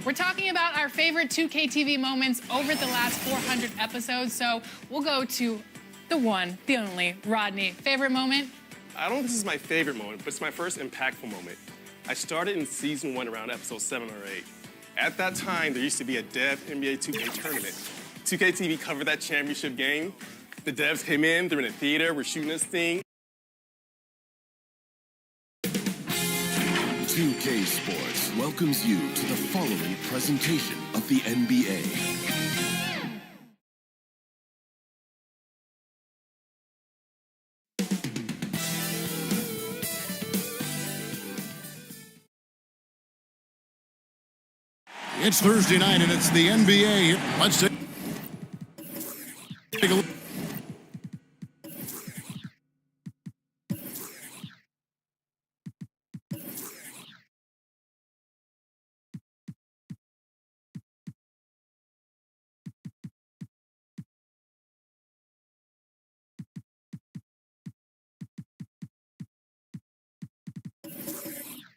We're talking about our favorite 2K TV moments over the last 400 episodes, so we'll go to the one, the only, Rodney. Favorite moment? I don't think this is my favorite moment, but it's my first impactful moment. I started in season 1 around episode 7 or 8. At that time, there used to be a Dev NBA 2K tournament. 2K TV covered that championship game. The devs came in, they're in a theater, we're shooting this thing. 2K Sports welcomes you to the following presentation of the NBA. It's Thursday night and it's the NBA. Let's take a look.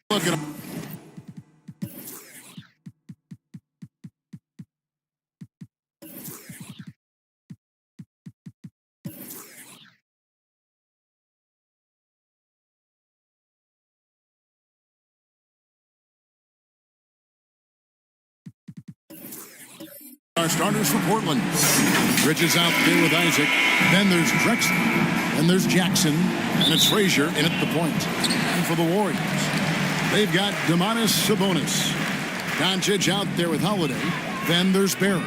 Look at him. Our starters for Portland. Bridges out there with Isaac. Then there's Drexler. Then there's Jackson. And it's Frazier in at the point. And for the Warriors, they've got Domantas Sabonis. Doncic out there with Holiday. Then there's Barrett.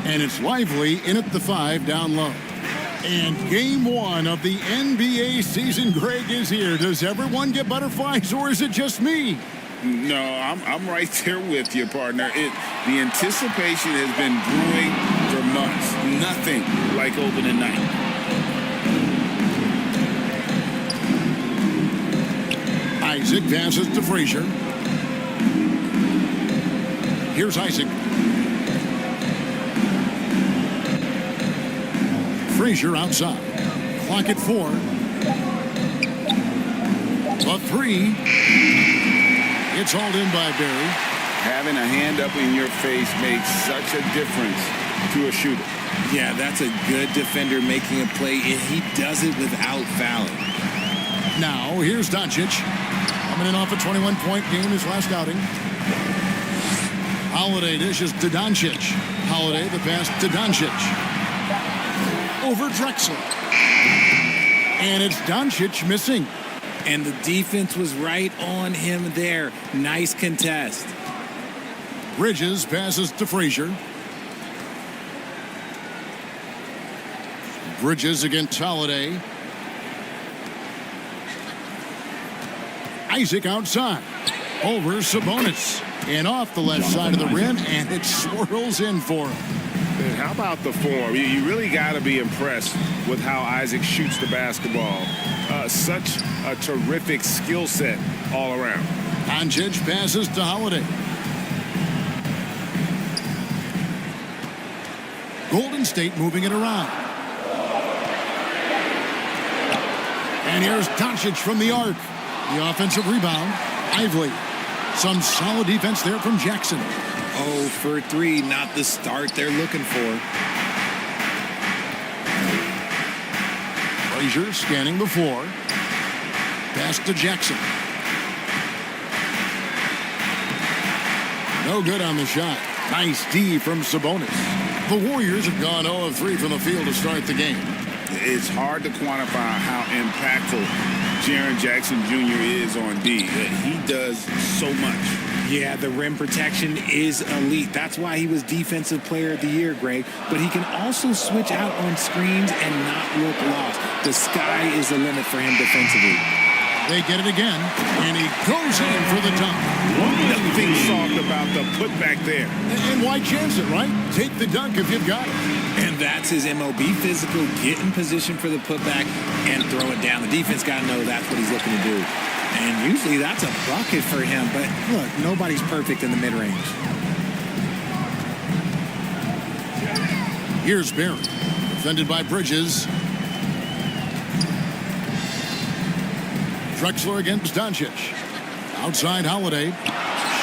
And it's Lively in at the 5 down low. And game 1 of the NBA season, Greg, is here. Does everyone get butterflies or is it just me? No, I'm right there with you, partner. The anticipation has been brewing for months. Nothing like opening night. Isaac passes to Frazier. Here's Isaac. Frazier outside. Clock at 4. The 3. It's hauled in by Barry. Having a hand up in your face makes such a difference to a shooter. Yeah, that's a good defender making a play, and he does it without fouling. Now, here's Doncic. Coming in off a 21-point game, his last outing. Holiday dishes to Doncic. Holiday, the pass to Doncic. Over Drexler. And it's Doncic missing. And the defense was right on him there. Nice contest. Bridges passes to Frazier. Bridges against Holiday. Isaac outside. Over Sabonis. And off the left side of the rim, and it swirls in for him. And how about the form? You really got to be impressed with how Isaac shoots the basketball. Such a terrific skill set all around. Doncic passes to Holiday. Golden State moving it around. And here's Doncic from the arc. The offensive rebound. Ively. Some solid defense there from Jackson. 0 for 3, not the start they're looking for. Frazier scanning the floor. Pass to Jackson. No good on the shot. Nice D from Sabonis. The Warriors have gone 0 of 3 from the field to start the game. It's hard to quantify how impactful Jaren Jackson Jr. is on D. He does so much. Yeah, the rim protection is elite. That's why he was Defensive Player of the Year, Greg. But he can also switch out on screens and not look lost. The sky is the limit for him defensively. They get it again, and he goes in for the dunk. Nothing soft about the putback there. And why chance it, right? Take the dunk if you've got it. And that's his MO. Be physical, get in position for the putback, and throw it down. The defense got to know that's what he's looking to do. And usually that's a bucket for him. But look, nobody's perfect in the mid-range. Here's Barry, defended by Bridges. Drexler against Doncic. Outside Holiday.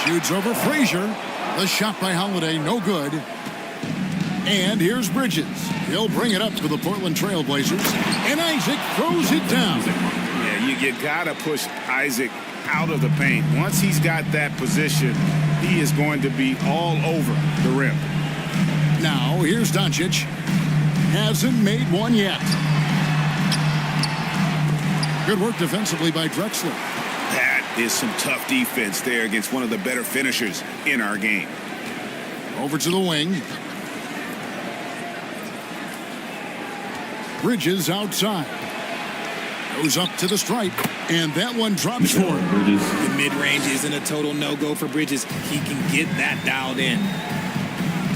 Shoots over Frazier. The shot by Holiday, no good. And here's Bridges. He'll bring it up to the Portland Trailblazers. And Isaac throws it down. Yeah, you got to push Isaac out of the paint. Once he's got that position, he is going to be all over the rim. Now, here's Doncic. Hasn't made one yet. Good work defensively by Drexler. That is some tough defense there against one of the better finishers in our game. Over to the wing. Bridges outside. Goes up to the stripe. And that one drops for him. The mid-range isn't a total no-go for Bridges. He can get that dialed in.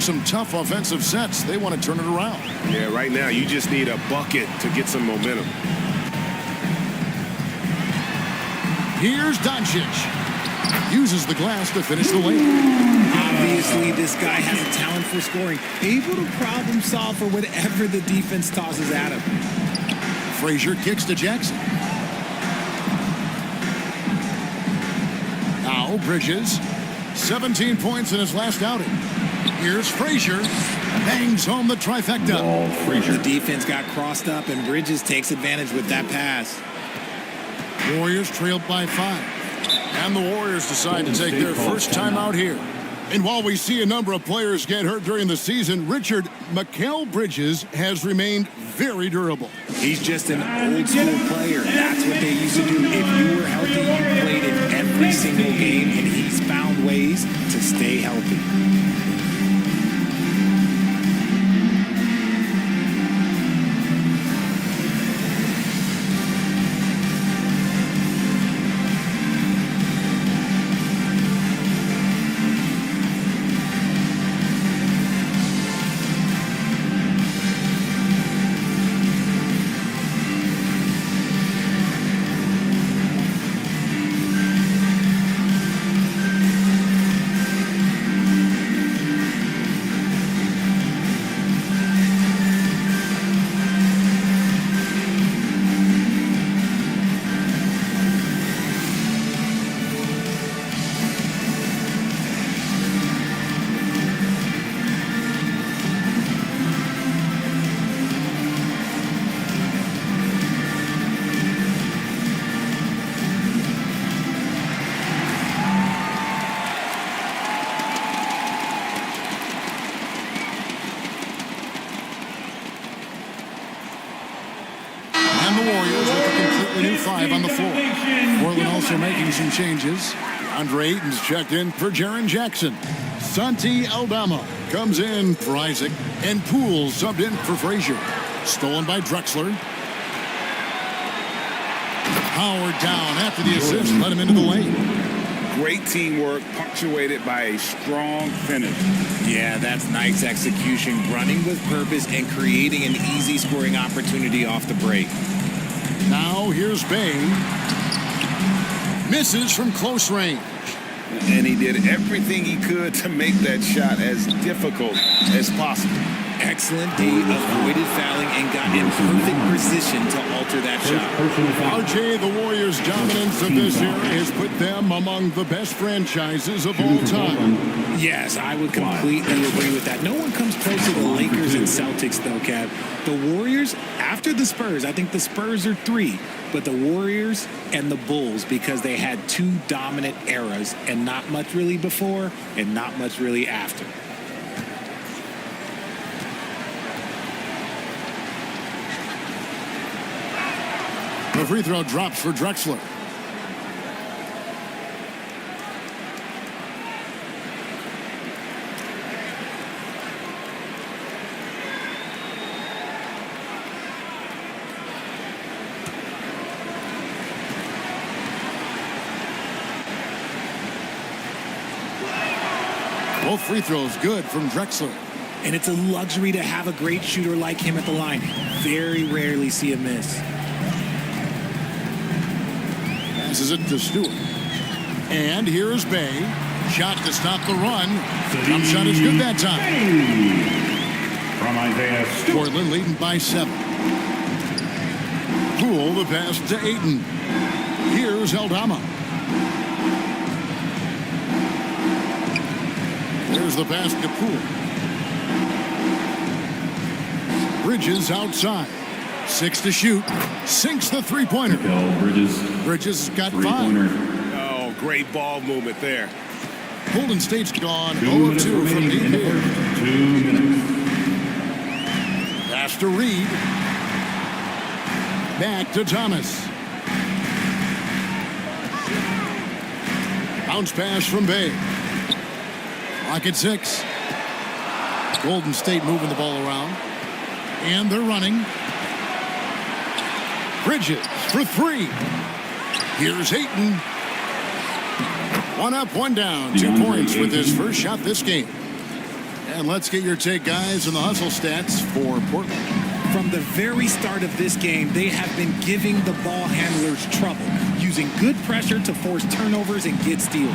Some tough offensive sets. They want to turn it around. Yeah, right now you just need a bucket to get some momentum. Here's Doncic. Uses the glass to finish the layup. Obviously, this guy has a talent for scoring. Able to problem solve for whatever the defense tosses at him. Frazier kicks to Jackson. Now Bridges. 17 points in his last outing. Here's Frazier. Bangs home the trifecta. The defense got crossed up, and Bridges takes advantage with that pass. Warriors trailed by 5. And the Warriors decide to take their first time out here. And while we see a number of players get hurt during the season, Richard, Mikal Bridges has remained very durable. He's just an old-school player. That's what they used to do. If you were healthy, you played in every single game, and he's found ways to stay healthy. On the floor. Portland also making some changes. Andre Ayton's checked in for Jaren Jackson. Santi Aldama comes in for Isaac. And Poole subbed in for Frazier. Stolen by Drexler. Howard down after the assist. Let him into the lane. Great teamwork, punctuated by a strong finish. Yeah, that's nice execution, running with purpose and creating an easy scoring opportunity off the break. Now here's Bain. Misses from close range. And he did everything he could to make that shot as difficult as possible. Excellent D, avoided fouling and got in perfect position to alter that shot. RJ, the Warriors' dominance of this era has put them among the best franchises of all time. Yes, I would completely agree with that. No one comes close to the Lakers and Celtics, though, Kev. The Warriors, after the Spurs, I think the Spurs are 3, but the Warriors and the Bulls, because they had 2 dominant eras and not much really before and not much really after. The free throw drops for Drexler. Both free throws good from Drexler. And it's a luxury to have a great shooter like him at the line. Very rarely see a miss. Passes it to Stewart. And here's Bay. Shot to stop the run. Jump shot is good that time. From Isaiah Stewart. Portland leading by 7. Poole the pass to Ayton. Here's Aldama. There's the pass to Poole. Bridges outside. 6 to shoot. Sinks the three-pointer. Bridges got 5. Oh, great ball movement there. Golden State's gone 0 of 2 from deep here. 2 minutes. Pass to Reed. Back to Thomas. Bounce pass from Bay. Lock at 6. Golden State moving the ball around. And they're running. Bridges for 3. Here's Ayton. 1 up, 1 down. 2 points with his first shot this game. And let's get your take, guys, on the hustle stats for Portland. From the very start of this game, they have been giving the ball handlers trouble, using good pressure to force turnovers and get steals.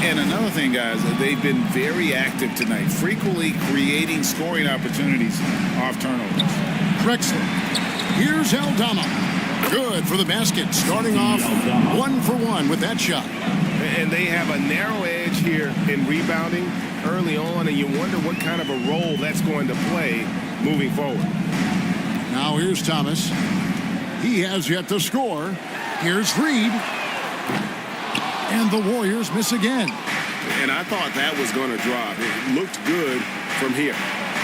And another thing, guys, they've been very active tonight, frequently creating scoring opportunities off turnovers. Drexler. Here's Aldama. Good for the basket. Starting off 1 for 1 with that shot. And they have a narrow edge here in rebounding early on, and you wonder what kind of a role that's going to play moving forward. Now here's Thomas. He has yet to score. Here's Reed. And the Warriors miss again. And I thought that was going to drop. It looked good from here.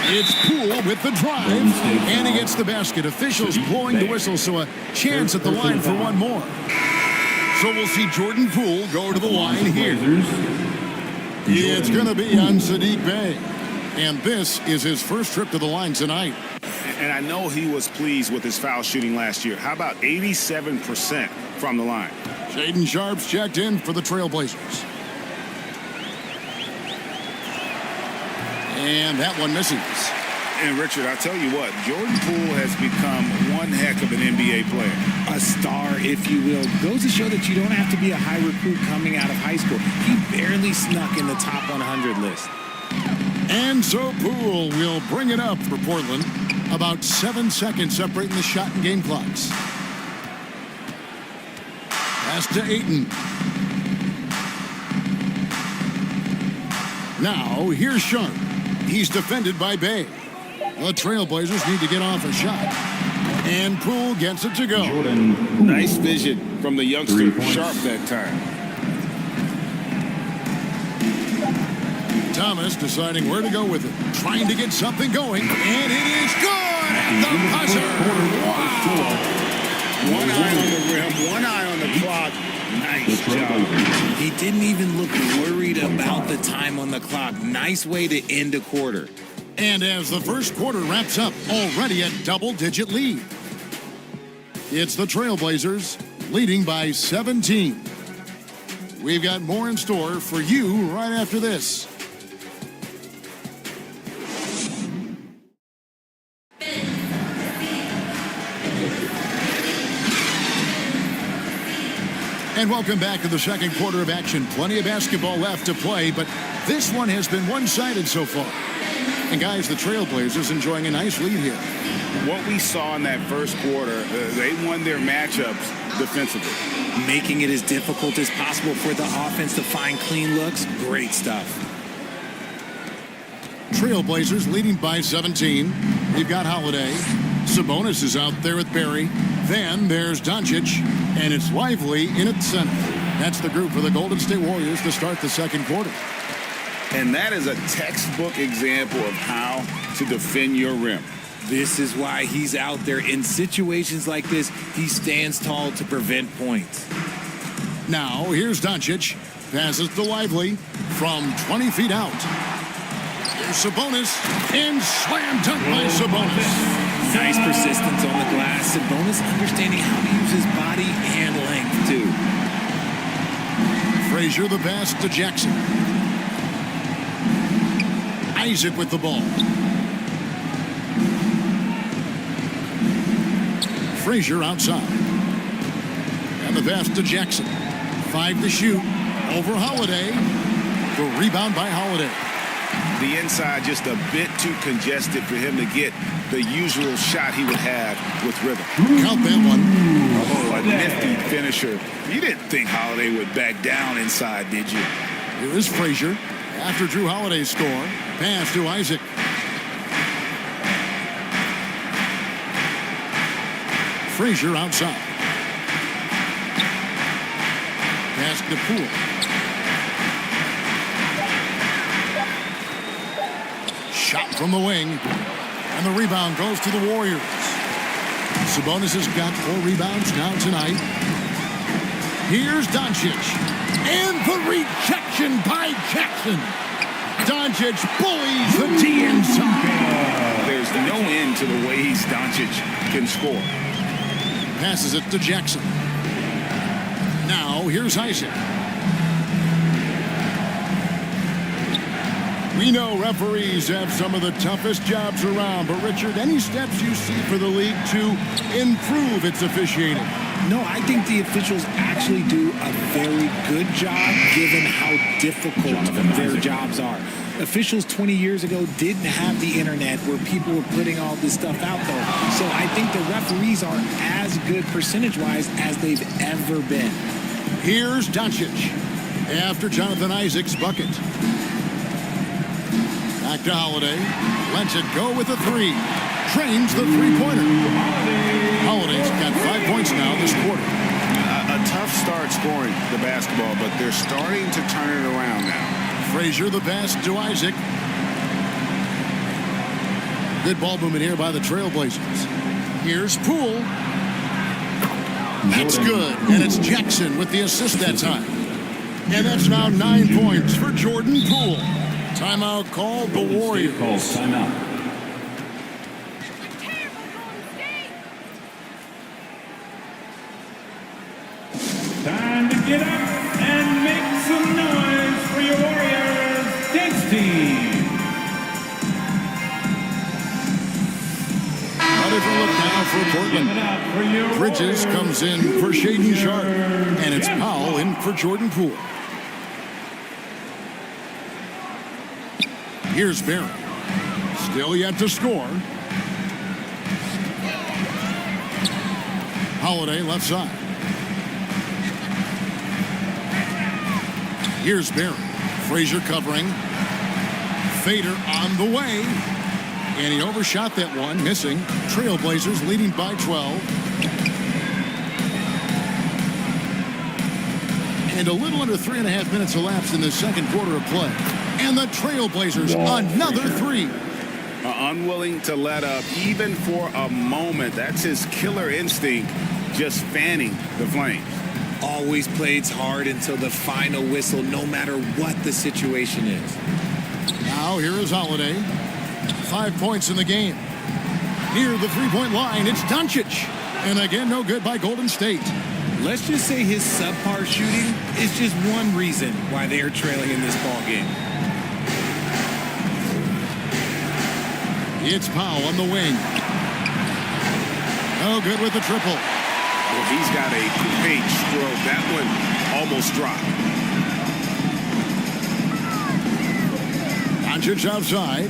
It's Poole with the drive. And he gets the basket. Officials blowing the whistle, so a chance at the line for one more. So we'll see Jordan Poole go to the line here. It's going to be on Sadiq Bey. And this is his first trip to the line tonight. And I know he was pleased with his foul shooting last year. How about 87% from the line? Shaedon Sharpe's checked in for the Trailblazers. And that one misses. And Richard, I'll tell you what, Jordan Poole has become one heck of an NBA player. A star, if you will. Goes to show that you don't have to be a high recruit coming out of high school. He barely snuck in the top 100 list. And so Poole will bring it up for Portland. About 7 seconds separating the shot and game clocks. Pass to Ayton. Now here's Sharpe. He's defended by Bay. The Trailblazers need to get off a shot. And Poole gets it to go. Nice vision from the youngster Sharpe that time. Thomas deciding where to go with it. Trying to get something going. And it is good at the buzzer. Wow. One eye on the rim, one eye on the clock. Nice job. He didn't even look worried about the time on the clock. Nice way to end a quarter. And as the first quarter wraps up, already a double-digit lead. It's the Trailblazers leading by 17. We've got more in store for you right after this. And welcome back to the second quarter of action. Plenty of basketball left to play, but this one has been one-sided so far. And guys, the Trailblazers enjoying a nice lead here. What we saw in that first quarter, they won their matchups defensively. Making it as difficult as possible for the offense to find clean looks. Great stuff. Trailblazers leading by 17. We've got Holiday. Sabonis is out there with Barry. Then there's Doncic, and it's Lively in at center. That's the group for the Golden State Warriors to start the second quarter. And that is a textbook example of how to defend your rim. This is why he's out there. In situations like this, he stands tall to prevent points. Now, here's Doncic. Passes to Lively from 20 feet out. Here's Sabonis, and slam dunk by Sabonis. Nice persistence on the glass. Sabonis understanding how to use his body and length, too. Frazier the pass to Jackson. Isaac with the ball. Frazier outside. And the pass to Jackson. 5 to shoot. Over Holiday. The rebound by Holiday. The inside just a bit too congested for him to get the usual shot he would have with rhythm. Count that one. Oh, a nifty finisher. You didn't think Holiday would back down inside, did you? Here is Frazier. After Drew Holiday's score. Pass to Isaac. Frazier outside. Pass to Poole. Shot from the wing. And the rebound goes to the Warriors. Sabonis has got 4 rebounds now tonight. Here's Doncic. And the rejection by Jackson. Doncic bullies the D inside. There's no end to the ways Doncic can score. Passes it to Jackson. Now here's Isaac. We know referees have some of the toughest jobs around, but Richard, any steps you see for the league to improve its officiating? No, I think the officials actually do a very good job given how difficult their jobs are. Officials 20 years ago didn't have the internet where people were putting all this stuff out there. So I think the referees are as good percentage-wise as they've ever been. Here's Doncic after Jonathan Isaac's bucket. Back to Holiday. Lets it go with a 3. Trains the three-pointer. Holiday's got 5 points now this quarter. A tough start scoring the basketball, but they're starting to turn it around now. Frazier the pass to Isaac. Good ball movement here by the Trailblazers. Here's Poole. That's good. And it's Jackson with the assist that time. And that's now 9 points for Jordan Poole. Timeout called the Warriors. Calls timeout. Time to get up and make some noise for your Warriors dance team. A different look now for Portland. Bridges comes in for Shaedon Sharpe. And it's Powell in for Jordan Poole. Here's Barry. Still yet to score. Holiday left side. Here's Barry. Frazier covering. Fader on the way. And he overshot that one, missing. Trailblazers leading by 12. And a little under 3.5 minutes elapsed in the second quarter of play. And the Trailblazers, another 3. Unwilling to let up even for a moment. That's his killer instinct, just fanning the flames. Always plays hard until the final whistle, no matter what the situation is. Now here is Holiday. 5 points in the game. Near the three-point line, it's Doncic. And again, no good by Golden State. Let's just say his subpar shooting is just one reason why they are trailing in this ball game. It's Powell on the wing. Oh, good with the triple. Well, he's got a coupe stroke. That one almost dropped. Doncic outside.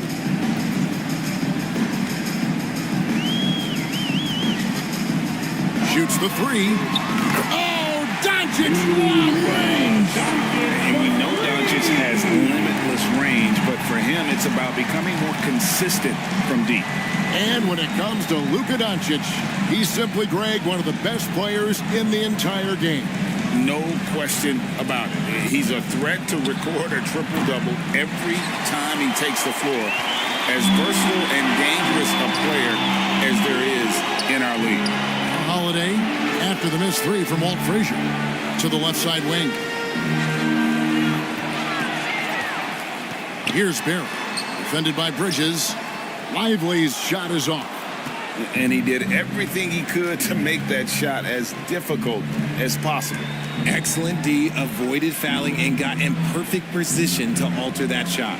Shoots the three. Oh, Doncic! Long range! And we know Doncic has limitless range, but for him, it's about becoming more consistent from deep. And when it comes to Luka Doncic, he's simply, Greg, one of the best players in the entire game. No question about it. He's a threat to record a triple-double every time he takes the floor. As versatile and dangerous a player as there is in our league. Holiday after the missed three from Walt Frazier to the left side wing. Here's Barry, defended by Bridges. Lively's shot is off. And he did everything he could to make that shot as difficult as possible. Excellent D, avoided fouling and got in perfect position to alter that shot.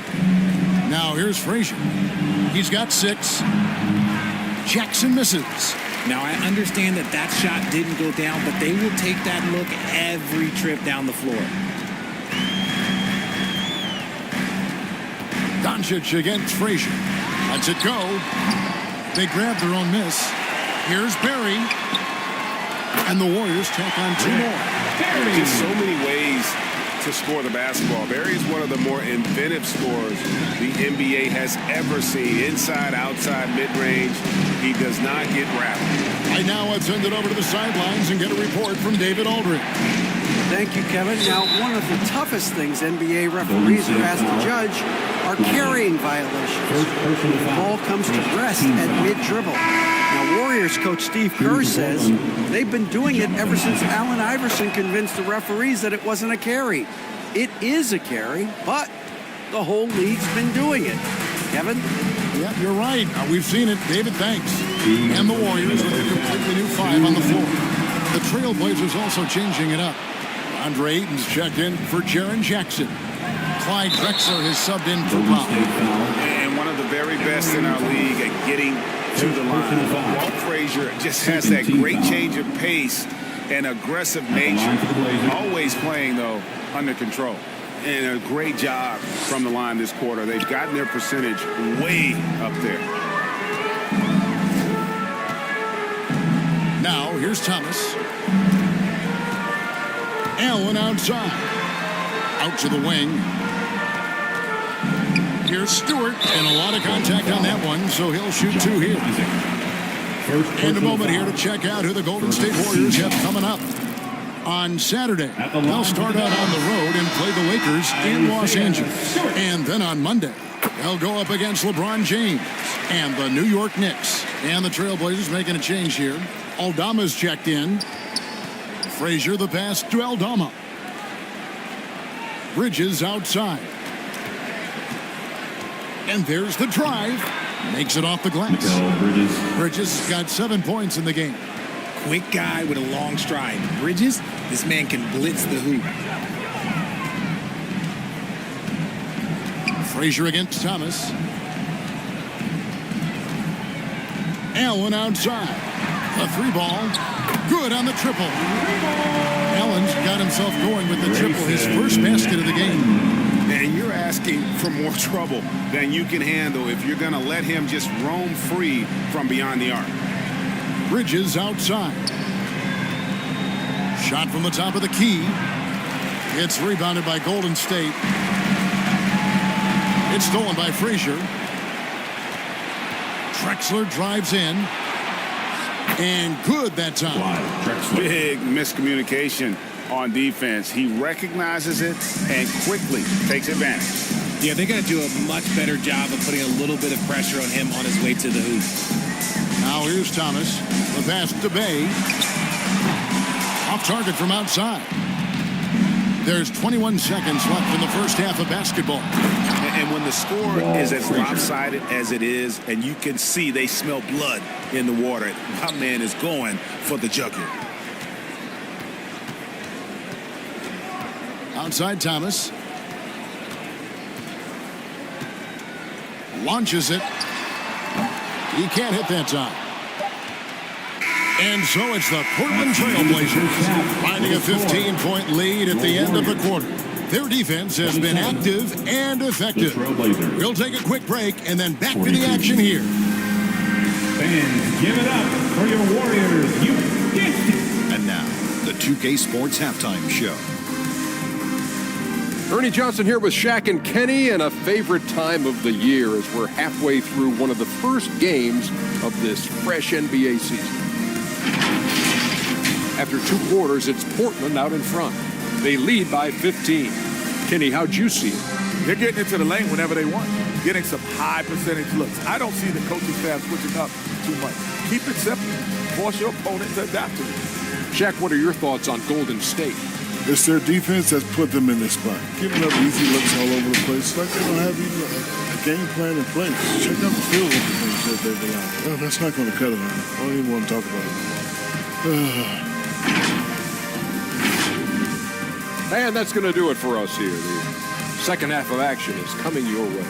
Now here's Frazier. He's got 6. Jackson misses. Now I understand that that shot didn't go down, but they will take that look every trip down the floor. Doncic against Frazier. Lets it go. They grab their own miss. Here's Barry. And the Warriors take on 2 more. Just so many ways to score the basketball. Barry is one of the more inventive scorers the NBA has ever seen. Inside, outside, mid-range. He does not get rattled. Right now, let's send it over to the sidelines and get a report from David Aldridge. Thank you, Kevin. Now, one of the toughest things NBA referees are asked to judge are carrying violations. The ball comes to rest at mid-dribble. Now, Warriors coach Steve Kerr says they've been doing it ever since Allen Iverson convinced the referees that it wasn't a carry. It is a carry, but the whole league's been doing it. Kevin? Yeah, you're right. We've seen it. David, thanks. And the Warriors with a completely new 5 on the floor. The Trailblazers also changing it up. Andre Ayton's checked in for Jaren Jackson. Clyde Drexler has subbed in for Powell. And one of the very best in our league at getting to the line. Walt Frazier just has that great change of pace and aggressive nature. Always playing, though, under control. And a great job from the line this quarter. They've gotten their percentage way up there. Now, here's Thomas. Allen outside. Out to the wing. Here's Stewart, and a lot of contact on that one, so he'll shoot 2 here. And a moment here to check out who the Golden State Warriors have coming up. On Saturday, they'll start out on the road and play the Lakers in Los Angeles. And then on Monday, they'll go up against LeBron James and the New York Knicks. And the Trailblazers making a change here. Aldama's checked in. Frazier the pass to Aldama. Bridges outside. And there's the drive. Makes it off the glass. Bridges got 7 points in the game. Quick guy with a long stride. Bridges, this man can blitz the hoop. Frazier against Thomas. Allen outside. A 3 ball. Good on the triple. Allen's got himself going with the triple. His first basket of the game. And you're asking for more trouble than you can handle if you're going to let him just roam free from beyond the arc. Bridges outside. Shot from the top of the key. It's rebounded by Golden State. It's stolen by Frazier. Drexler drives in. And good that time. Big miscommunication on defense. He recognizes it and quickly takes advantage. Yeah, they got to do a much better job of putting a little bit of pressure on him on his way to the hoop. Now here's Thomas. The pass to Bay. Off target from outside. There's 21 seconds left in the first half of basketball. And when the score is as lopsided as it is, and you can see they smell blood in the water, my man is going for the jugular. Outside Thomas. Launches it. He can't hit that time. And so it's the Portland Trailblazers finding a 15-point lead at the end of the quarter. Their defense has been active and effective. We'll take a quick break and then back to the action here. Fans, give it up for your Warriors. You get it. And now, the 2K Sports Halftime Show. Ernie Johnson here with Shaq and Kenny, and a favorite time of the year as we're halfway through one of the first games of this fresh NBA season. After 2 quarters, it's Portland out in front. They lead by 15. Kenny, how'd you see it? They're getting into the lane whenever they want, getting some high percentage looks. I don't see the coaching staff switching up too much. Keep it simple. Force your opponent to adapt to it. Shaq, what are your thoughts on Golden State? It's their defense that's put them in this spot. Giving up easy looks all over the place. Like they don't have even a game plan in place. Check out the field goals that they are. Oh, that's not going to cut it. I don't even want to talk about it. And that's going to do it for us here. The second half of action is coming your way.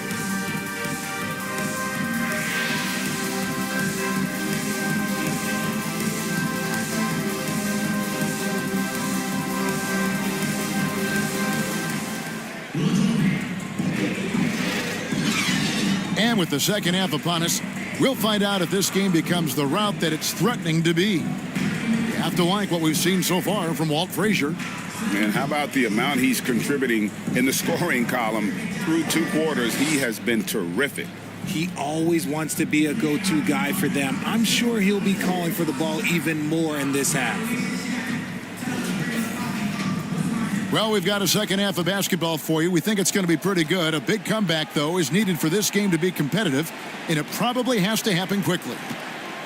And with the second half upon us, we'll find out if this game becomes the route that it's threatening to be. You have to like what we've seen so far from Walt Frazier. Man, how about the amount he's contributing in the scoring column through 2 quarters? He has been terrific. He always wants to be a go-to guy for them. I'm sure he'll be calling for the ball even more in this half. Well, we've got a second half of basketball for you. We think it's going to be pretty good. A big comeback, though, is needed for this game to be competitive, and it probably has to happen quickly.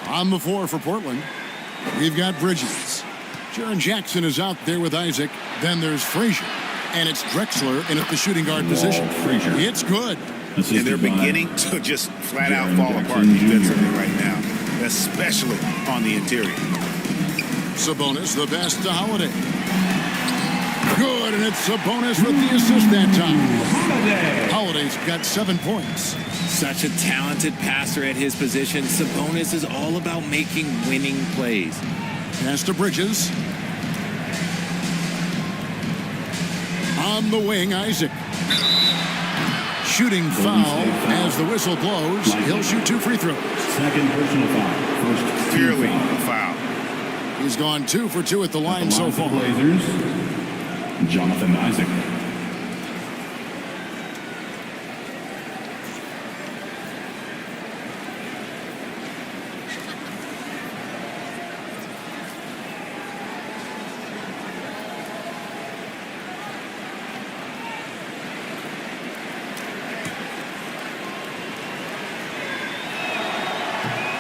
On the floor for Portland, we've got Bridges. Jaren Jackson is out there with Isaac. Then there's Frazier, and it's Drexler in at the shooting guard position. It's good. And they're beginning to just flat out fall apart defensively right now, especially on the interior. Sabonis, the best to Holiday. Good, and it's Sabonis with the assist that time. Holiday's got 7 points. Such a talented passer at his position. Sabonis is all about making winning plays. Pass to Bridges. On the wing, Isaac. Shooting foul as the whistle blows. He'll shoot 2 free throws. Second personal foul. First Clearly a foul. He's gone 2 for 2 at the line so far. Blazers, Jonathan Isaac.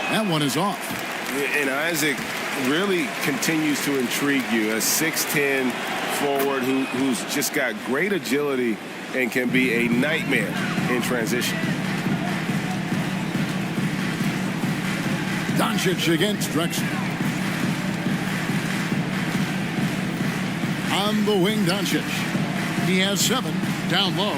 That one is off. And Isaac really continues to intrigue you. A 6'10" forward who's just got great agility and can be a nightmare in transition. Doncic against Drexler. On the wing, Doncic. He has 7 down low.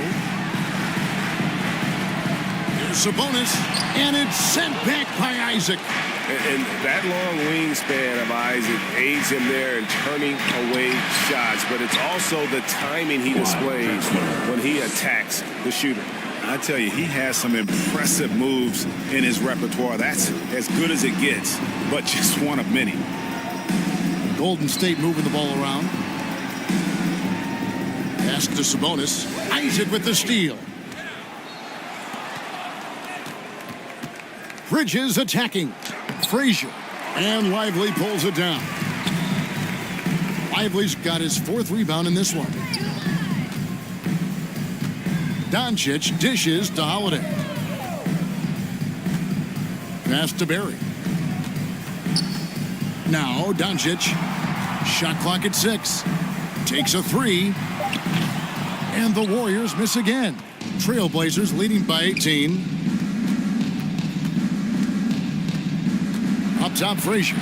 Here's Sabonis, and it's sent back by Isaac. And that long wingspan of Isaac aids him there in turning away shots, but it's also the timing he displays when he attacks the shooter. I tell you, he has some impressive moves in his repertoire. That's as good as it gets, but just one of many. Golden State moving the ball around. Pass to Sabonis. Isaac with the steal. Bridges attacking. Frazier. And Lively pulls it down. Lively's got his 4th rebound in this one. Doncic dishes to Holiday. Pass to Barry. Now Doncic. Shot clock at 6. Takes a 3. And the Warriors miss again. Trailblazers leading by 18. Up top, Frazier.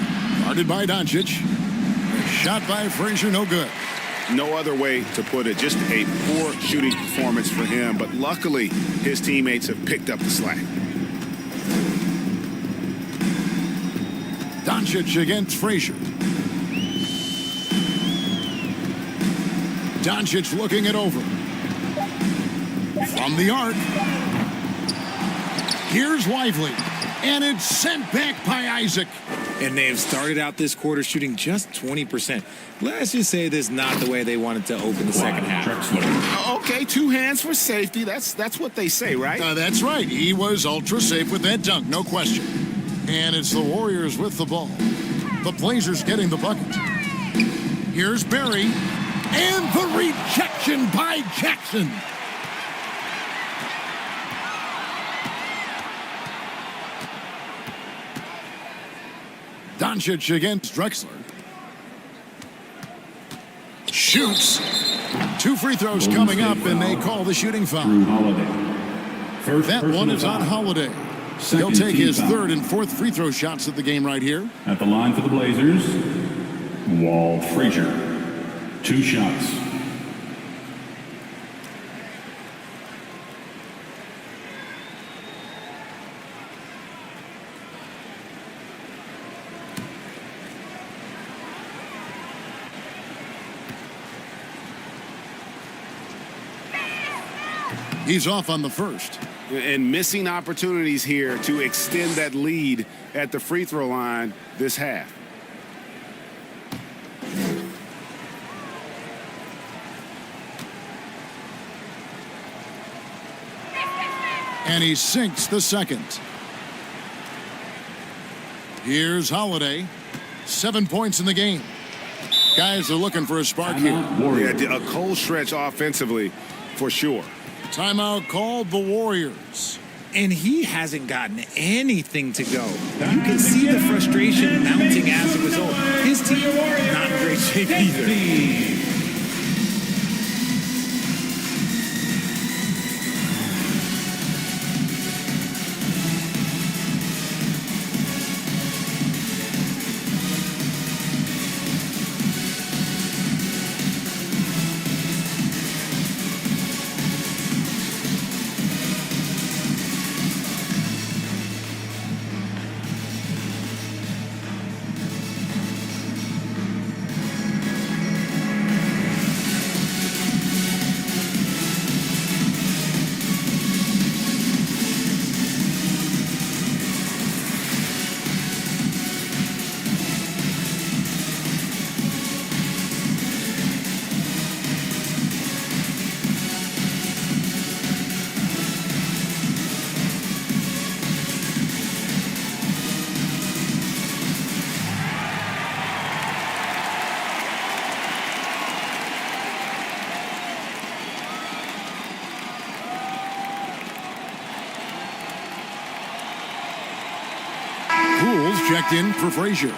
Guarded by Doncic. A shot by Frazier, no good. No other way to put it. Just a poor shooting performance for him. But luckily, his teammates have picked up the slack. Doncic against Frazier. Doncic looking it over. From the arc. Here's Lively. And it's sent back by Isaac. And they have started out this quarter shooting just 20%. Let's just say this is not the way they wanted to open the second half. Okay, 2 hands for safety. That's what they say, right? That's right. He was ultra safe with that dunk, no question. And it's the Warriors with the ball. The Blazers getting the bucket. Here's Barry. And the rejection by Jackson. Doncic against Drexler. Shoots. 2 free throws coming up, and they call the shooting foul. That one is on Holiday. He'll take his 3rd and 4th free throw shots of the game right here. At the line for the Blazers, Walt Frazier. 2 shots. He's off on the first. And missing opportunities here to extend that lead at the free throw line this half. And he sinks the second. Here's Holiday. 7 points in the game. Guys are looking for a spark here. Yeah, a cold stretch offensively for sure. Timeout called the Warriors. And he hasn't gotten anything to go. You can see the frustration mounting as a result. His team not in great shape either. Checked in for Frazier.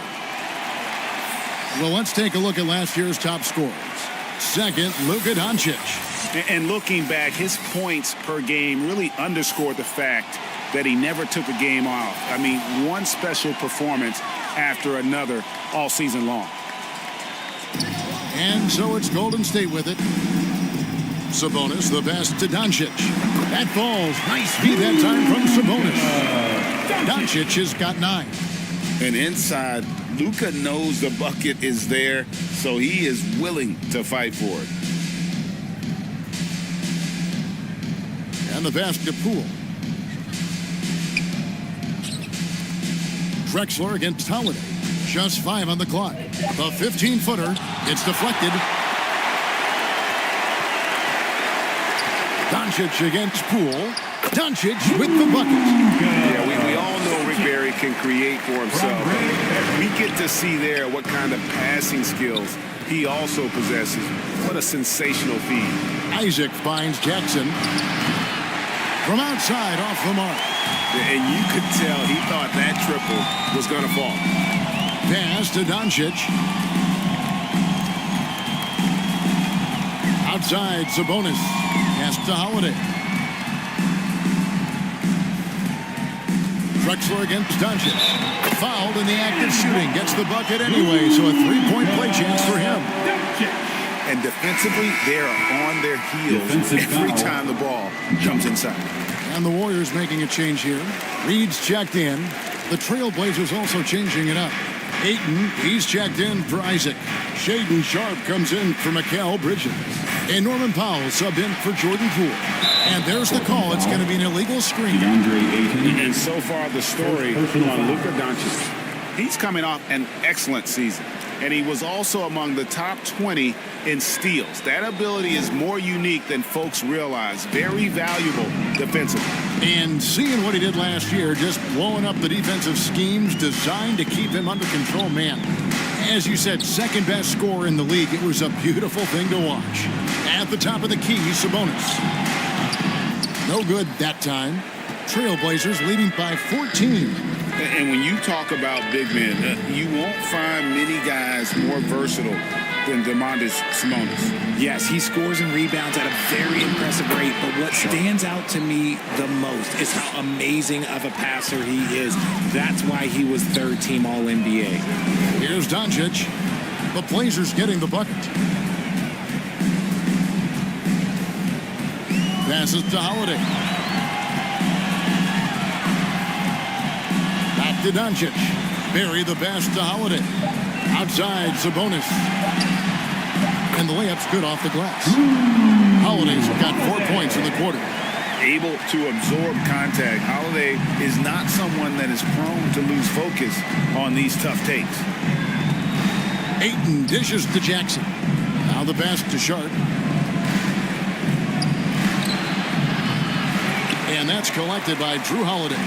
Well, let's take a look at last year's top scorers. Second, Luka Doncic. And looking back, his points per game really underscored the fact that he never took a game off. I mean, one special performance after another all season long. And so it's Golden State with it. Sabonis, the best to Doncic. That falls. Nice feed that time from Sabonis. Doncic has got 9. And inside, Luka knows the bucket is there, so he is willing to fight for it. And the pass to Poole. Drexler against Holiday. Just 5 on the clock. The 15-footer. It's deflected. Doncic against Poole. Doncic with the bucket. Yeah, we all know Rick Barry can create for himself. We get to see there what kind of passing skills he also possesses. What a sensational feed. Isaac finds Jackson. From outside, off the mark. And you could tell he thought that triple was going to fall. Pass to Doncic. Outside, Sabonis. Pass to Holiday. Drexler against Doncic. Fouled in the act of shooting. Gets the bucket anyway, so a 3-point play chance for him. And defensively, they are on their heels every time the ball comes inside. And the Warriors making a change here. Reed's checked in. The Trailblazers also changing it up. Ayton, he's checked in for Isaac. Shaedon Sharpe comes in for Mikal Bridges. And Norman Powell subbed in for Jordan Poole. And there's the call. It's going to be an illegal screen. And so far, the story on Luka Doncic. He's coming off an excellent season. And he was also among the top 20 in steals. That ability is more unique than folks realize. Very valuable defensively. And seeing what he did last year, just blowing up the defensive schemes designed to keep him under control, man. As you said, second best scorer in the league. It was a beautiful thing to watch. At the top of the key, Sabonis. No good that time. Trailblazers leading by 14. And when you talk about big men, you won't find many guys more versatile than Domantas Sabonis. Yes, he scores and rebounds at a very impressive rate, but what stands out to me the most is how amazing of a passer he is. That's why he was third-team All-NBA. Here's Doncic. The Blazers getting the bucket. Passes to Holiday. Back to Doncic. Barry the pass to Holiday. Outside Sabonis. And the layup's good off the glass. Holiday's got 4 points in the quarter. Able to absorb contact. Holiday is not someone that is prone to lose focus on these tough takes. Ayton dishes to Jackson. Now the pass to Sharpe. And that's collected by Drew Holiday.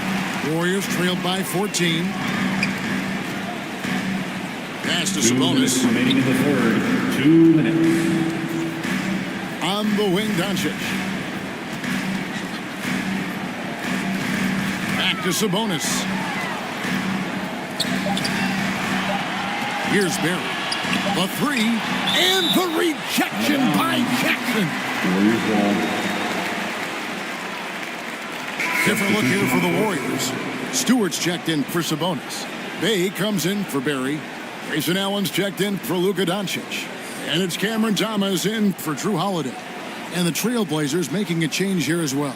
Warriors trailed by 14. Pass to Sabonis. Remaining in the third. 2 minutes. On the wing, Doncic. Back to Sabonis. Here's Barry. The three. And the rejection by Jackson. Warriors ball. Different look here for the Warriors. Stewart's checked in for Sabonis. Bay comes in for Barry. Grayson Allen's checked in for Luka Doncic. And it's Cameron Thomas in for Drew Holiday. And the Trailblazers making a change here as well.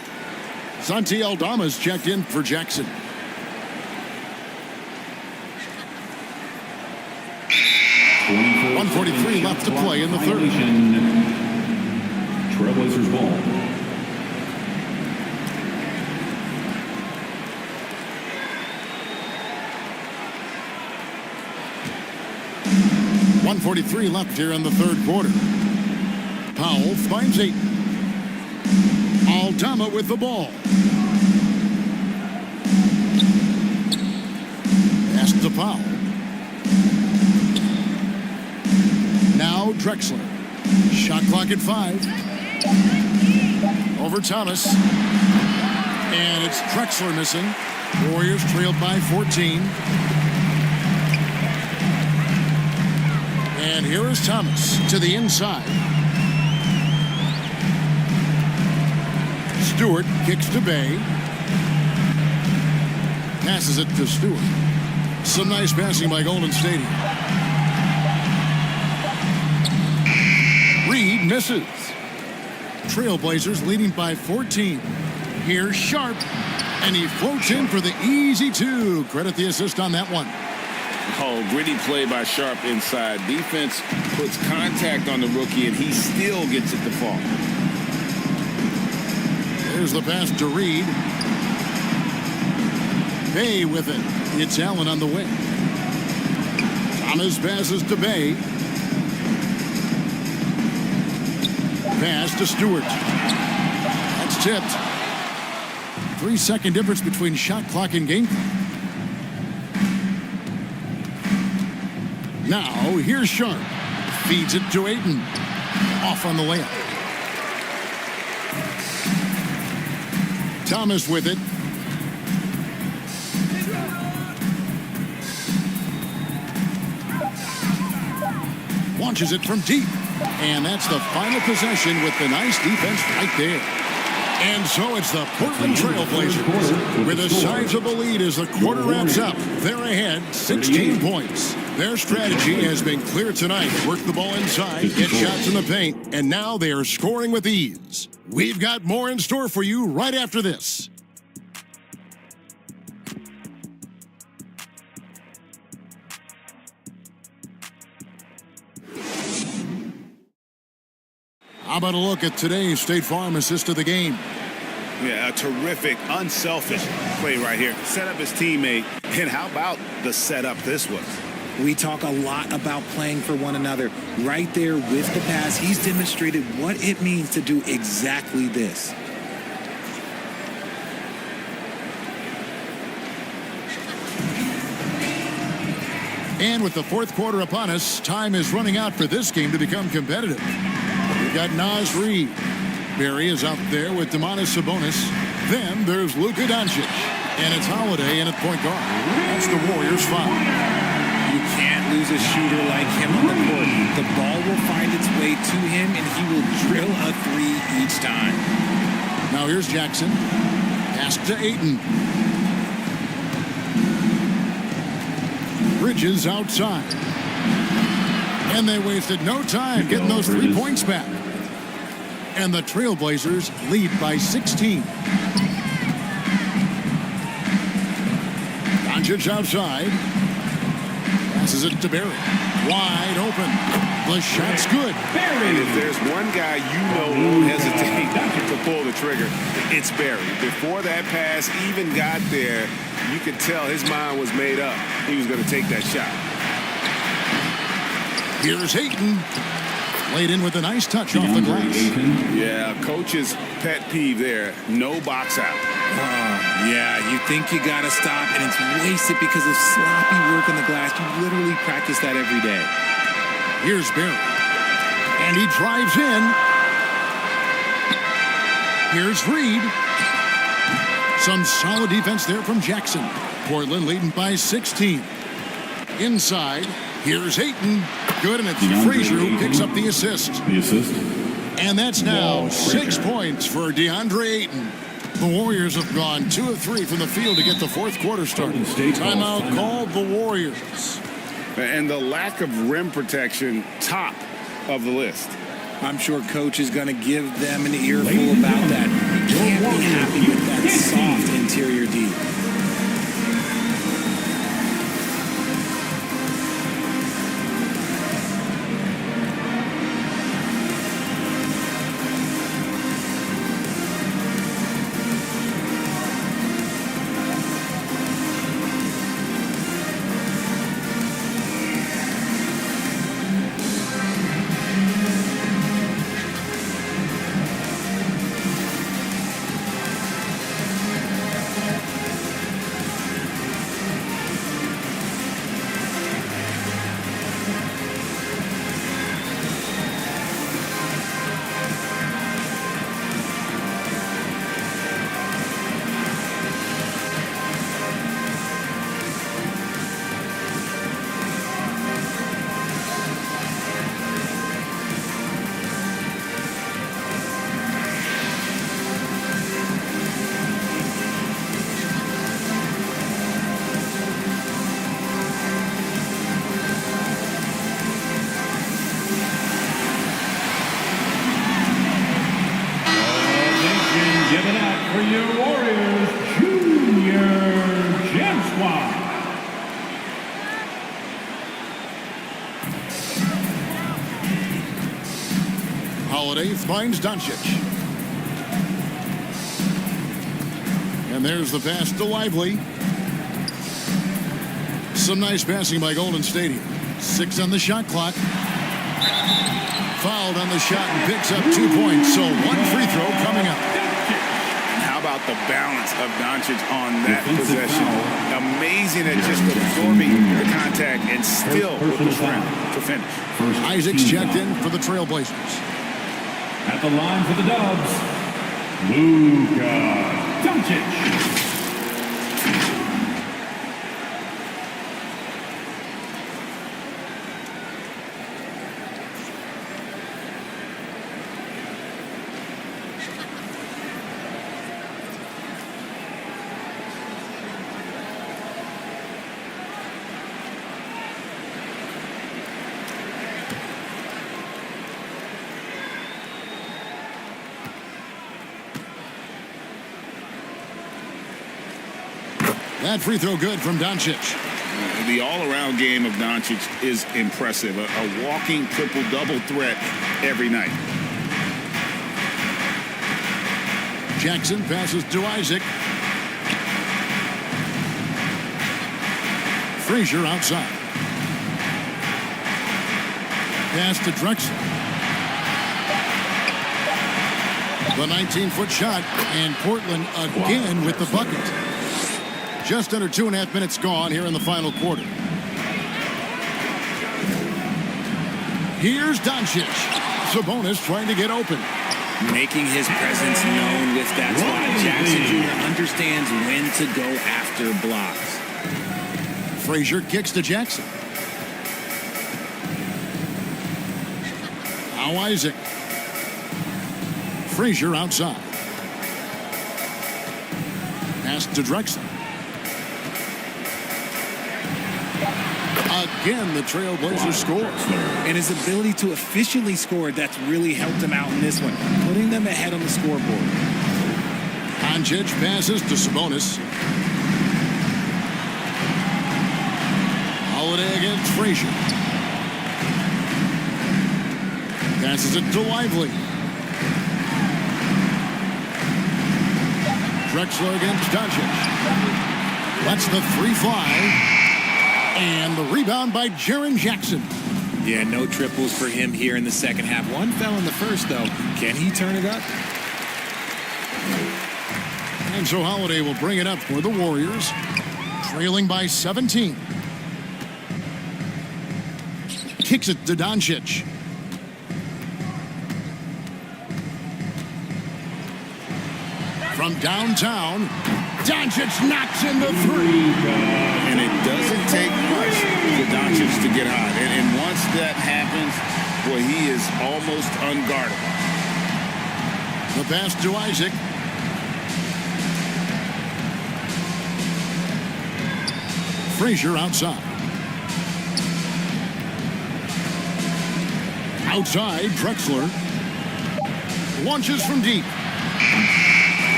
Santi Aldama's checked in for Jackson. .143 left to play in the third. Trailblazers ball. .143 left here in the third quarter. Powell finds Ayton. Aldama with the ball. Pass to Powell. Now Drexler. Shot clock at 5. Over Thomas. And it's Drexler missing. Warriors trailed by 14. And here is Thomas to the inside. Stewart kicks to Bay. Passes it to Stewart. Some nice passing by Golden State. Reed misses. Trailblazers leading by 14. Here's Sharpe. And he floats in for the easy two. Credit the assist on that one. Oh, gritty play by Sharpe inside. Defense puts contact on the rookie, and he still gets it to fall. There's the pass to Reed. Bay with it. It's Allen on the wing. Thomas passes to Bay. Pass to Stewart. That's tipped. 3-second difference between shot clock and game clock. Now, here's Sharpe. Feeds it to Ayton. Off on the layup. Thomas with it. Launches it from deep. And that's the final possession with the nice defense right there. And so it's the Portland Trailblazers with a sizable lead as the quarter wraps up. They're ahead 16 points. Their strategy has been clear tonight. Work the ball inside, get shots in the paint, and now they are scoring with ease. We've got more in store for you right after this. How about a look at today's State Farm assist of the game? Yeah, a terrific, unselfish play right here. Set up his teammate, and how about the setup this was? We talk a lot about playing for one another. Right there with the pass, he's demonstrated what it means to do exactly this. And with the fourth quarter upon us, time is running out for this game to become competitive. We've got Naz Reid. Barry is out there with Domantas Sabonis. Then there's Luka Doncic. And it's Holiday in at point guard. That's the Warriors' foul. You can't lose a shooter like him on the court. The ball will find its way to him, and he will drill a three each time. Now here's Jackson. Pass to Ayton. Bridges outside. And they wasted no time getting those 3 points back. And the Trailblazers lead by 16. Doncic outside. Passes it to Barry. Wide open. The shot's good. And if there's one guy you know won't hesitate to pull the trigger, it's Barry. Before that pass even got there, you could tell his mind was made up. He was going to take that shot. Here's Ayton. Laid in with a nice touch off the glass. Yeah, coach's pet peeve there. No box out. Yeah, you think you got to stop, and it's wasted because of sloppy work on the glass. You literally practice that every day. Here's Barry. And he drives in. Here's Reid. Some solid defense there from Jackson. Portland leading by 16. Inside. Here's Ayton. Good, and it's Frazier who picks up the assist. And that's now 6 points for DeAndre Ayton. The Warriors have gone 2 of 3 from the field to get the fourth quarter started. Timeout called the Warriors. And the lack of rim protection, top of the list. I'm sure coach is going to give them an earful about that. You can't be happy with that soft interior D. Give it up for your Warriors Junior Jam Squad. Holiday finds Doncic. And there's the pass to Lively. Some nice passing by Golden State. 6 on the shot clock. Fouled on the shot and picks up 2 points. So 1 free throw coming up. How about the balance of Doncic on that possession? Amazing at just absorbing the contact and still with the strength to finish. Isaac's checked in for the Trailblazers. At the line for the Dubs, Luka Doncic. That free throw good from Doncic. The all-around game of Doncic is impressive. A walking triple-double threat every night. Jackson passes to Isaac. Frazier outside. Pass to Drexler. The 19-foot shot, and Portland again with the bucket. Just under 2.5 minutes gone here in the final quarter. Here's Doncic. Sabonis trying to get open. Making his presence known with that spot. Jackson Jr. understands when to go after blocks. Frazier kicks to Jackson. Now Isaac. Frazier outside. Pass to Drexler. Again, the Trailblazers score. And his ability to efficiently score, that's really helped him out in this one, putting them ahead on the scoreboard. Doncic passes to Sabonis. Holiday against Frazier. Passes it to Lively. Drexler against Doncic. That's the 3 fly. And the rebound by Jaren Jackson. Yeah, no triples for him here in the second half. One fell in the first, though. Can he turn it up? And so Holiday will bring it up for the Warriors, trailing by 17. Kicks it to Doncic. From downtown, Doncic knocks in the 3. And it doesn't take much for Doncic to get hot. And once that happens, boy, he is almost unguardable. The pass to Isaac. Frazier outside. Outside, Drexler. Launches from deep.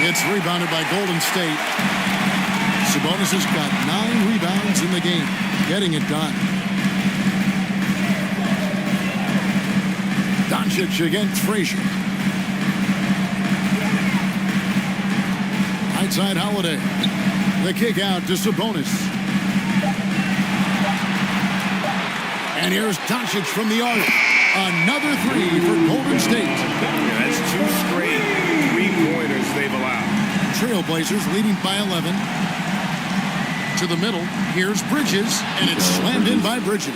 It's rebounded by Golden State. Sabonis has got 9 rebounds in the game, getting it done. Doncic against Frazier. Outside Holiday. The kick out to Sabonis. And here's Doncic from the arc. Another 3 for Golden State. Yeah, that's 2 straight three-pointers they've allowed. Trailblazers leading by 11. To the middle, here's Bridges, and it's slammed in by Bridges.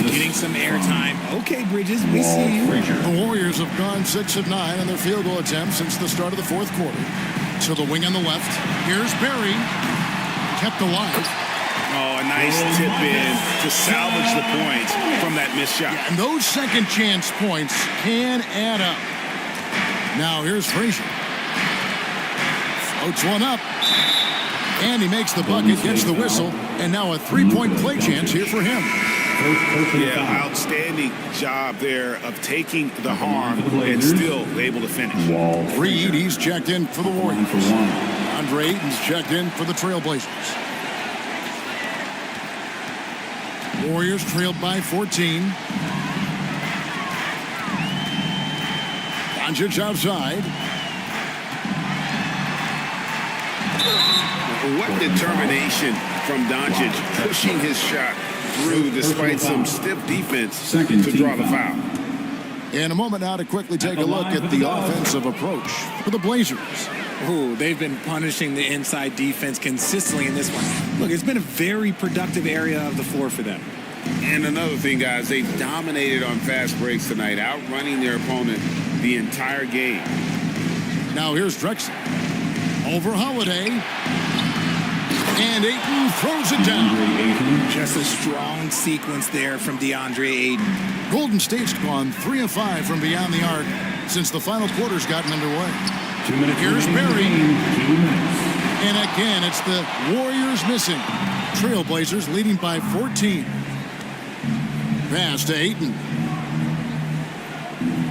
Getting some airtime. Okay, Bridges, we see you. The Warriors have gone 6 of 9 on their field goal attempts since the start of the fourth quarter. To the wing on the left, here's Barry. Kept alive. Oh, a nice tip in to salvage the points from that missed shot. Yeah, and those second chance points can add up. Now here's Frazier. Floats one up. And he makes the bucket, gets the whistle, and now a 3-point play chance here for him. Yeah, outstanding job there of taking the harm and still able to finish. Reed, he's checked in for the Warriors. Andre Ayton's checked in for the Trailblazers. Warriors trailed by 14. Doncic outside. What determination from Doncic, pushing his shot through despite some stiff defense to draw the foul. In a moment now to quickly take a look at the offensive approach for the Blazers. Ooh, they've been punishing the inside defense consistently in this one. Look, it's been a very productive area of the floor for them. And another thing, guys, they've dominated on fast breaks tonight, outrunning their opponent the entire game. Now here's Drexler. Over Holiday. And Ayton throws it down. Just a strong sequence there from DeAndre Ayton. Golden State's gone 3 of 5 from beyond the arc since the final quarter's gotten underway. 2 minutes. Here's Barry. 2 minutes. And again, it's the Warriors missing. Trailblazers leading by 14. Pass to Ayton.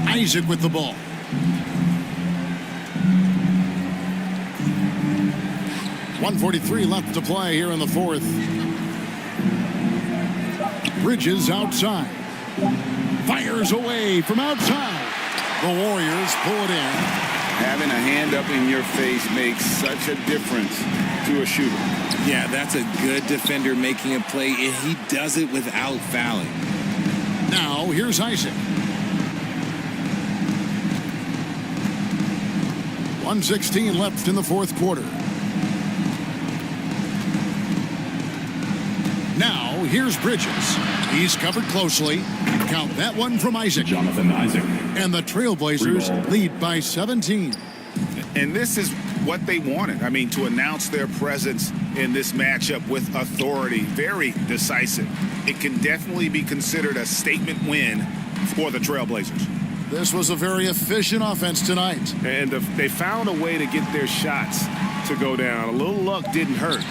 Isaac with the ball. 1:43 left to play here in the fourth. Bridges outside. Fires away from outside. The Warriors pull it in. Having a hand up in your face makes such a difference to a shooter. Yeah, that's a good defender making a play, and he does it without fouling. Now, here's Isaac. 1:16 left in the fourth quarter. Now, here's Bridges. He's covered closely. Count that one from Isaac. Jonathan Isaac. And the Trailblazers lead by 17. And this is what they wanted. I mean, to announce their presence in this matchup with authority, very decisive. It can definitely be considered a statement win for the Trailblazers. This was a very efficient offense tonight. And they found a way to get their shots to go down. A little luck didn't hurt.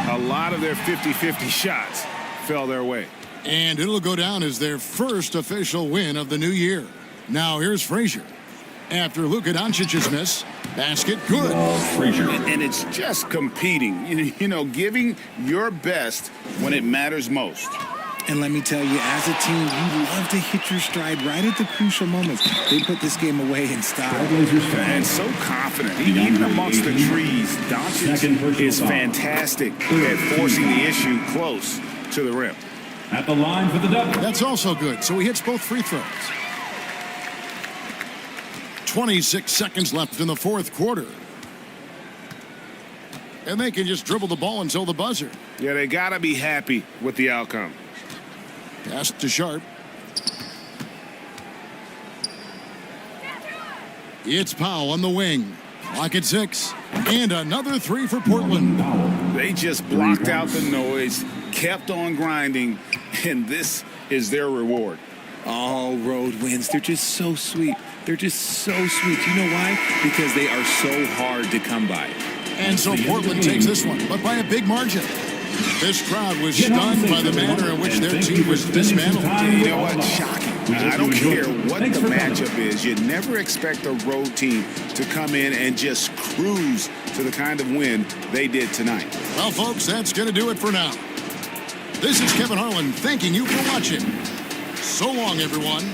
A lot of their 50-50 shots fell their way. And it'll go down as their first official win of the new year. Now here's Frazier. After Luka Doncic's miss, basket good. Frazier. And it's just competing, you know, giving your best when it matters most. And let me tell you, as a team, you love to hit your stride right at the crucial moments. They put this game away in style. And so confident. Even amongst the trees, Doncic is fantastic at forcing the issue close to the rim. At the line for the double. That's also good, so he hits both free throws. 26 seconds left in the fourth quarter. And they can just dribble the ball until the buzzer. Yeah, they got to be happy with the outcome. Pass to Sharp. It's Powell on the wing. Clock at 6. And another three for Portland. They just blocked out the noise, kept on grinding, and this is their reward. All road wins. They're just so sweet. They're just so sweet. You know why? Because they are so hard to come by. And so Portland takes this one, but by a big margin. This crowd was stunned by the manner in which their team was dismantled. You know what? Shocking. I don't care what the matchup is. You never expect a road team to come in and just cruise to the kind of win they did tonight. Well, folks, that's going to do it for now. This is Kevin Harlan thanking you for watching. So long, everyone.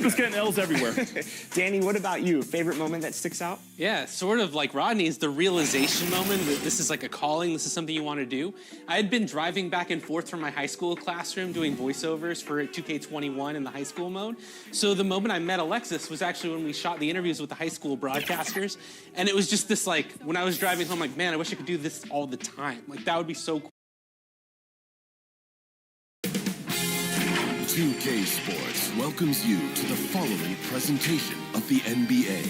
Just getting L's everywhere. Danny, what about you? Favorite moment that sticks out? Yeah, sort of like Rodney's, the realization moment that this is like a calling, this is something you want to do. I had been driving back and forth from my high school classroom doing voiceovers for 2K21 in the high school mode. So the moment I met Alexis was actually when we shot the interviews with the high school broadcasters. And it was just this like, when I was driving home, like, man, I wish I could do this all the time. Like, that would be so cool. 2K Sports welcomes you to the following presentation of the NBA.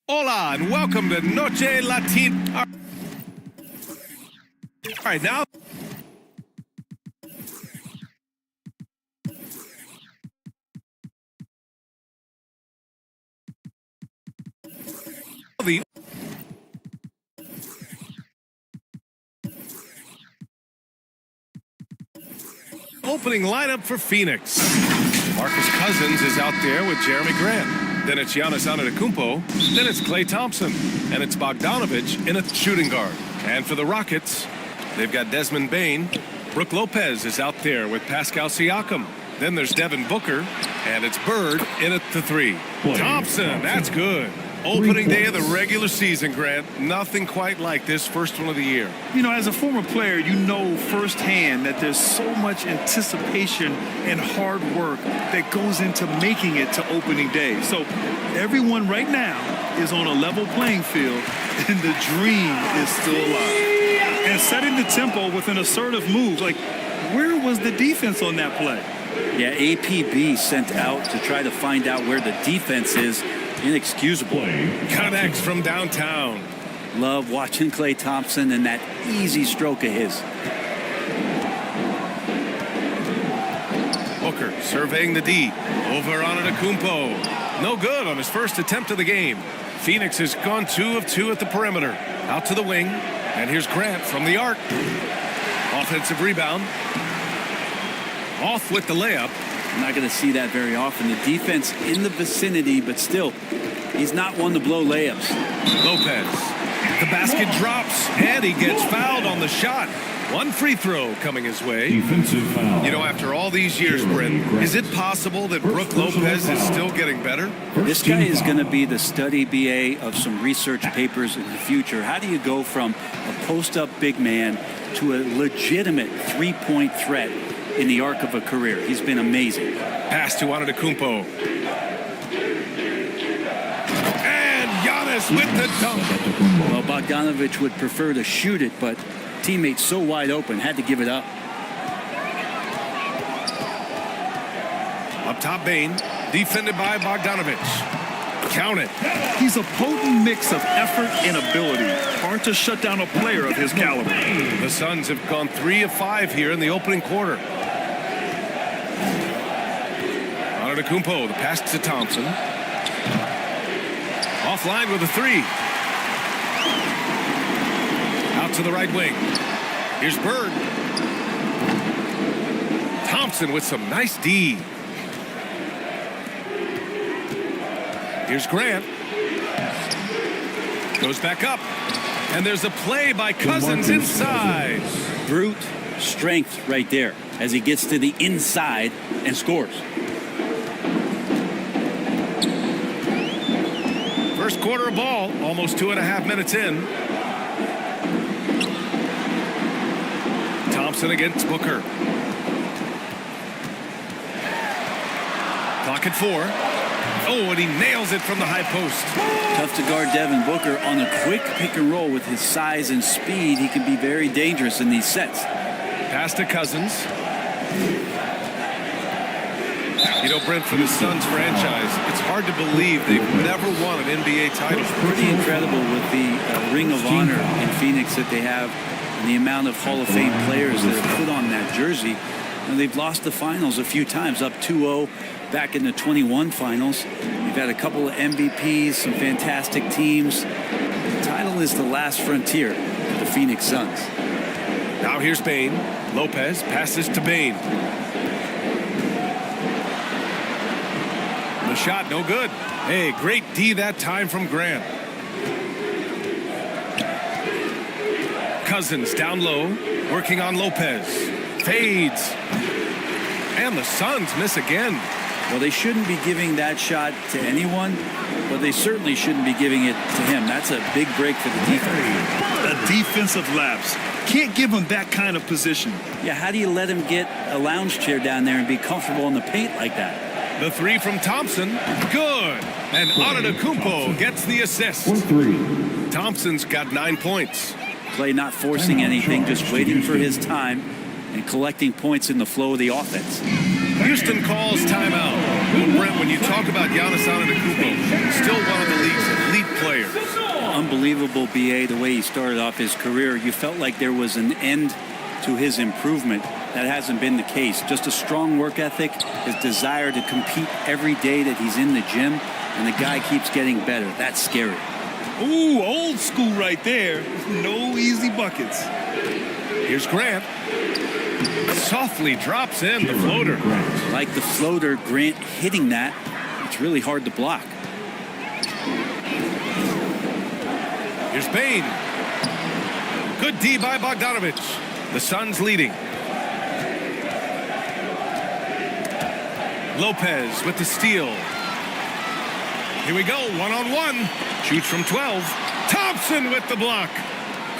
Hola, and welcome to Noche Latina. All right, now. The opening lineup for Phoenix. Marcus Cousins is out there with Jeremy Grant. Then it's Giannis Antetokounmpo. Then it's Klay Thompson. And it's Bogdanovich in a shooting guard. And for the Rockets, they've got Desmond Bane. Brook Lopez is out there with Pascal Siakam. Then there's Devin Booker. And it's Bird in at the 3. Thompson, that's good. Opening day of the regular season, Grant. Nothing quite like this first one of the year. You know, as a former player, you know firsthand that there's so much anticipation and hard work that goes into making it to opening day. So everyone right now is on a level playing field, and the dream is still alive. And setting the tempo with an assertive move, like, where was the defense on that play? Yeah, APB sent out to try to find out where the defense is. Inexcusable. Connects from downtown. Love watching Klay Thompson and that easy stroke of his. Booker surveying the D. Over on Antetokounmpo. No good on his first attempt of the game. Phoenix has gone 2 of 2 at the perimeter. Out to the wing. And here's Grant from the arc. Offensive rebound. Off with the layup. I'm not going to see that very often. The defense in the vicinity, but still, he's not one to blow layups. Lopez. The basket drops, and he gets fouled on the shot. One free throw coming his way. Defensive foul. You know, after all these years, Brent, is it possible that Brook Lopez is still getting better? This guy is going to be the study BA of some research papers in the future. How do you go from a post-up big man to a legitimate three-point threat in the arc of a career? He's been amazing. Pass to Antetokounmpo. And Giannis with the dunk. Well, Bogdanovich would prefer to shoot it, but teammates so wide open, had to give it up. Up top, Bane. Defended by Bogdanovich. Count it. He's a potent mix of effort and ability. Hard to shut down a player of his caliber. The Suns have gone 3 of 5 here in the opening quarter. Antetokounmpo, the pass to Thompson. Offline with a 3. Out to the right wing. Here's Bird. Thompson with some nice D. Here's Grant. Goes back up. And there's a play by Cousins inside. Brute strength right there as he gets to the inside and scores. First quarter of ball, almost 2.5 minutes in. Thompson against Booker. Clock at 4. Oh, and he nails it from the high post. Tough to guard Devin Booker on a quick pick and roll with his size and speed. He can be very dangerous in these sets. Pass to Cousins. You know, Brent, for the Suns franchise, it's hard to believe they've never won an NBA title. It's pretty incredible with the Ring of Honor in Phoenix that they have and the amount of Hall of Fame players that have put on that jersey. And they've lost the finals a few times, up 2-0 back in the 21 finals. You've had a couple of MVPs, some fantastic teams. The title is the last frontier for the Phoenix Suns. Now here's Bane. Lopez passes to Bane. The shot, no good. Hey, great D that time from Grant. Cousins down low, working on Lopez. Fades. And the Suns miss again. Well, they shouldn't be giving that shot to anyone, but they certainly shouldn't be giving it to him. That's a big break for the defense. A defensive lapse. Can't give him that kind of position. Yeah, how do you let him get a lounge chair down there and be comfortable in the paint like that? The three from Thompson, good. And Antetokounmpo gets the assist. Thompson's got 9 points. Clay not forcing anything, just waiting for his time and collecting points in the flow of the offense. Houston calls timeout. Well, Brent, when you talk about Giannis Antetokounmpo, still one of the league's elite players. Unbelievable, BA, the way he started off his career. You felt like there was an end to his improvement. That hasn't been the case. Just a strong work ethic, his desire to compete every day that he's in the gym, and the guy keeps getting better. That's scary. Ooh, old school right there. No easy buckets. Here's Grant. Softly drops in the floater. Like the floater, Grant hitting that, it's really hard to block. Here's Bane. Good D by Bogdanovich. The Suns leading. Lopez with the steal. Here we go, one-on-one. Shoots from 12. Thompson with the block.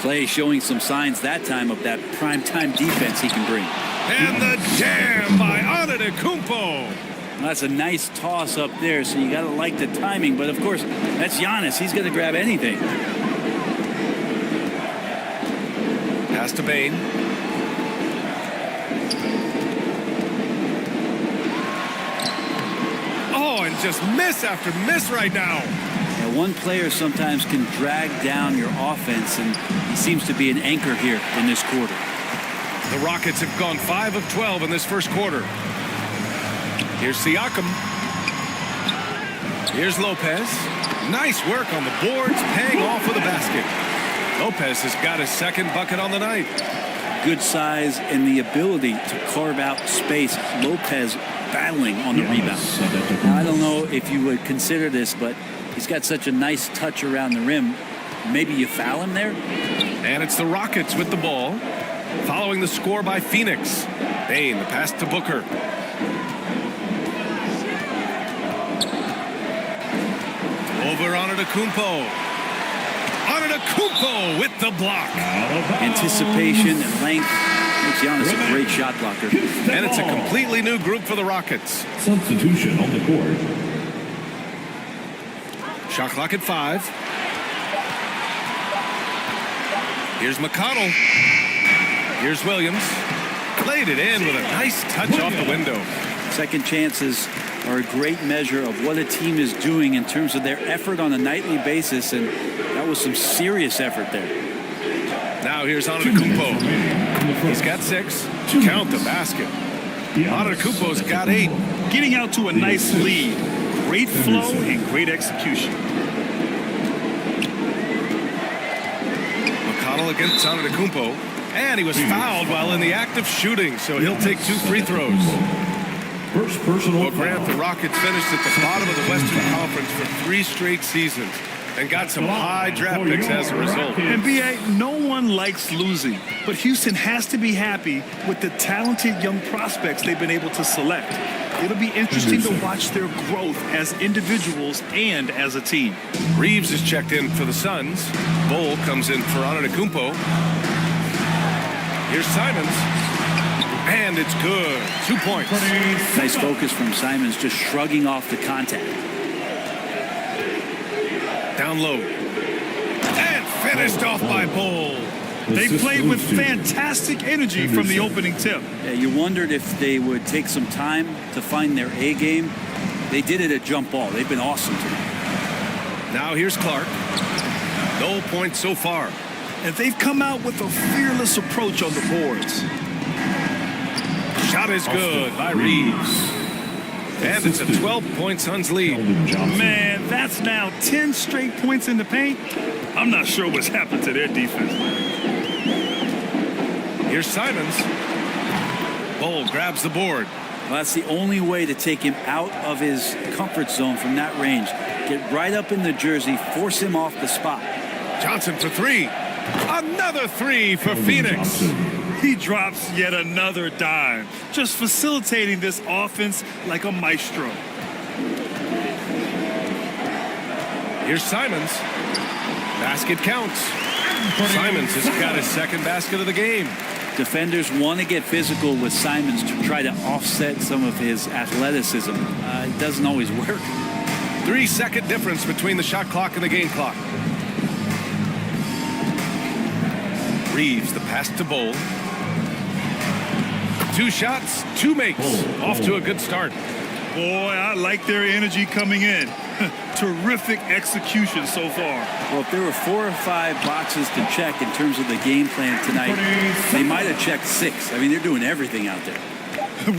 Clay showing some signs that time of that primetime defense he can bring. And the jam by Antetokounmpo. That's a nice toss up there, so you got to like the timing. But, of course, that's Giannis. He's going to grab anything. Pass to Bane. Oh, and just miss after miss right now. Yeah, one player sometimes can drag down your offense, and he seems to be an anchor here in this quarter. The Rockets have gone 5 of 12 in this first quarter. Here's Siakam. Here's Lopez. Nice work on the boards, paying off with a basket. Lopez has got his second bucket on the night. Good size and the ability to carve out space. Lopez battling on the rebound. Now, I don't know if you would consider this, but he's got such a nice touch around the rim. Maybe you foul him there? And it's the Rockets with the ball. Following the score by Phoenix. Bane, the pass to Booker. Over Antetokounmpo. Antetokounmpo with the block. Anticipation and length makes Giannis a great shot blocker. And it's a completely new group for the Rockets. Substitution on the court. Shot clock at 5. Here's McConnell. Here's Williams. Laid it in with a nice touch off the window. Second chances are a great measure of what a team is doing in terms of their effort on a nightly basis, and that was some serious effort there. Now here's Antetokounmpo. He's got 6. Count the basket. Antetokounmpo's got 8. Getting out to a nice lead. Great flow and great execution. McConnell against Antetokounmpo. And he was fouled while in the act of shooting, so he'll take 2 free throws. First personal Grant, the Rockets finished at the bottom of the Western Conference for 3 straight seasons and got some high draft picks as a result. And B.A., no one likes losing, but Houston has to be happy with the talented young prospects they've been able to select. It'll be interesting to watch their growth as individuals and as a team. Reeves is checked in for the Suns. Bol comes in for Antetokounmpo. Here's Simons. And it's good. 2 points. Nice focus from Simons, just shrugging off the contact. Down low. And finished off by Bol. They played with fantastic energy from the opening tip. Yeah, you wondered if they would take some time to find their A game. They did it at jump ball. They've been awesome tonight. Now here's Clark. No points so far. And they've come out with a fearless approach on the boards. Shot is good by Reeves. And it's a 12-point Suns lead. Man, that's now 10 straight points in the paint. I'm not sure what's happened to their defense. Here's Simons. Bol grabs the board. Well, that's the only way to take him out of his comfort zone from that range. Get right up in the jersey, force him off the spot. Johnson for three. Another three for Phoenix. He drops yet another dime, just facilitating this offense like a maestro. Here's Simons. Basket counts. Simons has got his second basket of the game. Defenders want to get physical with Simons to try to offset some of his athleticism. It doesn't always work. 3-second difference between the shot clock and the game clock. Reeves, the pass to Bol. 2 shots, 2 makes. Off to a good start. Boy, I like their energy coming in. Terrific execution so far. Well, if there were 4 or 5 boxes to check in terms of the game plan tonight, they might have checked 6. I mean, they're doing everything out there.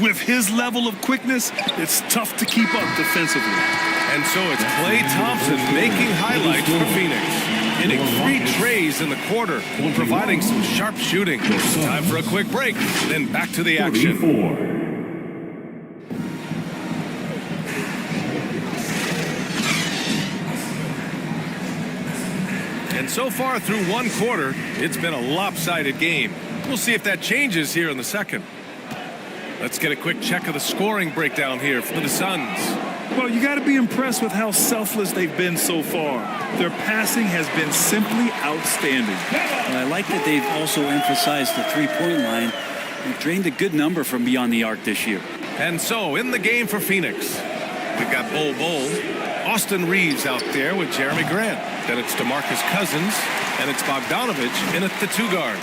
With his level of quickness, it's tough to keep up defensively. And so it's Klay Thompson making highlights for Phoenix. Hitting 3 trays in the quarter, providing some sharp shooting. Time for a quick break, then back to the action. And so far through 1 quarter, it's been a lopsided game. We'll see if that changes here in the second. Let's get a quick check of the scoring breakdown here for the Suns. Well, you got to be impressed with how selfless they've been so far. Their passing has been simply outstanding. And I like that they've also emphasized the three-point line. They've drained a good number from beyond the arc this year. And so in the game for Phoenix, we've got Bol, Austin Reeves out there with Jeremy Grant. Then it's DeMarcus Cousins, and it's Bogdanovich in at the 2 guard.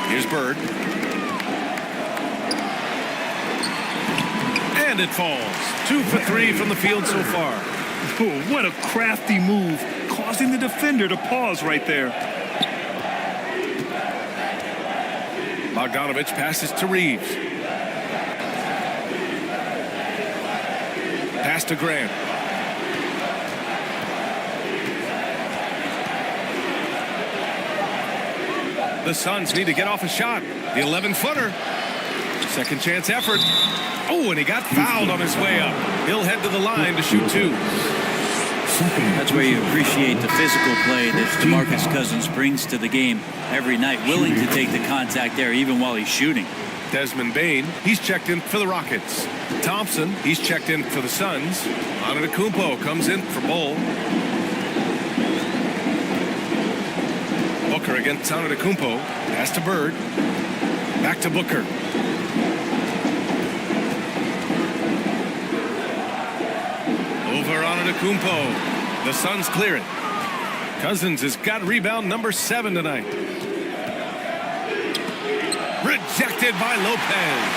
Here's Bird. And it falls. 2 for 3 from the field so far. Oh, what a crafty move, causing the defender to pause right there. Bogdanovich passes to Reeves. Pass to Grant. The Suns need to get off a shot. The 11-footer. Second chance effort. Oh, and he got fouled on his way up. He'll head to the line to shoot 2. That's where you appreciate the physical play that DeMarcus Cousins brings to the game every night, willing to take the contact there even while he's shooting. Desmond Bane, he's checked in for the Rockets. Thompson, he's checked in for the Suns. Antetokounmpo comes in for Bol. Booker against Antetokounmpo. Pass to Bird. Back to Booker. Over Antetokounmpo. The Suns clear it. Cousins has got rebound number 7 tonight. Rejected by Lopez.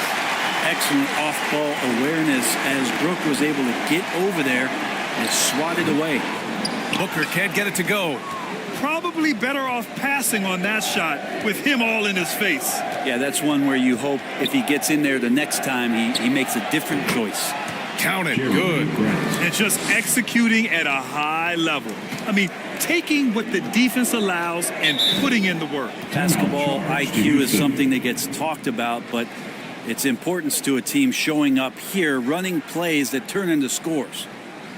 Excellent off-ball awareness as Brook was able to get over there and swat it away. Booker can't get it to go. Probably better off passing on that shot with him all in his face. Yeah, that's one where you hope if he gets in there the next time, he makes a different choice. Count it. Good. And just executing at a high level. I mean, taking what the defense allows and putting in the work. Basketball IQ is something that gets talked about, but its importance to a team showing up here, running plays that turn into scores.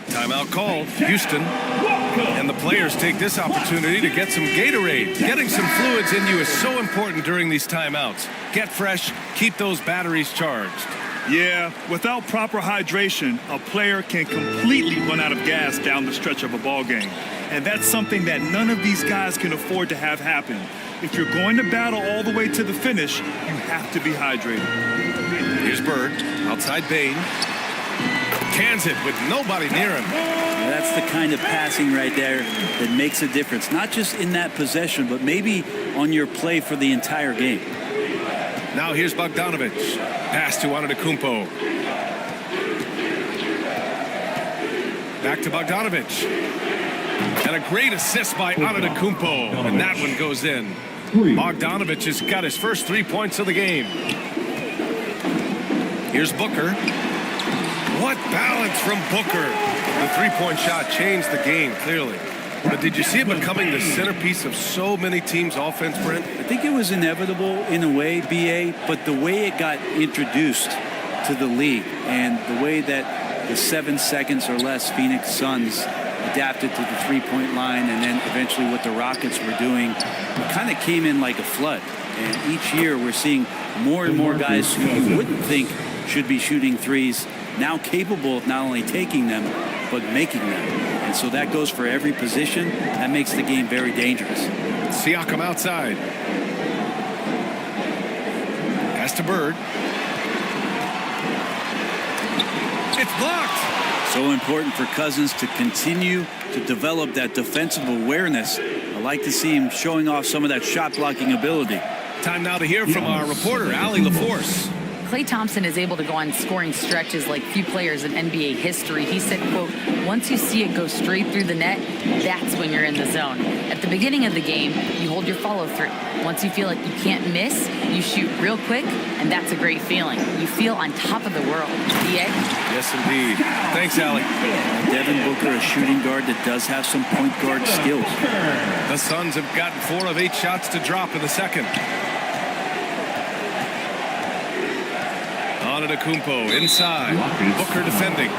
Timeout called. Houston. And the players take this opportunity to get some Gatorade. Getting some fluids in you is so important during these timeouts. Get fresh. Keep those batteries charged. Yeah, without proper hydration, a player can completely run out of gas down the stretch of a ball game. And that's something that none of these guys can afford to have happen. If you're going to battle all the way to the finish, you have to be hydrated. Here's Bird, outside Bane. Cans it with nobody near him. That's the kind of passing right there that makes a difference, not just in that possession, but maybe on your play for the entire game. Now here's Bogdanovic. Pass to Antetokounmpo. Back to Bogdanovic. And a great assist by Antetokounmpo. And that one goes in. Bogdanovic has got his first 3 points of the game. Here's Booker. What balance from Booker. The three-point shot changed the game, clearly. But did you see it becoming the centerpiece of so many teams' offense, Brent? I think it was inevitable in a way, B.A., but the way it got introduced to the league and the way that the 7 seconds or less Phoenix Suns adapted to the three-point line and then eventually what the Rockets were doing, it kind of came in like a flood. And each year we're seeing more and more guys who you wouldn't think should be shooting threes now capable of not only taking them, but making them. And so that goes for every position. That makes the game very dangerous. Siakam outside. Pass to Bird. It's blocked. So important for Cousins to continue to develop that defensive awareness. I like to see him showing off some of that shot blocking ability. Time now to hear from our reporter, Allie LaForce. Klay Thompson is able to go on scoring stretches like few players in NBA history. He said, quote, once you see it go straight through the net, that's when you're in the zone. At the beginning of the game, you hold your follow through. Once you feel like you can't miss, you shoot real quick, and that's a great feeling. You feel on top of the world. B.A.? Yes, indeed. Thanks, Allie. Devin Booker, a shooting guard that does have some point guard skills. The Suns have gotten 4 of 8 shots to drop in the second. Antetokounmpo inside. Booker defending.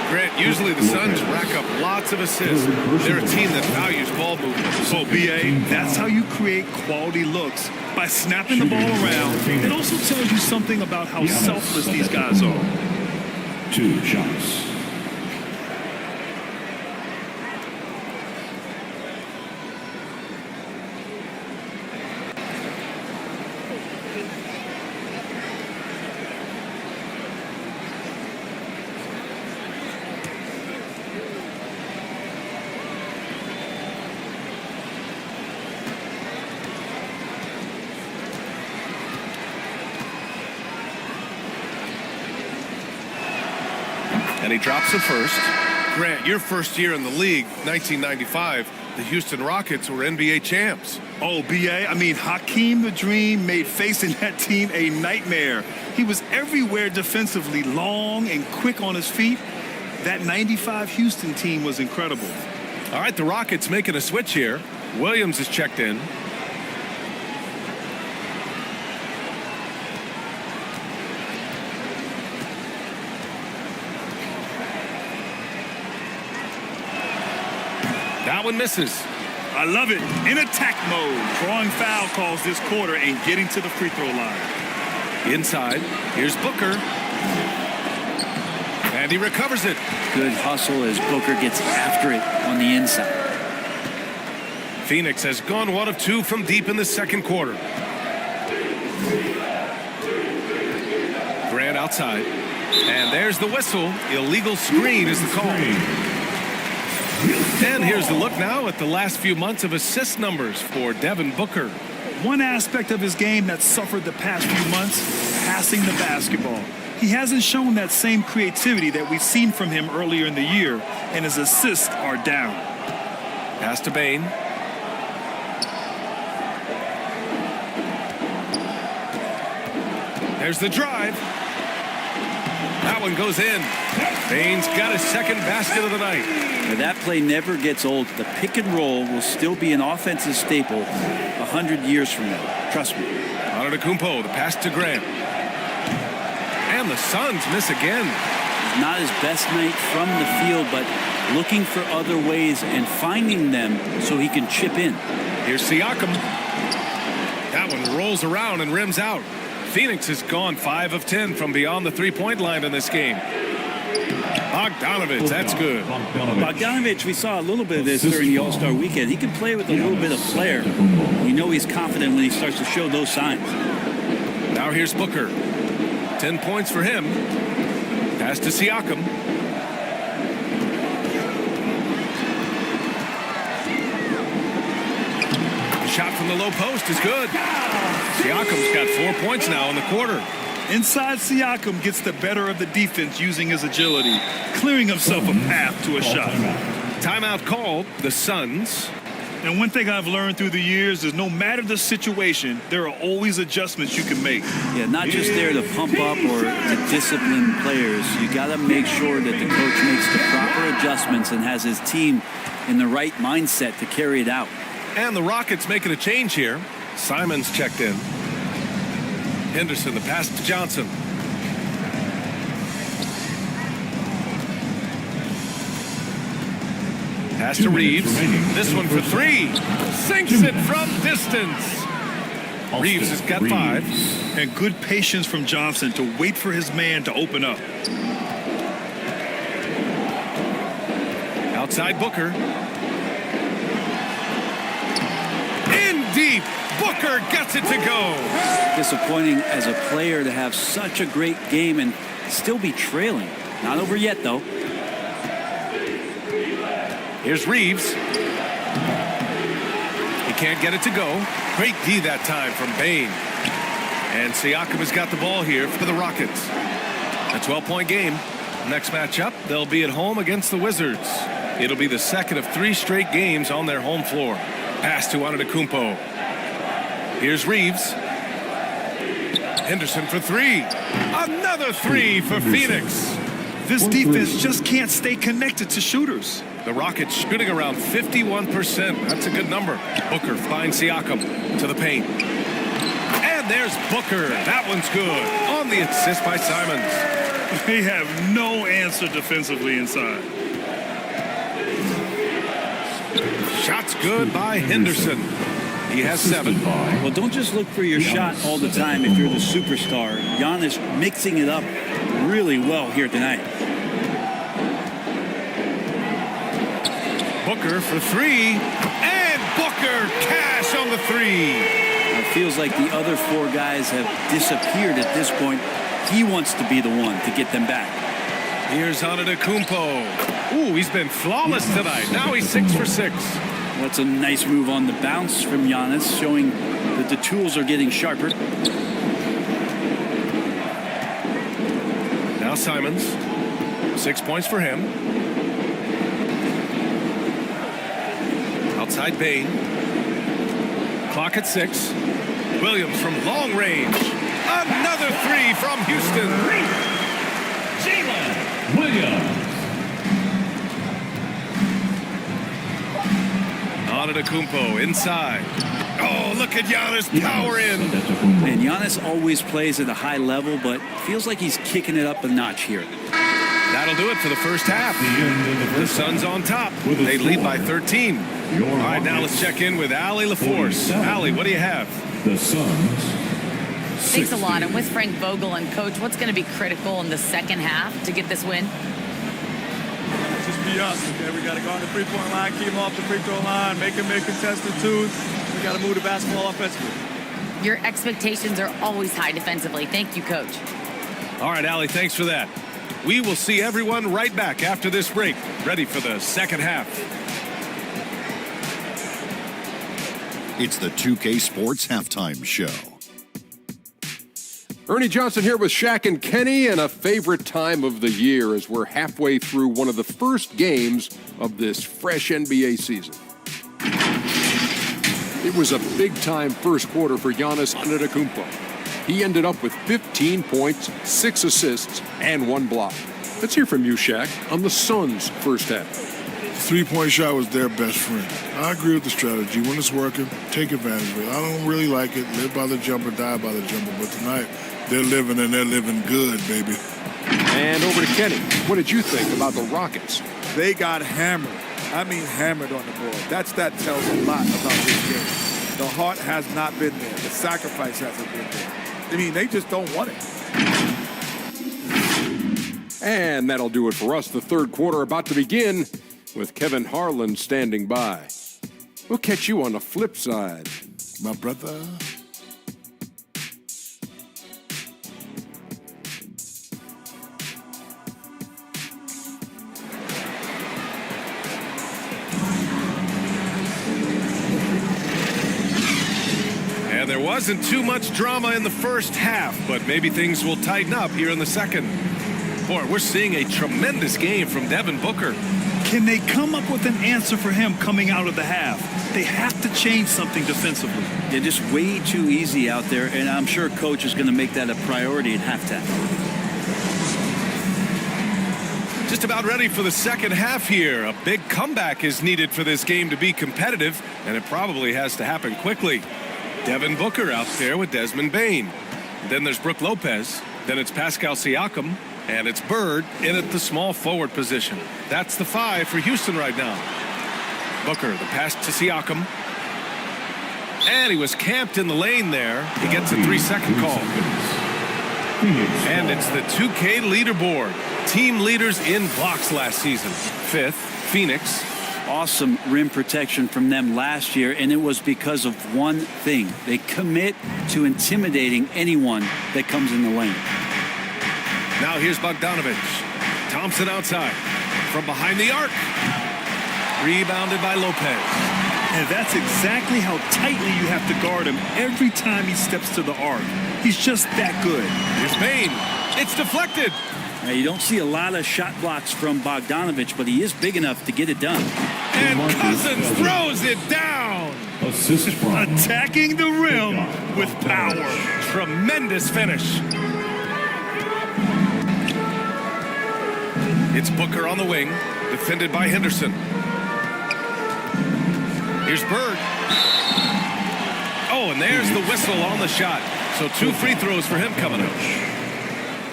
Grant, usually the Suns rack up lots of assists. They're a team that values ball movement. So, B.A., that's how you create quality looks, by snapping the ball around. It also tells you something about how selfless these guys are. 2 shots. And he drops it first. Grant, your first year in the league, 1995, the Houston Rockets were NBA champs. Oh, B.A., I mean, Hakeem the Dream made facing that team a nightmare. He was everywhere defensively, long and quick on his feet. That 95 Houston team was incredible. All right, the Rockets making a switch here. Williams is checked in. That one misses. I love it. In attack mode. Drawing foul calls this quarter and getting to the free throw line. Inside. Here's Booker. And he recovers it. Good hustle as Booker gets after it on the inside. Phoenix has gone 1 of 2 from deep in the second quarter. Grant outside. And there's the whistle. Illegal screen is the call. And here's the look now at the last few months of assist numbers for Devin Booker. One aspect of his game that suffered the past few months, passing the basketball. He hasn't shown that same creativity that we've seen from him earlier in the year, and his assists are down. Pass to Bane. There's the drive. That one goes in. Bane's got his second basket of the night. Now that play never gets old. The pick and roll will still be an offensive staple 100 years from now. Trust me. Antetokounmpo, the pass to Grant. And the Suns miss again. Not his best night from the field, but looking for other ways and finding them so he can chip in. Here's Siakam. That one rolls around and rims out. Phoenix has gone 5 of 10 from beyond the three-point line in this game. Bogdanovic, that's good. Bogdanovic, we saw a little bit of this during the All-Star weekend. He can play with a little bit of flair. You know he's confident when he starts to show those signs. Now here's Booker. 10 points for him. Pass to Siakam. shot from the low post is good. Siakam's got 4 points now in the quarter. Inside Siakam gets the better of the defense using his agility, clearing himself a path to a shot. Timeout called, the Suns. And one thing I've learned through the years is no matter the situation, there are always adjustments you can make. Yeah, not just there to pump up or to discipline players. You got to make sure that the coach makes the proper adjustments and has his team in the right mindset to carry it out. And the Rockets making a change here. Simons checked in. Henderson, the pass to Johnson. Pass to Reeves. This one for three. Sinks it from distance. Reeves has got 5. And good patience from Johnson to wait for his man to open up. Outside Booker. In deep. Booker gets it to go. Disappointing as a player to have such a great game and still be trailing. Not over yet, though. Here's Reeves. He can't get it to go. Great D that time from Bane. And Siakam has got the ball here for the Rockets. A 12-point game. Next matchup, they'll be at home against the Wizards. It'll be the second of 3 straight games on their home floor. Pass to Antetokounmpo. Here's Reeves. Henderson for 3. Another 3 for Phoenix. This defense just can't stay connected to shooters. The Rockets shooting around 51%. That's a good number. Booker finds Siakam to the paint. And there's Booker. That one's good. On the assist by Simons. They have no answer defensively inside. Shots good by Henderson. He has 7. Well, don't just look for your shot all the time if you're the superstar. Giannis mixing it up really well here tonight. Booker for 3. And Booker cash on the 3. It feels like the other 4 guys have disappeared at this point. He wants to be the one to get them back. Here's Antetokounmpo. Ooh, he's been flawless tonight. Now he's 6 for 6. That's a nice move on the bounce from Giannis, showing that the tools are getting sharper. Now Simons. 6 points for him. Outside Bane. Clock at 6. Williams from long range. Another 3 from Houston. Jalen Williams. Antetokounmpo inside. Oh, look at Giannis power in. And Giannis always plays at a high level, but feels like he's kicking it up a notch here. That'll do it for the first half. The Suns on top. They lead by 13. All right, now let's check in with Allie LaForce. Allie, what do you have? The Suns. Thanks a lot. I'm with Frank Vogel. And, Coach, what's going to be critical in the second half to get this win? Just be us, okay? We got to go on the three-point line, keep them off the free throw line, make them make contested twos. We got to move the basketball offensively. Your expectations are always high defensively. Thank you, Coach. All right, Allie, thanks for that. We will see everyone right back after this break, ready for the second half. It's the 2K Sports Halftime Show. Ernie Johnson here with Shaq and Kenny, and a favorite time of the year as we're halfway through one of the first games of this fresh NBA season. It was a big-time first quarter for Giannis Antetokounmpo. He ended up with 15 points, 6 assists, and 1 block. Let's hear from you, Shaq, on the Suns' first half. The three-point shot was their best friend. I agree with the strategy. When it's working, take advantage of it. I don't really like it. Live by the jumper, die by the jumper. But tonight, they're living, and they're living good, baby. And over to Kenny. What did you think about the Rockets? They got hammered. I mean hammered on the board. That tells a lot about this game. The heart has not been there. The sacrifice hasn't been there. I mean, they just don't want it. And that'll do it for us. The third quarter about to begin with Kevin Harlan standing by. We'll catch you on the flip side, my brother. There wasn't too much drama in the first half, but maybe things will tighten up here in the second. Boy, we're seeing a tremendous game from Devin Booker. Can they come up with an answer for him coming out of the half? They have to change something defensively. They're just way too easy out there, and I'm sure coach is going to make that a priority at halftime. Just about ready for the second half here. A big comeback is needed for this game to be competitive, and it probably has to happen quickly. Devin Booker out there with Desmond Bane. Then there's Brook Lopez. Then it's Pascal Siakam. And it's Bird in at the small forward position. That's the 5 for Houston right now. Booker, the pass to Siakam. And he was camped in the lane there. He gets a 3-second call. And it's the 2K leaderboard. Team leaders in blocks last season. 5th, Phoenix. Awesome rim protection from them last year, and it was because of one thing. They commit to intimidating anyone that comes in the lane. Now here's Bogdanovich. Thompson outside. From behind the arc. Rebounded by Lopez. And that's exactly how tightly you have to guard him every time he steps to the arc. He's just that good. Here's Bane. It's deflected. Now, you don't see a lot of shot blocks from Bogdanovich, but he is big enough to get it done. And Cousins throws it down. Attacking the rim with power. Tremendous finish. It's Booker on the wing, defended by Henderson. Here's Bird. Oh, and there's the whistle on the shot. So 2 free throws for him coming up.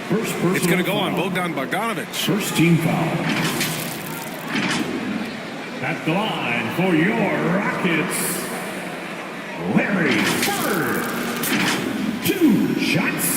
It's going to go on Bogdan Bogdanovich. First team foul. At the line for your Rockets, Larry Bird. 2 shots.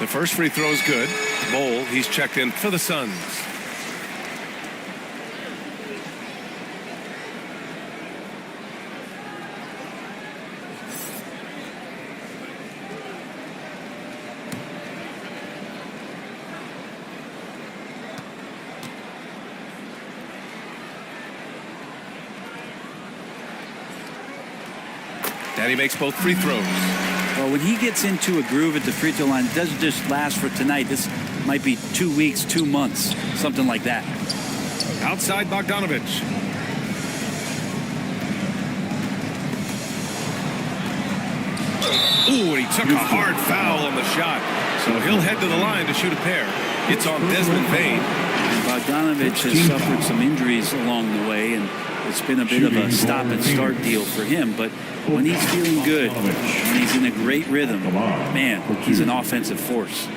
The first free throw is good. Bowl, he's checked in for the Suns. Danny makes both free throws. Well, when he gets into a groove at the free throw line, it doesn't just last for tonight. This might be 2 weeks, 2 months, something like that. Outside Bogdanovich. Ooh, and he took a hard foul on the shot. So he'll head to the line to shoot a pair. It's on Desmond Bane. Bogdanovich has suffered some injuries along the way, and it's been a bit of a stop-and-start deal for him. But when he's feeling good, when he's in a great rhythm, man, he's an offensive force.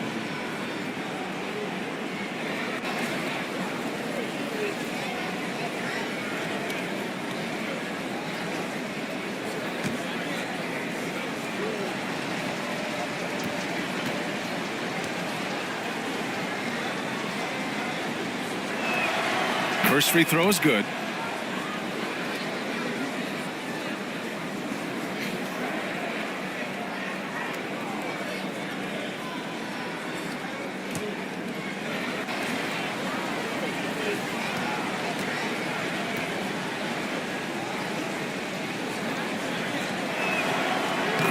First free throw is good.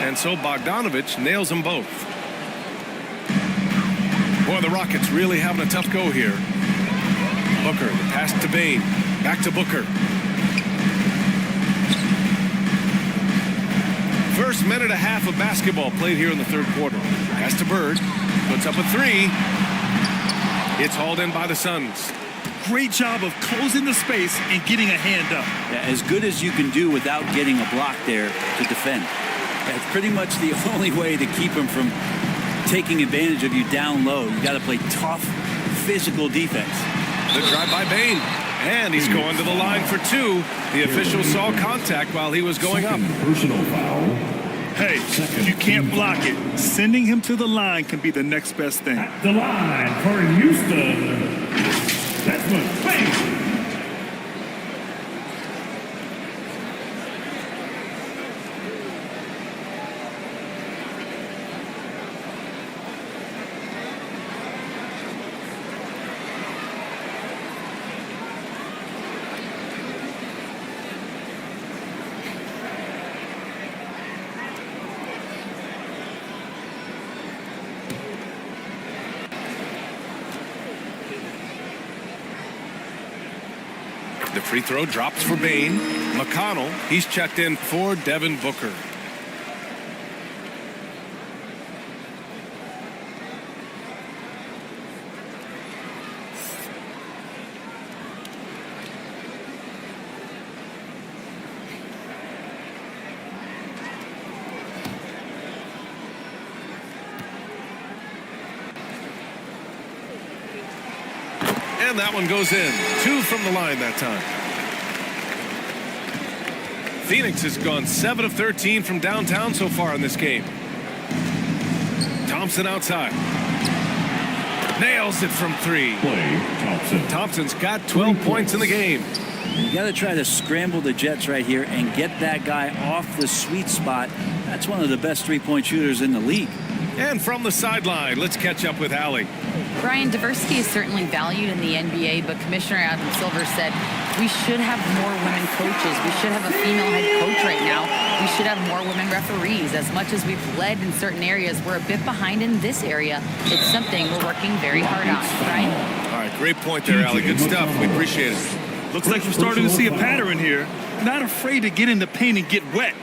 And so Bogdanovich nails them both. Boy, the Rockets really having a tough go here. Booker, the pass to Bane. Back to Booker. First minute and a half of basketball played here in the third quarter. Pass to Bird. Puts up a 3. It's hauled in by the Suns. Great job of closing the space and getting a hand up. Yeah, as good as you can do without getting a block there to defend. That's pretty much the only way to keep him from taking advantage of you down low. You got to play tough, physical defense. The drive by Bane. And he's going to the line for 2. The official saw contact while he was going up. Personal foul. Hey, if you can't block it, sending him to the line can be the next best thing. At the line for Houston, Desmond Bain. The free throw drops for Bain. McConnell, he's checked in for Devin Booker. And that one goes in. 2 from the line that time. Phoenix has gone 7 of 13 from downtown so far in this game. Thompson outside. Nails it from 3. Thompson's got 12 points in the game. You got to try to scramble the Jets right here and get that guy off the sweet spot. That's one of the best three-point shooters in the league. And from the sideline, let's catch up with Allie. Brian, diversity is certainly valued in the NBA, but Commissioner Adam Silver said we should have more women coaches. We should have a female head coach right now. We should have more women referees. As much as we've led in certain areas, we're a bit behind in this area. It's something we're working very hard on. Brian? All right, great point there, Allie. Good stuff. We appreciate it. Looks like we're starting to see a pattern here. Not afraid to get in the paint and get wet.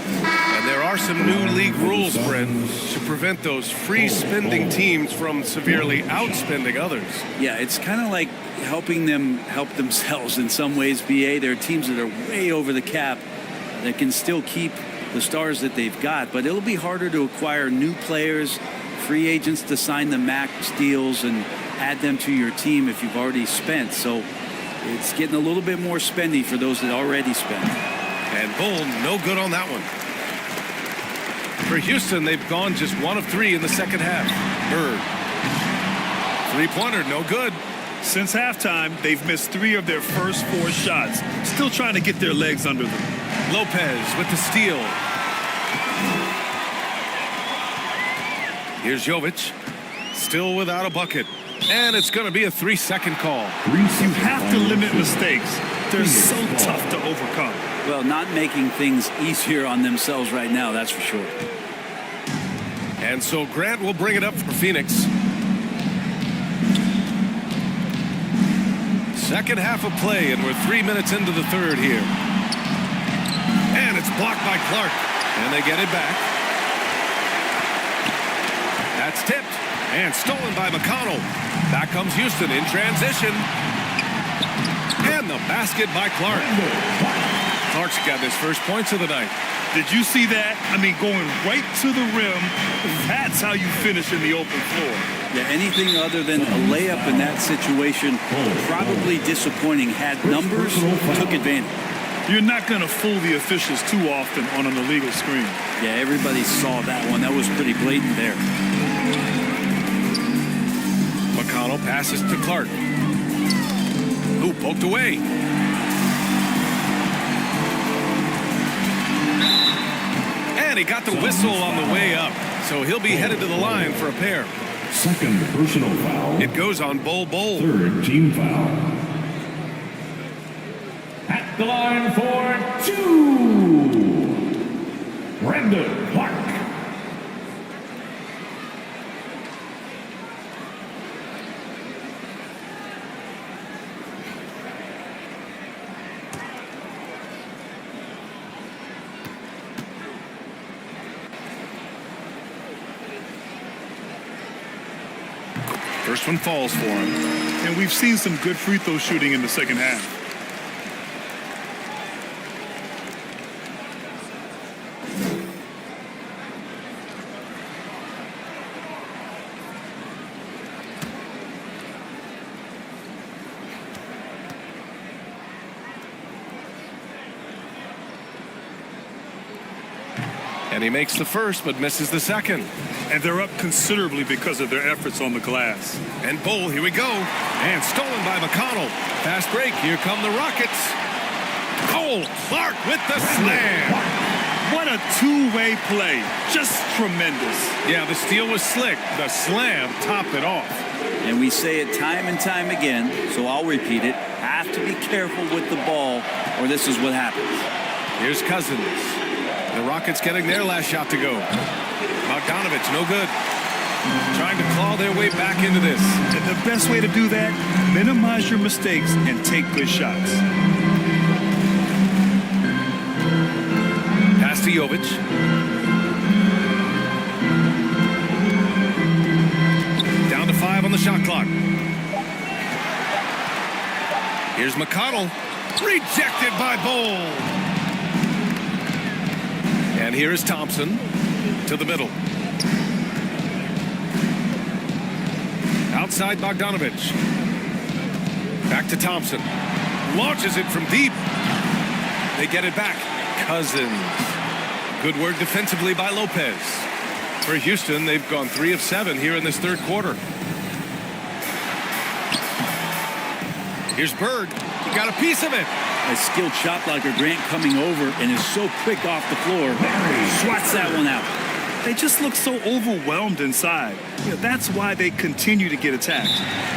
And there are some new league rules, Brent, to prevent those free-spending teams from severely outspending others. Yeah, it's kind of like helping them help themselves in some ways, BA. There are teams that are way over the cap that can still keep the stars that they've got, but it'll be harder to acquire new players, free agents to sign the max deals and add them to your team if you've already spent. So it's getting a little bit more spendy for those that already spent. And Bull, no good on that one. For Houston, they've gone just 1 of 3 in the second half. Bird. Three-pointer, no good. Since halftime, they've missed 3 of their first 4 shots. Still trying to get their legs under them. Lopez with the steal. Here's Jovic. Still without a bucket. And it's going to be a 3-second call. You have to limit mistakes. They're so tough to overcome. Well, not making things easier on themselves right now, that's for sure. And so Grant will bring it up for Phoenix. Second half of play, and we're 3 minutes into the third here. And it's blocked by Clark. And they get it back. That's tipped. And stolen by McConnell. Back comes Houston in transition. And the basket by Clark. Clark's got his first points of the night. Did you see that? I mean, going right to the rim. That's how you finish in the open floor. Yeah, anything other than a layup in that situation, probably disappointing. Had numbers, took advantage. You're not going to fool the officials too often on an illegal screen. Yeah, everybody saw that one. That was pretty blatant there. McConnell passes to Clark. Who poked away. And he got the whistle on the way up. So he'll be headed to the line for a pair. Second personal foul. It goes on Bol. Third team foul. At the line for 2. Brandon Clark. First one falls for him. And we've seen some good free throw shooting in the second half. And he makes the first, but misses the second. And they're up considerably because of their efforts on the glass. And Bull, here we go. And stolen by McConnell. Fast break, here come the Rockets. Oh, Clark with the slam. What a two-way play. Just tremendous. Yeah, the steal was slick. The slam topped it off. And we say it time and time again, so I'll repeat it. Have to be careful with the ball, or this is what happens. Here's Cousins. The Rockets getting their last shot to go. Bogdanovich, no good. Trying to claw their way back into this. And the best way to do that, minimize your mistakes and take good shots. Pass to Jovic. Down to 5 on the shot clock. Here's McConnell. Rejected by Bull. And here is Thompson to the middle. Outside Bogdanovich. Back to Thompson. Launches it from deep. They get it back. Cousins. Good work defensively by Lopez. For Houston, they've gone 3 of 7 here in this third quarter. Here's Bird. He got a piece of it. A skilled shot blocker, Grant, coming over and is so quick off the floor. Swats that one out. They just look so overwhelmed inside. That's why they continue to get attacked.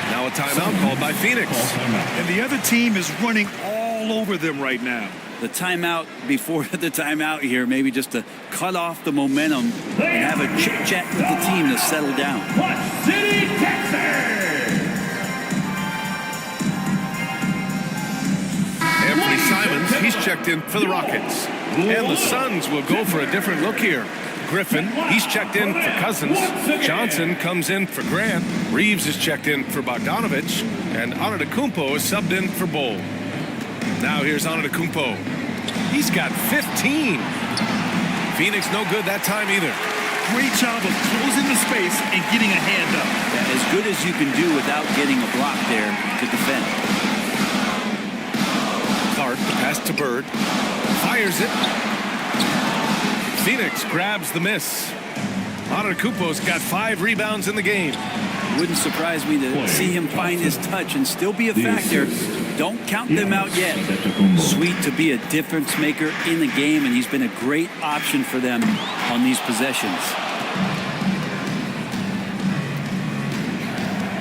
Now a timeout called by Phoenix. And the other team is running all over them right now. The timeout before the timeout here, maybe just to cut off the momentum and have a chit-chat with the team to settle down. Clutch City, Texas! Anthony Simons, he's checked in for the Rockets. And the Suns will go for a different look here. Griffin, he's checked in for Cousins. Johnson comes in for Grant. Reeves is checked in for Bogdanovich. And Antetokounmpo is subbed in for Bull. Now here's Antetokounmpo. He's got 15. Phoenix no good that time either. Great job of closing the space and getting a hand up. Yeah, as good as you can do without getting a block there to defend. Clark, the pass to Bird. Fires it. Phoenix grabs the miss. Antetokounmpo's got 5 rebounds in the game. Wouldn't surprise me to see him find his touch and still be a factor. Don't count them out yet. Sweet to be a difference maker in the game, and he's been a great option for them on these possessions.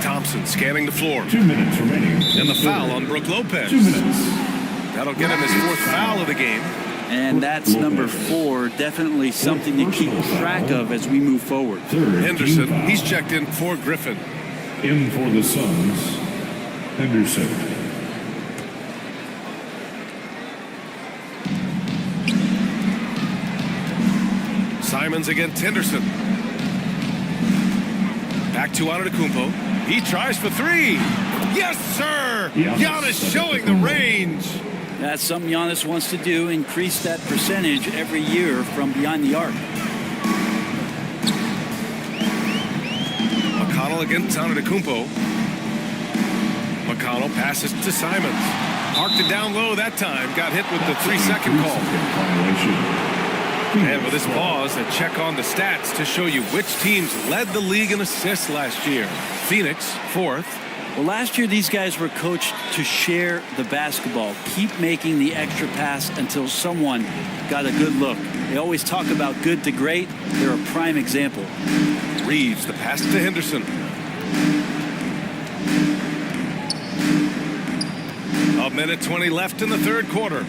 Thompson scanning the floor. 2 minutes remaining. And the foul on Brook Lopez. 2 minutes. That'll get him his 4th foul of the game. And that's number 4, definitely something to keep track of as we move forward. Henderson, he's checked in for Griffin. In for the Suns, Henderson. Simons against Henderson. Back to Antetokounmpo. He tries for 3. Yes, sir! Giannis showing the range. That's something Giannis wants to do, increase that percentage every year from behind the arc. McConnell against Antetokounmpo. McConnell passes to Simons. Marked it down low that time. Got hit with the 3-second call. And with this pause, a check on the stats to show you which teams led the league in assists last year. Phoenix, 4th. Well, last year, these guys were coached to share the basketball, keep making the extra pass until someone got a good look. They always talk about good to great. They're a prime example. Reeves, the pass to Henderson. A minute 20 left in the third quarter.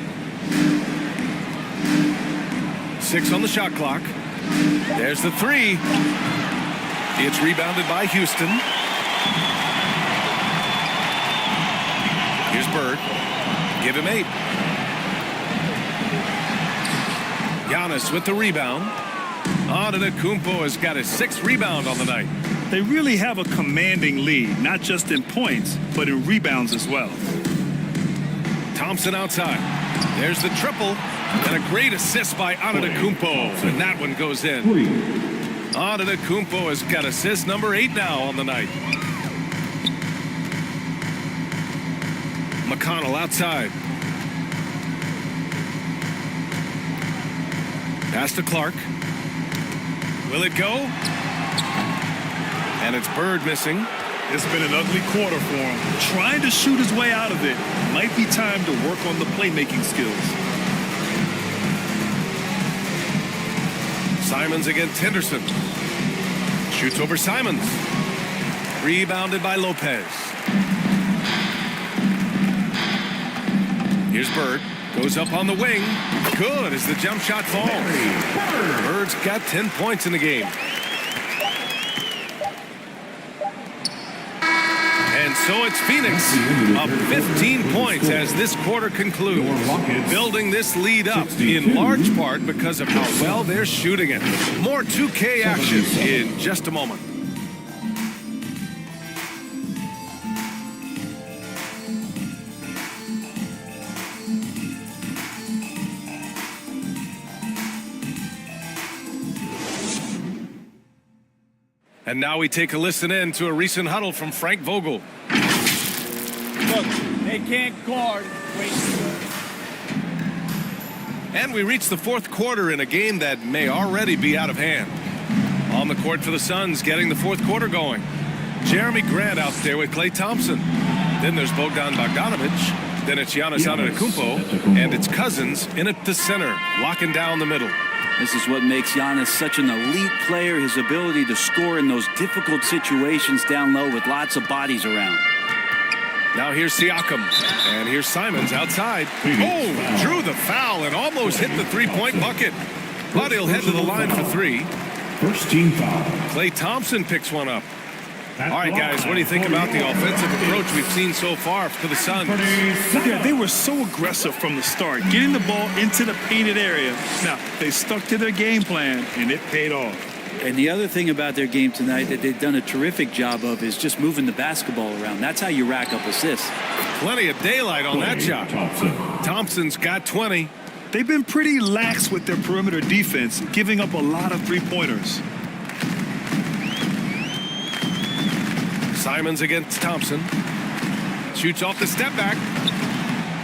6 on the shot clock. There's the 3. It's rebounded by Houston. Here's Bird. Give him 8. Giannis with the rebound. Antetokounmpo has got his 6th rebound on the night. They really have a commanding lead, not just in points, but in rebounds as well. Thompson outside. There's the triple. And a great assist by Antetokounmpo. And that one goes in. Antetokounmpo has got assist number 8 now on the night. McConnell outside. Pass to Clark. Will it go? And it's Bird missing. It's been an ugly quarter for him. Trying to shoot his way out of it. Might be time to work on the playmaking skills. Simons against Henderson. Shoots over Simons. Rebounded by Lopez. Here's Bird. Goes up on the wing. Good as the jump shot falls. Bird's got 10 points in the game. And so it's Phoenix up 15 points as this quarter concludes, building this lead up in large part because of how well they're shooting it. More 2K action in just a moment. And now we take a listen in to a recent huddle from Frank Vogel. Look, they can't guard. And we reach the fourth quarter in a game that may already be out of hand. On the court for the Suns, getting the fourth quarter going. Jeremy Grant out there with Klay Thompson. Then there's Bogdan Bogdanovic. Then it's Giannis Antetokounmpo. And it's Cousins in at the center, locking down the middle. This is what makes Giannis such an elite player, his ability to score in those difficult situations down low with lots of bodies around. Now here's Siakam, and here's Simons outside. Oh, drew the foul and almost hit the three-point bucket. But he'll head to the line for three. First team foul. Klay Thompson picks one up. All right, guys, what do you think about the offensive approach we've seen so far for the Suns? Yeah, they were so aggressive from the start, getting the ball into the painted area. Now, they stuck to their game plan, and it paid off. And the other thing about their game tonight that they've done a terrific job of is just moving the basketball around. That's how you rack up assists. Plenty of daylight on that shot. Thompson's got 20. They've been pretty lax with their perimeter defense, giving up a lot of three-pointers. Simons against Thompson. Shoots off the step back.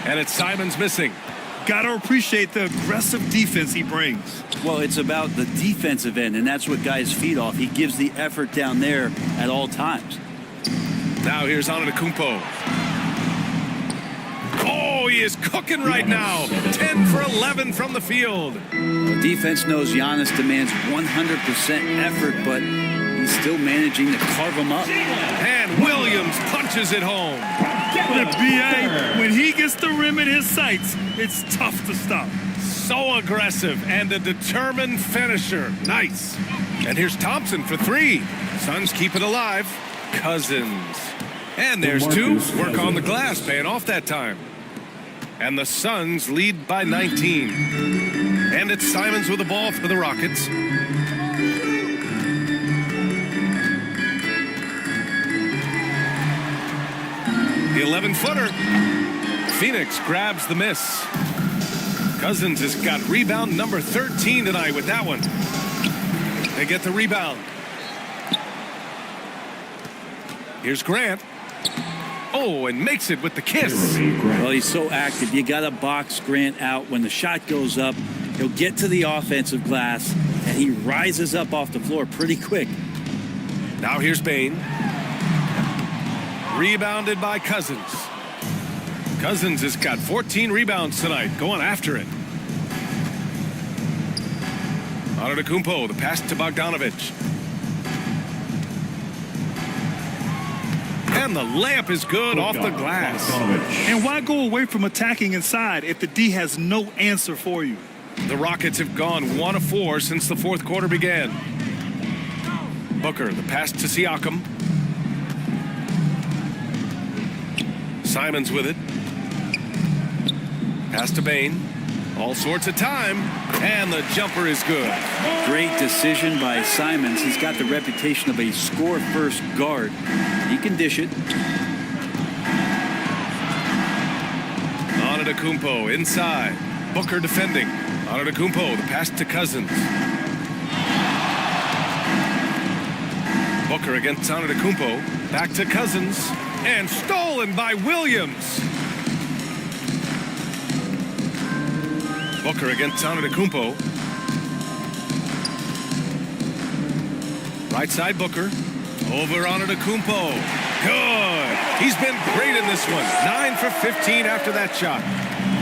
And it's Simons missing. Got to appreciate the aggressive defense he brings. Well, it's about the defensive end, and that's what guys feed off. He gives the effort down there at all times. Now here's Antetokounmpo. Oh, he is cooking right now. 10 for 11 from the field. The defense knows Giannis demands 100% effort, but he's still managing to carve him up. And Williams punches it home. The BA, when he gets the rim in his sights, it's tough to stop. So aggressive and a determined finisher. Nice. And here's Thompson for three. Suns keep it alive. Cousins. And there's two. Work on the glass, paying off that time. And the Suns lead by 19. And it's Simons with the ball for the Rockets. The 11-footer. Phoenix grabs the miss. Cousins has got rebound number 13 tonight with that one. They get the rebound. Here's Grant. Oh, and makes it with the kiss. Well, he's so active. You got to box Grant out. When the shot goes up, he'll get to the offensive glass, and he rises up off the floor pretty quick. Now here's Bane. Rebounded by Cousins. Cousins has got 14 rebounds tonight, going after it. Antetokounmpo, the pass to Bogdanovic. And the layup is good off the glass. And why go away from attacking inside if the D has no answer for you? The Rockets have gone 1 of 4 since the fourth quarter began. Booker, the pass to Siakam. Simons with it. Pass to Bane. All sorts of time. And the jumper is good. Great decision by Simons. He's got the reputation of a score-first guard. He can dish it. Antetokounmpo inside. Booker defending. Antetokounmpo, the pass to Cousins. Booker against Antetokounmpo. Back to Cousins. And stolen by Williams. Booker against Antetokounmpo. Right side Booker. Over Antetokounmpo. Good. He's been great in this one. 9 for 15 after that shot.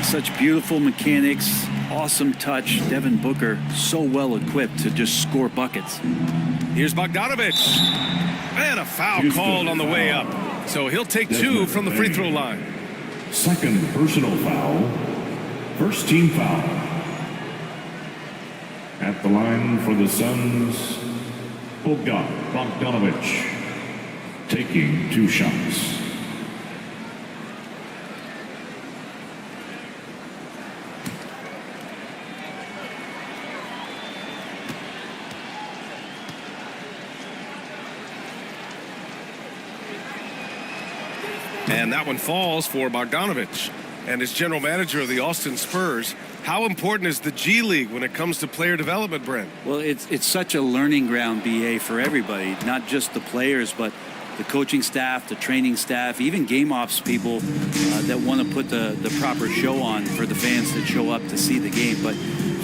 Such beautiful mechanics, awesome touch. Devin Booker so well equipped to just score buckets. Here's Bogdanovich. And a foul called on the way up. So he'll take 2 from the free throw line. Second personal foul. First team foul. At the line for the Suns, Bogdanovich taking 2 shots. And that one falls for Bogdanovich. And as general manager of the Austin Spurs, how important is the G League when it comes to player development, Brent? Well, it's such a learning ground, BA, for everybody, not just the players, but the coaching staff, the training staff, even game ops people that want to put the proper show on for the fans that show up to see the game. But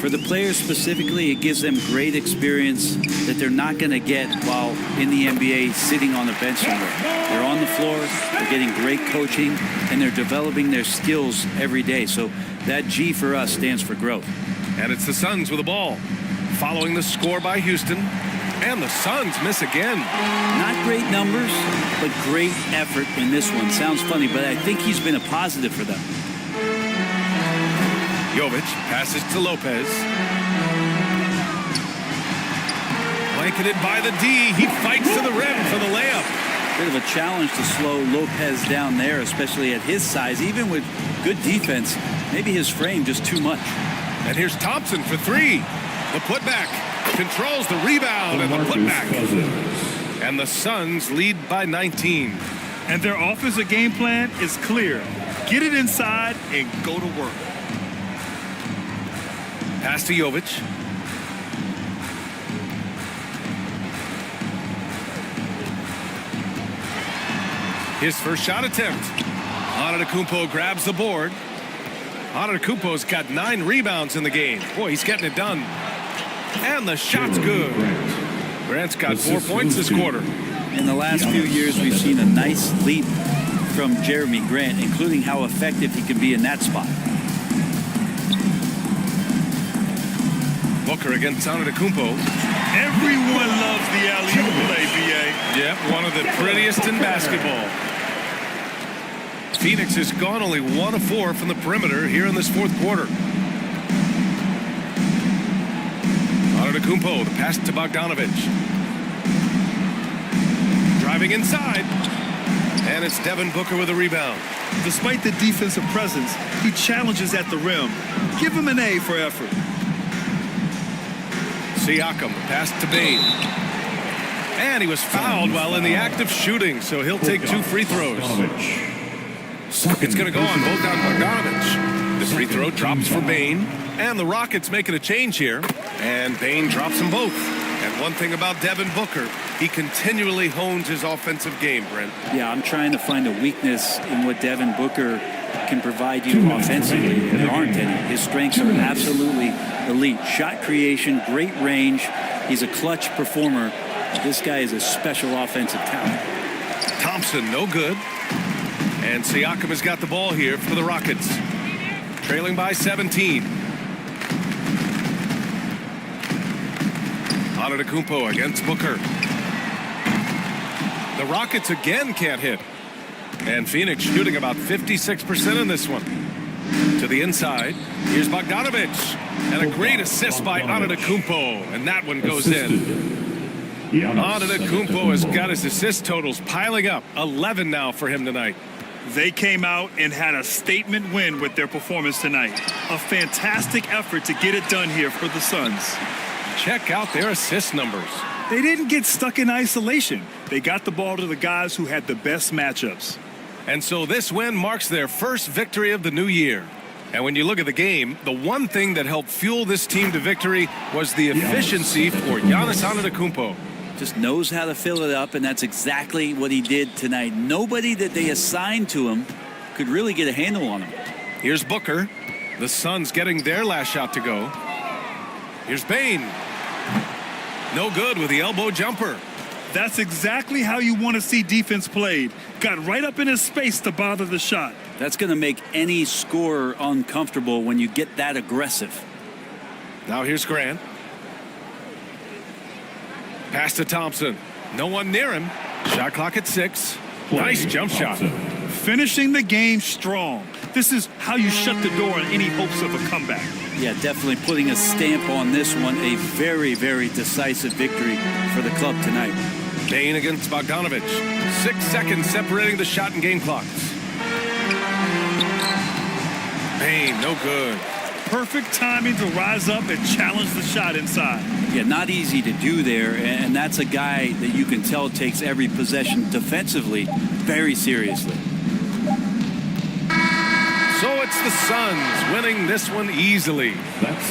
for the players specifically, it gives them great experience that they're not going to get while in the NBA sitting on the bench somewhere. They're on the floor, they're getting great coaching, and they're developing their skills every day. So that G for us stands for growth. And it's the Suns with the ball. Following the score by Houston. And the Suns miss again. Not great numbers, but great effort in this one. Sounds funny, but I think he's been a positive for them. Jovic passes to Lopez. Blanketed by the D. He fights to the rim for the layup. Bit of a challenge to slow Lopez down there, especially at his size. Even with good defense, maybe his frame just too much. And here's Thompson for 3. The putback. Controls the rebound and the putback. And the Suns lead by 19. And their offensive game plan is clear. Get it inside and go to work. Pass to Jovic. His first shot attempt. Antetokounmpo grabs the board. Antetokounmpo's got 9 rebounds in the game. Boy, he's getting it done. And the shot's good. Grant's got 4 points this quarter. In the last few years, we've seen a nice leap from Jeremy Grant, including how effective he can be in that spot. Booker against Antetokounmpo. Everyone loves the alley-oop play, BA. Yep, one of the prettiest in basketball. Phoenix has gone only 1 of 4 from the perimeter here in this fourth quarter. Antetokounmpo, the pass to Bogdanovich. Driving inside. And it's Devin Booker with a rebound. Despite the defensive presence, he challenges at the rim. Give him an A for effort. Siakam, pass to Bane. And he was fouled while in the act of shooting, so he'll take 2 free throws. It's going to go on Bogdanovich. The free throw drops for Bane. And the Rockets making a change here. And Bane drops them both. And one thing about Devin Booker, he continually hones his offensive game, Brent. Yeah, I'm trying to find a weakness in what Devin Booker can provide you offensively, and there aren't any. His strengths are absolutely elite. Shot creation, great range. He's a clutch performer. This guy is a special offensive talent. Thompson, no good. And Siakam has got the ball here for the Rockets. Trailing by 17. Antetokounmpo against Booker. The Rockets again can't hit. And Phoenix shooting about 56% in this one. To the inside. Here's Bogdanovich. And a great assist by Antetokounmpo. And that one goes in. Antetokounmpo has got his assist totals piling up. 11 now for him tonight. They came out and had a statement win with their performance tonight. A fantastic effort to get it done here for the Suns. Check out their assist numbers. They didn't get stuck in isolation. They got the ball to the guys who had the best matchups. And so this win marks their first victory of the new year. And when you look at the game, the one thing that helped fuel this team to victory was the efficiency for Giannis Antetokounmpo. Just knows how to fill it up, and that's exactly what he did tonight. Nobody that they assigned to him could really get a handle on him. Here's Booker. The Suns getting their last shot to go. Here's Bane. No good with the elbow jumper. That's exactly how you want to see defense played. Got right up in his space to bother the shot. That's going to make any scorer uncomfortable when you get that aggressive. Now here's Grant. Pass to Thompson. No one near him. Shot clock at 6. Nice jump shot. Finishing the game strong. This is how you shut the door on any hopes of a comeback. Yeah, definitely putting a stamp on this one. A very, very decisive victory for the club tonight. Kane against Bogdanovic. 6 seconds separating the shot and game clocks. Payne, no good. Perfect timing to rise up and challenge the shot inside. Yeah, not easy to do there, and that's a guy that you can tell takes every possession defensively very seriously. So it's the Suns winning this one easily.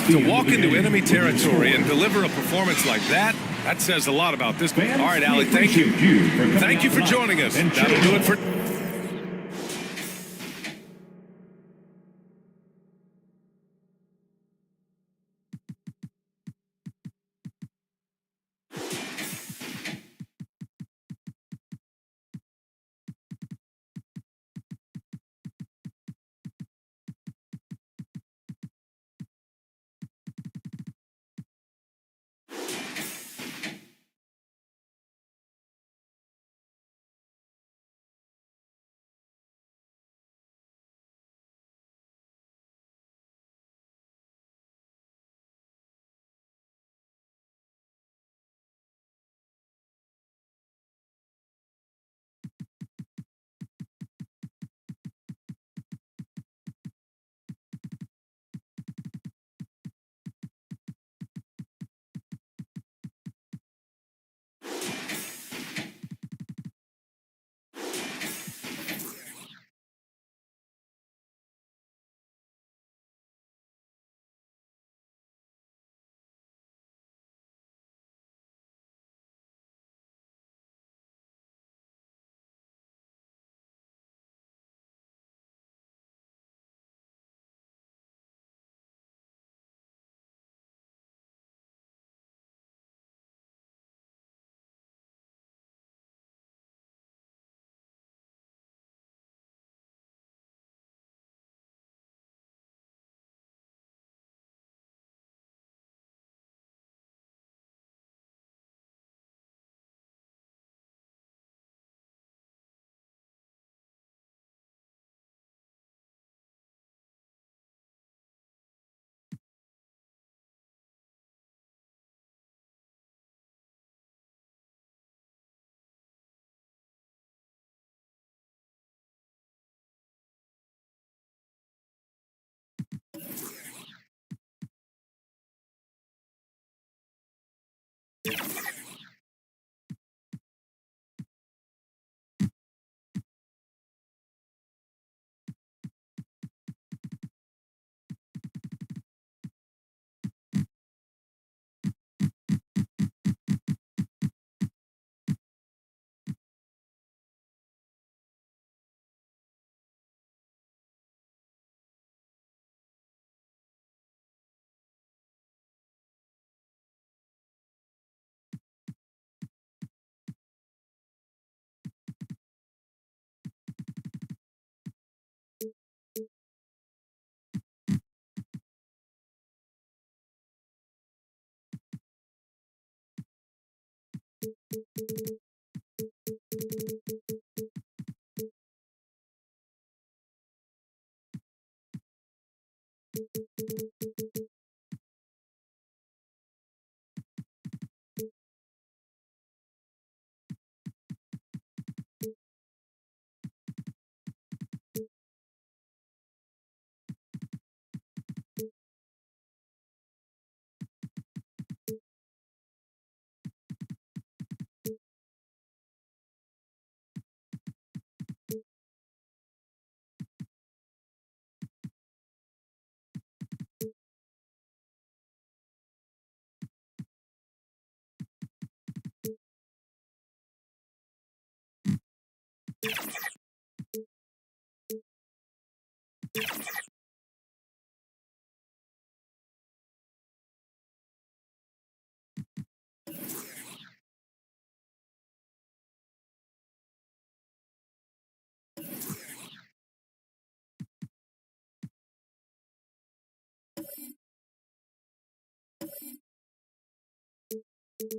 To walk into enemy territory and deliver a performance like that, that says a lot about this. All right, Alec, thank you. Thank you for joining us. That'll do it for... And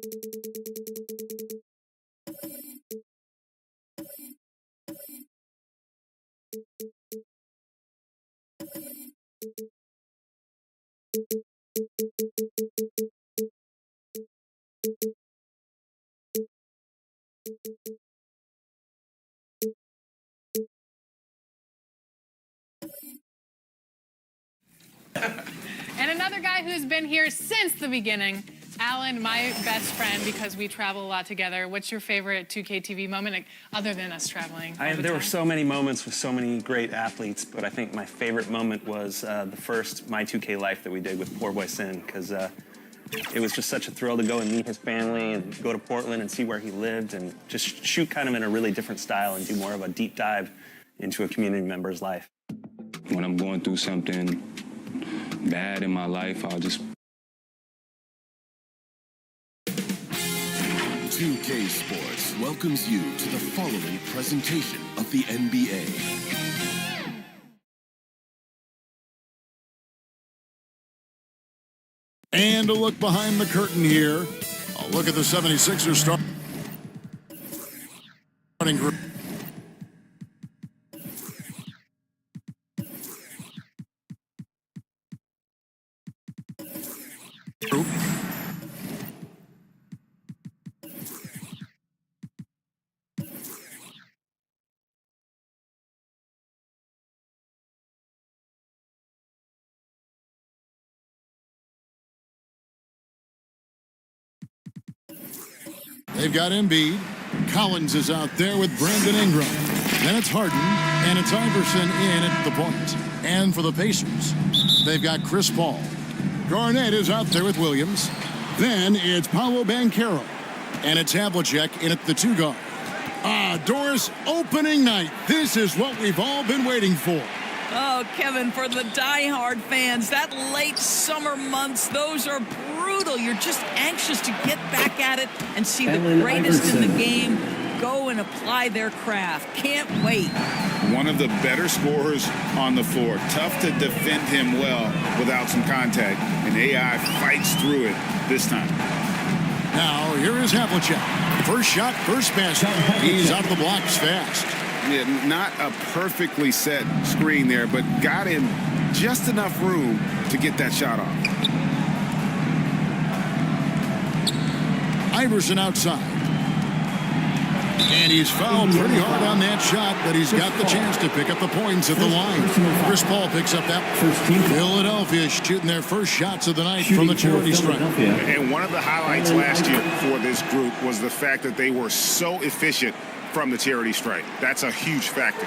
another guy who's been here since the beginning, Alan, my best friend, because we travel a lot together. What's your favorite 2K TV moment, like, other than us traveling? There were so many moments with so many great athletes, but I think my favorite moment was the first My 2K Life that we did with Poor Boy Sin, because it was just such a thrill to go and meet his family and go to Portland and see where he lived and just shoot kind of in a really different style and do more of a deep dive into a community member's life. When I'm going through something bad in my life, I'll just... 2K Sports welcomes you to the following presentation of the NBA. And a look behind the curtain here. A look at the 76ers starting group. They've got Embiid. Collins is out there with Brandon Ingram. Then it's Harden, and it's Iverson in at the point. And for the Pacers, they've got Chris Paul. Garnett is out there with Williams. Then it's Paolo Banchero. And it's Havlicek in at the 2 guard. Doris, opening night. This is what we've all been waiting for. Oh, Kevin, for the diehard fans, that late summer months, those are brutal. You're just anxious to get back at it and see the greatest in the game go and apply their craft. Can't wait. One of the better scorers on the floor. Tough to defend him well without some contact, and AI fights through it this time. Now, here is Havlicek. First shot, first pass. He's out of the blocks fast. Yeah, not a perfectly set screen there, but got him just enough room to get that shot off. Iverson outside. And he's fouled pretty hard on that shot, but he's got the chance to pick up the points at the line. Chris Paul picks up that. Philadelphia shooting their first shots of the night from the charity stripe. And one of the highlights last year for this group was the fact that they were so efficient from the charity stripe. That's a huge factor.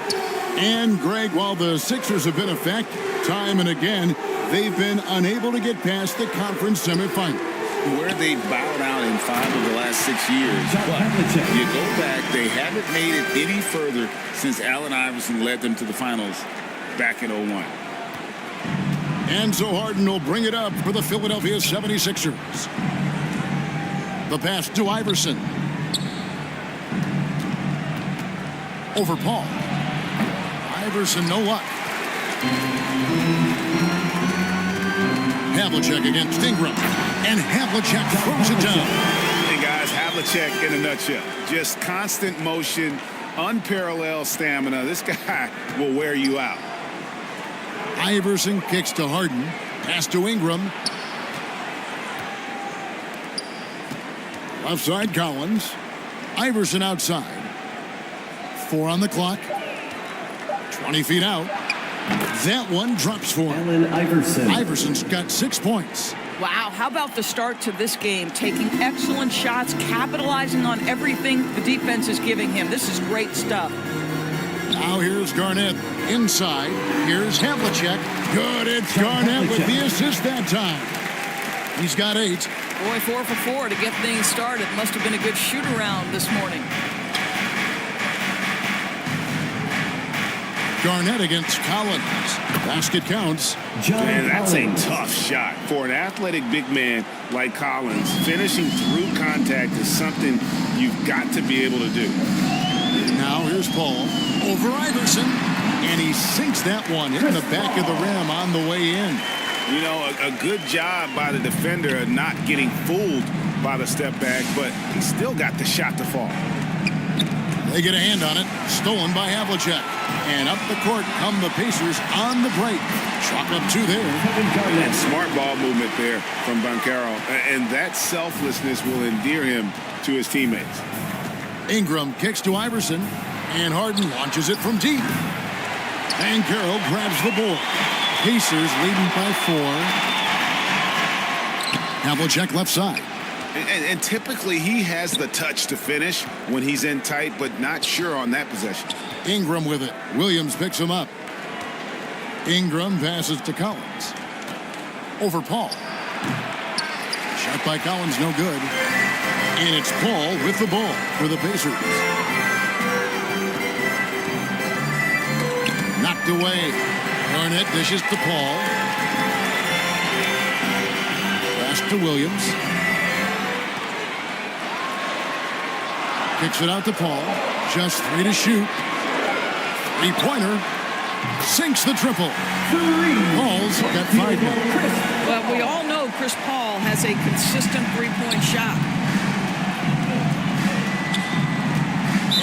And, Greg, while the Sixers have been effective time and again, they've been unable to get past the conference semifinal. Where they bowed out in 5 of the last 6 years. But you go back, they haven't made it any further since Allen Iverson led them to the finals back in 01. And so Harden will bring it up for the Philadelphia 76ers. The pass to Iverson. Over Paul. Iverson, no luck. Havlicek against Ingram. And Havlicek throws it down. Hey, guys, Havlicek in a nutshell. Just constant motion, unparalleled stamina. This guy will wear you out. Iverson kicks to Harden. Pass to Ingram. Left side, Collins. Iverson outside. 4 on the clock. 20 feet out. That one drops for him. Iverson's got 6 points. Wow, how about the start to this game? Taking excellent shots, capitalizing on everything the defense is giving him. This is great stuff. Now here's Garnett inside. Here's Havlicek. Good, it's Garnett with the assist that time. He's got 8. Boy, 4 for 4 to get things started. Must have been a good shoot-around this morning. Garnett against Collins. Basket counts. Man, that's a tough shot. For an athletic big man like Collins, finishing through contact is something you've got to be able to do. Now here's Paul over Iverson. And he sinks that one in the back of the rim on the way in. You know, a good job by the defender of not getting fooled by the step back, but he still got the shot to fall. They get a hand on it. Stolen by Havlicek. And up the court come the Pacers on the break. Chalk up 2 there. And smart ball movement there from Banchero. And that selflessness will endear him to his teammates. Ingram kicks to Iverson. And Harden launches it from deep. Banchero grabs the board. Pacers leading by 4. Havlicek left side. And typically he has the touch to finish when he's in tight, but not sure on that possession. Ingram with it. Williams picks him up. Ingram passes to Collins. Over Paul. Shot by Collins, no good. And it's Paul with the ball for the Pacers. Knocked away. Garnett dishes to Paul. Pass to Williams. Kicks it out to Paul. Just 3 to shoot. 3-pointer. Sinks the triple. Paul's got 5 now. Well, we all know Chris Paul has a consistent three-point shot.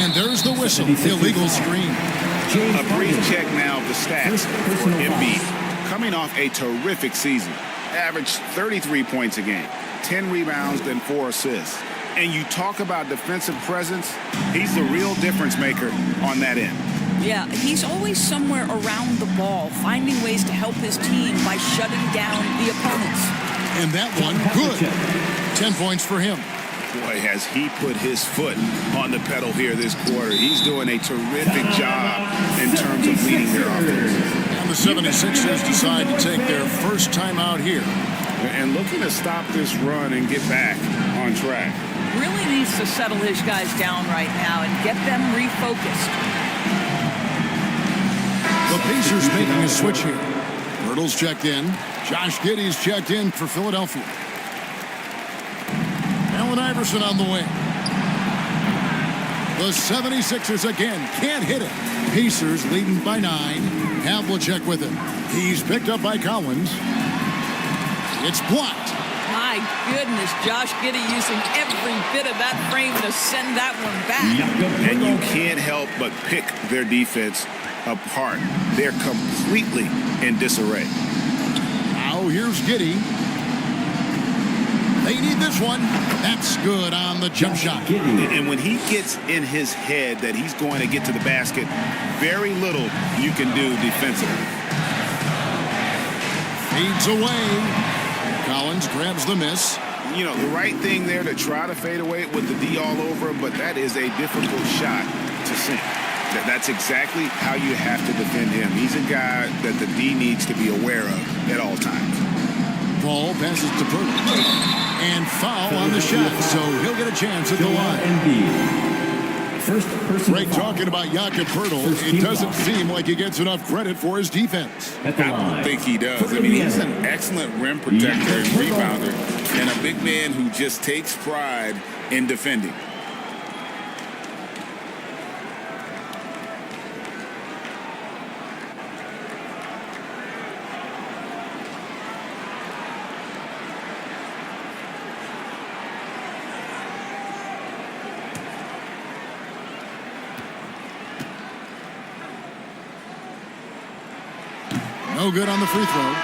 And there's the whistle. Illegal screen. A brief check now of the stats for Embiid. Coming off a terrific season. Averaged 33 points a game. 10 rebounds and 4 assists. And you talk about defensive presence, he's the real difference maker on that end. Yeah, he's always somewhere around the ball, finding ways to help his team by shutting down the opponents. And that one, good. 10 points for him. Boy, has he put his foot on the pedal here this quarter. He's doing a terrific job in terms of leading their offense. And the 76ers decide to take their first time out here. And looking to stop this run and get back on track. Really needs to settle his guys down right now and get them refocused. The Pacers making a switch here. Hurdle's checked in. Josh Giddey's checked in for Philadelphia. Allen Iverson on the wing. The 76ers again can't hit it. Pacers leading by 9. Havlicek with it. He's picked up by Collins. It's blocked. My goodness, Josh Giddey using every bit of that frame to send that one back. And you can't help but pick their defense apart. They're completely in disarray. Now here's Giddey. They need this one. That's good on the jump shot. And when he gets in his head that he's going to get to the basket, very little you can do defensively. Fades away. Collins grabs the miss. You know, the right thing there to try to fade away with the D all over him, but that is a difficult shot to sink. That's exactly how you have to defend him. He's a guy that the D needs to be aware of at all times. Ball passes to Burton. And foul on the shot, so he'll get a chance at the line. Great talking about Jakob Poeltl. It doesn't seem like he gets enough credit for his defense. I don't think he does. I mean, he's an excellent rim protector and rebounder, and a big man who just takes pride in defending. No good on the free throw.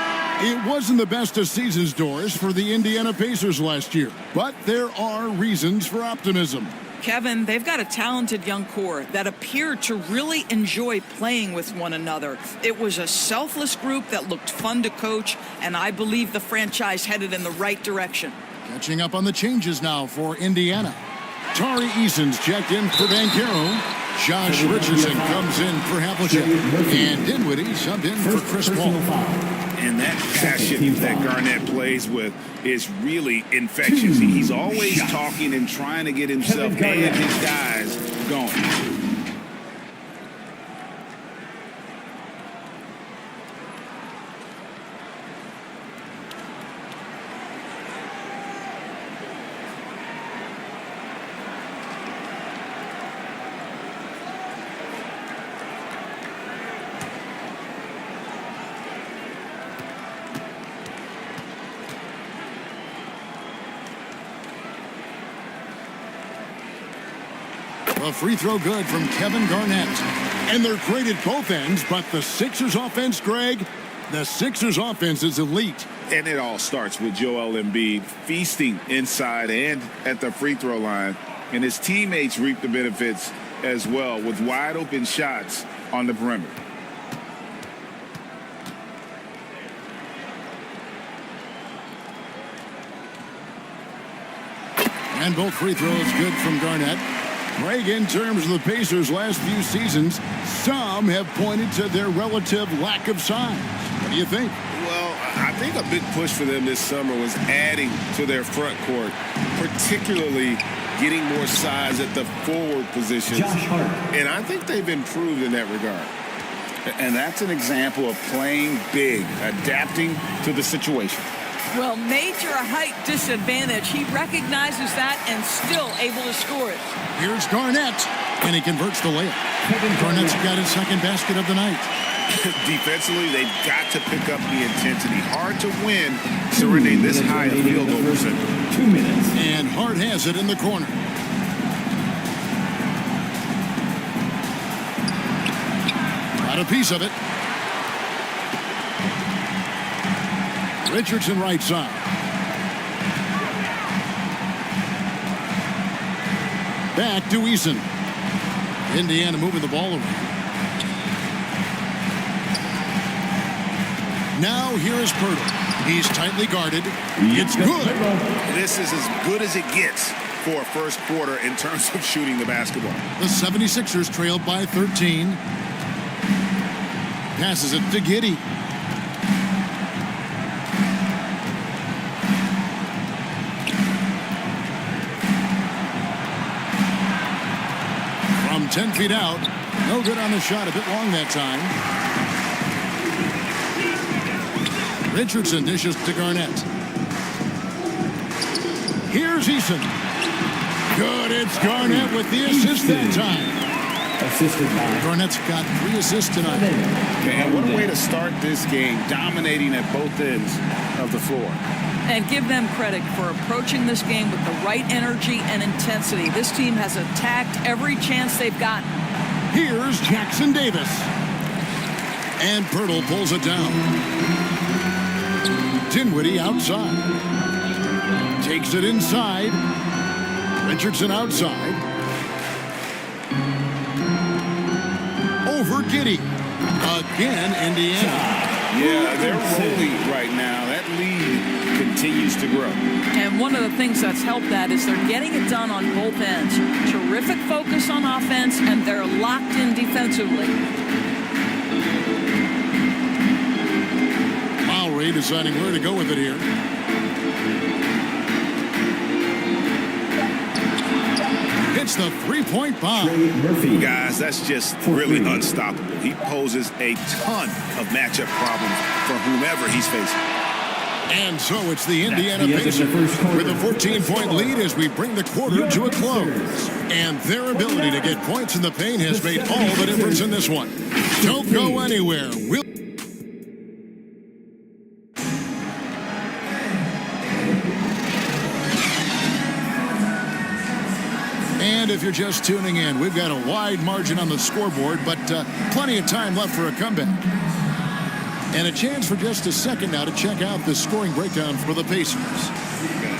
It wasn't the best of season's doors for the Indiana Pacers last year, but there are reasons for optimism. Kevin, they've got a talented young core that appeared to really enjoy playing with one another. It was a selfless group that looked fun to coach, and I believe the franchise headed in the right direction. Catching up on the changes now for Indiana. Tari Eason's checked in for Banchero. Josh Richardson comes in for Havlicek. And Dinwiddie subbed in for Chris Paul. And that passion that Garnett plays with is really infectious. He's always talking and trying to get himself and his guys going. A free throw good from Kevin Garnett. And they're great at both ends, but the Sixers offense, Greg, the Sixers offense is elite. And it all starts with Joel Embiid feasting inside and at the free throw line. And his teammates reap the benefits as well with wide open shots on the perimeter. And both free throws good from Garnett. Greg, in terms of the Pacers' last few seasons, some have pointed to their relative lack of size. What do you think? Well, I think a big push for them this summer was adding to their front court, particularly getting more size at the forward positions. And I think they've improved in that regard. And that's an example of playing big, adapting to the situation. Well, major height disadvantage. He recognizes that and still able to score it. Here's Garnett, and he converts the layup. Garnett's got his second basket of the night. Defensively, they've got to pick up the intensity. Hard to win surrendering this high a field goal percentage. 2 minutes. And Hart has it in the corner. Got a piece of it. Richardson right side. Back to Eason. Indiana moving the ball around. Now here is Pirtle. He's tightly guarded. It's good. This is as good as it gets for a first quarter in terms of shooting the basketball. The 76ers trailed by 13. Passes it to Giddey. From 10 feet out. No good on the shot. A bit long that time. Richardson dishes to Garnett. Here's Eason. Good. It's Garnett with the assist that time. Garnett's got 3 assists tonight. Man, what a way to start this game, dominating at both ends of the floor. And give them credit for approaching this game with the right energy and intensity. This team has attacked every chance they've gotten. Here's Jackson Davis. And Pirtle pulls it down. Dinwiddie outside. Takes it inside. Richardson outside. Over Giddey. Again, Indiana. Yeah, they're rolling right now. That lead continues to grow. And one of the things that's helped that is they're getting it done on both ends. Terrific focus on offense, and they're locked in defensively. Lowry deciding where to go with it here. It's the three-point bomb. Guys, that's just really unstoppable. He poses a ton of matchup problems for whomever he's facing. And so it's the Indiana Pacers with a 14-point lead as we bring the quarter to a close. And their ability to get points in the paint has made all the difference in this one. Don't go anywhere. And if you're just tuning in, we've got a wide margin on the scoreboard, but plenty of time left for a comeback. And a chance for just a second now to check out the scoring breakdown for the Pacers.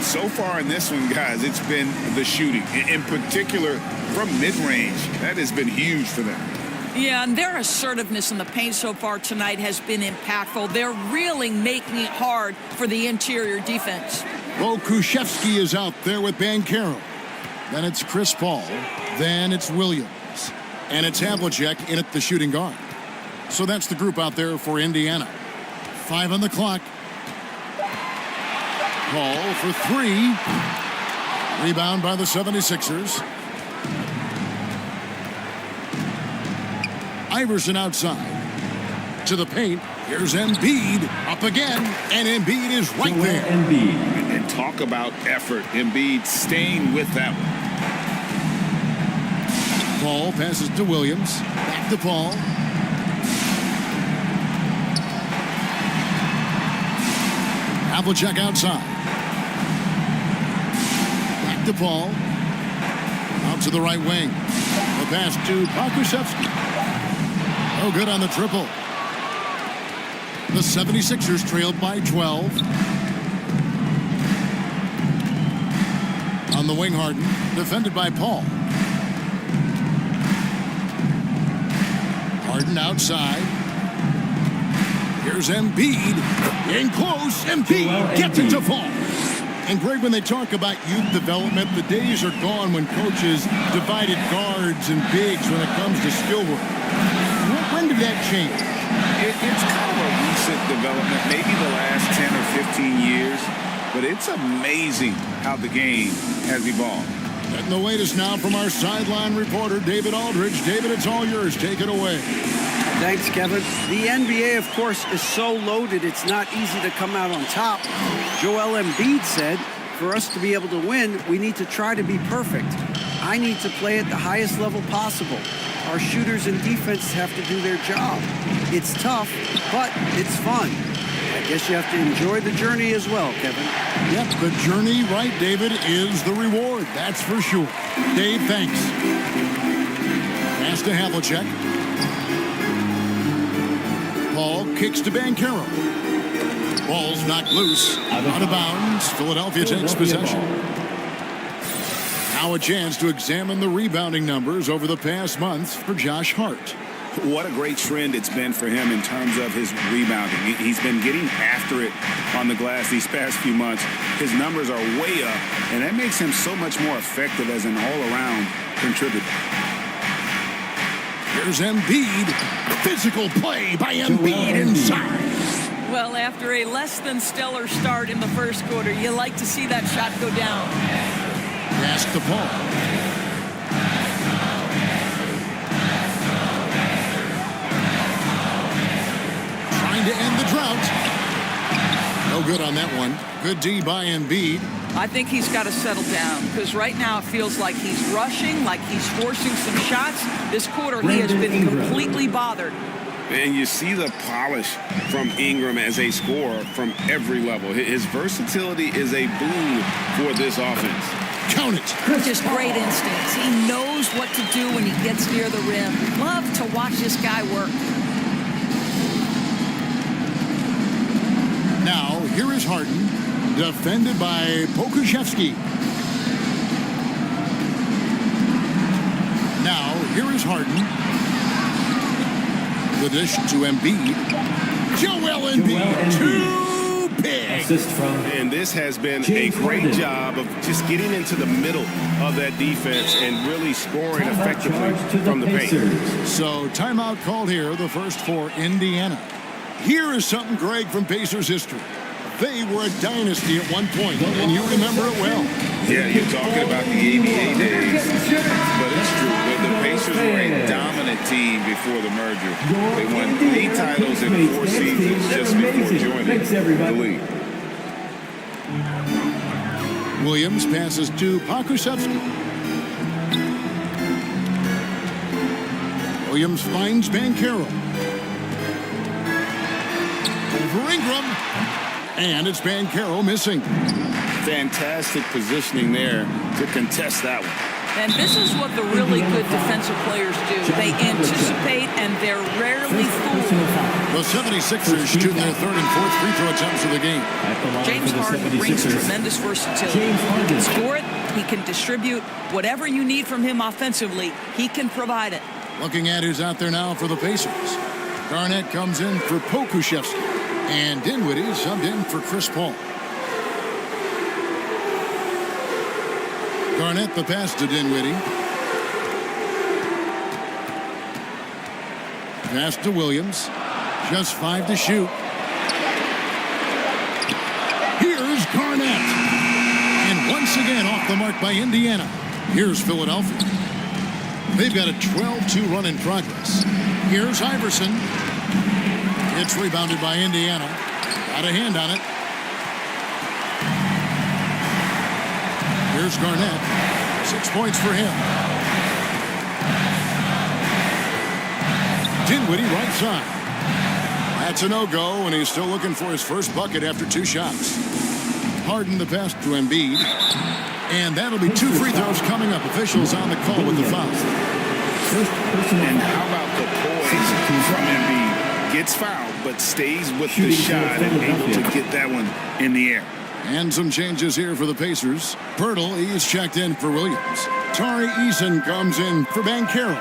So far in this one, guys, it's been the shooting. In particular, from mid-range, that has been huge for them. Yeah, and their assertiveness in the paint so far tonight has been impactful. They're really making it hard for the interior defense. Well, Kushevsky is out there with Banchero. Then it's Chris Paul. Then it's Williams. And it's Havlicek in at the shooting guard. So that's the group out there for Indiana. 5 on the clock. Paul for 3. Rebound by the 76ers. Iverson outside. To the paint. Here's Embiid. Up again. And Embiid is right there. And talk about effort. Embiid staying with that one. Paul passes to Williams. Back to Paul. Havlicek outside. Back to Paul. Out to the right wing. pass to Pokusevski. Oh, good on the triple. The 76ers trailed by 12. On the wing, Harden, defended by Paul. Harden outside. Here's Embiid. In close. Embiid gets it to fall. And Greg, when they talk about youth development, the days are gone when coaches divided guards and bigs when it comes to skill work. When did that change? It's kind of a recent development, maybe the last 10 or 15 years. But it's amazing how the game has evolved. And the latest now from our sideline reporter, David Aldridge. David, it's all yours. Take it away. Thanks, Kevin. The NBA, of course, is so loaded, it's not easy to come out on top. Joel Embiid said, for us to be able to win, we need to try to be perfect. I need to play at the highest level possible. Our shooters and defense have to do their job. It's tough, but it's fun. I guess you have to enjoy the journey as well, Kevin. Yep, the journey, right, David, is the reward. That's for sure. Dave, thanks. Pass to Havlicek. Paul kicks to Banchero. Ball's knocked loose. Out of bounds. Philadelphia takes possession. Now a chance to examine the rebounding numbers over the past months for Josh Hart. What a great trend it's been for him in terms of his rebounding. He's been getting after it on the glass these past few months. His numbers are way up, and that makes him so much more effective as an all-around contributor. Here's Embiid. Physical play by Embiid inside. Well, after a less than stellar start in the first quarter, you like to see that shot go down. Pass to Paul. To end the drought. No good on that one. Good D by Embiid. I think he's got to settle down because right now it feels like he's rushing, like he's forcing some shots. This quarter he has been completely bothered. And you see the polish from Ingram as a scorer from every level. His versatility is a boon for this offense. Count it. Just great instincts. He knows what to do when he gets near the rim. Love to watch this guy work. Now, here is Harden, defended by Pokusevski. Now, here is Harden. The dish to Embiid. Joel Embiid, too big. And this has been a great job of just getting into the middle of that defense and really scoring effectively from the paint. So, timeout called here, the first for Indiana. Here is something, Greg, from Pacers history. They were a dynasty at one point, and you remember it well. Yeah, you're talking about the ABA days. But it's true. The Pacers were a dominant team before the merger. They won 8 titles in 4 seasons just before joining the league. Williams passes to Pokusevski. Williams finds Banchero. Over Ingram. And it's Banchero missing. Fantastic positioning there to contest that one. And this is what the really good defensive players do. They anticipate and they're rarely fooled. The 76ers shoot their third and fourth free throw attempts of the game. James Harden brings tremendous versatility. He can score it. He can distribute. Whatever you need from him offensively, he can provide it. Looking at who's out there now for the Pacers. Garnett comes in for Pokusevski. And Dinwiddie subbed in for Chris Paul. Garnett the pass to Dinwiddie. Pass to Williams. Just 5 to shoot. Here's Garnett. And once again off the mark by Indiana. Here's Philadelphia. They've got a 12-2 run in progress. Here's Iverson. It's rebounded by Indiana. Got a hand on it. Here's Garnett. 6 points for him. Dinwiddie right side. That's a no-go, and he's still looking for his first bucket after 2 shots. Harden the pass to Embiid. And that'll be 2 free throws coming up. Officials on the call with the foul. And how about the poise from Embiid? Gets fouled, but stays with the shot and able to get that one in the air. And some changes here for the Pacers. Pirtle, he's checked in for Williams. Tari Eason comes in for Banchero.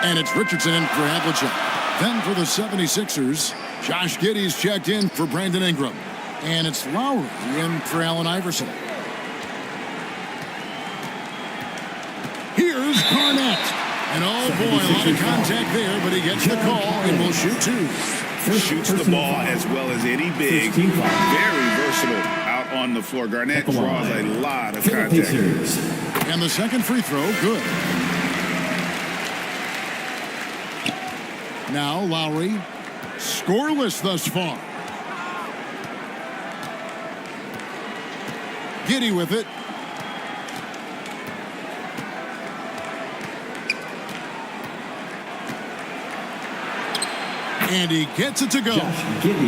And it's Richardson in for Havlicek. Then for the 76ers, Josh Giddey's checked in for Brandon Ingram. And it's Lowry in for Allen Iverson. Here's Garnett. And oh boy, a lot of contact there, but he gets the call and will shoot two. Shoots the ball as well as any big. Very versatile out on the floor. Garnett draws a lot of contact. And the second free throw, good. Now Lowry, scoreless thus far. Giddey with it. And he gets it to go.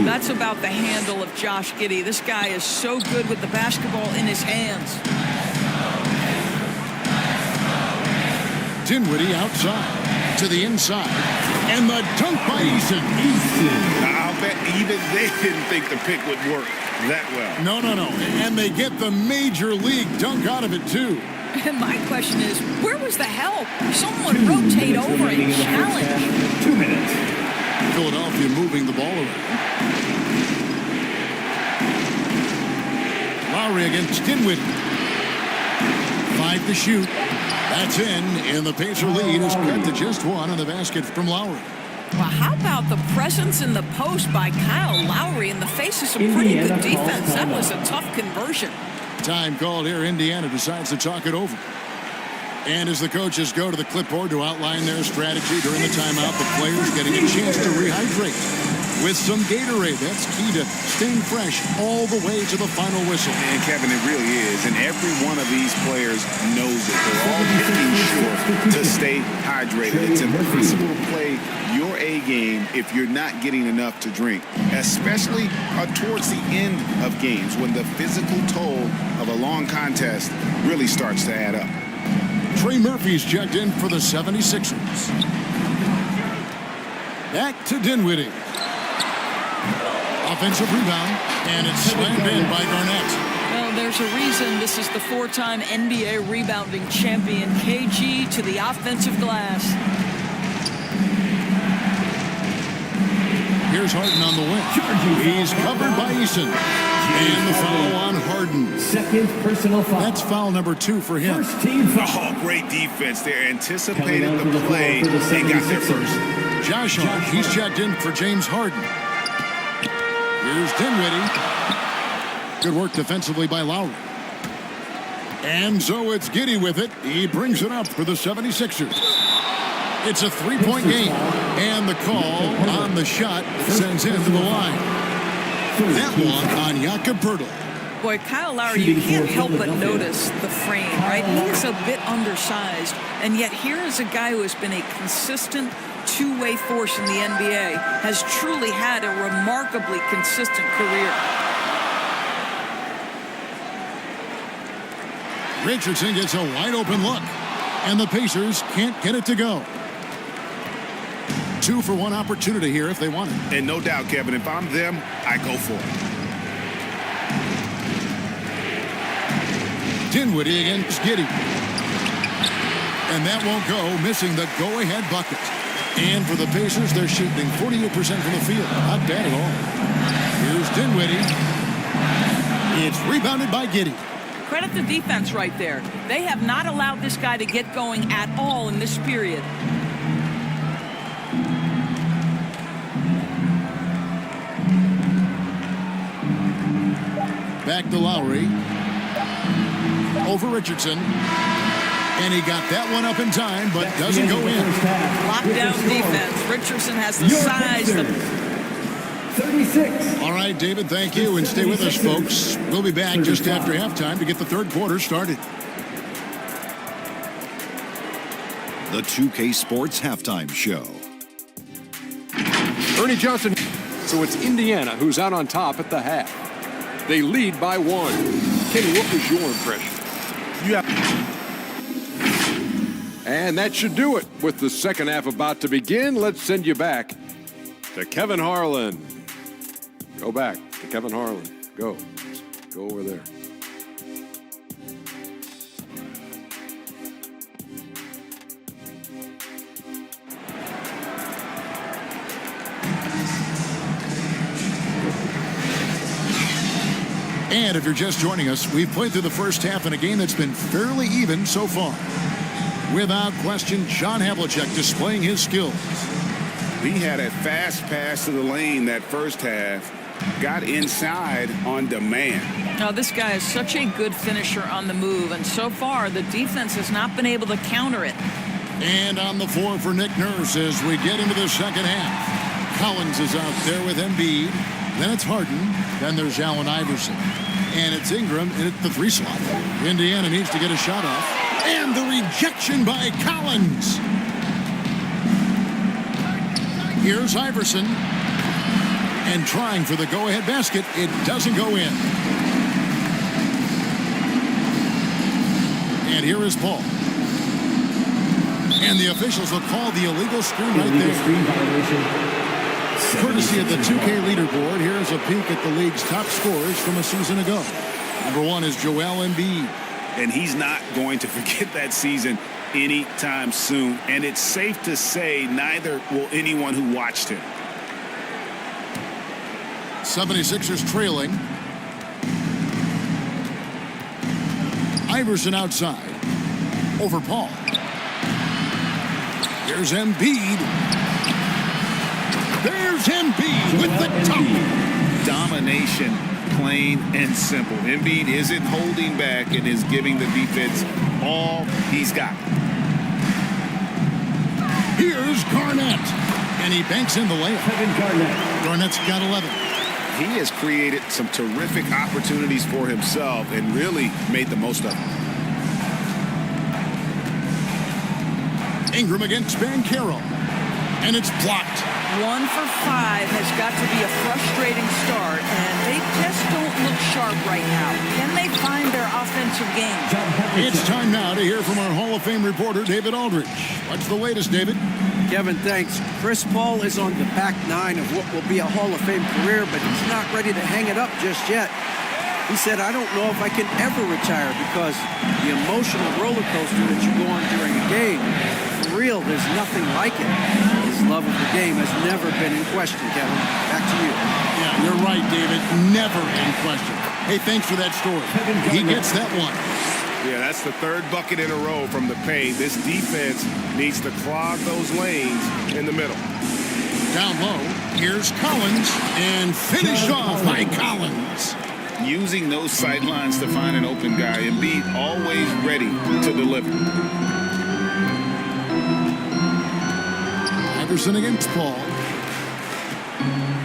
That's about the handle of Josh Giddey. This guy is so good with the basketball in his hands. Dinwiddie outside to the inside. And the dunk by Eason. I'll bet even they didn't think the pick would work that well. No. And they get the major league dunk out of it, too. And my question is, where was the help? Someone rotate over and challenge. 2 minutes. Philadelphia moving the ball around. Lowry against Dinwiddie. 5 to shoot. That's in, and the Pacer lead is cut to just 1 on the basket from Lowry. Well, how about the presence in the post by Kyle Lowry in the face of some pretty good defense? That was a tough conversion. Time called here. Indiana decides to talk it over. And as the coaches go to the clipboard to outline their strategy during the timeout, the players getting a chance to rehydrate with some Gatorade. That's key to staying fresh all the way to the final whistle. And Kevin, it really is. And every one of these players knows it. They're all making sure to stay hydrated. It's impossible to play your A game if you're not getting enough to drink, especially towards the end of games when the physical toll of a long contest really starts to add up. Trey Murphy's checked in for the 76ers. Back to Dinwiddie. Offensive rebound, and it's slammed in by Garnett. Well, there's a reason this is the 4-time NBA rebounding champion, KG, to the offensive glass. Here's Harden on the wing. He's covered by Eason. And the foul on Harden. Second personal foul. That's foul number 2 for him. First team foul. Oh, great defense there. Anticipated the play. They got there first. Josh Hart, he's checked in for James Harden. Here's Dinwiddie. Good work defensively by Lowry. And so it's Giddey with it. He brings it up for the 76ers. It's a 3-point game. And the call on the shot sends him to the line. That one on Jakob Pirtle. Boy, Kyle Lowry, you can't help but notice the frame, right? He is a bit undersized, and yet here is a guy who has been a consistent two-way force in the NBA, has truly had a remarkably consistent career. Richardson gets a wide-open look, and the Pacers can't get it to go. 2 for 1 opportunity here if they want it. And no doubt, Kevin, if I'm them, I go for it. Dinwiddie against Giddey. And that won't go, missing the go-ahead bucket. And for the Pacers, they're shooting 48% from the field. Not bad at all. Here's Dinwiddie. It's rebounded by Giddey. Credit the defense right there. They have not allowed this guy to get going at all in this period. Back to Lowry. Over Richardson. And he got that one up in time, but doesn't go in. Lockdown defense. Richardson has the size. 36. All right, David, thank you. And stay with us, folks. We'll be back just after halftime to get the third quarter started. The 2K Sports Halftime Show. Ernie Johnson. So it's Indiana who's out on top at the half. They lead by 1. Kenny, what was your impression? And that should do it. With the second half about to begin, let's send you back to Kevin Harlan. Go back to Kevin Harlan. Go over there. And if you're just joining us, we've played through the first half in a game that's been fairly even so far. Without question, John Havlicek displaying his skills. He had a fast pass to the lane that first half. Got inside on demand. Now, this guy is such a good finisher on the move, and so far the defense has not been able to counter it. And on the floor for Nick Nurse as we get into the second half. Collins is out there with Embiid. Then it's Harden. Then there's Allen Iverson. And it's Ingram in at the 3 slot. Indiana needs to get a shot off. And the rejection by Collins. Here's Iverson. And trying for the go-ahead basket. It doesn't go in. And here is Paul. And the officials will call the illegal screen right there. Courtesy of the 2K leaderboard, here's a peek at the league's top scorers from a season ago. Number 1 is Joel Embiid. And he's not going to forget that season anytime soon. And it's safe to say neither will anyone who watched him. 76ers trailing. Iverson outside. Over Paul. Here's Embiid. There's Embiid with the dunk. Domination, plain and simple. Embiid isn't holding back and is giving the defense all he's got. Here's Garnett. And he banks in the layup. Garnett's got 11. He has created some terrific opportunities for himself and really made the most of them. Ingram against Banchero. And it's blocked. 1 for 5 has got to be a frustrating start, and they just don't look sharp right now. Can they find their offensive game? It's time now to hear from our Hall of Fame reporter, David Aldridge. What's the latest, David? Kevin, thanks. Chris Paul is on the back 9 of what will be a Hall of Fame career, but he's not ready to hang it up just yet. He said, I don't know if I can ever retire because the emotional roller coaster that you go on during a game, for real, there's nothing like it. His love of the game has never been in question, Kevin. Back to you. Yeah, you're right, David. Never in question. Hey, thanks for that story. He gets that one. Yeah, that's the 3rd bucket in a row from the paint. This defense needs to clog those lanes in the middle. Down low, here's Collins, and finished off by Collins. Using those sight lines to find an open guy. Embiid always ready to deliver. Iverson against Paul.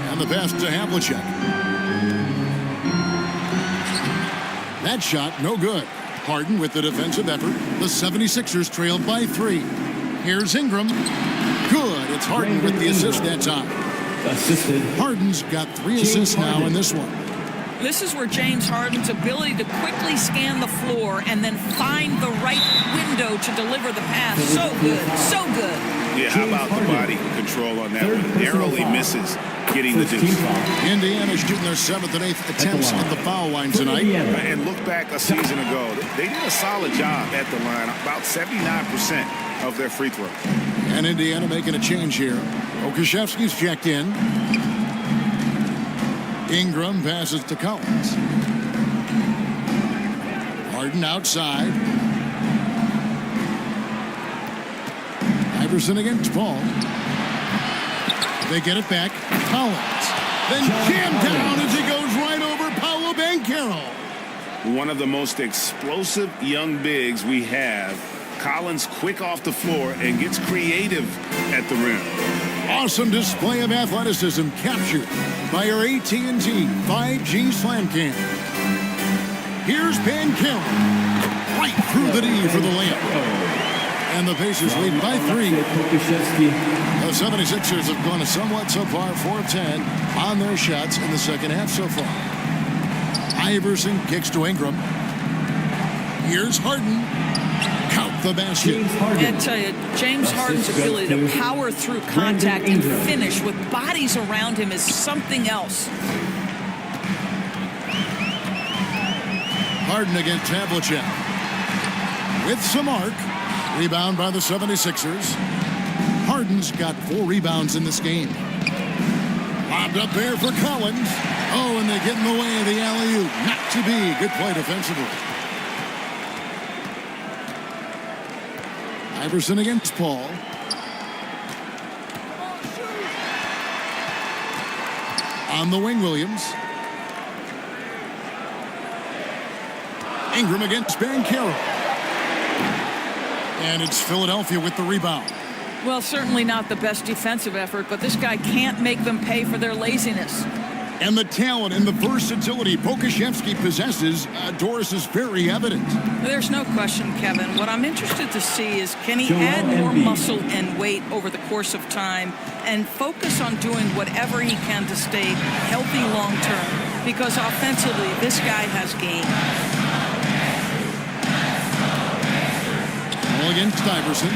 And the pass to Havlicek. That shot, no good. Harden with the defensive effort. The 76ers trailed by 3. Here's Ingram. Good. It's Harden with the assist that time. Harden's got 3 assists now in this one. This is where James Harden's ability to quickly scan the floor and then find the right window to deliver the pass. So good. So good. Yeah, how about the body control on that one? Narrowly misses getting the deuce. Indiana shooting their 7th and 8th attempts at the foul line tonight. And look back a season ago. They did a solid job at the line. About 79% of their free throws. And Indiana making a change here. Okashevsky's checked in. Ingram passes to Collins. Harden outside. Iverson against Paul. They get it back. Collins. Then jammed down as he goes right over Paolo Banchero. One of the most explosive young bigs we have. Collins quick off the floor and gets creative at the rim. Awesome display of athleticism captured by our AT&T 5G Slam Cam. Here's Banchero. Right through the D for the layup. And the Pacers lead by 3. The 76ers have gone somewhat so far 4-10 on their shots in the second half so far. Iverson kicks to Ingram. Here's Harden. Count the basket. I tell you, James Harden's ability to power through contact and finish with bodies around him is something else. Harden against Havlicek. With some arc. Rebound by the 76ers. Harden's got 4 rebounds in this game. Lobbed up there for Collins. Oh, and they get in the way of the alley-oop. Not to be. Good play defensively. Iverson against Paul. On the wing, Williams. Ingram against Banchero. And it's Philadelphia with the rebound. Well, certainly not the best defensive effort, but this guy can't make them pay for their laziness. And the talent and the versatility Pokusevski possesses, Doris, is very evident. There's no question, Kevin. What I'm interested to see is, can he add more muscle and weight over the course of time and focus on doing whatever he can to stay healthy long term? Because offensively, this guy has game. All against Iverson.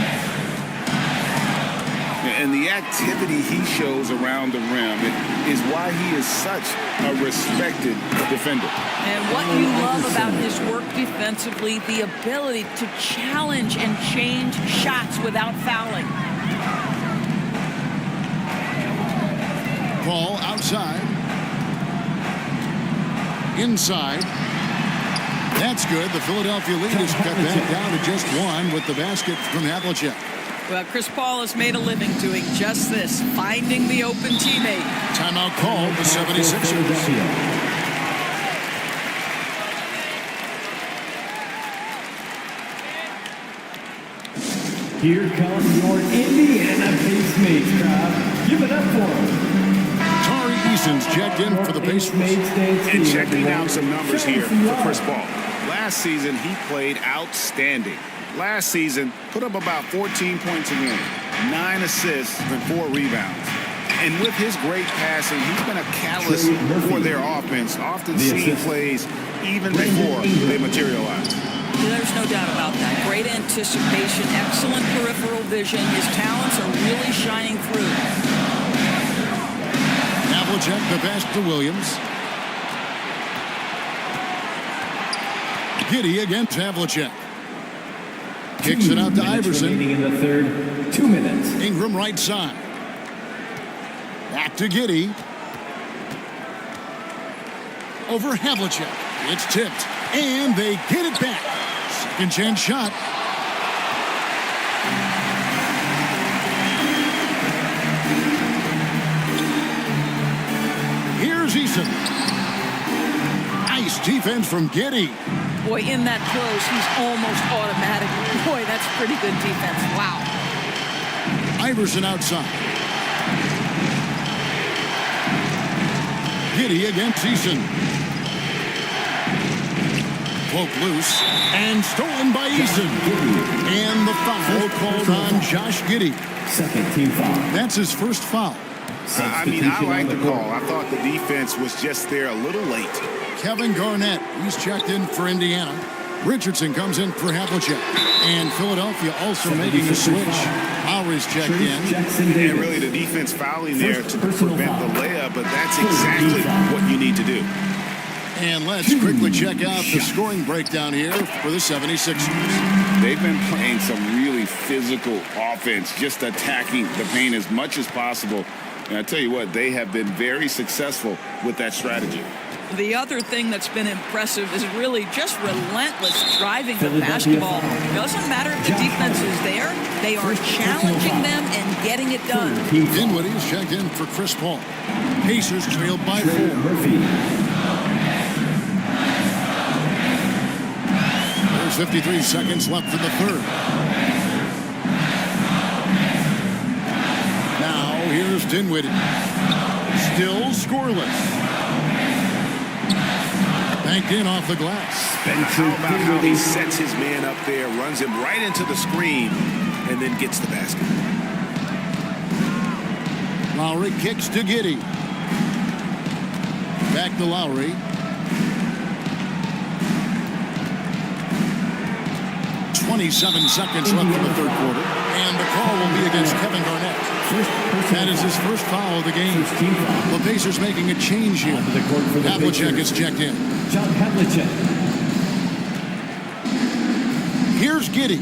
And the activity he shows around the rim is why he is such a respected defender. And what you love about his work defensively, the ability to challenge and change shots without fouling. Paul outside. Inside. That's good. The Philadelphia lead is cut back down to just 1 with the basket from Havlicek. Well, Chris Paul has made a living doing just this, finding the open teammate. Timeout called the 76ers. Here comes your Indiana Pacemates crowd. Give it up for him. Tari Eason's checked in for the Pacers. And checking out some numbers here for Chris Paul. Last season, he played outstanding. Last season, put up about 14 points a game, 9 assists, and 4 rebounds. And with his great passing, he's been a catalyst for their offense, often seeing plays even before they materialize. There's no doubt about that. Great anticipation, excellent peripheral vision. His talents are really shining through. Havlicek the pass to Williams. Giddey against Havlicek. Kicks it out to Iverson. In the third, 2 minutes. Ingram right side. Back to Giddey. Over Havlicek. It's tipped. And they get it back. Second chance shot. Here's Eason. Nice defense from Giddey. Boy, in that close, he's almost automatic. Boy, that's pretty good defense. Wow. Iverson outside. Giddey against Eason. Poke loose and stolen by Eason. And the foul called on Josh Giddey. Second team foul. That's his first foul. I like the call. I thought the defense was just there a little late. Kevin Garnett, he's checked in for Indiana. Richardson comes in for Havlicek. And Philadelphia also making a switch. Lowry's checked in. And really the defense fouling there to prevent the layup, but that's exactly what you need to do. And let's quickly check out the scoring breakdown here for the 76ers. They've been playing some really physical offense, just attacking the paint as much as possible. And I tell you what, they have been very successful with that strategy. The other thing that's been impressive is really just relentless driving the basketball. Doesn't matter if the defense is there, they are challenging them and getting it done. Dinwiddie's checked in for Chris Paul. Pacers trailed by 4. There's 53 seconds left in the third. Now here's Dinwiddie. Still scoreless. Banked in off the glass. How about how he sets his man up there, runs him right into the screen, and then gets the basket. Lowry kicks to Giddey. Back to Lowry. 27 seconds left in the third quarter. And the call will be against Kevin Garnett. That is his first foul of the game. The Pacers making a change here. Havlicek is checked in. John Havlicek. Here's Giddey.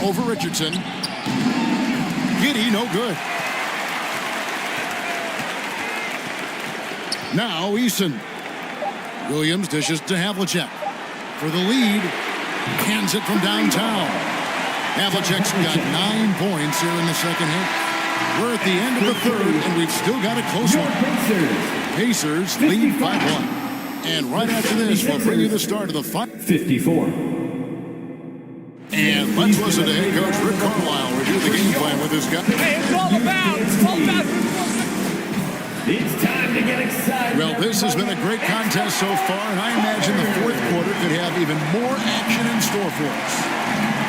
Over Richardson. Giddey, no good. Now Eason. Williams dishes to Havlicek. For the lead, hands it from downtown. Havlicek's got 9 points here in the second half. We're at the end of the third, and we've still got a close one. Pacers lead by 1. And right after this, we'll bring you the start of the fight. 54. And let's listen to head coach Rick Carlisle review the game plan with his guy. Hey, it's all about. It's time to get excited. Well, this has been a great contest so far, and I imagine the fourth quarter could have even more action in store for us.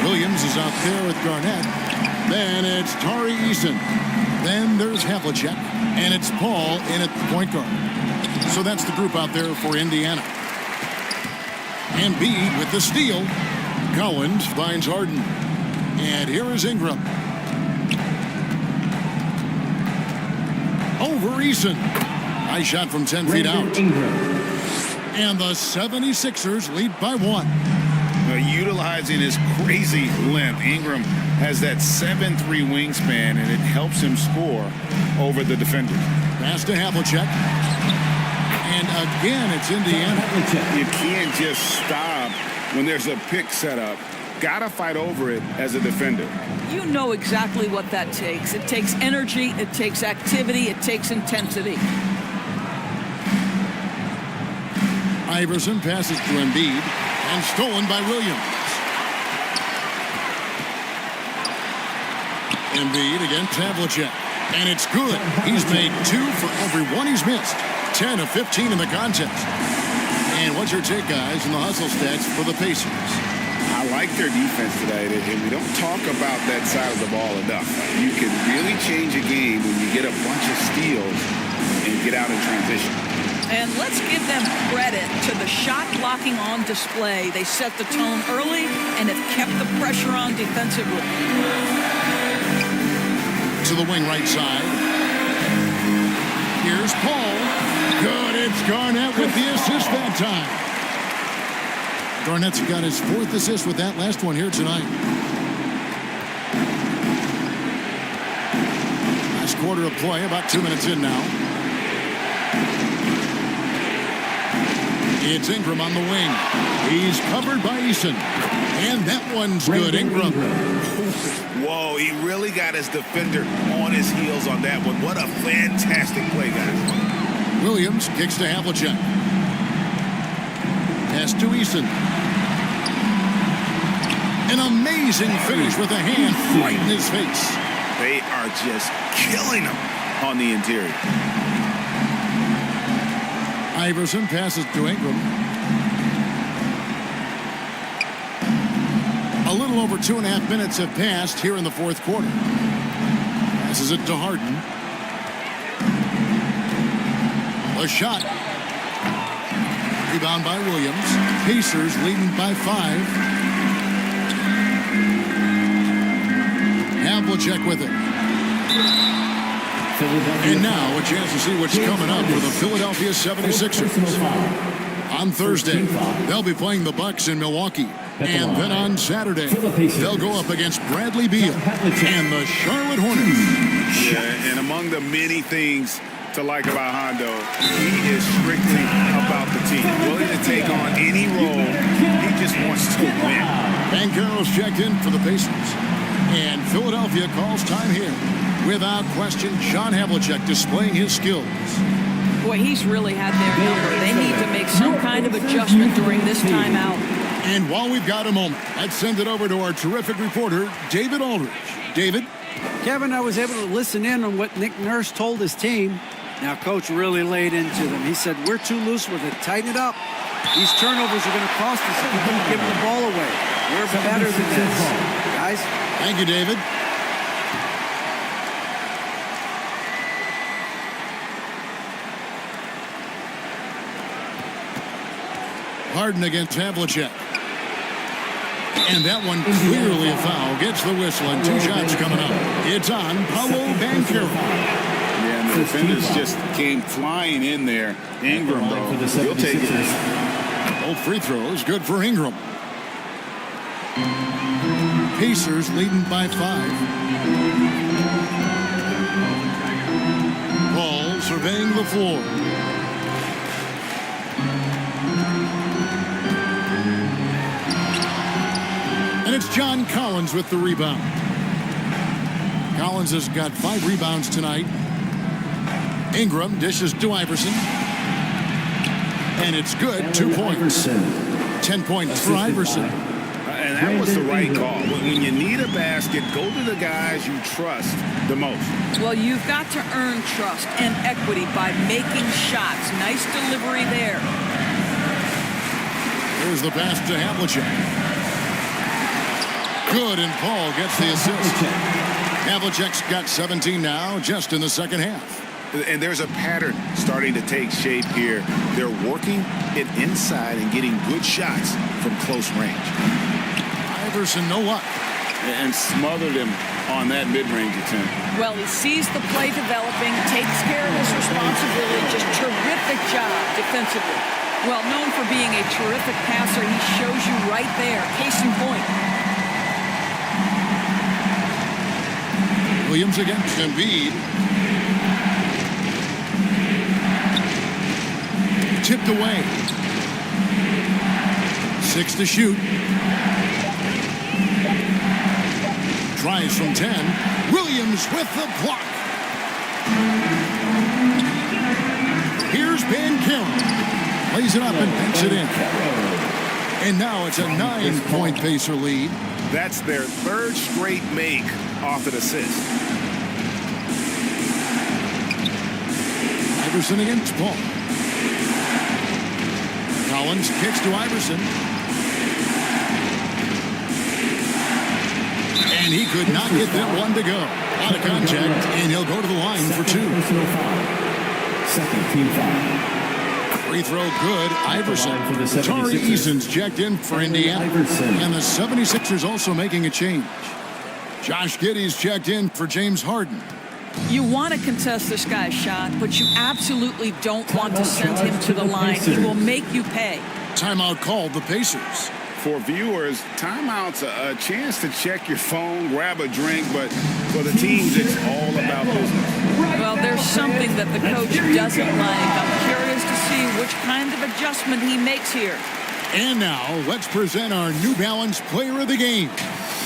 Williams is out there with Garnett. Then it's Tari Eason. Then there's Havlicek. And it's Paul in at the point guard. So that's the group out there for Indiana. Embiid with the steal. Collins finds Harden. And here is Ingram. Over Eason. Nice shot from 10 feet out. And the 76ers lead by 1. Utilizing his crazy length, Ingram has that 7'3" wingspan, and it helps him score over the defender. Pass to Havlicek. And again, it's Indiana. You can't just stop when there's a pick set up. Gotta fight over it as a defender. You know exactly what that takes. It takes energy, it takes activity, it takes intensity. Iverson passes to Embiid and stolen by Williams. Embiid against Havlicek. And it's good. He's made 2 for every one he's missed. 10 of 15 in the contest. And what's your take, guys, in the hustle stats for the Pacers? I like their defense today, and we don't talk about that side of the ball enough. You can really change a game when you get a bunch of steals and get out in transition. And let's give them credit to the shot blocking on display. They set the tone early and have kept the pressure on defensively. To the wing right side. Here's Paul. Good, it's Garnett with the assist that time. Garnett's got his 4th assist with that last one here tonight. Last quarter of play, about 2 minutes in now. It's Ingram on the wing. He's covered by Eason. And that one's good, Ingram. Whoa, he really got his defender on his heels on that one. What a fantastic play, guys. Williams kicks to Havlicek. Pass to Eason. An amazing finish with a hand right in his face. They are just killing him on the interior. Iverson passes to Ingram. A little over 2.5 minutes have passed here in the fourth quarter. Passes it to Harden. A shot. Rebound by Williams. Pacers leading by 5. Havlicek with it. And now a chance to see what's coming up for the Philadelphia 76ers. On Thursday, they'll be playing the Bucks in Milwaukee. And then on Saturday, they'll go up against Bradley Beal and the Charlotte Hornets. Yeah, and among the many things to like about Hondo, he is strictly about the team. Willing to take on any role. He just wants to win. And Carroll's checked in for the Pacers. And Philadelphia calls time here. Without question, John Havlicek displaying his skills. Boy, he's really had their number. They need to make some kind of adjustment during this timeout. And while we've got a moment, let's send it over to our terrific reporter, David Aldridge. David? Kevin, I was able to listen in on what Nick Nurse told his team. Now, Coach really laid into them. He said, we're too loose with it. Tighten it up. These turnovers are going to cost us if we keep giving the ball away. We're better than this. Guys? Thank you, David. Harden against Havlicek. And that one clearly a foul. Gets the whistle and 2 shots coming up. It's on Paolo Banchero. Yeah, and the defenders just came flying in there. Ingram, though, he'll take it. Both free throws good for Ingram. Pacers leading by 5. Paul surveying the floor. And it's John Collins with the rebound. Collins has got 5 rebounds tonight. Ingram dishes to Iverson. And it's good, 2 points. 10 points for Iverson. And that was the right call. When you need a basket, go to the guys you trust the most. Well, you've got to earn trust and equity by making shots. Nice delivery there. Here's the pass to Havlicek. Good, and Paul gets the assist. Havlicek's got 17 now, just in the second half. And there's a pattern starting to take shape here. They're working it inside and getting good shots from close range. Iverson, no luck. And smothered him on that mid-range attempt. Well, he sees the play developing, takes care of his responsibility. Just terrific job defensively. Well, known for being a terrific passer, he shows you right there. Case in point. Williams against Embiid. Tipped away. 6 to shoot. Tries from 10. Williams with the block. Here's Banchero. Lays it up and banks it in. And now it's a 9-point Pacer lead. That's their 3rd straight make off an assist. Iverson against Paul. Collins kicks to Iverson. And he could not get that one to go. Out of contact, and he'll go to the line for 2. Second team foul. Free throw good. Iverson. Tari Eason's checked in for Indiana. And the 76ers also making a change. Josh Giddey's checked in for James Harden. You want to contest this guy's shot, but you absolutely don't want to send him to the line. He will make you pay. Timeout called the Pacers. For viewers, timeout's a chance to check your phone, grab a drink, but for the teams, it's all about business. Well, there's something that the coach doesn't like. I'm curious to see which kind of adjustment he makes here. And now, let's present our New Balance Player of the Game,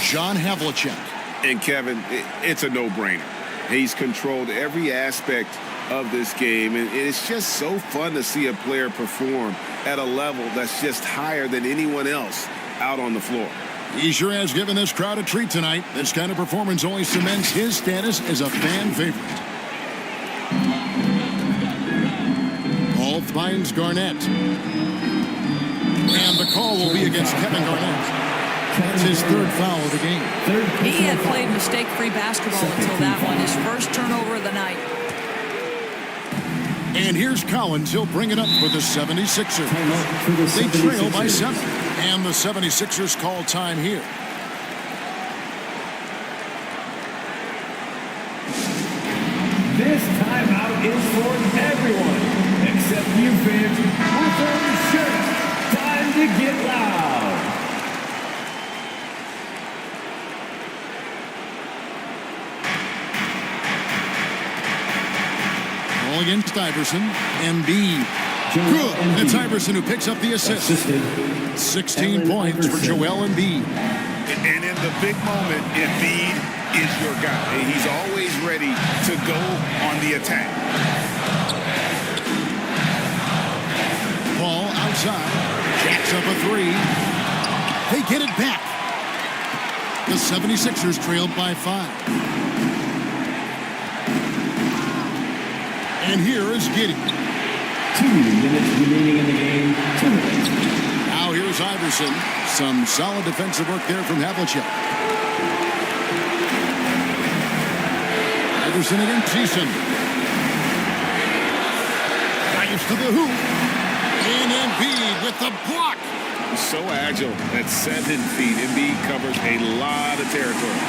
John Havlicek. And Kevin, it's a no-brainer. He's controlled every aspect of this game, and it's just so fun to see a player perform at a level that's just higher than anyone else out on the floor. He sure has given this crowd a treat tonight. This kind of performance only cements his status as a fan favorite. Paul finds Garnett. And the call will be against Kevin Garnett. That's his 3rd foul of the game. He had played mistake-free basketball until that one, his first turnover of the night. And here's Collins. He'll bring it up for the 76ers. They trail by 7. And the 76ers call time here. This timeout is for everyone, except you fans with orange shirts. Time to get loud. Ball against Iverson. Embiid. Good. And it's Iverson who picks up the assist. 16 points for Joel Embiid. And in the big moment, Embiid is your guy. He's always ready to go on the attack. Ball outside. Jacks up a 3. They get it back. The 76ers trailed by 5. And here is Giddey. 2 minutes remaining in the game. Now here's Iverson. Some solid defensive work there from Havlicek. Iverson against Eason. Drives to the hoop. And Embiid with the block. So agile at 7 feet. Embiid covers a lot of territory.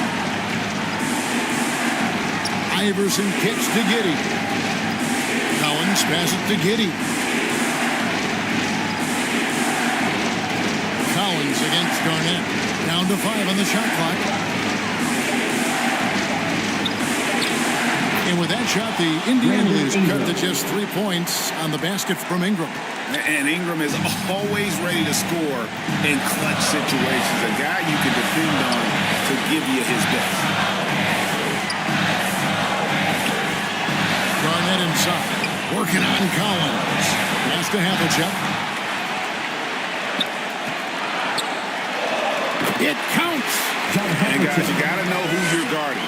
Iverson kicks to Giddey. Collins passes to Giddey. Collins against Garnett. Down to 5 on the shot clock. And with that shot, the Indiana leaders cut to just 3 points on the basket from Ingram. And Ingram is always ready to score in clutch situations. A guy you can depend on to give you his best. Garnett inside. Working on Collins. Pass to Havlicek. It counts. And guys, you got to know who you're guarding.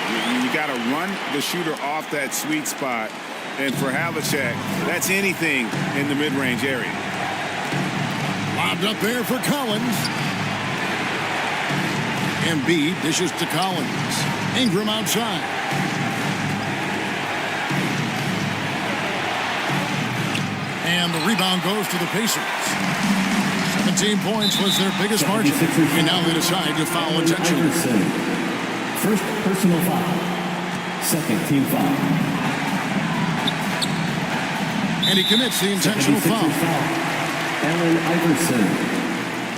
You got to run the shooter off that sweet spot. And for Havlicek, that's anything in the mid-range area. Lobbed up there for Collins. Embiid dishes to Collins. Ingram outside. And the rebound goes to the Pacers. 17 points was their biggest margin. And now they decide to foul intentionally. First personal foul. Second team foul. And he commits the intentional foul. Allen Iverson.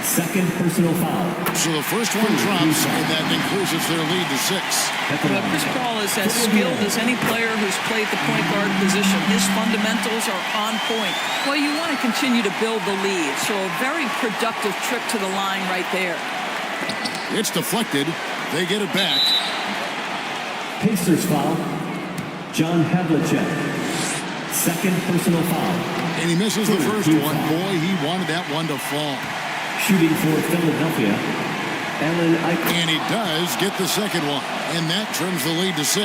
Second personal foul. So the first one drops, and that increases their lead to 6. Well, Chris Paul is as skilled as any player who's played the point guard position. His fundamentals are on point. Well, you want to continue to build the lead, so a very productive trip to the line right there. It's deflected. They get it back. Pacers foul. John Havlicek. Second personal foul. And he misses the first one. Boy, he wanted that one to fall. Shooting for Philadelphia. Allen Iverson. And he does get the second one. And that trims the lead to 6.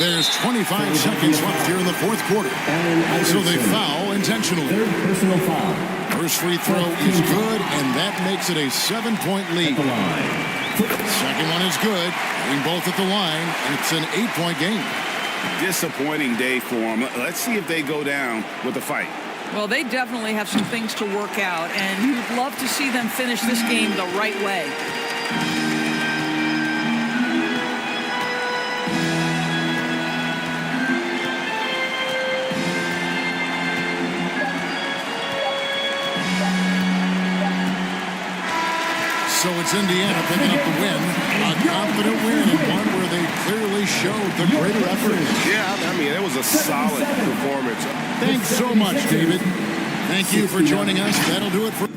There's 25 seconds left here in the fourth quarter. So they foul intentionally. Third personal foul. First free throw is good, and that makes it a 7-point lead. Second one is good. Getting both at the line, and it's an 8-point game. Disappointing day for them. Let's see if they go down with a fight. Well, they definitely have some things to work out, and you'd love to see them finish this game the right way. So it's Indiana picking up the win. A confident win, and one where they clearly showed the greater effort. Yeah, I mean, it was a solid performance. Thanks so much, David. Thank you for joining us. That'll do it for...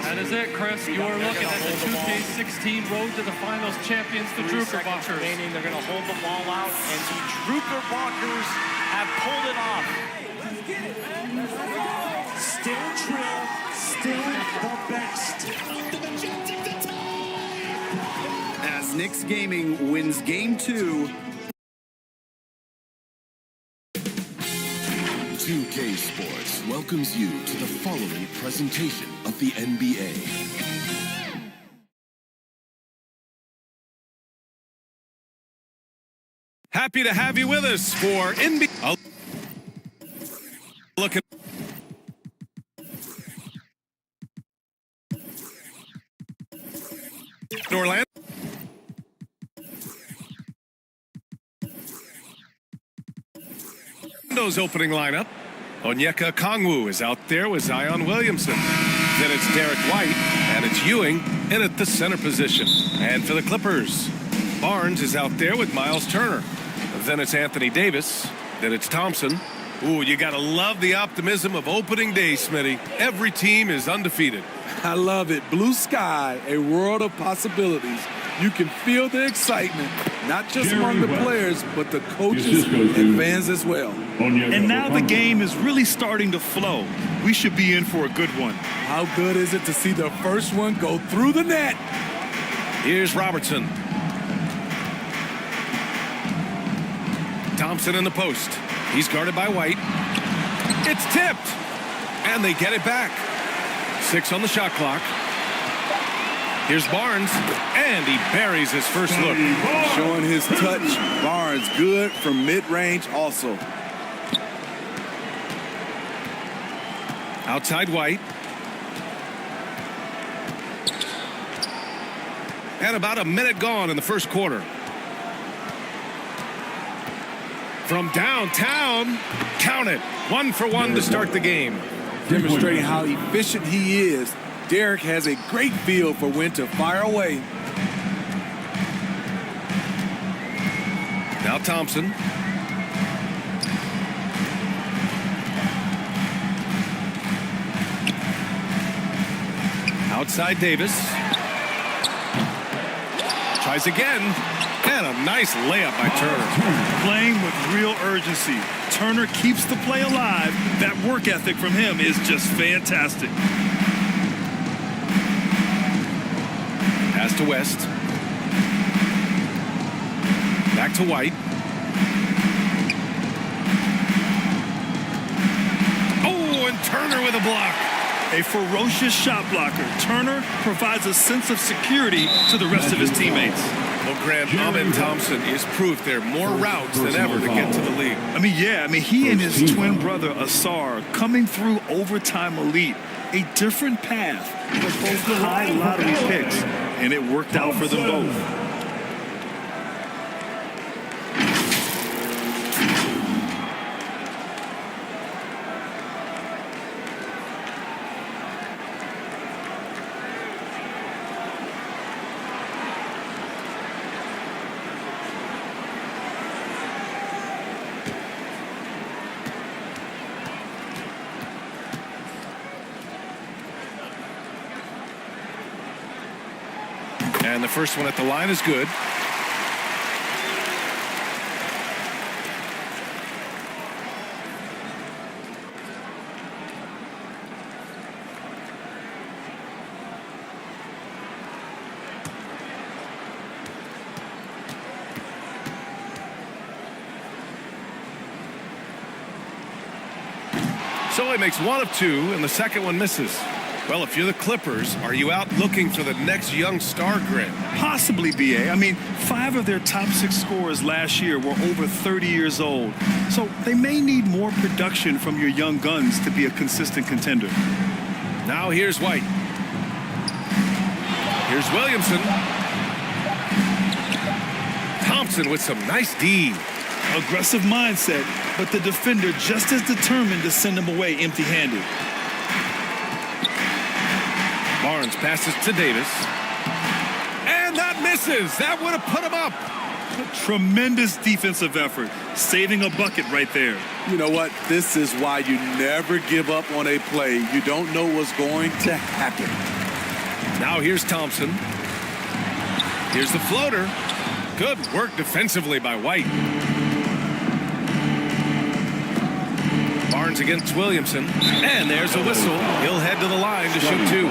That is it, Chris. You are looking at the 2K16 Road to the Finals champions, the Druckerbockers. They're going to hold the ball out, and the Druckerbockers have pulled it off. Still Trill, still the best. As Knicks Gaming wins Game 2. 2K Sports welcomes you to the following presentation of the NBA. Happy to have you with us for NBA. Look at Orlando. Orlando's opening lineup. Onyeka Okongwu is out there with Zion Williamson. Then it's Derek White, and it's Ewing in at the center position. And for the Clippers, Barnes is out there with Miles Turner. Then it's Anthony Davis. Then it's Thompson. Ooh, you got to love the optimism of opening day, Smitty. Every team is undefeated. I love it. Blue sky, a world of possibilities. You can feel the excitement, not just among the players, but the coaches and fans as well. And now the game is really starting to flow. We should be in for a good one. How good is it to see the first one go through the net? Here's Robertson. Thompson in the post. He's guarded by White. It's tipped. And they get it back. 6 on the shot clock. Here's Barnes, and he buries his first look. Showing his touch. Barnes good from mid-range also. Outside White. And about a minute gone in the first quarter. From downtown, count it. 1 for 1 to start the game. Demonstrating how efficient he is. Derek has a great feel for when to fire away. Now Thompson. Outside Davis. Tries again. And a nice layup by Turner. Playing with real urgency. Turner keeps the play alive. That work ethic from him is just fantastic. Pass to West. Back to White. Oh, and Turner with a block. A ferocious shot blocker. Turner provides a sense of security to the rest of his teammates. Well, Grant, Amen Thompson is proof there are more routes than ever to get to the league. He and his twin brother Asar coming through overtime elite. A different path, but both high lottery picks, and it worked out for them both. And the first one at the line is good. So he makes one of two, and the second one misses. Well, if you're the Clippers, are you out looking for the next young star, Grant? Possibly, BA. 5 of their top 6 scorers last year were over 30 years old. So they may need more production from your young guns to be a consistent contender. Now here's White. Here's Williamson. Thompson with some nice D. Aggressive mindset, but the defender just as determined to send him away empty-handed. Barnes passes to Davis. And that misses. That would have put him up. A tremendous defensive effort. Saving a bucket right there. You know what? This is why you never give up on a play. You don't know what's going to happen. Now here's Thompson. Here's the floater. Good work defensively by White. Barnes against Williamson. And there's a whistle. He'll head to the line to shoot 2.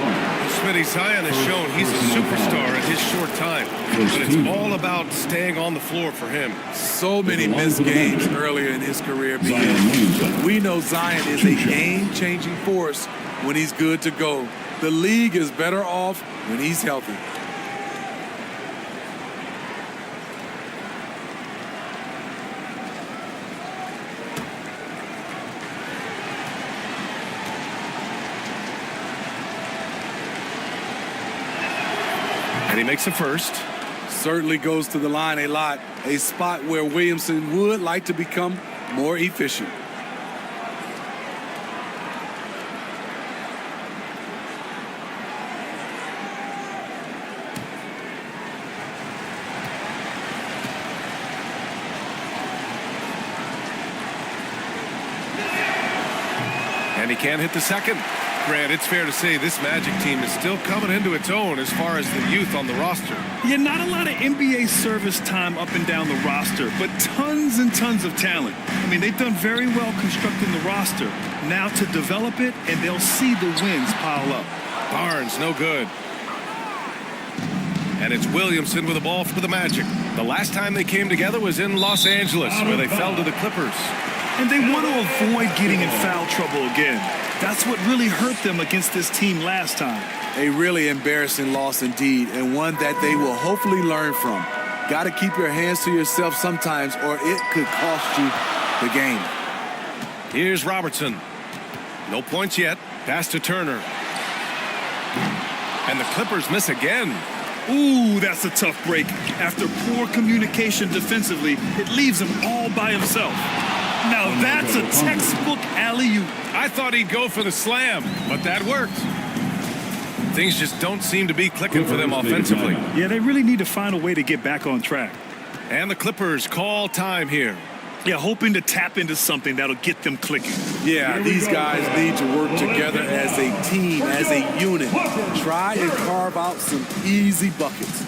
Smitty, Zion has shown he's a superstar in his short time. But it's all about staying on the floor for him. So many missed games earlier in his career. But we know Zion is a game-changing force when he's good to go. The league is better off when he's healthy. And he makes a first. Certainly goes to the line a lot. A spot where Williamson would like to become more efficient. And he can't hit the second. Grant, it's fair to say this Magic team is still coming into its own as far as the youth on the roster. Yeah, not a lot of NBA service time up and down the roster, but tons and tons of talent. They've done very well constructing the roster. Now to develop it, and they'll see the wins pile up. Barnes, no good. And it's Williamson with the ball for the Magic. The last time they came together was in Los Angeles, where they fell to the Clippers. And they want to avoid getting in foul trouble again. That's what really hurt them against this team last time. A really embarrassing loss indeed, and one that they will hopefully learn from. Got to keep your hands to yourself sometimes, or it could cost you the game. Here's Robertson. No points yet. Pass to Turner. And the Clippers miss again. Ooh, that's a tough break. After poor communication defensively, it leaves him all by himself. Now that's a textbook alley-oop. I thought he'd go for the slam, but that worked. Things just don't seem to be clicking for them offensively. Yeah, they really need to find a way to get back on track. And the Clippers call time here. Yeah, hoping to tap into something that'll get them clicking. Yeah, these guys need to work together as a team, as a unit. Try and carve out some easy buckets.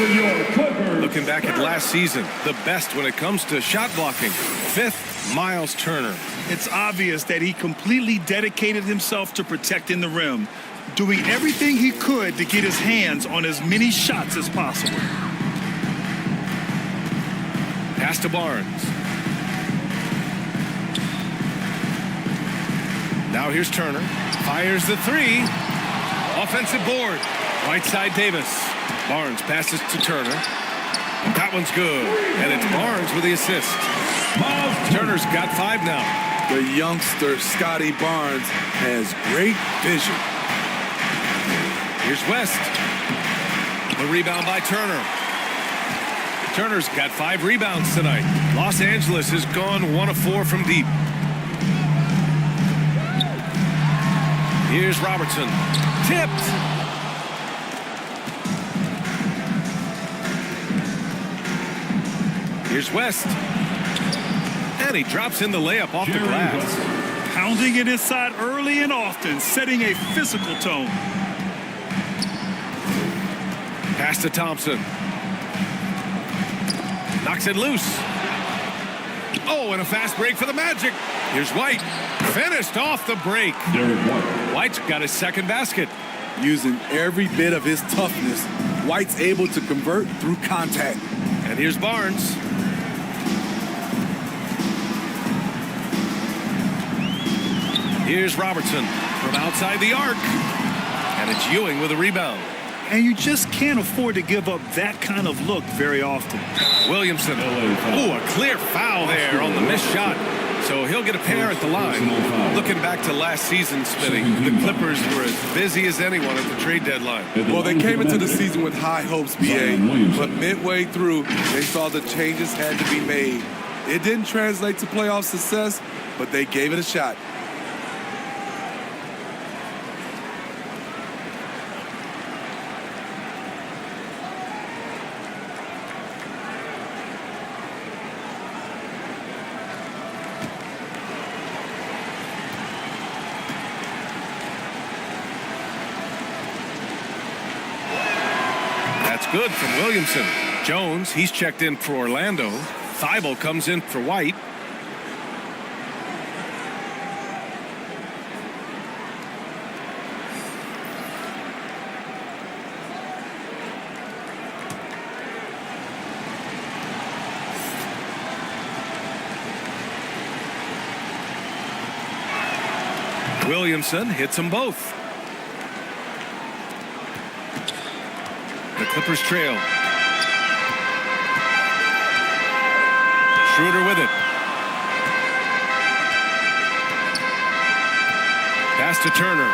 for your Clippers. Looking back at last season, the best when it comes to shot blocking. 5th, Miles Turner. It's obvious that he completely dedicated himself to protecting the rim, doing everything he could to get his hands on as many shots as possible. Pass to Barnes. Now here's Turner. Fires the 3. Offensive board. Right side Davis. Barnes passes to Turner. That one's good. And it's Barnes with the assist. Turner's got 5 now. The youngster, Scotty Barnes, has great vision. Here's West. The rebound by Turner. Turner's got 5 rebounds tonight. Los Angeles has gone 1 of 4 from deep. Here's Robertson. Tipped. Here's West. And he drops in the layup off the glass. Pounding it inside early and often, setting a physical tone. Pass to Thompson. Knocks it loose. Oh, and a fast break for the Magic. Here's White. Finished off the break. White's got his 2nd basket. Using every bit of his toughness, White's able to convert through contact. And here's Barnes. Here's Robertson from outside the arc. And it's Ewing with a rebound. And you just can't afford to give up that kind of look very often. Williamson. Oh, a clear foul there on the missed shot. So he'll get a pair at the line. Looking back to last season, Smitty, the Clippers were as busy as anyone at the trade deadline. Well, they came into the season with high hopes, BA, but midway through, they saw the changes had to be made. It didn't translate to playoff success, but they gave it a shot. Good from Williamson. Jones, he's checked in for Orlando. Thibault comes in for White. Williamson hits them both. The Clippers trail. Schroeder with it. Pass to Turner.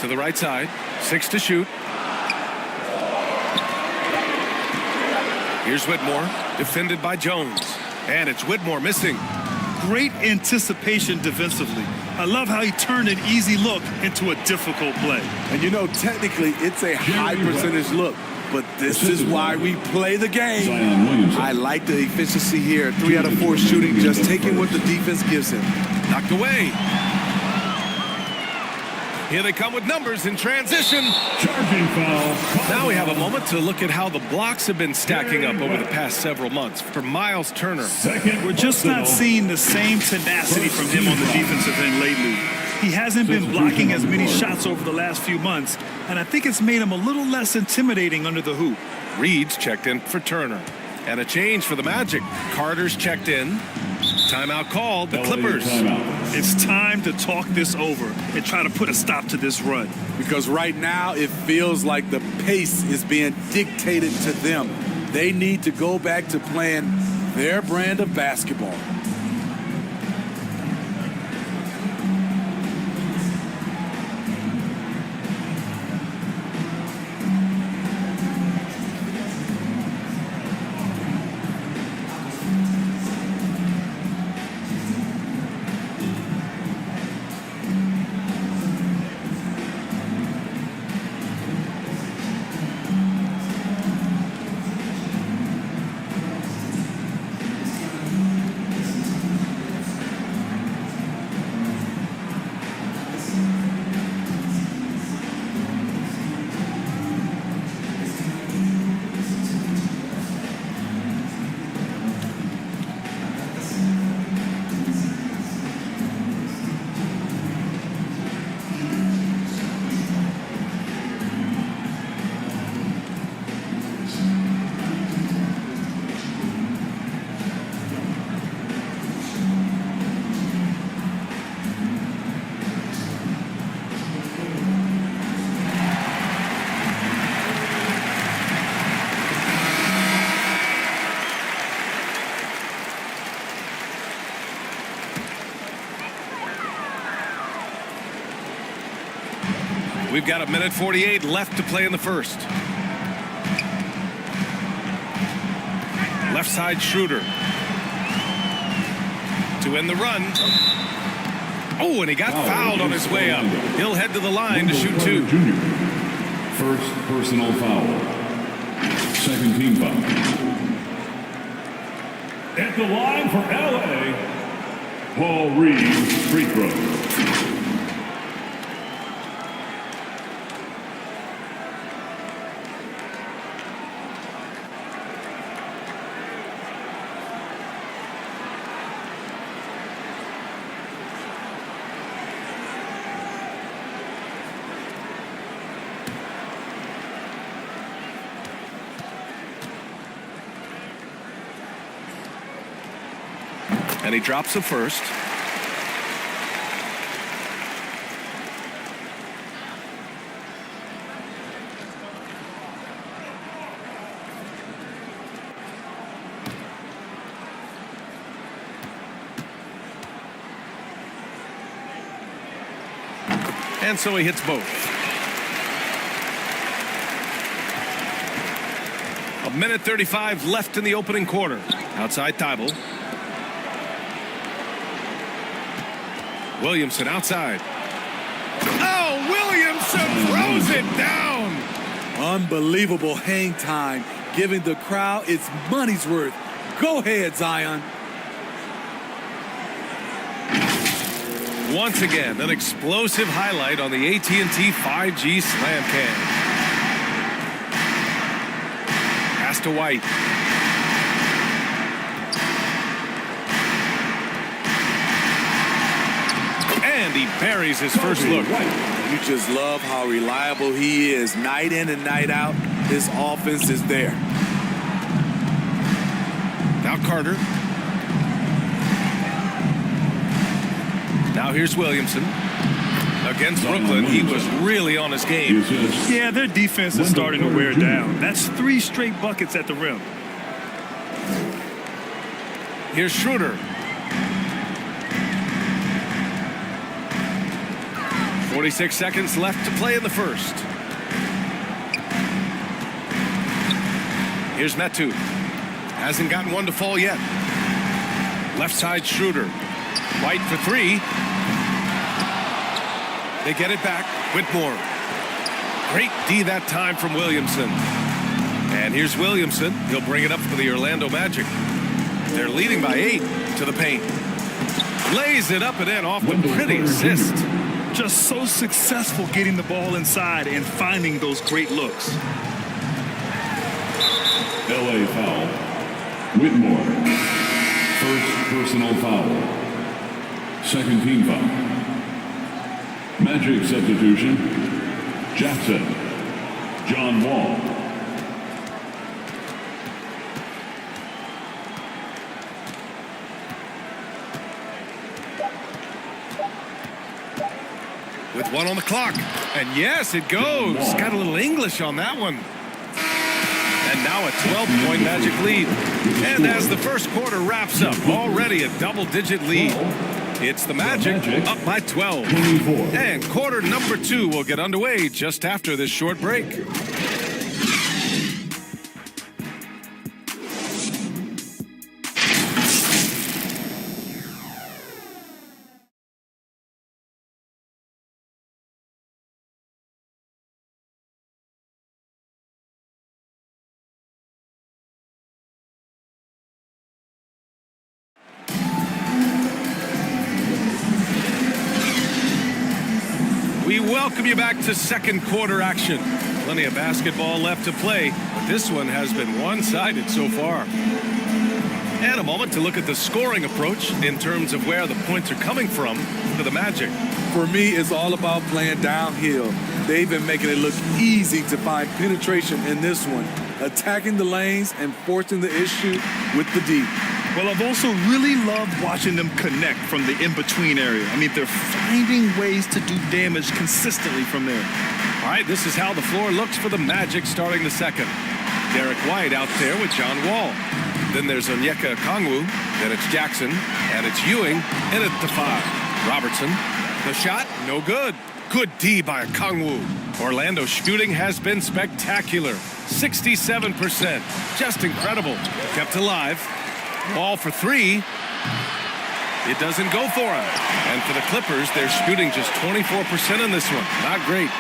To the right side. 6 to shoot. Here's Whitmore. Defended by Jones. And it's Whitmore missing. Great anticipation defensively. I love how he turned an easy look into a difficult play. And you know, technically, it's a high percentage look, but this is why we play the game. I like the efficiency here. 3 out of 4 shooting, just taking what the defense gives him. Knocked away. Here they come with numbers in transition. Charging foul. Now we have a moment to look at how the blocks have been stacking up over the past several months for Miles Turner. We're just not seeing the same tenacity from him on the defensive end lately. He hasn't been blocking as many shots over the last few months, and I think it's made him a little less intimidating under the hoop. Reed's checked in for Turner. And a change for the Magic. Carter's checked in. Timeout called. The Clippers. It's time to talk this over and try to put a stop to this run. Because right now it feels like the pace is being dictated to them. They need to go back to playing their brand of basketball. We've got 1:48 left to play in the first. Left side Schroeder. To end the run. Oh, and he got fouled on his way up. He'll head to the line to shoot 2. Jr. First personal foul. Second team foul. At the line for LA, Paul Reed, free throw. And he drops the first. And so he hits both. 1:35 left in the opening quarter. Outside Thibault. Williamson outside. Oh, Williamson throws it down. Unbelievable hang time, giving the crowd its money's worth. Go ahead, Zion. Once again, an explosive highlight on the AT&T 5G Slam Cam. Pass to White. And he buries his first look. You just love how reliable he is. Night in and night out, his offense is there. Now Carter. Now here's Williamson. Against Brooklyn, he was really on his game. Yeah, their defense is starting to wear down. That's 3 straight buckets at the rim. Here's Schroeder. 46 seconds left to play in the first. Here's Metu. Hasn't gotten one to fall yet. Left side Schroeder. White for 3. They get it back. Whitmore. Great D that time from Williamson. And here's Williamson. He'll bring it up for the Orlando Magic. They're leading by 8 to the paint. Lays it up and in off the pretty assist. Just so successful getting the ball inside and finding those great looks. LA foul. Whitmore. First personal foul. Second team foul. Magic substitution. Jackson. John Wall. With 1 on the clock. And yes, it goes. Got a little English on that one. And now a 12-point Magic lead. And as the first quarter wraps up, already a double-digit lead. It's the Magic up by 12. And quarter number 2 will get underway just after this short break. We welcome you back to second quarter action. Plenty of basketball left to play, but this one has been one-sided so far. And a moment to look at the scoring approach in terms of where the points are coming from for the Magic. For me, it's all about playing downhill. They've been making it look easy to find penetration in this one, attacking the lanes and forcing the issue with the D. Well, I've also really loved watching them connect from the in-between area. I mean, they're finding ways to do damage consistently from there. All right, this is how the floor looks for the Magic starting the second. Derek White out there with John Wall. Then there's Onyeka Okongwu. Then it's Jackson. And it's Ewing. And at the 5. Robertson. The shot, no good. Good D by Okongwu. Orlando's shooting has been spectacular. 67%. Just incredible. Kept alive. Ball for three. It doesn't go for him. And for the Clippers, they're shooting just 24% in this one. Not great.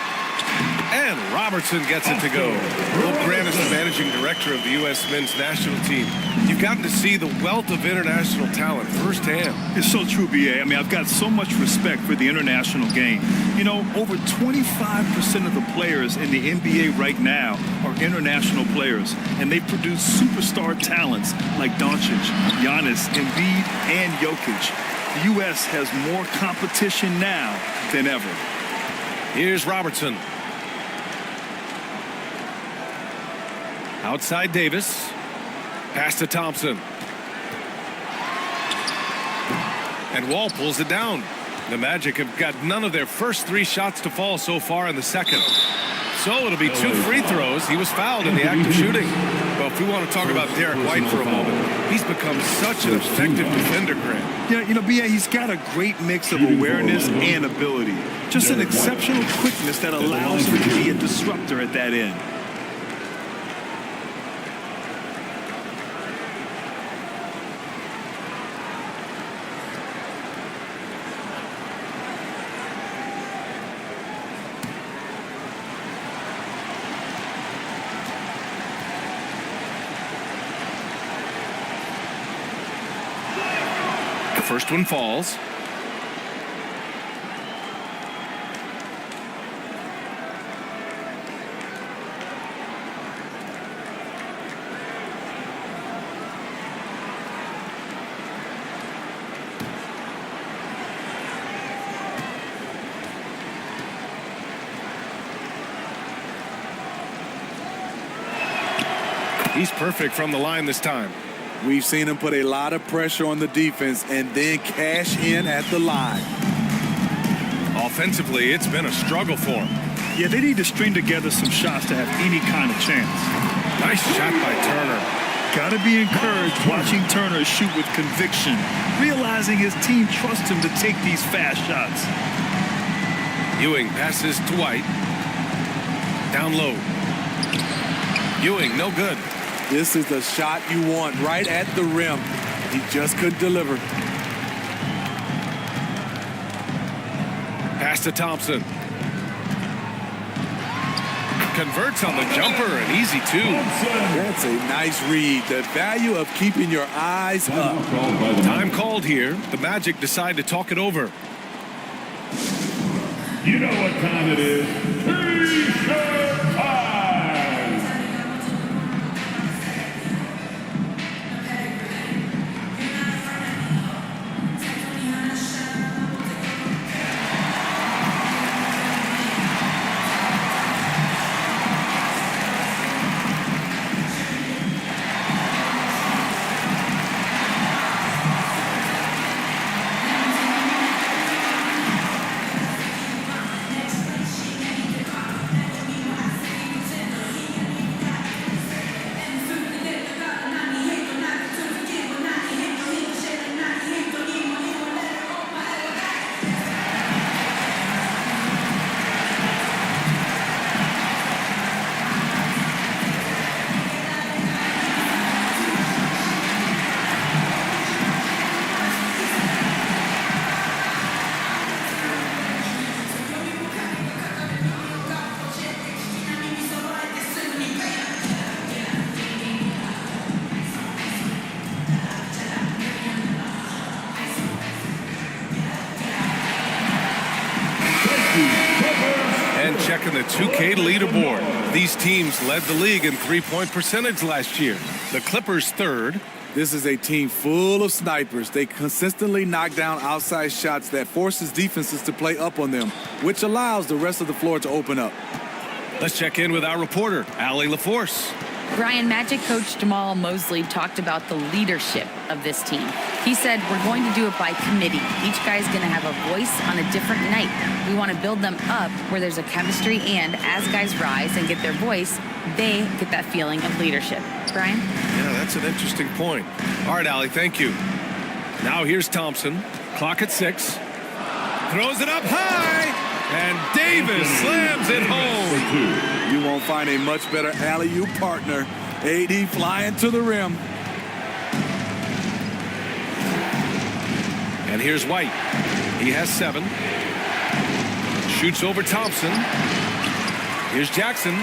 And Robertson gets it to go. Will Grant is the managing director of the U.S. men's national team. You've gotten to see the wealth of international talent firsthand. It's so true, B.A. I mean, I've got so much respect for the international game. You know, over 25% of the players in the NBA right now are international players, and they produce superstar talents like Doncic, Giannis, Embiid, and Jokic. The U.S. has more competition now than ever. Here's Robertson. Outside Davis. Pass to Thompson. And Wall pulls it down. The Magic have got none of their first three shots to fall so far in the second. So it'll be 2 free throws. He was fouled in the act of shooting. Well, if we want to talk about Derek White for a moment, he's become such an effective defender, Grant. Yeah, you know, B.A., he's got a great mix of awareness and ability. Just an exceptional quickness that allows him to be a disruptor at that end. First one falls. He's perfect from the line this time. We've seen him put a lot of pressure on the defense and then cash in at the line. Offensively, it's been a struggle for him. Yeah, they need to string together some shots to have any kind of chance. Nice shot by Turner. Got to be encouraged watching Turner shoot with conviction, realizing his team trusts him to take these fast shots. Ewing passes to White. Down low. Ewing, no good. This is the shot you want right at the rim. He just couldn't deliver. Pass to Thompson. Converts on the jumper, an easy two. That's a nice read. The value of keeping your eyes up. Time called here. The Magic decide to talk it over. You know what time it is. T-shirt time. And checking the 2K leaderboard. These teams led the league in three-point percentage last year. The Clippers third. This is a team full of snipers. They consistently knock down outside shots that forces defenses to play up on them, which allows the rest of the floor to open up. Let's check in with our reporter, Allie LaForce. Brian, Magic coach Jamal Mosley talked about the leadership of this team. He said, we're going to do it by committee. Each guy's going to have a voice on a different night. We want to build them up where there's a chemistry, and as guys rise and get their voice, they get that feeling of leadership. Brian? Yeah, that's an interesting point. All right, Allie, thank you. Now here's Thompson. Clock at 6. Throws it up high. And Davis slams it home. You won't find a much better alley-oop partner. AD flying to the rim. And here's White. He has 7. Shoots over Thompson. Here's Jackson.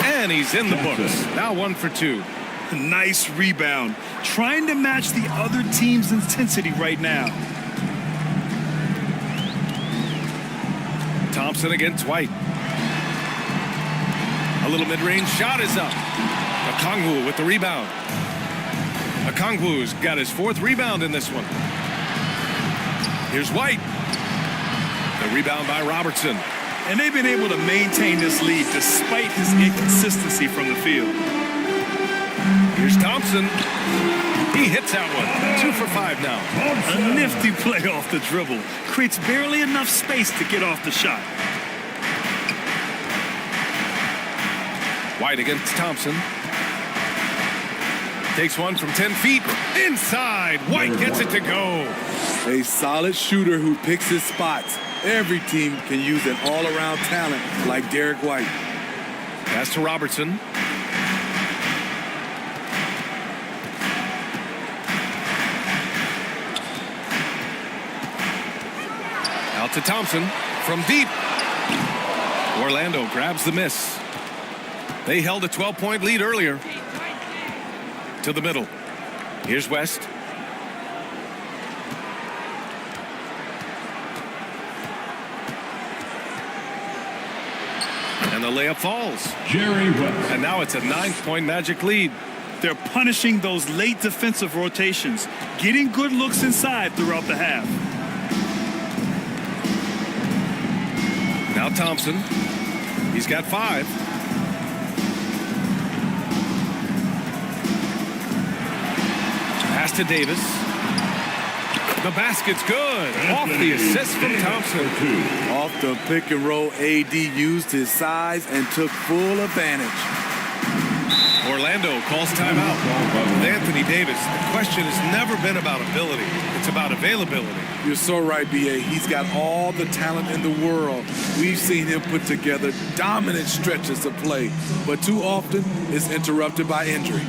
And he's in the books. Now 1 for 2. Nice rebound. Trying to match the other team's intensity right now. Thompson against White. A little mid-range shot is up. Okongwu with the rebound. Okongwu's got his 4th rebound in this one. Here's White. The rebound by Robertson. And they've been able to maintain this lead despite his inconsistency from the field. Here's Thompson. He hits that one. 2 for 5 now. A nifty play off the dribble. Creates barely enough space to get off the shot. White against Thompson. Takes one from 10 feet. Inside. White gets it to go. A solid shooter who picks his spots. Every team can use an all-around talent like Derek White. Pass to Robertson. Out to Thompson from deep. Orlando grabs the miss. They held a 12-point lead earlier. To the middle. Here's West. And the layup falls. Jerry West. And now it's a 9-point Magic lead. They're punishing those late defensive rotations, getting good looks inside throughout the half. Now Thompson. He's got 5. Pass to Davis. The basket's good. Off the assist from Thompson. Off the pick and roll, AD used his size and took full advantage. Orlando calls timeout. With Anthony Davis, the question has never been about ability. It's about availability. You're so right, B.A. He's got all the talent in the world. We've seen him put together dominant stretches of play, but too often it's interrupted by injury.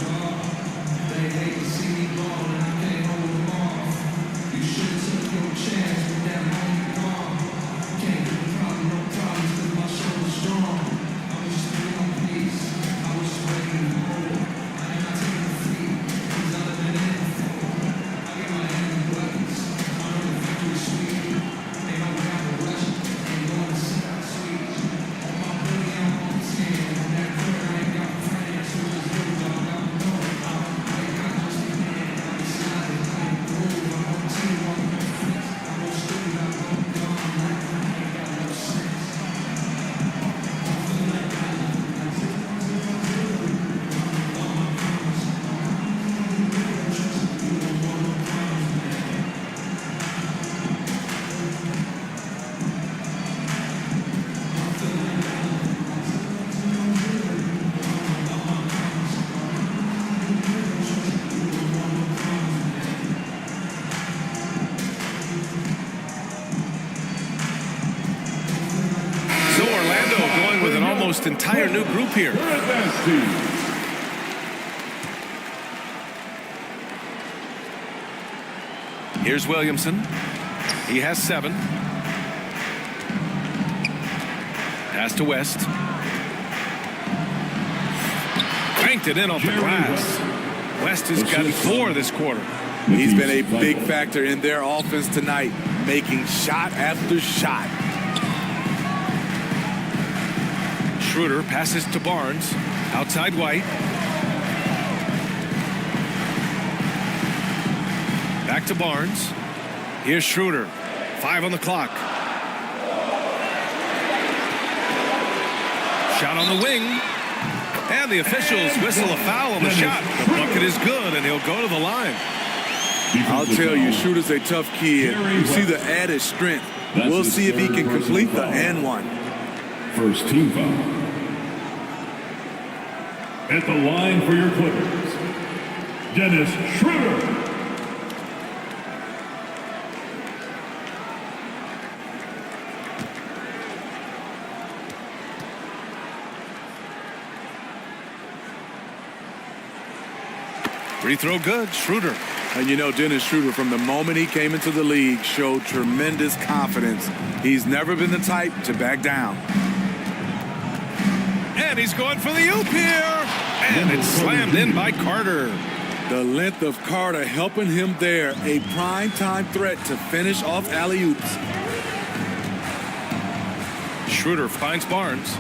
Entire new group here. Here's Williamson. He has 7. Pass to West. Banked it in off the glass. West has gotten 4 this quarter. He's been a big factor in their offense tonight, making shot after shot. Schroeder passes to Barnes. Outside White. Back to Barnes. Here's Schroeder. 5 on the clock. Shot on the wing. And the officials whistle a foul on the shot. The bucket is good, and he'll go to the line. I'll tell you, Schroeder's a tough kid. You see the added strength. We'll see if he can complete the and one. First team foul. At the line for your Clippers, Dennis Schroeder. Free throw good. Schroeder. And you know, Dennis Schroeder, from the moment he came into the league, showed tremendous confidence. He's never been the type to back down. And he's going for the oop here. And it's slammed in by Carter. The length of Carter helping him there. A prime-time threat to finish off alley-oops. Schroeder finds Barnes.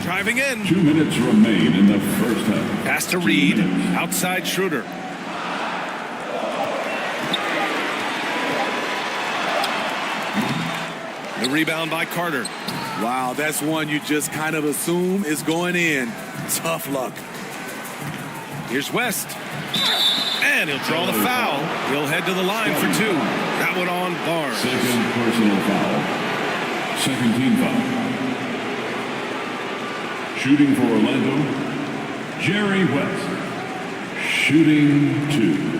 Driving in. 2 minutes remain in the first half. Pass to Reed. Outside Schroeder. The rebound by Carter. Wow, that's one you just kind of assume is going in. Tough luck. Here's West. And he'll draw the foul. He'll head to the line for 2. That one on Barnes. Second personal foul. Second team foul. Shooting for Orlando, Jerry West. Shooting 2.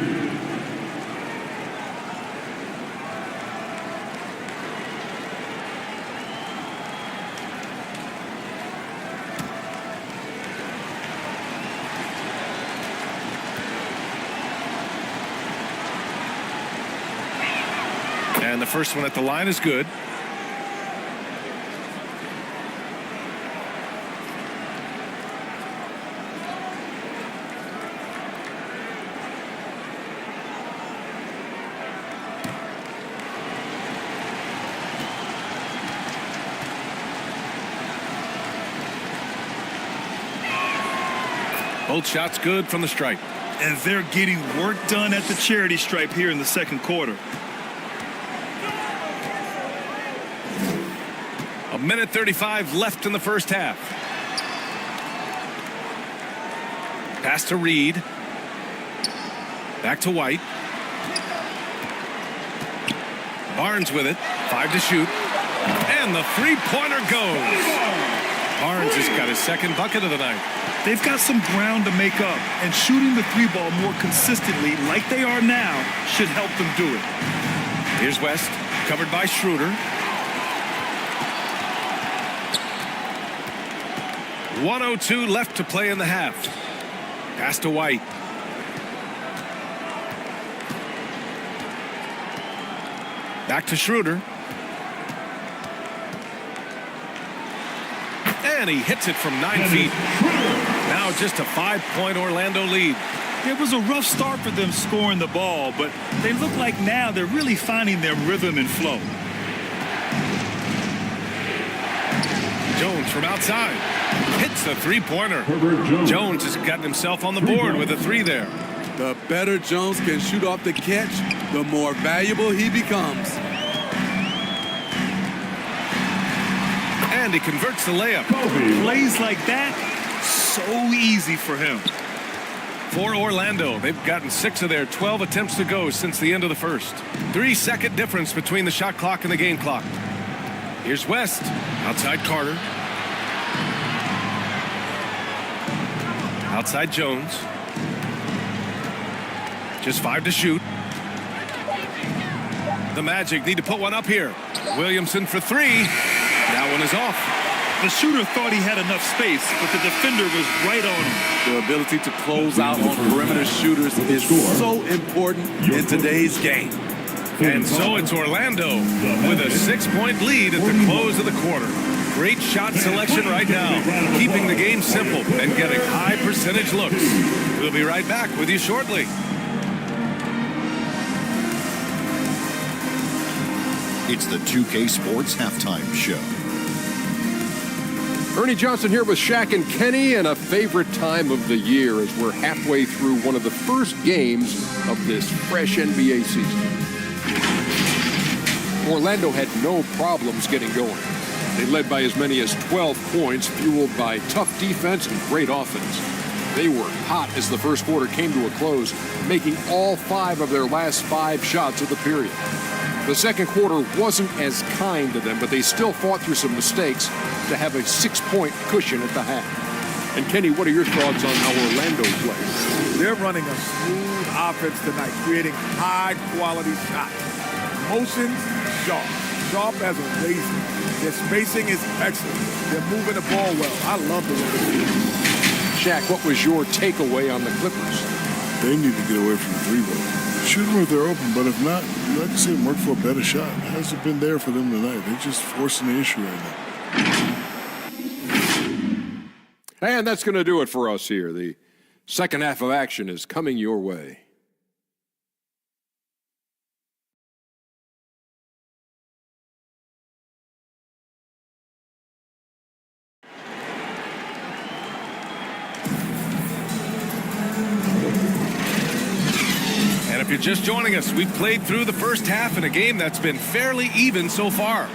And the first one at the line is good. Both shots good from the stripe. And they're getting work done at the charity stripe here in the second quarter. A minute 35 left in the first half. Pass to Reed. Back to White. Barnes with it. 5 to shoot. And the three-pointer goes. Barnes has got his second bucket of the night. They've got some ground to make up, and shooting the three ball more consistently like they are now should help them do it. Here's West, covered by Schroeder. 1:02 left to play in the half. Pass to White. Back to Schroeder. And he hits it from 9 feet. Now just a 5-point Orlando lead. It was a rough start for them scoring the ball, but they look like now they're really finding their rhythm and flow. Jones from outside. Hits the three-pointer. Jones has gotten himself on the board with a 3 there. The better Jones can shoot off the catch, the more valuable he becomes. And he converts the layup. Plays like that, so easy for him. For Orlando, they've gotten 6 of their 12 attempts to go since the end of the first. 3-second difference between the shot clock and the game clock. Here's West. Outside Carter. Outside Jones. Just 5 to shoot. The Magic need to put one up here. Williamson for 3. That one is off. The shooter thought he had enough space, but the defender was right on him. The ability to close out on perimeter shooters is so important in today's game. And so it's Orlando with a 6-point lead at the close of the quarter. Great shot selection right now, keeping the game simple and getting high percentage looks. We'll be right back with you shortly. It's the 2K Sports Halftime Show. Ernie Johnson here with Shaq and Kenny, and a favorite time of the year as we're halfway through one of the first games of this fresh NBA season. Orlando had no problems getting going. They led by as many as 12 points, fueled by tough defense and great offense. They were hot as the first quarter came to a close, making all 5 of their last 5 shots of the period. The second quarter wasn't as kind to them, but they still fought through some mistakes to have a 6-point cushion at the half. And Kenny, what are your thoughts on how Orlando plays? They're running a smooth offense tonight, creating high-quality shots. Motion, sharp as a razor. Their spacing is excellent. They're moving the ball well. I love the way they do it. Shaq, what was your takeaway on the Clippers? They need to get away from the three-ball. Shoot them if they're open, but if not, you like to see them work for a better shot. It hasn't been there for them tonight. They're just forcing the issue right now. And that's going to do it for us here. The second half of action is coming your way. And if you're just joining us, we've played through the first half in a game that's been fairly even so far.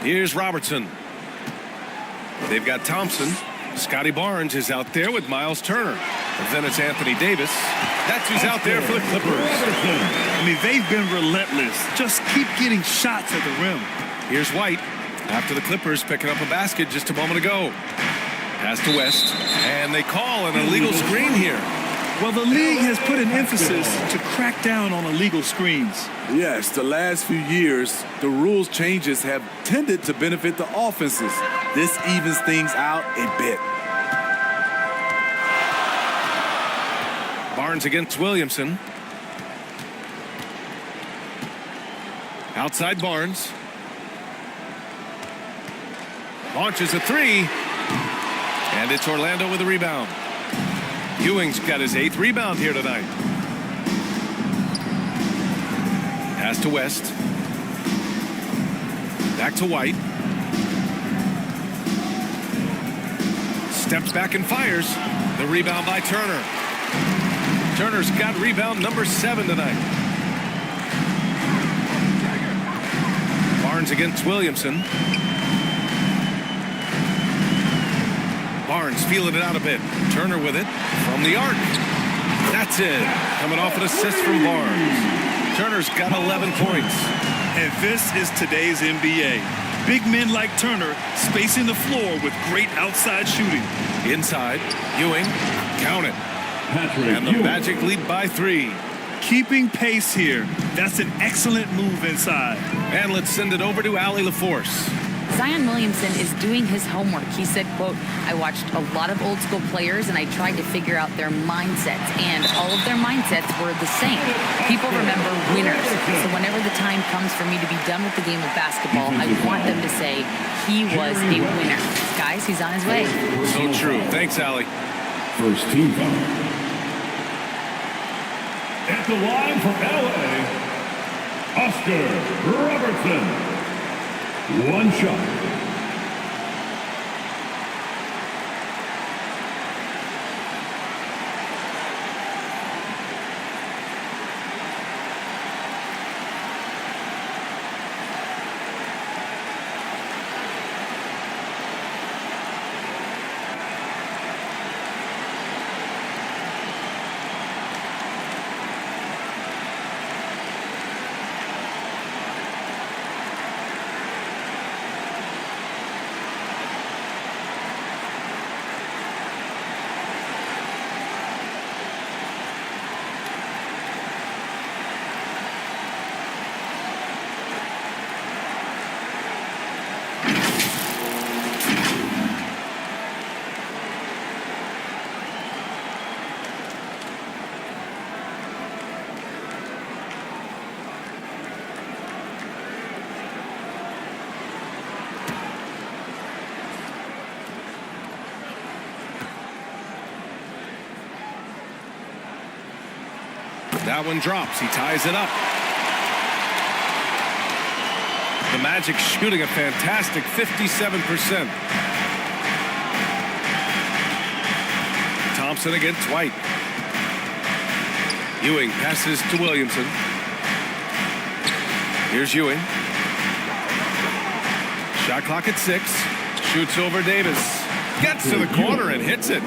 Here's Robertson. They've got Thompson. Scotty Barnes is out there with Miles Turner. And then it's Anthony Davis. That's who's out there for the Clippers. I mean, they've been relentless. Just keep getting shots at the rim. Here's White after the Clippers picking up a basket just a moment ago. Pass to West, and they call an illegal screen here. Well, the league has put an emphasis to crack down on illegal screens. Yes, the last few years, the rules changes have tended to benefit the offenses. This evens things out a bit. Barnes against Williamson. Outside Barnes. Launches a three. And it's Orlando with a rebound. Ewing's got his 8th rebound here tonight. Pass to West. Back to White. Steps back and fires. The rebound by Turner. Turner's got rebound number 7 tonight. Barnes against Williamson. Barnes feeling it out a bit. Turner with it from the arc. That's it. Coming off an assist from Barnes. Turner's got 11 points. And this is today's NBA. Big men like Turner spacing the floor with great outside shooting. Inside, Ewing, count it. And the Magic lead by 3. Keeping pace here. That's an excellent move inside. And let's send it over to Allie LaForce. Zion Williamson is doing his homework. He said, quote, I watched a lot of old school players and I tried to figure out their mindsets, and all of their mindsets were the same. People remember winners. So whenever the time comes for me to be done with the game of basketball, I want them to say he was a winner. Guys, he's on his way. So true. Thanks, Allie. First team foul. At the line for LA, Oscar Robertson. One shot. That one drops. He ties it up. The Magic shooting a fantastic 57%. Thompson against White. Ewing passes to Williamson. Here's Ewing. Shot clock at 6. Shoots over Davis. Gets to the corner and hits it.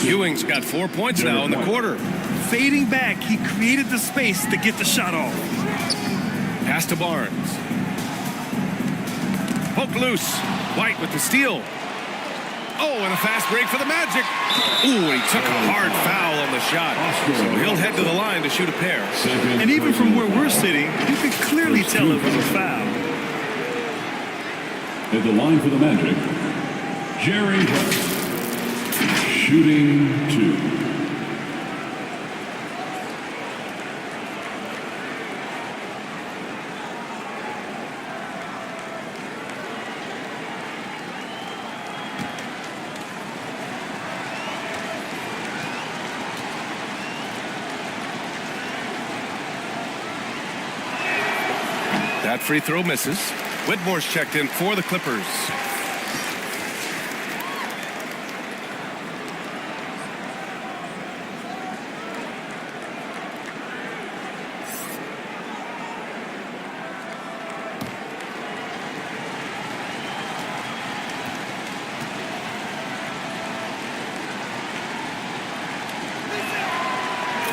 Ewing's got 4 points now in the quarter. Fading back, he created the space to get the shot off. Pass to Barnes. Poke loose. White with the steal. Oh, and a fast break for the Magic. Ooh, and he took a hard foul on the shot. So he'll head to the line to shoot a pair. And even from where we're sitting, you can clearly tell it was a foul. At the line for the Magic, Jerry West. Shooting 2. That free throw misses. Whitmore's checked in for the Clippers.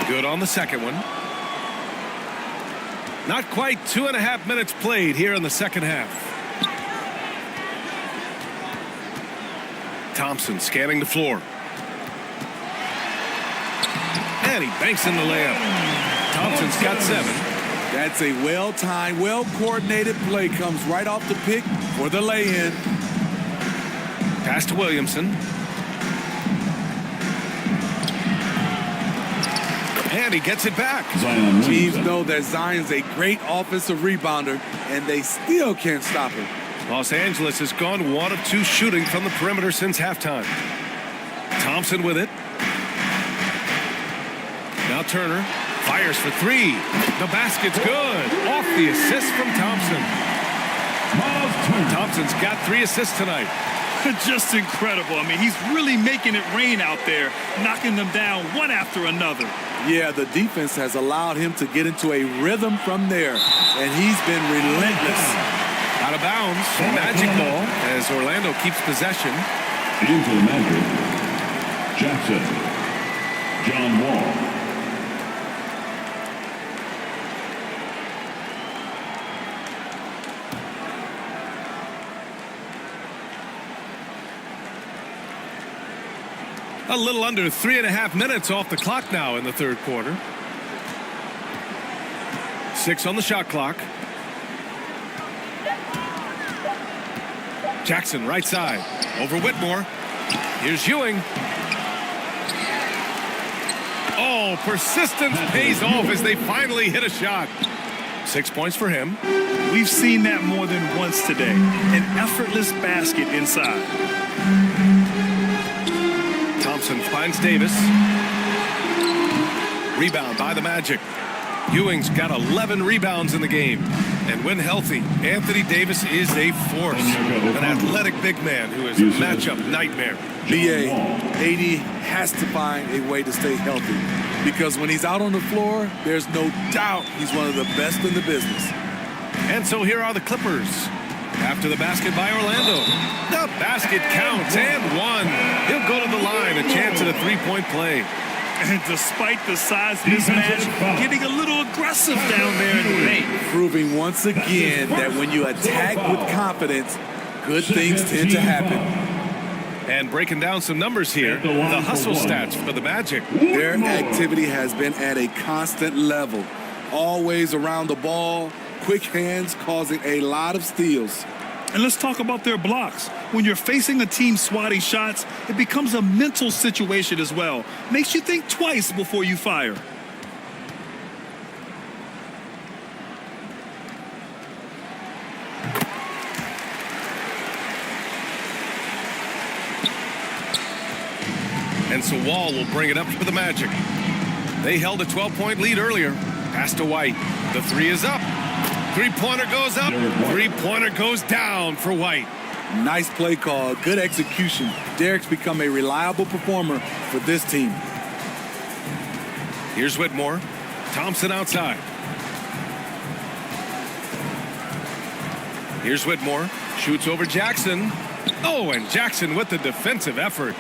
Good on the second one. Not quite 2.5 minutes played here in the second half. Thompson scanning the floor. And he banks in the layup. Thompson's got 7. That's a well-timed, well-coordinated play. Comes right off the pick for the lay-in. Pass to Williamson. And he gets it back. Teams know that Zion's a great offensive rebounder, and they still can't stop him. Los Angeles has gone 1 of 2 shooting from the perimeter since halftime. Thompson with it. Now Turner fires for 3. The basket's good. Off the assist from Thompson. Thompson's got 3 assists tonight. Just incredible. I mean, he's really making it rain out there, knocking them down one after another. Yeah, the defense has allowed him to get into a rhythm from there, and he's been relentless. Out of bounds, Magic ball as Orlando keeps possession. Into the Magic, Jackson, John Wall. A little under 3.5 minutes off the clock now in the third quarter. 6 on the shot clock. Jackson right side over Whitmore. Here's Ewing. Oh, persistence pays off as they finally hit a shot. 6 points for him. We've seen that more than once today. An effortless basket inside. Thompson finds Davis. Rebound by the Magic. Ewing's got 11 rebounds in the game. And when healthy, Anthony Davis is a force. An athletic big man who is a matchup nightmare. BA, AD has to find a way to stay healthy. Because when he's out on the floor, there's no doubt he's one of the best in the business. And so here are the Clippers. After the basket by Orlando. The basket counts and 1. He'll go to the line, a chance at a 3-point play. And despite the size mismatch, getting a little aggressive down there in the paint. Proving once again that when you attack with confidence, good things tend to happen. And breaking down some numbers here, the hustle stats for the Magic. Their activity has been at a constant level. Always around the ball, quick hands causing a lot of steals. And let's talk about their blocks. When you're facing a team swatting shots, it becomes a mental situation as well. Makes you think twice before you fire. And so Wall will bring it up for the Magic. They held a 12-point lead earlier. Pass to White. The 3 is up. 3-pointer goes up. 3-pointer goes down for White. Nice play call. Good execution. Derek's become a reliable performer for this team. Here's Whitmore. Thompson outside. Here's Whitmore. Shoots over Jackson. Oh, and Jackson with the defensive effort.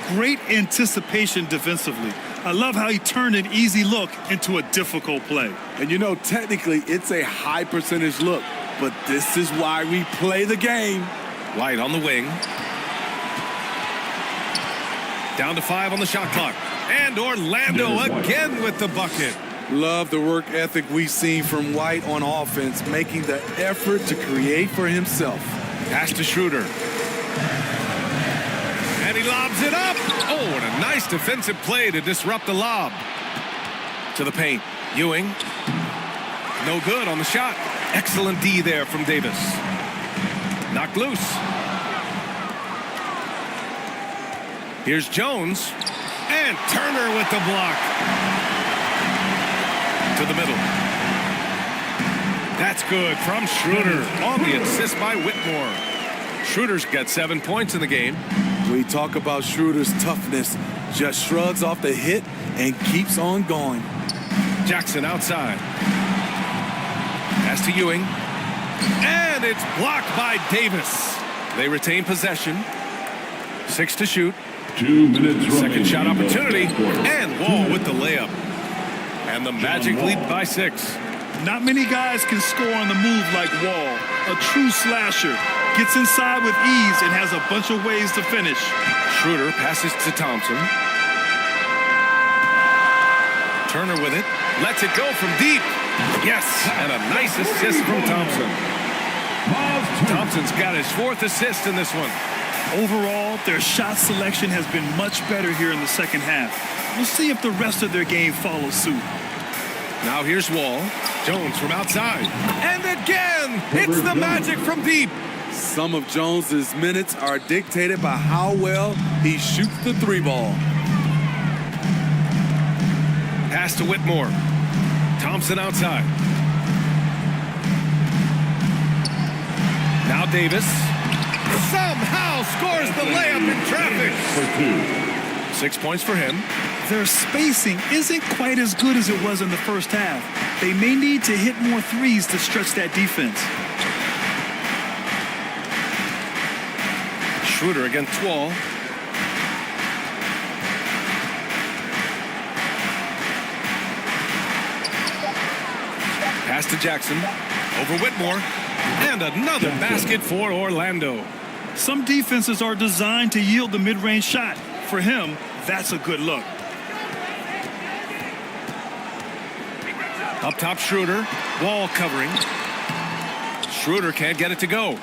Great anticipation defensively. I love how he turned an easy look into a difficult play. And you know, technically, it's a high percentage look, but this is why we play the game. White on the wing. Down to 5 on the shot clock. And Orlando again with the bucket. Love the work ethic we've seen from White on offense, making the effort to create for himself. Pass to Schroeder. And he lobs it up. Oh, and a nice defensive play to disrupt the lob. To the paint. Ewing. No good on the shot. Excellent D there from Davis. Knocked loose. Here's Jones. And Turner with the block. To the middle. That's good from Schroeder on the assist by Whitmore. Schroeder's got 7 points in the game. We talk about Schroeder's toughness. Just shrugs off the hit and keeps on going. Jackson outside. Pass to Ewing. And it's blocked by Davis. They retain possession. 6 to shoot. 2 minutes. Second shot opportunity. And Wall with the layup. And the Magic lead by 6. Not many guys can score on the move like Wall. A true slasher. Gets inside with ease and has a bunch of ways to finish. Schroeder passes to Thompson. Turner with it. Lets it go from deep. Yes, and a nice assist from Thompson. Thompson's got his 4th assist in this one. Overall, their shot selection has been much better here in the second half. We'll see if the rest of their game follows suit. Now here's Wall. Jones from outside. And again, it's the Magic from deep. Some of Jones's minutes are dictated by how well he shoots the 3-ball. Pass to Whitmore. Thompson outside. Now Davis. Somehow scores the layup in traffic. 6 points for him. Their spacing isn't quite as good as it was in the first half. They may need to hit more threes to stretch that defense. Schroeder against Wall. Pass to Jackson. Over Whitmore. And another basket for Orlando. Some defenses are designed to yield the mid-range shot. For him, that's a good look. Up top, Schroeder. Wall covering. Schroeder can't get it to go.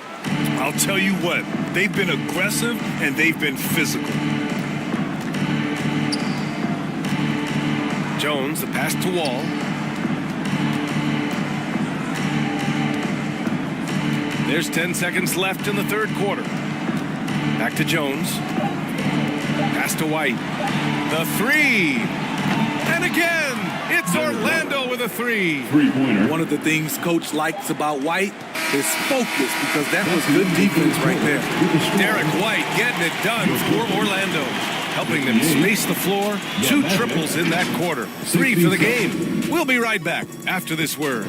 I'll tell you what, they've been aggressive and they've been physical. Jones, the pass to Wall. There's 10 seconds left in the third quarter. Back to Jones. Pass to White. The 3. And again, it's Orlando with a 3. Three-pointer. One of the things Coach likes about White is focus, because that was good defense right there. Derek White getting it done for Orlando, helping them space the floor. 2 triples in that quarter. 3 for the game. We'll be right back after this word.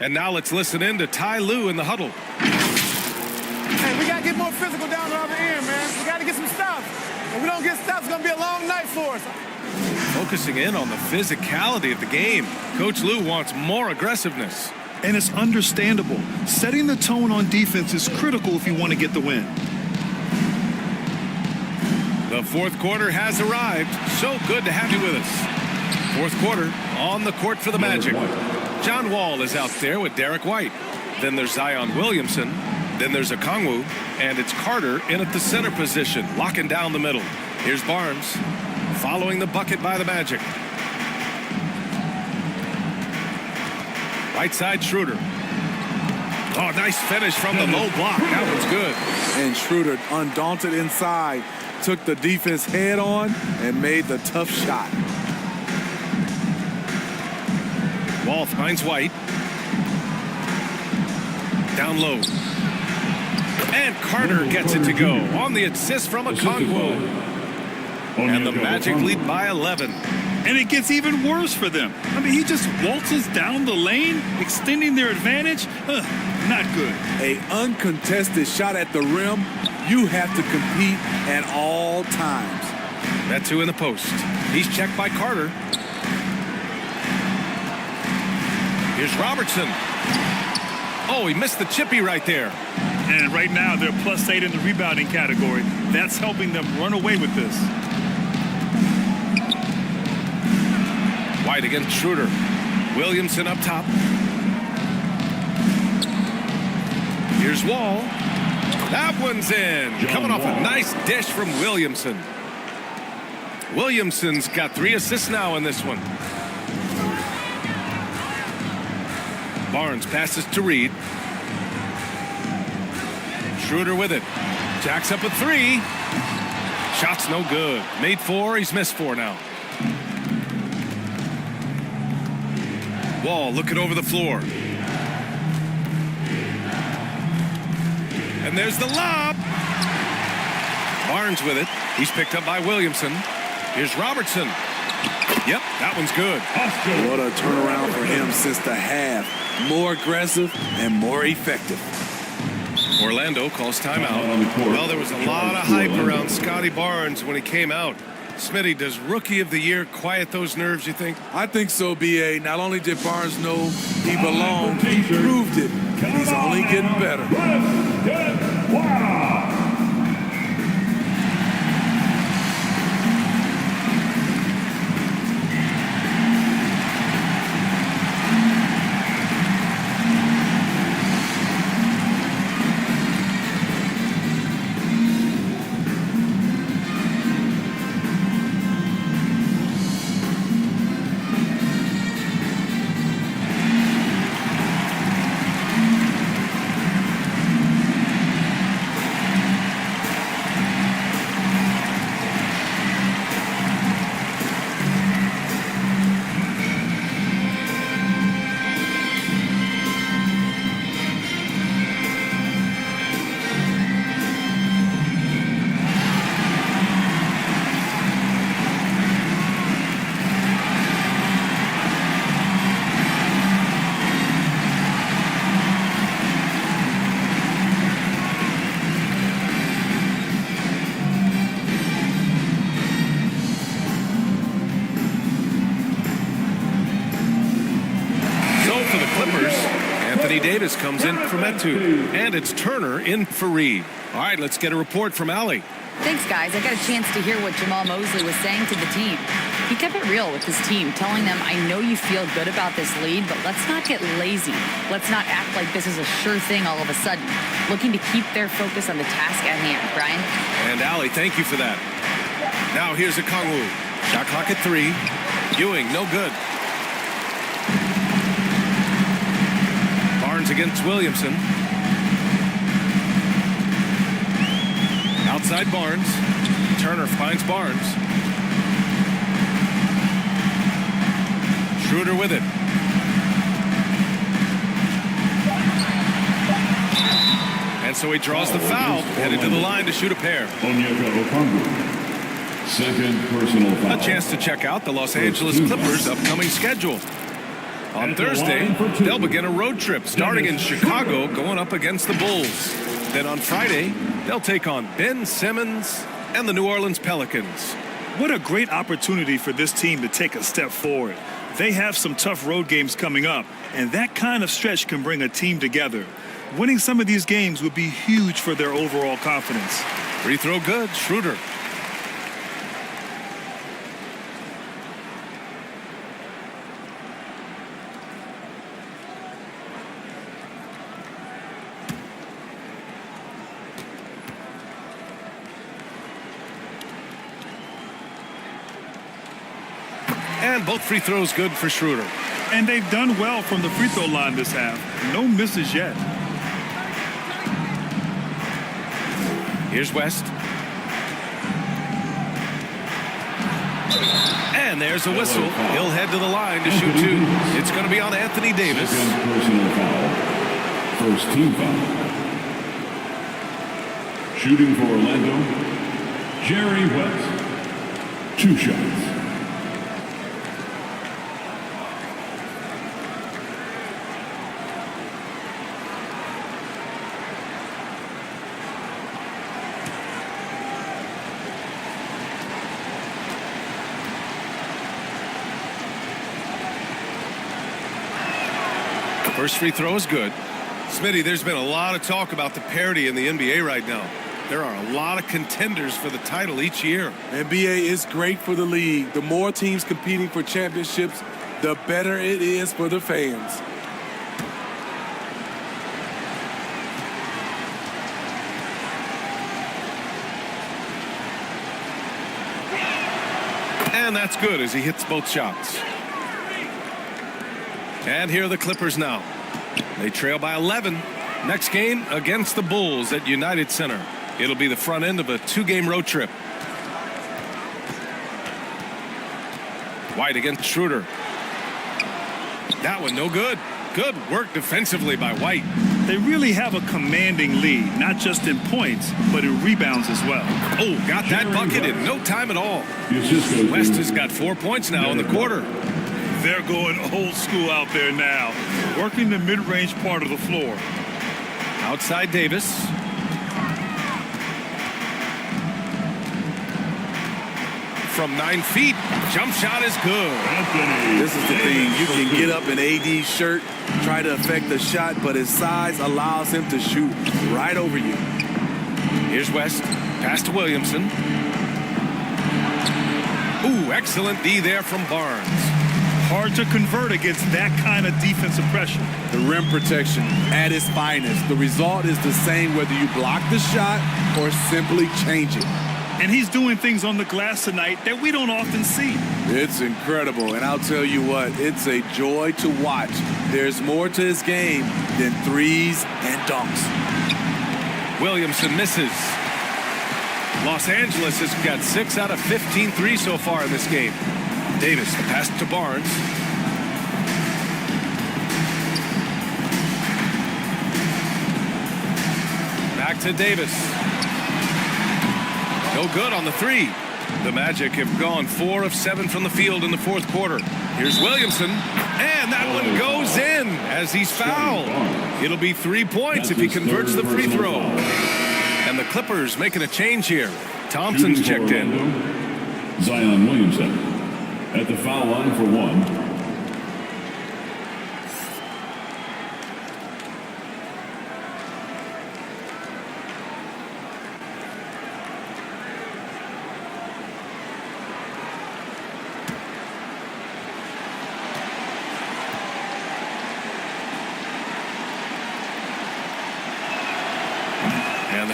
And now let's listen in to Ty Lue in the huddle. Hey, we got to get more physical down the other end, man. We got to get some stops. If we don't get stops, it's going to be a long night for us. Focusing in on the physicality of the game, Coach Lue wants more aggressiveness. And it's understandable. Setting the tone on defense is critical if you want to get the win. The fourth quarter has arrived. So good to have you with us. Fourth quarter on the court for the Magic. John Wall is out there with Derek White. Then there's Zion Williamson. Then there's Okongwu. And it's Carter in at the center position, locking down the middle. Here's Barnes following the bucket by the Magic. Right side, Schroeder. Oh, nice finish from the low block. That was good. And Schroeder, undaunted inside, took the defense head on and made the tough shot. Wall finds White. Down low. And Carter gets it to go on the assist from Okongwu. And the Magic lead by 11. And it gets even worse for them. I mean, he just waltzes down the lane, extending their advantage. Not good. A uncontested shot at the rim, you have to compete at all times. That's who in the post. He's checked by Carter. Here's Robertson. Oh, he missed the chippy right there. And right now, they're +8 in the rebounding category. That's helping them run away with this. White against Schroeder. Williamson up top. Here's Wall. That one's in. Coming off a nice dish from Williamson. Williamson's got 3 assists now in this one. Barnes passes to Reed. Schroeder with it. Jacks up a 3. Shot's no good. Made 4. He's missed 4 now. Wall looking over the floor. And there's the lob. Barnes with it. He's picked up by Williamson. Here's Robertson. Yep, that one's good. What a turnaround for him since the half. More aggressive and more effective. Orlando calls timeout. Well, there was a lot of hype around Scotty Barnes when he came out. Smitty, does Rookie of the Year quiet those nerves, you think? I think so, B.A. Not only did Barnes know he belonged, he proved it. And he's only getting better. Davis comes in for Metu, and it's Turner in for Reed. All right, let's get a report from Allie. Thanks, guys. I got a chance to hear what Jamal Mosley was saying to the team. He kept it real with his team, telling them, I know you feel good about this lead, but let's not get lazy. Let's not act like this is a sure thing all of a sudden. Looking to keep their focus on the task at hand. Brian? And Allie, thank you for that. Now here's a Kongwu. Shot clock at 3. Ewing, no good. Barnes against Williamson. Outside Barnes. Turner finds Barnes. Schroeder with it. And so he draws the foul, headed to the line to shoot a pair. Second personal foul. A chance to check out the Los Angeles Clippers' upcoming schedule. On Thursday, they'll begin a road trip starting in Chicago, going up against the Bulls. Then on Friday, they'll take on Ben Simmons and the New Orleans Pelicans. What a great opportunity for this team to take a step forward. They have some tough road games coming up, and that kind of stretch can bring a team together. Winning some of these games would be huge for their overall confidence. Free throw good, Schroeder. And both free throws good for Schroeder. And they've done well from the free throw line this half. No misses yet. Here's West. And there's a whistle. He'll head to the line to shoot 2. It's going to be on Anthony Davis. Personal foul. First team foul. Shooting for Orlando, Jerry West. 2 shots. First free throw is good. Smitty, there's been a lot of talk about the parity in the NBA right now. There are a lot of contenders for the title each year. NBA is great for the league. The more teams competing for championships, the better it is for the fans. And that's good as he hits both shots. And here are the Clippers now. They trail by 11. Next game against the Bulls at United Center. It'll be the front end of a 2-game road trip. White against Schroeder. That one no good. Good work defensively by White. They really have a commanding lead, not just in points, but in rebounds as well. Oh, got that bucket in no time at all. West has got 4 points now in the quarter. They're going old school out there now, working the mid-range part of the floor. Outside Davis. From 9 feet, jump shot is good. This is the thing. You can get up in AD's shirt, try to affect the shot, but his size allows him to shoot right over you. Here's West. Pass to Williamson. Ooh, excellent D there from Barnes. Hard to convert against that kind of defensive pressure. The rim protection at its finest. The result is the same whether you block the shot or simply change it. And he's doing things on the glass tonight that we don't often see. It's incredible, and I'll tell you what, it's a joy to watch. There's more to his game than threes and dunks. Williamson misses. Los Angeles has got 6 out of 15 threes so far in this game. Davis, the pass to Barnes. Back to Davis. No good on the 3. The Magic have gone 4 of 7 from the field in the fourth quarter. Here's Williamson, and that one goes in as he's fouled. It'll be 3 points if he converts the free throw. And the Clippers making a change here. Thompson's checked in. Zion Williamson at the foul line for 1.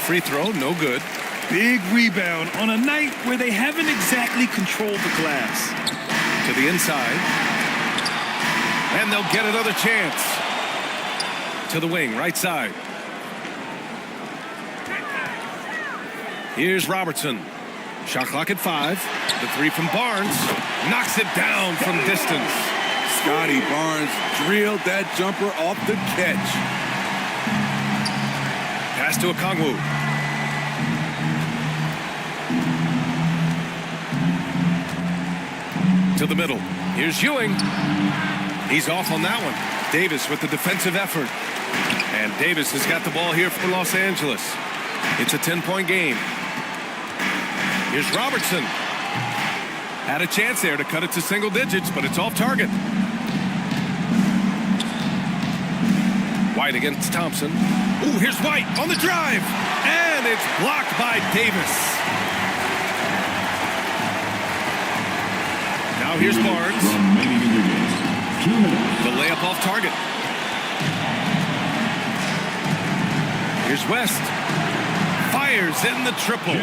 Free throw, no good. Big rebound on a night where they haven't exactly controlled the glass. To the inside. And they'll get another chance. To the wing, right side. Here's Robertson. Shot clock at 5. The 3 from Barnes. Knocks it down from distance. Scotty Barnes drilled that jumper off the catch. Pass to Okongwu. To the middle. Here's Ewing. He's off on that one. Davis with the defensive effort. And Davis has got the ball here for Los Angeles. It's a 10-point game. Here's Robertson. Had a chance there to cut it to single digits, but it's off target. White against Thompson. Ooh, here's White on the drive. And it's blocked by Davis. Now here's Barnes. The layup off target. Here's West. Fires in the triple.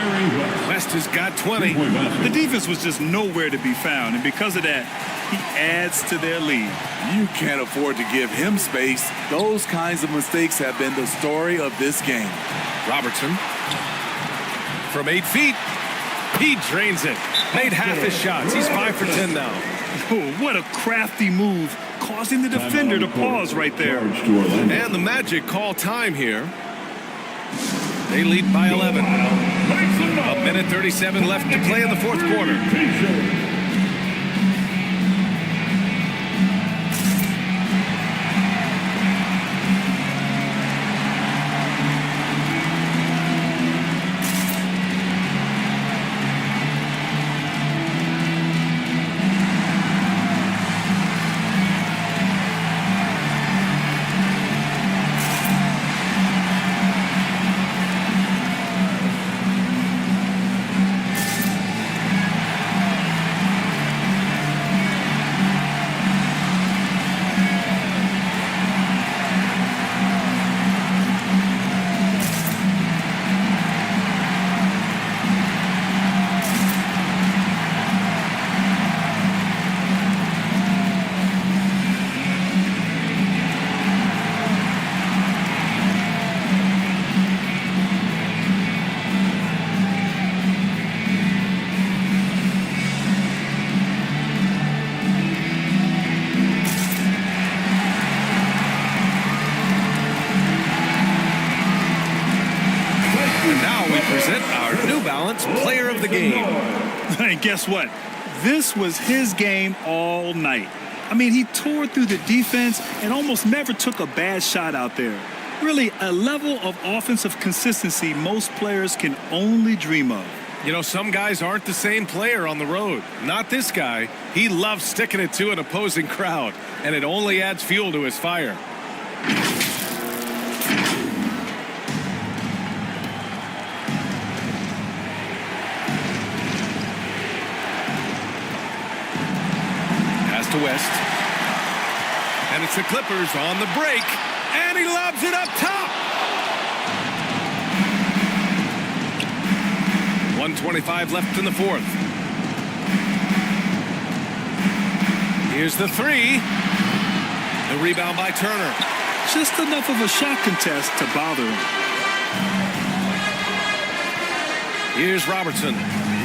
West has got 20. The defense was just nowhere to be found, and because of that, he adds to their lead. You can't afford to give him space. Those kinds of mistakes have been the story of this game. Robertson. From 8 feet. He drains it. Made half his shots. He's 5 for 10 now. Oh, what a crafty move, causing the defender to pause right there. And the Magic call time here. They lead by 11. A minute 37 left to play in the fourth quarter. And now we present our New Balance Player of the Game. And guess what? This was his game all night. I mean, he tore through the defense and almost never took a bad shot out there. Really, a level of offensive consistency most players can only dream of. You know, some guys aren't the same player on the road. Not this guy. He loves sticking it to an opposing crowd, and it only adds fuel to his fire. To West, and it's the Clippers on the break, and he lobs it up top. 1:25 left in the fourth. Here's the three. The rebound by Turner. Just enough of a shot contest to bother him. Here's Robertson.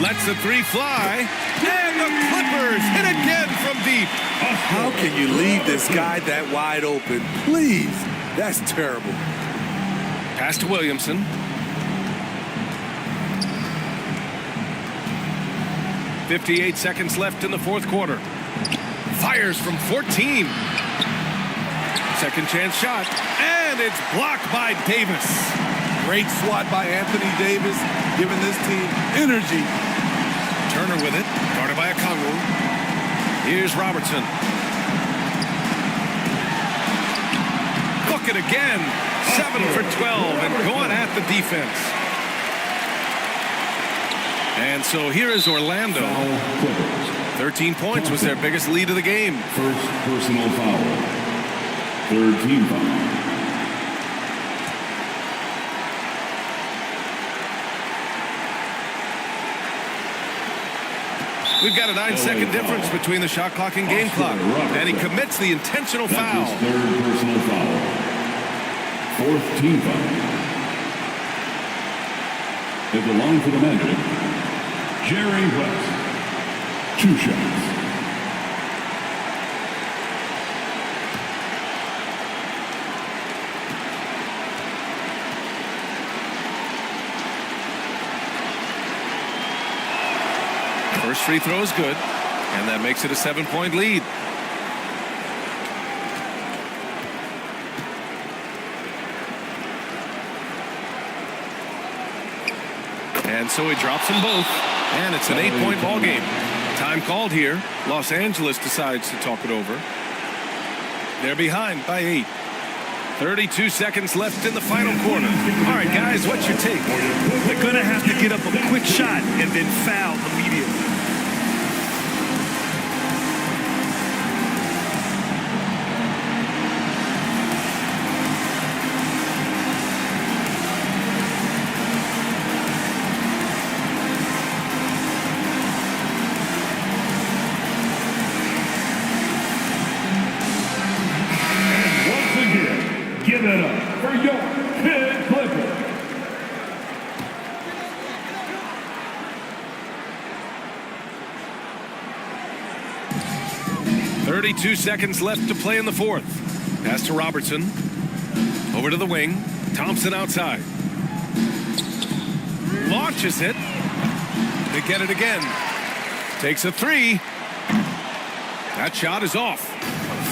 Lets the three fly, and the Clippers hit again from deep. How can you leave this guy that wide open? Please. That's terrible. Pass to Williamson. .58 seconds left in the fourth quarter. Fires from 14. Second chance shot, and it's blocked by Davis. Great swat by Anthony Davis, giving this team energy. Turner with it, guarded by Okongwu. Here's Robertson. Look it again. 7 for 12 and going at the defense. And so here is Orlando. 13 points was their biggest lead of the game. First personal foul. Third team foul. We've got a 9-second difference between the shot clock and game clock. And he commits the intentional foul. That's his third personal foul. Fourth team foul. At the line for the Magic, Jerry West. 2 shots. First free throw is good, and that makes it a 7-point lead. And so he drops them both, and it's an 8-point ball game. Time called here. Los Angeles decides to talk it over. They're behind by 8. 32 seconds left in the final quarter. All right, guys, what's your take? They're going to have to get up a quick shot and then foul immediately. Give it up for your Kid Clipper. .32 seconds left to play in the fourth. Pass to Robertson. Over to the wing. Thompson outside. Launches it. They get it again. Takes a three. That shot is off.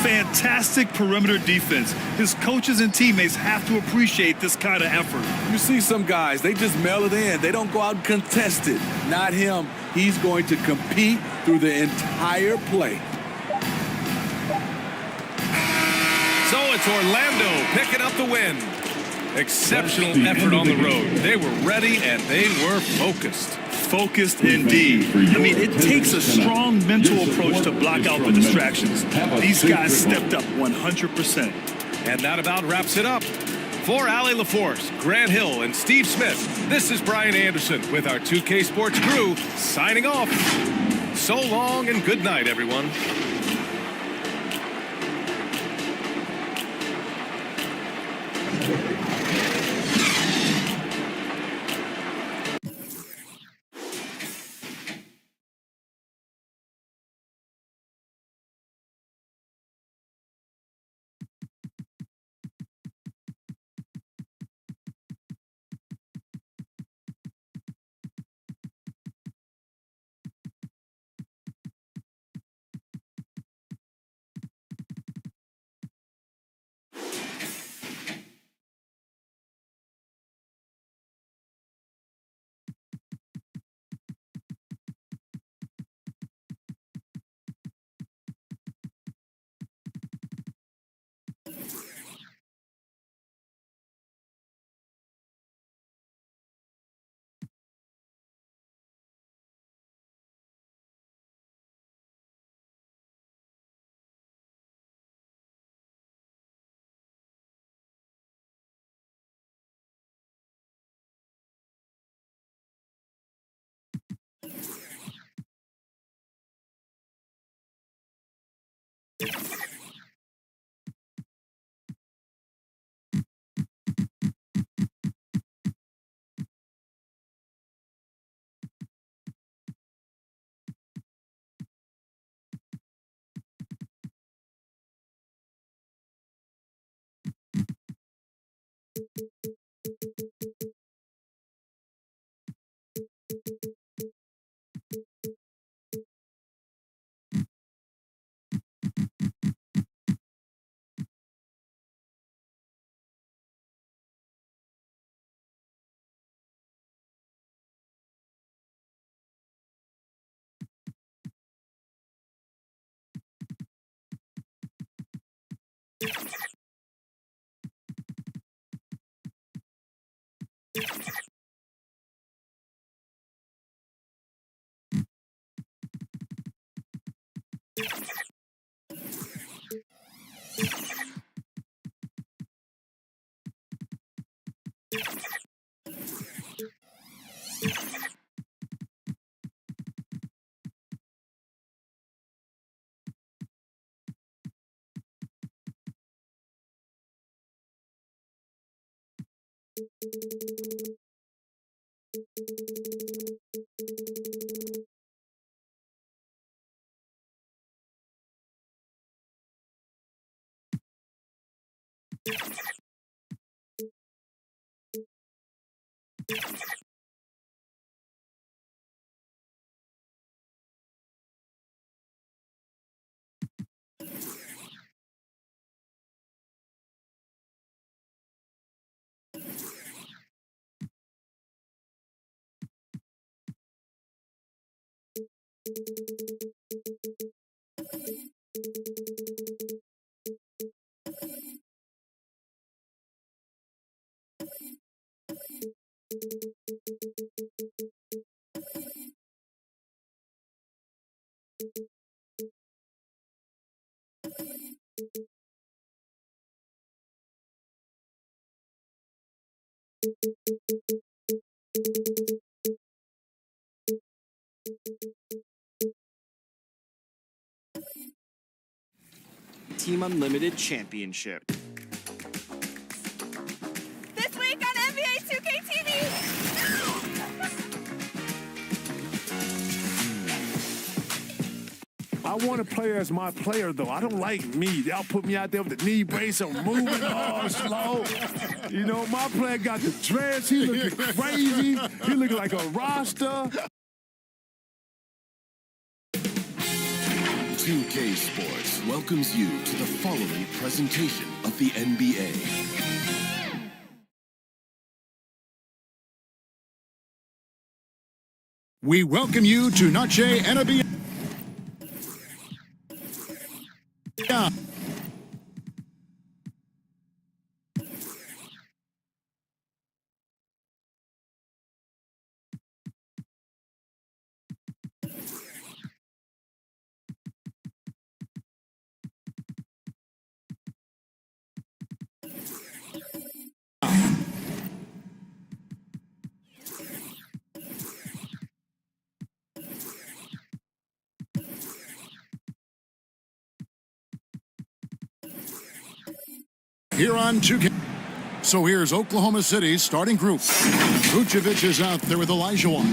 Fantastic perimeter defense. His coaches and teammates have to appreciate this kind of effort. You see some guys, they just mail it in. They don't go out and contest it. Not him. He's going to compete through the entire play. So it's Orlando picking up the win. Exceptional effort on the road. They were ready and they were focused. Focused indeed. I mean, it takes a strong mental approach to block out the distractions. These guys stepped up 100%. And that about wraps it up. For Allie LaForce, Grant Hill, and Steve Smith, this is Brian Anderson with our 2K Sports crew signing off. So long and good night, everyone. Team Unlimited Championship. This week on NBA 2K TV. I want to play as my player, though. I don't like me. They'll put me out there with the knee brace. I'm moving all slow. You know, my player got the dress. He looking crazy. He looking like a roster. 2K Sports welcomes you to the following presentation of the NBA. We welcome you to Noche NBA. Here on 2K. So here's Oklahoma City's starting group. Vucevic is out there with Olajuwon.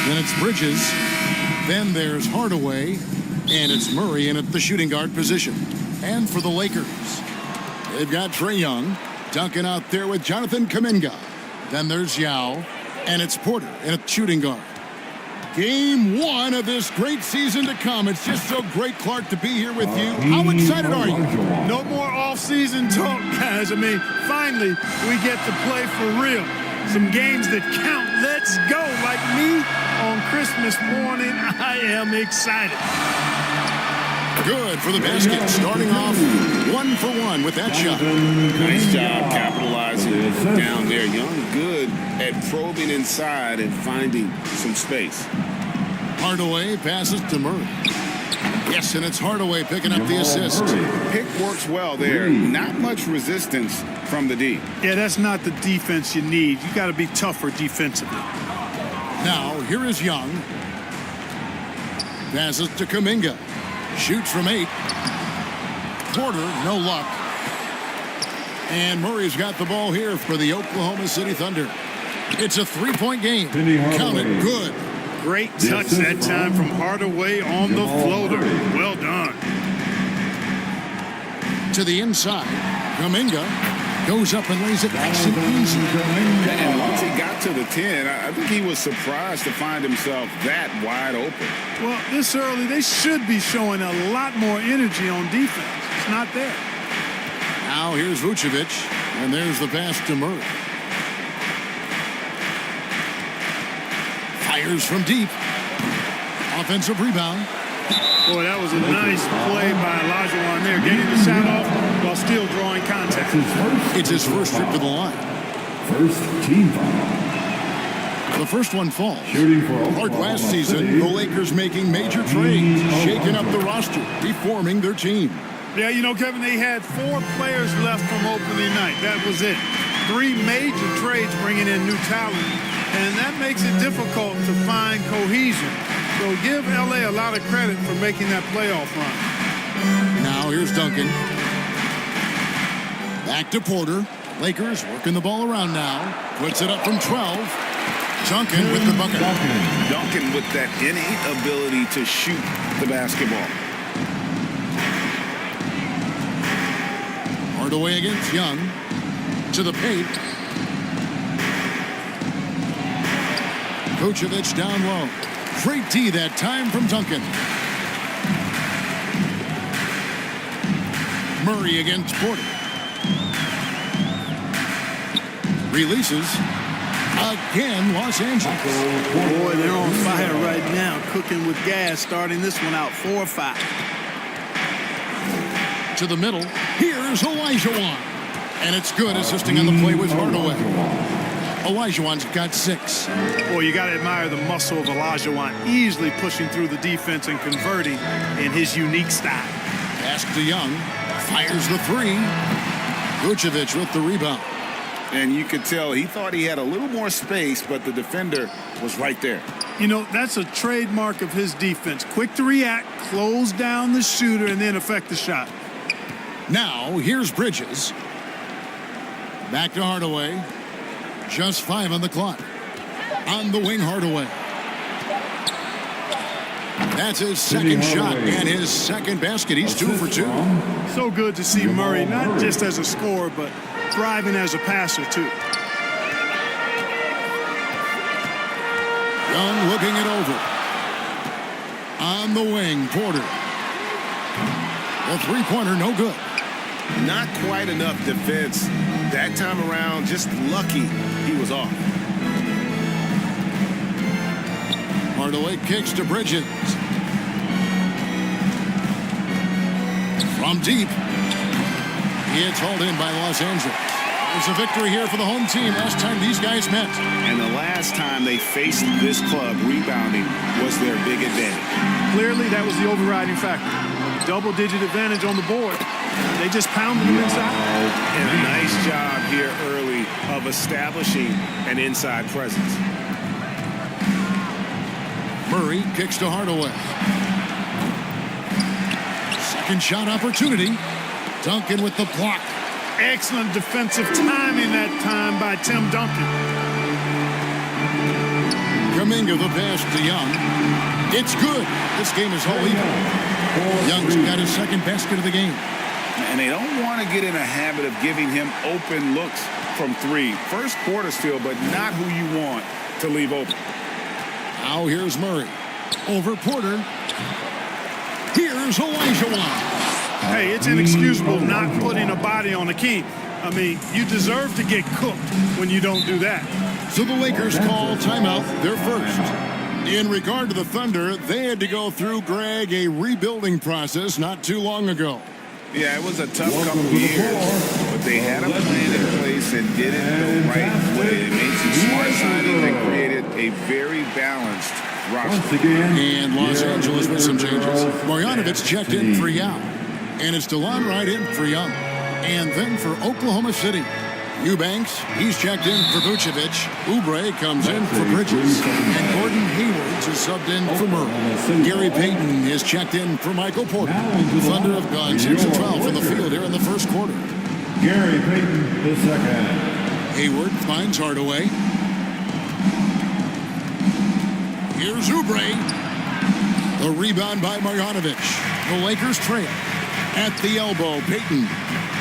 Then it's Bridges. Then there's Hardaway. And it's Murray in at the shooting guard position. And for the Lakers, they've got Trae Young. Duncan out there with Jonathan Kuminga. Then there's Yao. And it's Porter in at shooting guard. Game one of this great season to come. It's just so great, Clark, to be here with you. How excited are you? No more off-season talk, guys. I mean, finally, we get to play for real. Some games that count. Let's go. Like me on Christmas morning, I am excited. Good for the basket. Starting off 1 for 1 with that shot. Nice job capitalizing down there. Young good at probing inside and finding some space. Hardaway passes to Murray. Yes, and it's Hardaway picking up the assist. Pick works well there. Not much resistance from the D. Yeah, that's not the defense you need. You got to be tougher defensively. Now, here is Young. Passes to Kuminga. Shoots from 8. Porter, no luck. And Murray's got the ball here for the Oklahoma City Thunder. It's a 3-point game. Count it good. Great touch that time from Hardaway on the floater. Well done. To the inside. Kuminga goes up and lays it nice and easy. And once he got to the 10, I think he was surprised to find himself that wide open. Well, this early, they should be showing a lot more energy on defense. It's not there. Now here's Vucevic, and there's the pass to Murray. Fires from deep. Offensive rebound. Boy, that was a nice play by Olajuwon there, getting the shot off while still drawing contact. It's his first trip to the line. First team foul. The first one falls. Shooting for Like last season, the Lakers making major trades, shaking up the roster, reforming their team. Yeah, you know, Kevin, they had 4 players left from opening night. That was it. 3 major trades bringing in new talent, and that makes it difficult to find cohesion. So give LA a lot of credit for making that playoff run. Now here's Duncan. Back to Porter. Lakers working the ball around now. Puts it up from 12. Duncan with the bucket. Duncan with that innate ability to shoot the basketball. Hardaway against Young. To the paint. Vucevic down low. Great D that time from Duncan. Murray against Porter. Releases. Again, Los Angeles. Boy, they're on fire right now, cooking with gas, starting this one out 4-5. To the middle. Here's Olajuwon. And it's good, assisting on the play with Hardaway. Olajuwon's got 6. Boy, you got to admire the muscle of Olajuwon, easily pushing through the defense and converting in his unique style. Pass to Young. Fires the 3. Vucevic with the rebound. And you could tell he thought he had a little more space, but the defender was right there. You know, that's a trademark of his defense. Quick to react, close down the shooter, and then affect the shot. Now, here's Bridges. Back to Hardaway. Just 5 on the clock. On the wing, Hardaway. That's his second shot and his second basket. He's 2 for 2. So good to see Murray, not just as a scorer, but thriving as a passer, too. Young looking it over. On the wing, Porter. A three-pointer, no good. Not quite enough defense. That time around, just lucky he was off. Hardaway kicks to Bridges. From deep. It's hauled in by Los Angeles. It's a victory here for the home team. Last time these guys met. And the last time they faced this club, rebounding was their big advantage. Clearly, that was the overriding factor. Double-digit advantage on the board. They just pounded them inside. And a nice job here early of establishing an inside presence. Murray kicks to Hardaway. Second shot opportunity. Duncan with the block. Excellent defensive timing that time by Tim Duncan. Kuminga the pass to Young. It's good. This game is all even. Young's got his second basket of the game. And they don't want to get in a habit of giving him open looks from 3. First quarter still, but not who you want to leave open. Now here's Murray. Over Porter. Here's Olajuwon. Hey, it's inexcusable not putting a body on a king. I mean, you deserve to get cooked when you don't do that. So the Lakers call timeout, their first. In regard to the Thunder, they had to go through, Greg, a rebuilding process not too long ago. Yeah, it was a tough couple of years, but they had a plan in place and did it the right way. They made some smart signings and created a very balanced roster. And Los Angeles with some changes. Marjanovic checked in for Yao. And it's DeLon Wright in for Young. And then for Oklahoma City, Eubanks, he's checked in for Vucevic. Oubre comes in for Bridges. And Gordon Hayward is subbed in for Murray. Gary Payton is checked in for Michael Porter. Thunder have gone 6 of 12 from the field here in the first quarter. Gary Payton, the second. Hayward finds Hardaway. Here's Oubre. The rebound by Marjanovic. The Lakers trail. At the elbow, Payton.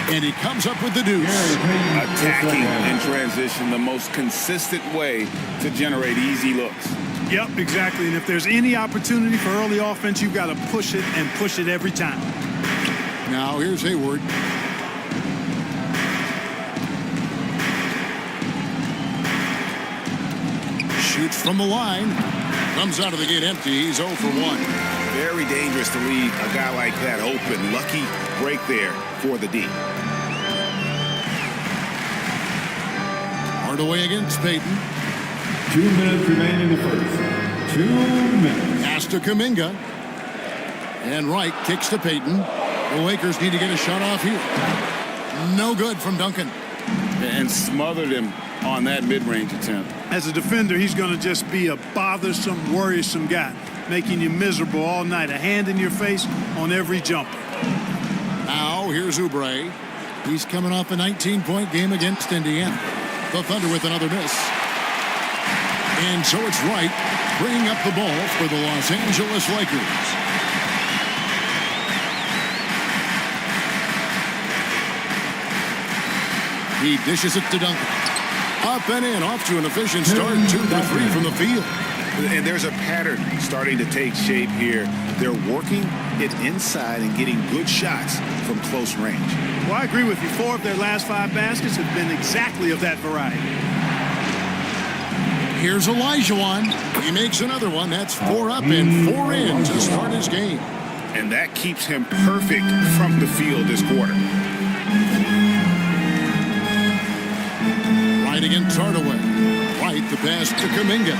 And he comes up with the deuce. Attacking in transition, the most consistent way to generate easy looks. Yep, exactly. And if there's any opportunity for early offense, you've got to push it and push it every time. Now here's Hayward. Shoots from the line. Comes out of the gate empty. He's 0 for 1. Very dangerous to leave a guy like that open. Lucky break there for the D. Hardaway against Payton. 2 minutes remaining in the first. 2 minutes. Pass to Kuminga. And Wright kicks to Payton. The Lakers need to get a shot off here. No good from Duncan. And smothered him on that mid-range attempt. As a defender, he's going to just be a bothersome, worrisome guy, making you miserable all night. A hand in your face on every jumper. Now here's Oubre. He's coming off a 19-point game against Indiana. The Thunder with another miss. And so it's Wright bringing up the ball for the Los Angeles Lakers. He dishes it to Duncan. up and in, off to an efficient start, 2 for 3 from the field. And there's a pattern starting to take shape here. They're working it inside and getting good shots from close range. Well, I agree with you. 4 of their last 5 baskets have been exactly of that variety. Here's Olajuwon. He makes another one. That's 4 up and 4 in to start his game. And that keeps him perfect from the field this quarter. Right against Hardaway. Right, the pass to Kuminga.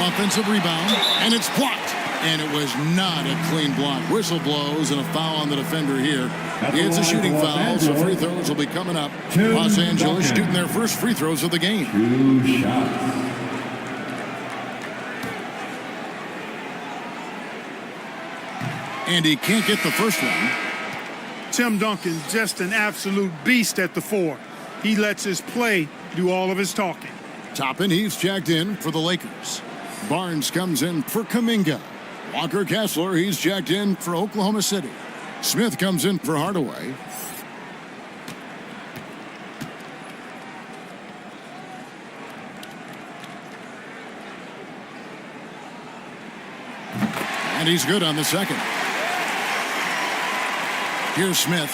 Offensive rebound, and it's blocked. And it was not a clean block. Whistle blows and a foul on the defender here. It's a shooting foul, so free throws will be coming up. Los Angeles shooting their first free throws of the game. 2 shots. And he can't get the first one. Tim Duncan, just an absolute beast at the 4. He lets his play do all of his talking. Toppin, he's checked in for the Lakers. Barnes comes in for Kuminga. Walker Kessler, he's checked in for Oklahoma City. Smith comes in for Hardaway. And he's good on the second. Here's Smith.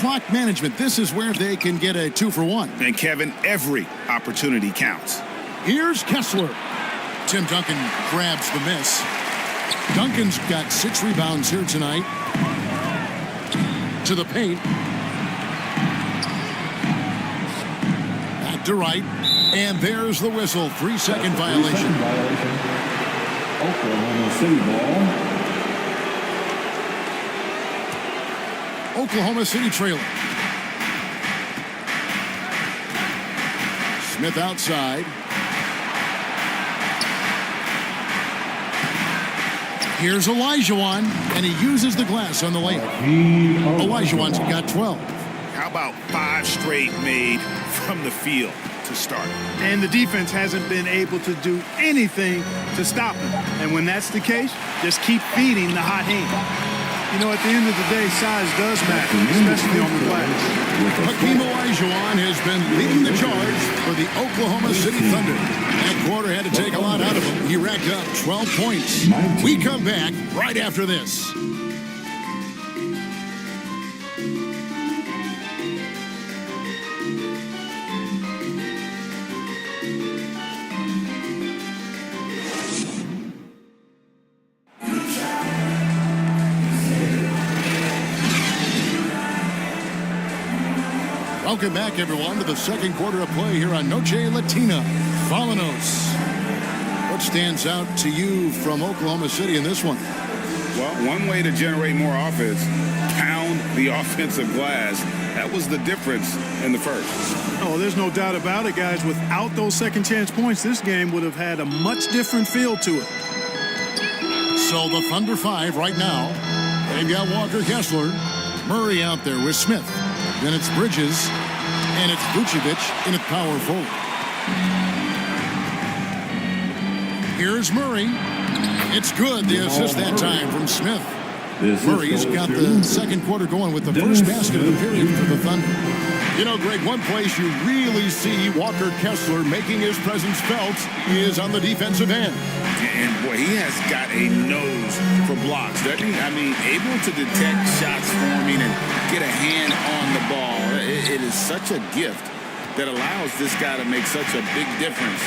Clock management. This is where they can get a 2 for 1. And Kevin, every opportunity counts. Here's Kessler. Tim Duncan grabs the miss. Duncan's got 6 rebounds here tonight. To the paint. Back to right. And there's the whistle. 3-second violation. Oklahoma City ball. Oklahoma City trailing. Smith outside. Here's Olajuwon, and he uses the glass on the layup. Olajuwon's got 12. How about 5 straight made from the field to start? And the defense hasn't been able to do anything to stop him. And when that's the case, just keep feeding the hot hand. You know, at the end of the day, size does matter, especially on the glass. Hakeem Olajuwon has been leading the charge for the Oklahoma City Thunder. That quarter had to take a lot out of him. He racked up 12 points. We come back right after this. Welcome back, everyone, to the second quarter of play here on Noche Latina. Falanos. What stands out to you from Oklahoma City in this one? Well, one way to generate more offense, pound the offensive glass. That was the difference in the first. Oh, there's no doubt about it, guys. Without those second chance points, this game would have had a much different feel to it. So the Thunder 5 right now. They've got Walker Kessler. Murray out there with Smith. Then it's Bridges, and it's Vucevic in at power forward. Here's Murray. It's good. The assist that time from Smith. Murray's got the second quarter going with the first basket of the period for the Thunder. You know, Greg, one place you really see Walker Kessler making his presence felt is on the defensive end. And, boy, he has got a nose for blocks, doesn't he? I mean, able to detect shots forming and get a hand on the ball. It is such a gift that allows this guy to make such a big difference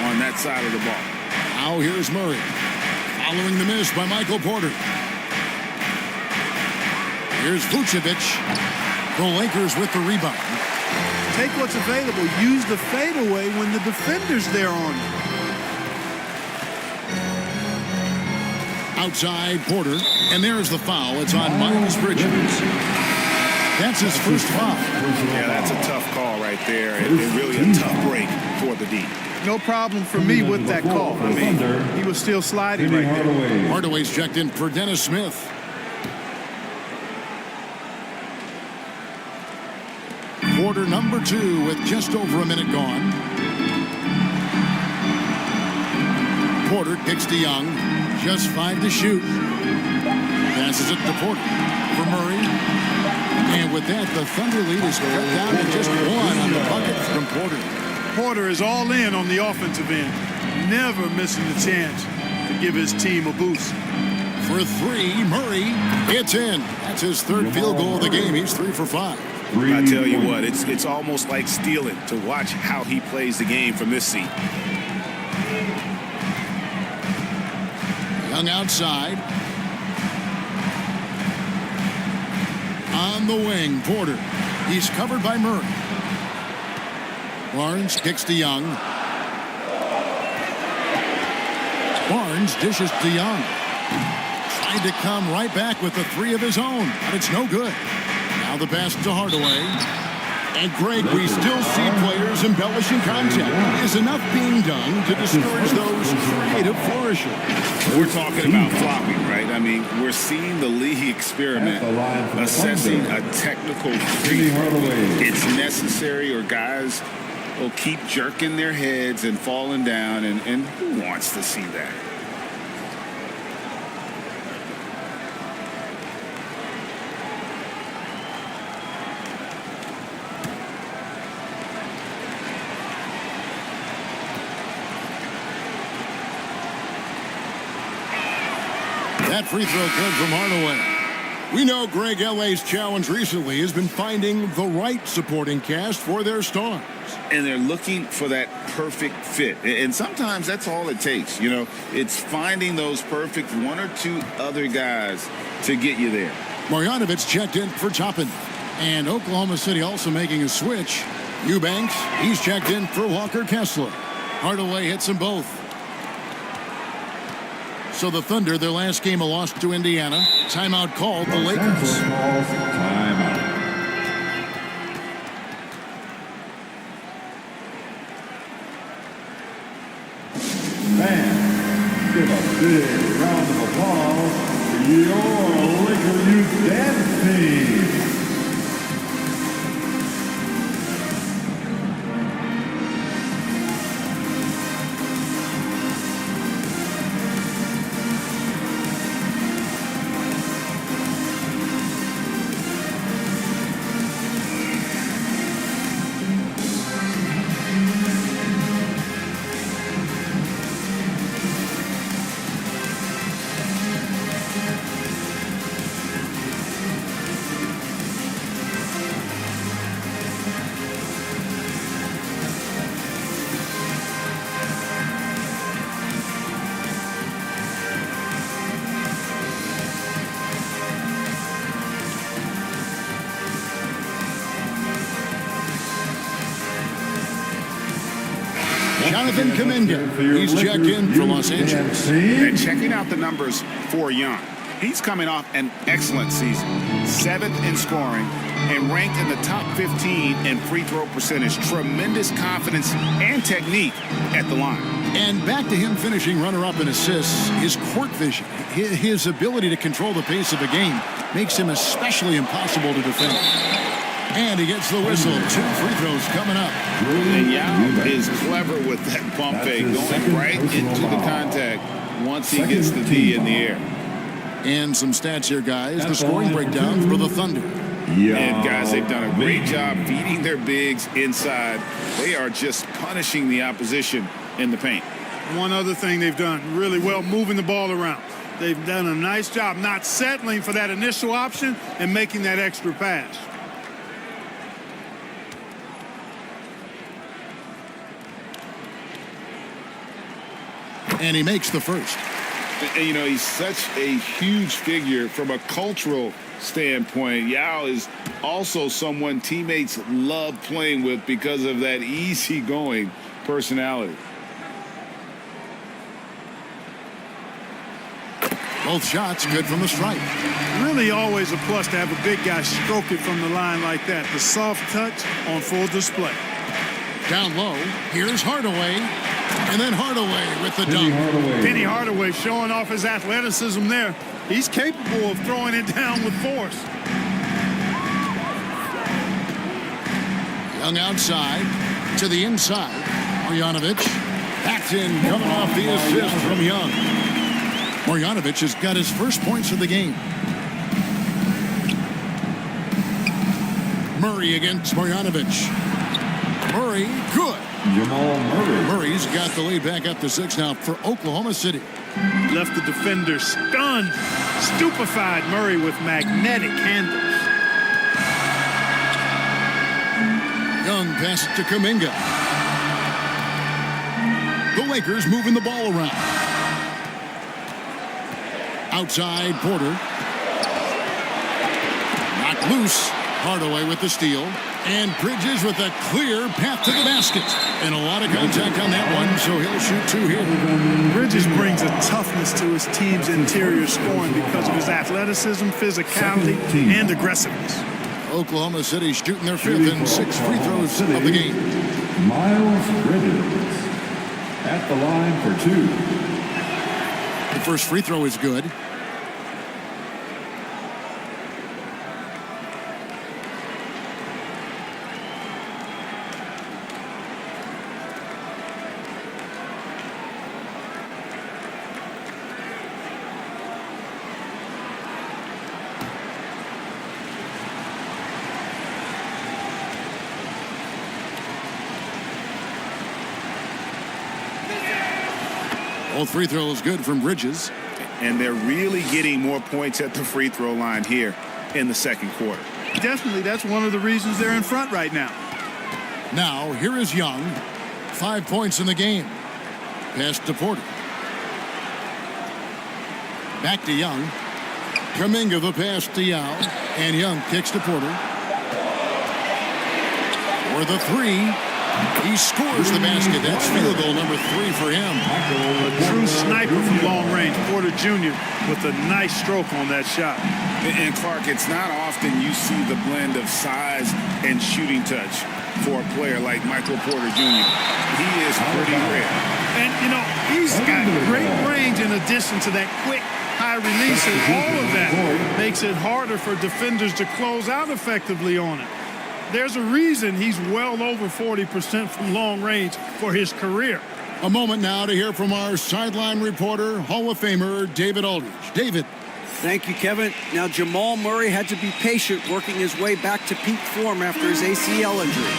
on that side of the ball. Now here's Murray. Following the miss by Michael Porter. Here's Vucevic. The Lakers with the rebound. Take what's available. Use the fadeaway when the defender's there on you. Outside Porter, and there's the foul. It's on Miles Bridges. That's his first foul. Yeah, that's a tough call right there, and really a tough break for the D. No problem for me with that call. I mean, he was still sliding right there. Hardaway's checked in for Dennis Smith. Quarter number 2 with just over a minute gone. Porter kicks to Young. Just 5 to shoot. Passes it to Porter for Murray. And with that, the Thunder lead is cut down to just one on the bucket from Porter. Porter is all in on the offensive end, never missing the chance to give his team a boost. For three, Murray, it's in. That's his third field goal of the game. He's 3 for 5. I tell you what, it's almost like stealing to watch how he plays the game from this seat. Young outside. On the wing, Porter. He's covered by Murray. Barnes kicks to Young. Barnes dishes to Young. Tried to come right back with the three of his own, but it's no good. Now the pass to Hardaway. And Greg, we still see players embellishing contact. Is enough being done to discourage those creative flourishes? We're talking about flopping, right? I mean, we're seeing the league experiment assessing a technical free throw. It's necessary, or guys will keep jerking their heads and falling down, and who wants to see that? That free throw good from Hardaway. We know Greg L.A.'s challenge recently has been finding the right supporting cast for their stars. And they're looking for that perfect fit. And sometimes that's all it takes. You know, it's finding those perfect one or two other guys to get you there. Marjanovic checked in for Toppin. And Oklahoma City also making a switch. Eubanks, he's checked in for Walker Kessler. Hardaway hits them both. So the Thunder, their last game, a loss to Indiana. Timeout called the Lakers. Timeout. Fans, give a big round of applause for your Laker Youth Dance Team. Jonathan Kuminga, he's checked in from Los Angeles. And checking out the numbers for Young. He's coming off an excellent season. 7th in scoring and ranked in the top 15 in free throw percentage. Tremendous confidence and technique at the line. And back to him finishing runner-up in assists, his court vision, his ability to control the pace of the game makes him especially impossible to defend. And he gets the whistle. 2 free throws coming up. And Yao is clever with that pump fake, going right into the contact once he gets the D in the air. And some stats here, guys. The scoring breakdown for the Thunder. And guys, they've done a great job feeding their bigs inside. They are just punishing the opposition in the paint. One other thing they've done really well, moving the ball around. They've done a nice job not settling for that initial option and making that extra pass. And he makes the first. And, you know, he's such a huge figure from a cultural standpoint. Yao is also someone teammates love playing with because of that easygoing personality. Both shots good from the stripe. Really always a plus to have a big guy stroke it from the line like that. The soft touch on full display. Down low, here's Hardaway. And then Hardaway with the dunk. Penny Hardaway showing off his athleticism there. He's capable of throwing it down with force. Young outside to the inside. Marjanovic. Backed in, coming off the assist from Young. Marjanovic has got his first points of the game. Murray against Marjanovic. Murray, good. Jamal Murray. Murray's got the lead back up to 6 now for Oklahoma City. Left the defender stunned, stupefied Murray with magnetic handles. Young passes to Kuminga. The Lakers moving the ball around. Outside, Porter. Knocked loose. Hardaway with the steal. And Bridges with a clear path to the basket. And a lot of contact on that one, so he'll shoot 2 here. Bridges brings a toughness to his team's interior scoring because of his athleticism, physicality, and aggressiveness. Oklahoma City shooting their 5th and 6th free throws of the game. Miles Bridges at the line for 2. The first free throw is good. Both free throws good from Bridges. And they're really getting more points at the free throw line here in the second quarter. Definitely, that's one of the reasons they're in front right now. Now, here is Young. 5 points in the game. Pass to Porter. Back to Young. Kuminga the pass to Yao. And Young kicks to Porter. For the 3. He scores the basket. That's field goal number 3 for him. A true sniper from long range. Porter Jr. with a nice stroke on that shot. And Clark, it's not often you see the blend of size and shooting touch for a player like Michael Porter Jr. He is pretty rare. And, you know, he's got great range in addition to that quick, high release. And all of that makes it harder for defenders to close out effectively on it. There's a reason he's well over 40% from long range for his career. A moment now to hear from our sideline reporter, Hall of Famer David Aldridge. David. Thank you, Kevin. Now, Jamal Murray had to be patient working his way back to peak form after his ACL injury.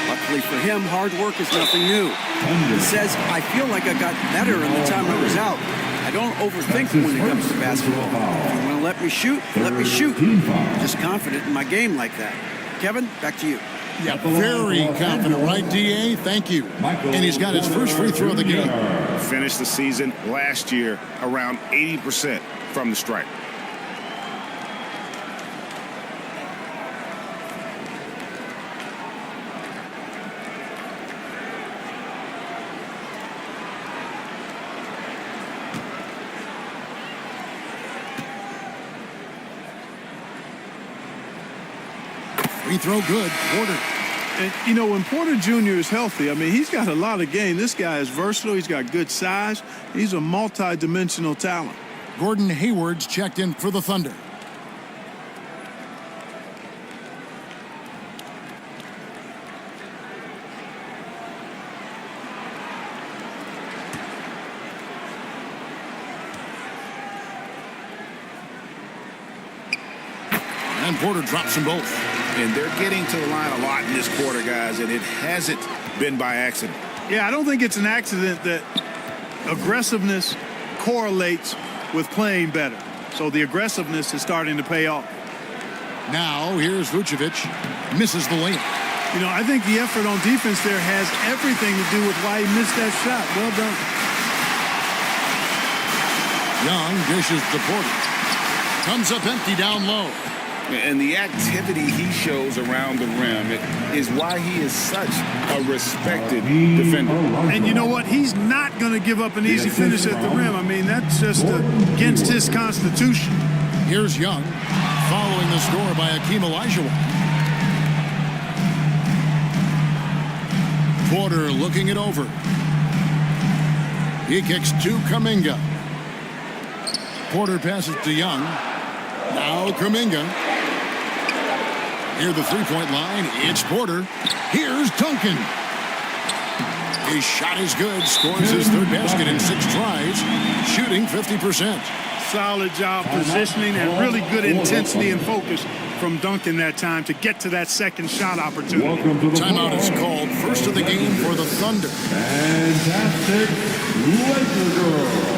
Luckily for him, hard work is nothing new. He says, I feel like I got better in the time I was out. I don't overthink when it comes to basketball. If you want to let me shoot, let me shoot. I'm just confident in my game like that. Kevin, back to you. Yeah, very confident, right, D.A.? Thank you. And he's got his first free throw of the game. Finished the season last year around 80% from the stripe. Free throw good. Porter. And, you know, when Porter Jr. is healthy, I mean, he's got a lot of game. This guy is versatile. He's got good size. He's a multi-dimensional talent. Gordon Hayward's checked in for the Thunder. And Porter drops them both. And they're getting to the line a lot in this quarter, guys, and it hasn't been by accident. Yeah, I don't think it's an accident that aggressiveness correlates with playing better. So the aggressiveness is starting to pay off. Now, here's Vucevic. Misses the layup. You know, I think the effort on defense there has everything to do with why he missed that shot. Well done. Young dishes to Porter. Comes up empty down low. And the activity he shows around the rim is why he is such a respected defender. And you know what? He's not going to give up an easy finish at the rim. I mean, that's just against his constitution. Here's Young, following the score by Hakeem Olajuwon. Porter looking it over. He kicks to Kuminga. Porter passes to Young. Now Kuminga. Near the three-point line, it's Porter. Here's Duncan. His shot is good. Scores his third basket in 6 tries. Shooting 50%. Solid job positioning and really good intensity and focus from dunking that time to get to that second shot opportunity. Timeout is called. First of the game for the Thunder. Fantastic Laker girl.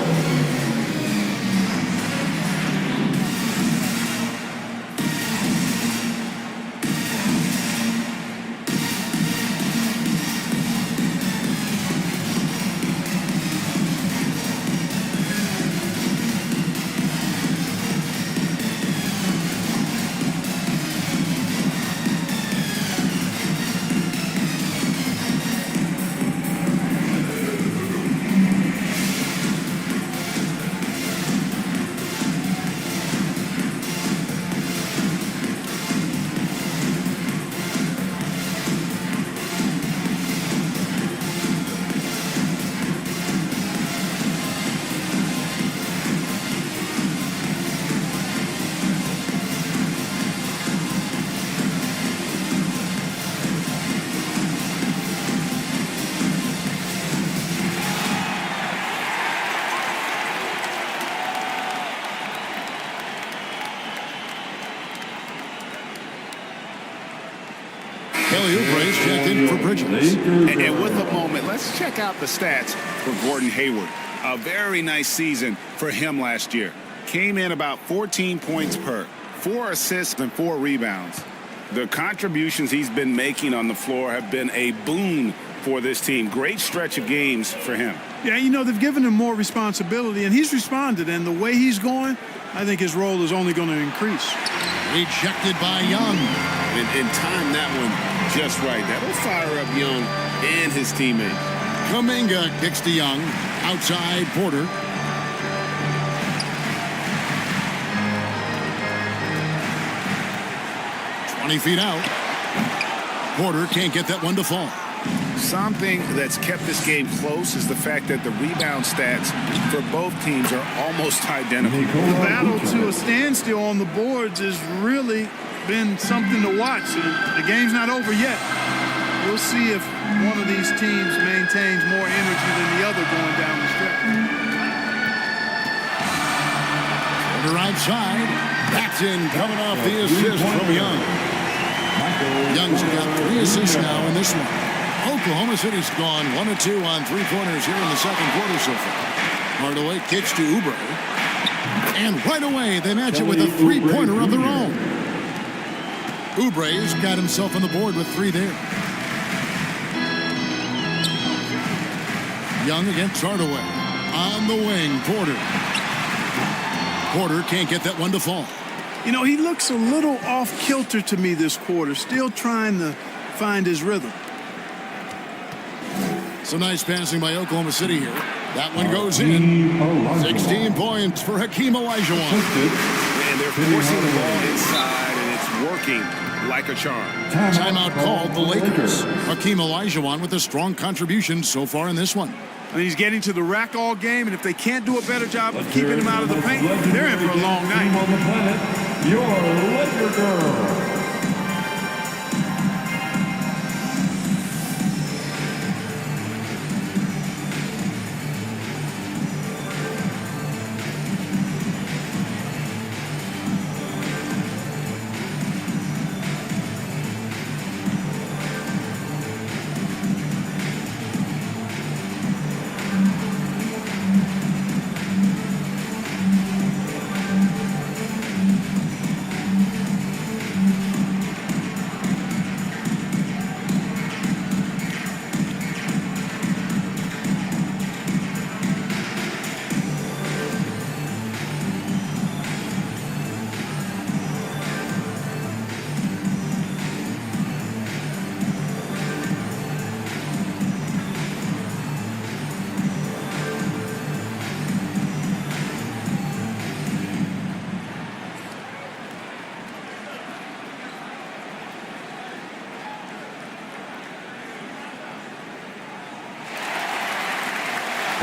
Kelly Oubre's checked in for Bridges. And with a moment, let's check out the stats for Gordon Hayward. A very nice season for him last year. Came in about 14 points per, 4 assists and 4 rebounds. The contributions he's been making on the floor have been a boon for this team. Great stretch of games for him. Yeah, you know, they've given him more responsibility, and he's responded. And the way he's going, I think his role is only going to increase. Rejected by Young. And time that one just right. That'll fire up Young and his teammate. Kuminga kicks to Young. Outside Porter. "20 feet out. Porter can't get that one to fall. Something that's kept this game close is the fact that the rebound stats for both teams are almost identical. The battle to a standstill on the boards has really been something to watch. The game's not over yet. We'll see if one of these teams maintains more energy than the other going down the stretch. Porter outside. That's in, coming off the assist from Young. Young's got 3 assists now in this one. Oklahoma City's gone 1 of 2 on 3-pointers here in the second quarter so far. Hardaway kicks to Oubre. And right away, they match it with a 3-pointer of their own. Oubre's got himself on the board with 3 there. Young against Hardaway. On the wing, Porter. Porter can't get that one to fall. You know, he looks a little off-kilter to me this quarter, still trying to find his rhythm. Some nice passing by Oklahoma City here. That one goes in. 16 points for Hakeem Olajuwon. And they're forcing the ball inside, and it's working like a charm. Timeout called the Lakers. Hakeem Olajuwon with a strong contribution so far in this one. I mean, he's getting to the rack all game, and if they can't do a better job of keeping him out of the paint, they're in for a long night. On the planet, your Laker girl.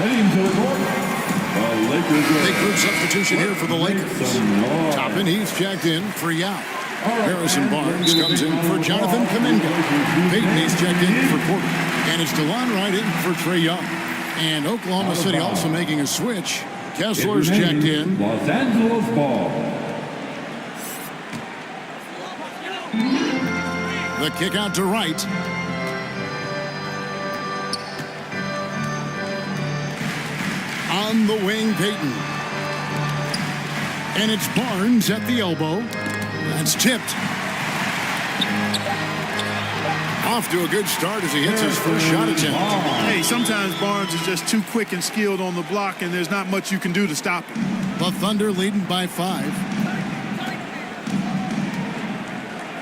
Heading to the court, the Lakers. Big group substitution here for the Lakers. Toppin, he's checked in for Yao. Harrison Barnes comes in for Jonathan Kuminga. Payton, he's checked in for Porter. And it's DeLon Wright in for Trae Young. And Oklahoma City also making a switch. Kessler's checked in. Los Angeles ball. The kick out to right. On the wing, Peyton. And it's Barnes at the elbow. That's tipped. Off to a good start as he hits his first shot attempt. Hey, sometimes Barnes is just too quick and skilled on the block, and there's not much you can do to stop him. The Thunder leading by 5.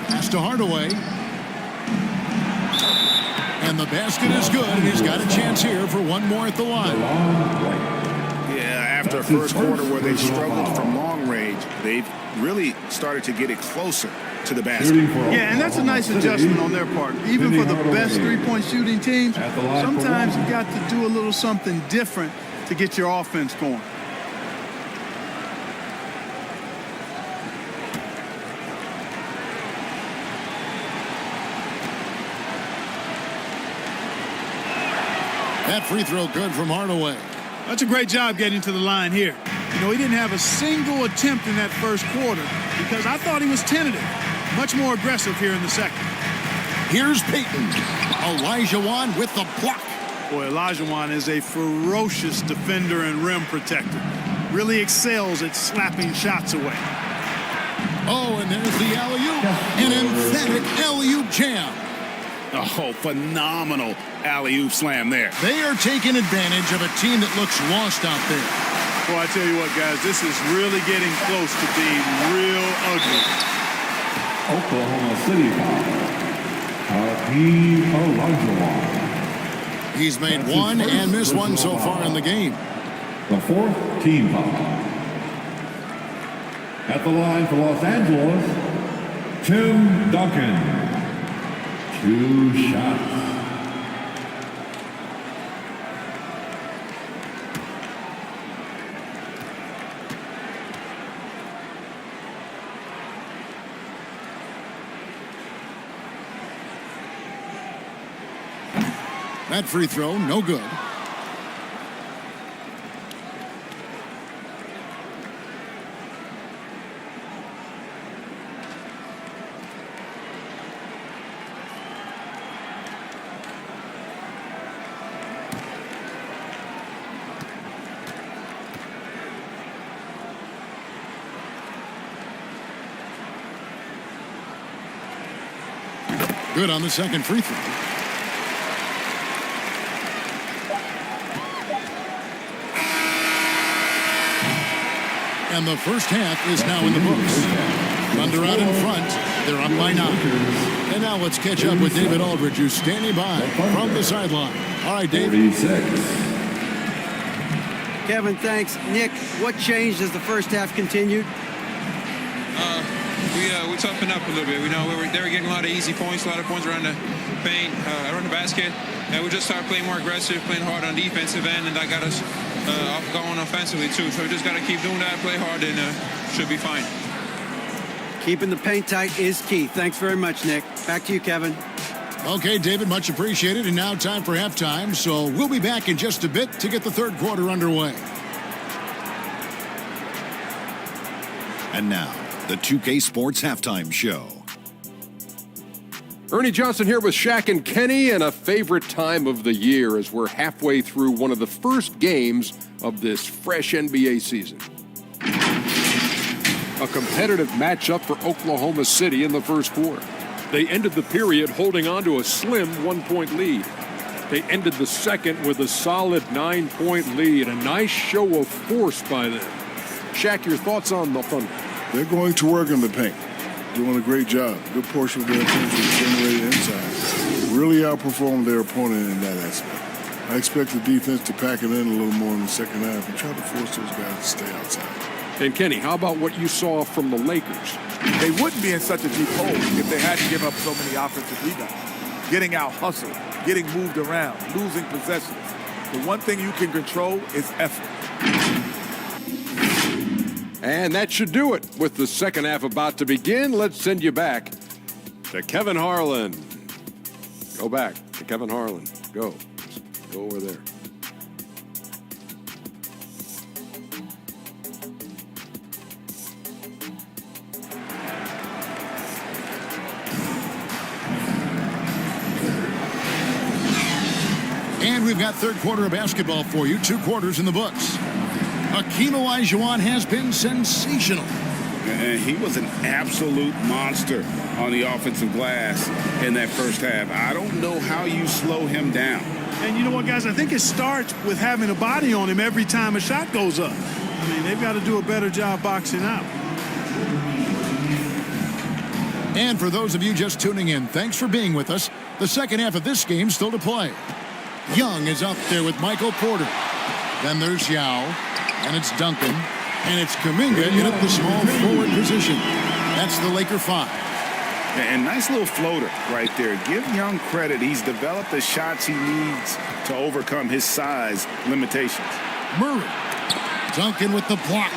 Pass to Hardaway. And the basket is good, and he's got a chance here for one more at the line. Yeah, after a first quarter where they struggled from long range, they've really started to get it closer to the basket. Yeah, and that's a nice adjustment on their part. Even for the best three-point shooting teams, sometimes you got to do a little something different to get your offense going. That free throw good from Hardaway. That's a great job getting to the line here. You know, he didn't have a single attempt in that first quarter because I thought he was tentative. Much more aggressive here in the second. Here's Peyton. Olajuwon with the block. Boy, Olajuwon is a ferocious defender and rim protector. Really excels at slapping shots away. Oh, and there's the alley-oop. An emphatic alley-oop jam. Oh, phenomenal alley-oop slam there. They are taking advantage of a team that looks lost out there. Boy, I tell you what, guys, this is really getting close to being real ugly. Oklahoma City foul. Hakeem Olajuwon. He's made one and missed one so far in the game. The 4th team foul. At the line for Los Angeles, Tim Duncan. 2 shots. That free throw, no good. Good on the second free throw. And the first half is now in the books. Thunder out in front. They're up by 9. And now let's catch up with David Aldridge, who's standing by from the sideline. All right, Dave. Kevin, thanks. Nick, what changed as the first half continued? We toughened up a little bit. We know they were getting a lot of easy points, a lot of points around the paint, around the basket. And we just started playing more aggressive, playing hard on defensive end, and that got us going offensively too. So we just got to keep doing that, play hard, and should be fine. Keeping the paint tight is key. Thanks very much, Nick. Back to you, Kevin. Okay, David, much appreciated. And now time for halftime. So we'll be back in just a bit to get the third quarter underway. And now, the 2K Sports Halftime Show. Ernie Johnson here with Shaq and Kenny, and a favorite time of the year as we're halfway through one of the first games of this fresh NBA season. A competitive matchup for Oklahoma City in the first quarter. They ended the period holding on to a slim 1-point lead. They ended the second with a solid 9-point lead. A nice show of force by them. Shaq, your thoughts on the Thunder? They're going to work in the paint. Doing a great job. Good portion of their attention is generated inside. Really outperformed their opponent in that aspect. I expect the defense to pack it in a little more in the second half and try to force those guys to stay outside. And Kenny, how about what you saw from the Lakers? They wouldn't be in such a deep hole if they hadn't given up so many offensive rebounds. Getting out hustled, getting moved around, losing possessions. The one thing you can control is effort. And that should do it. With the second half about to begin, let's send you back to Kevin Harlan. Go back to Kevin Harlan. Go over there. we've got third quarter of basketball for you. 2 quarters in the books. Hakeem Olajuwon has been sensational. And he was an absolute monster on the offensive glass in that first half. I don't know how you slow him down. And you know what, guys? I think it starts with having a body on him every time a shot goes up. I mean, they've got to do a better job boxing out. And for those of you just tuning in, thanks for being with us. The second half of this game still to play. Young is out there with Michael Porter. Then there's Yao, and it's Duncan, and it's Kuminga in at the small forward position. That's the Laker 5. And nice little floater right there. Give Young credit. He's developed the shots he needs to overcome his size limitations. Murray. Duncan with the block.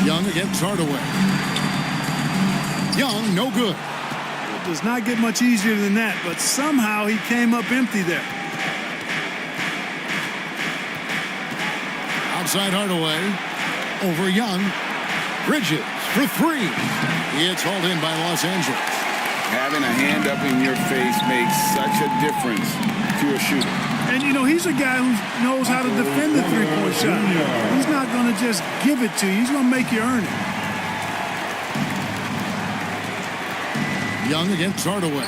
Young against Hardaway. Young, no good. It does not get much easier than that, but somehow he came up empty there. Outside Hardaway. Over Young. Bridges for 3. It's hauled in by Los Angeles. Having a hand up in your face makes such a difference to a shooter. And, you know, he's a guy who knows how to defend the three-point shot. He's not going to just give it to you. He's going to make you earn it. Young against Hardaway.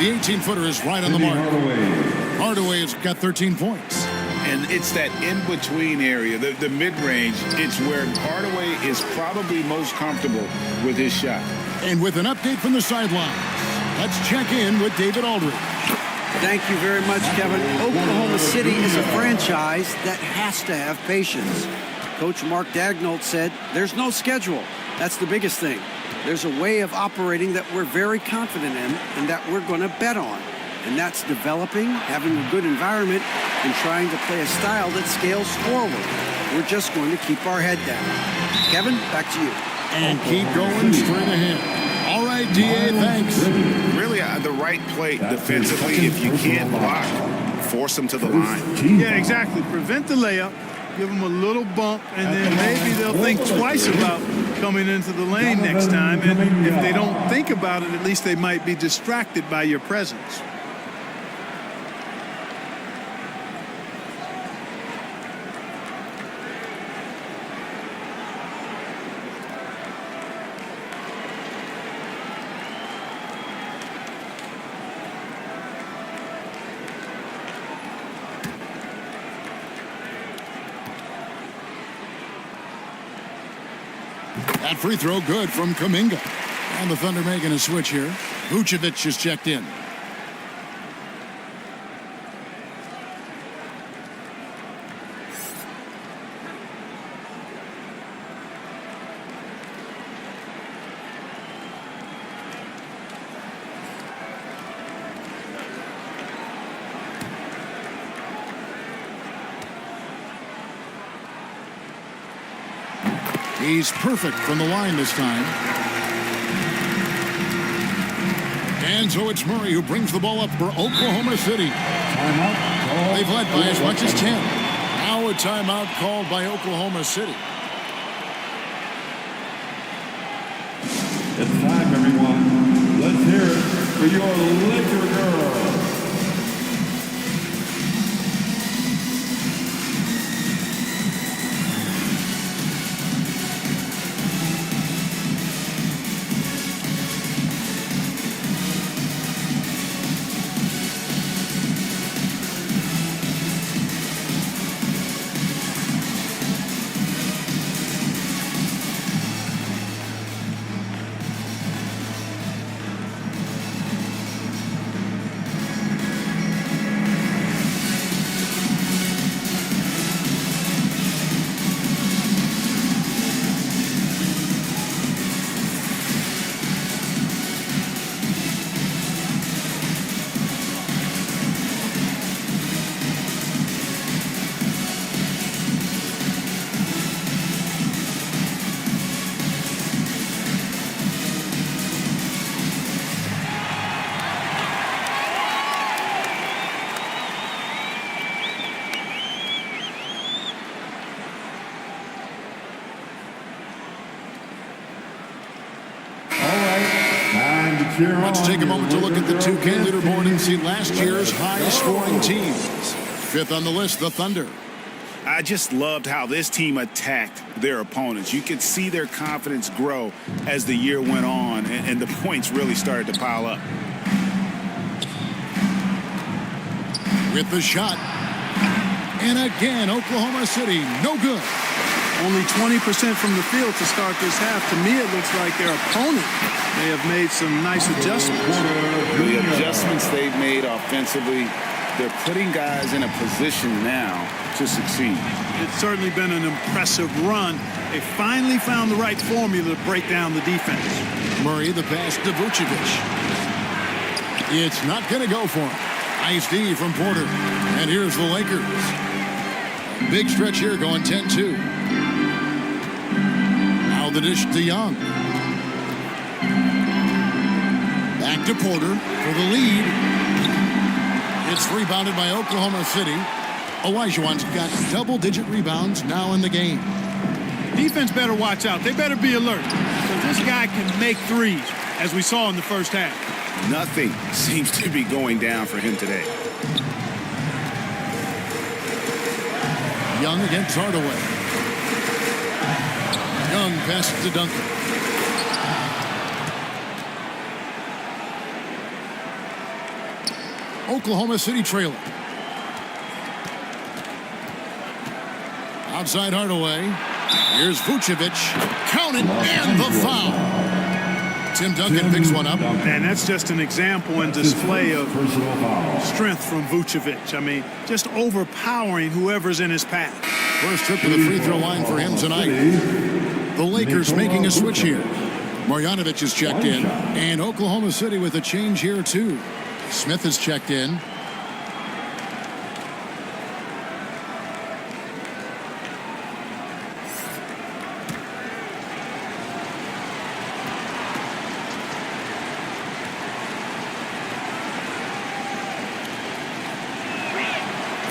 The 18-footer is right on the mark. Hardaway has got 13 points. And it's that in-between area, the mid-range. It's where Hardaway is probably most comfortable with his shot. And with an update from the sidelines, let's check in with David Aldridge. Thank you very much, Kevin. Oklahoma City is a franchise that has to have patience. Coach Mark Daigneault said, there's no schedule. That's the biggest thing. There's a way of operating that we're very confident in and that we're going to bet on. And that's developing, having a good environment, and trying to play a style that scales forward. We're just going to keep our head down. Kevin, back to you. And keep going straight ahead. All right, D.A., thanks. Really, the right play defensively. If you can't block, force them to the line. Yeah, exactly. Prevent the layup, give them a little bump, and then maybe they'll think twice about coming into the lane next time. And if they don't think about it, at least they might be distracted by your presence. That free throw good from Kuminga. And the Thunder making a switch here. Vucevic is checked in. He's perfect from the line this time. And so it's Murray who brings the ball up for Oklahoma City. They've led by as much as 10. Now a timeout called by Oklahoma City. It's time, everyone. Let's hear it for your Laker girl. Let's take a moment to look at the 2K leaderboard and see last year's high-scoring teams. Fifth on the list, the Thunder. I just loved how this team attacked their opponents. You could see their confidence grow as the year went on, and the points really started to pile up. With the shot. And again, Oklahoma City, no good. Only 20% from the field to start this half. To me, it looks like their opponent may have made some nice adjustments. The adjustments they've made offensively, they're putting guys in a position now to succeed. It's certainly been an impressive run. They finally found the right formula to break down the defense. Murray, the pass to Vucevic. It's not going to go for him. Nice D from Porter. And here's the Lakers. Big stretch here going 10-2. Now the dish to Young. Back to Porter for the lead. It's rebounded by Oklahoma City. Olajuwon's got double-digit rebounds now in the game. Defense better watch out. They better be alert, because this guy can make threes, as we saw in the first half. Nothing seems to be going down for him today. Young against Hardaway. Young passes to Duncan. Oklahoma City trailing. Outside Hardaway. Here's Vucevic. Count it, and the foul. Tim Duncan picks one up. And that's just an example and display of strength from Vucevic. I mean, just overpowering whoever's in his path. First trip to the free throw line for him tonight. The Lakers making a switch here. Marjanovic is checked in. And Oklahoma City with a change here, too. Smith is checked in.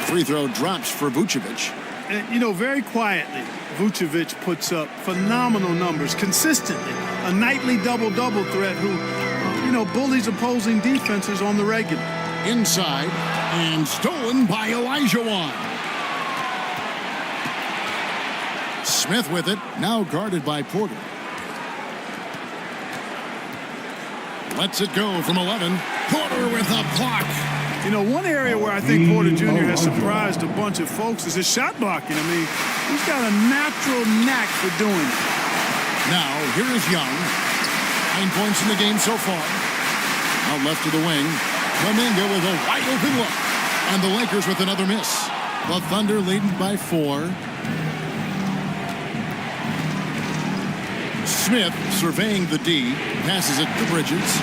Free throw drops for Vucevic. And, you know, very quietly, Vucevic puts up phenomenal numbers consistently. A nightly double-double threat who, you know, bullies opposing defenses on the regular. Inside and stolen by Olajuwon. Smith with it, now guarded by Porter. Lets it go from 11. Porter with a block. You know, one area where I think Porter Jr. has surprised a bunch of folks is his shot blocking. I mean, he's got a natural knack for doing it. Now, here is Young. 9 points in the game so far. Out left to the wing. Kuminga with a wide open look. And the Lakers with another miss. The Thunder leading by 4. Smith surveying the D. Passes it to Bridges.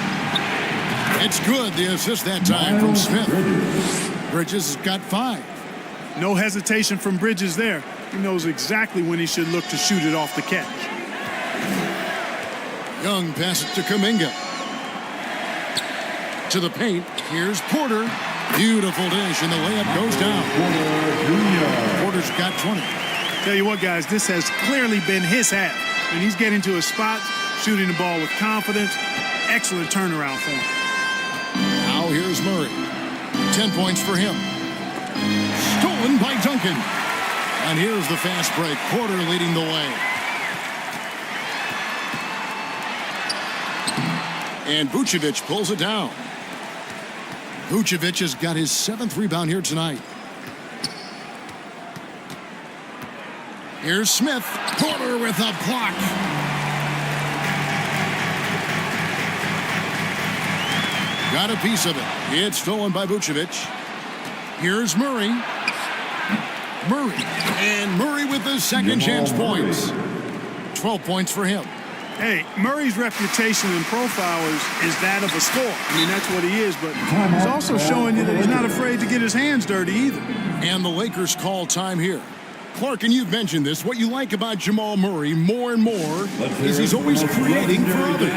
It's good, the assist that time from Smith. Bridges has got 5. No hesitation from Bridges there. He knows exactly when he should look to shoot it off the catch. Young passes to Kuminga. To the paint. Here's Porter. Beautiful dish, and the layup goes down. Porter's got 20. Tell you what, guys, this has clearly been his half. And he's getting to his spot, shooting the ball with confidence. Excellent turnaround for him. Now here's Murray. 10 points for him. Stolen by Duncan. And here's the fast break. Porter leading the way. And Vucevic pulls it down. Vucevic has got his 7th rebound here tonight. Here's Smith. Porter with a block. Got a piece of it. It's stolen by Vucevic. Here's Murray. Murray. And Murray with the second chance points. 12 points for him. Hey, Murray's reputation and profile is that of a scorer. I mean, that's what he is, but he's also showing you that he's not afraid to get his hands dirty either. And the Lakers call time here. Clark, and you've mentioned this, what you like about Jamal Murray more and more is he's always creating for others.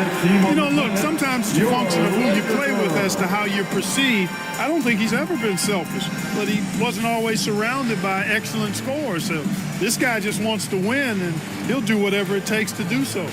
You know, look, sometimes it's a function of who you play with as to how you're perceived. I don't think he's ever been selfish, but he wasn't always surrounded by excellent scorers. So this guy just wants to win, and he'll do whatever it takes to do so.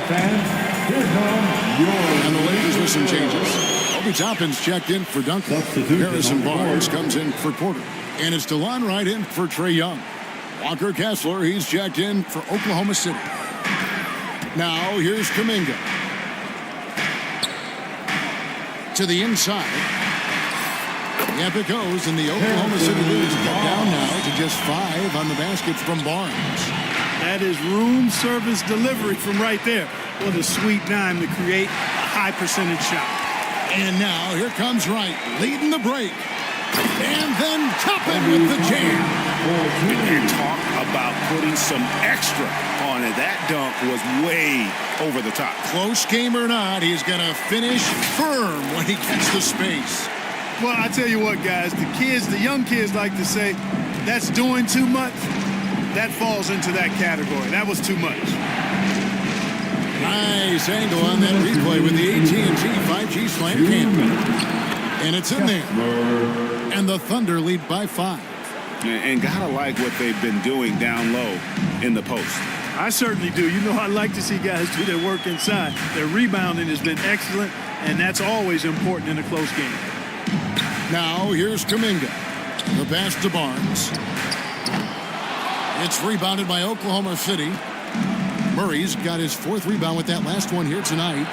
fans, here come your... And the Lakers with some changes. Obi Toppin's checked in for Duncan. Harrison Barnes comes in for Porter. And it's DeLon Wright in for Trae Young. Walker Kessler, he's checked in for Oklahoma City. Now, here's Kuminga. To the inside. Yep, it goes, and the Oklahoma City leads cut down now to just 5 on the basket from Barnes. That is room service delivery from right there. What a sweet dime to create a high percentage shot. And now, here comes Wright, leading the break. And then Toppin with the jam. You talk about putting some extra on it. That dunk was way over the top. Close game or not, he's going to finish firm when he gets the space. Well, I tell you what, guys, the young kids like to say, that's doing too much. That falls into that category. That was too much. Nice angle on that replay with the AT&T 5G slam cam. And it's in there. And the Thunder lead by 5. And gotta like what they've been doing down low in the post. I certainly do. You know, I like to see guys do their work inside. Their rebounding has been excellent, and that's always important in a close game. Now, here's Kuminga. The pass to Barnes. It's rebounded by Oklahoma City. Murray's got his 4th rebound with that last one here tonight.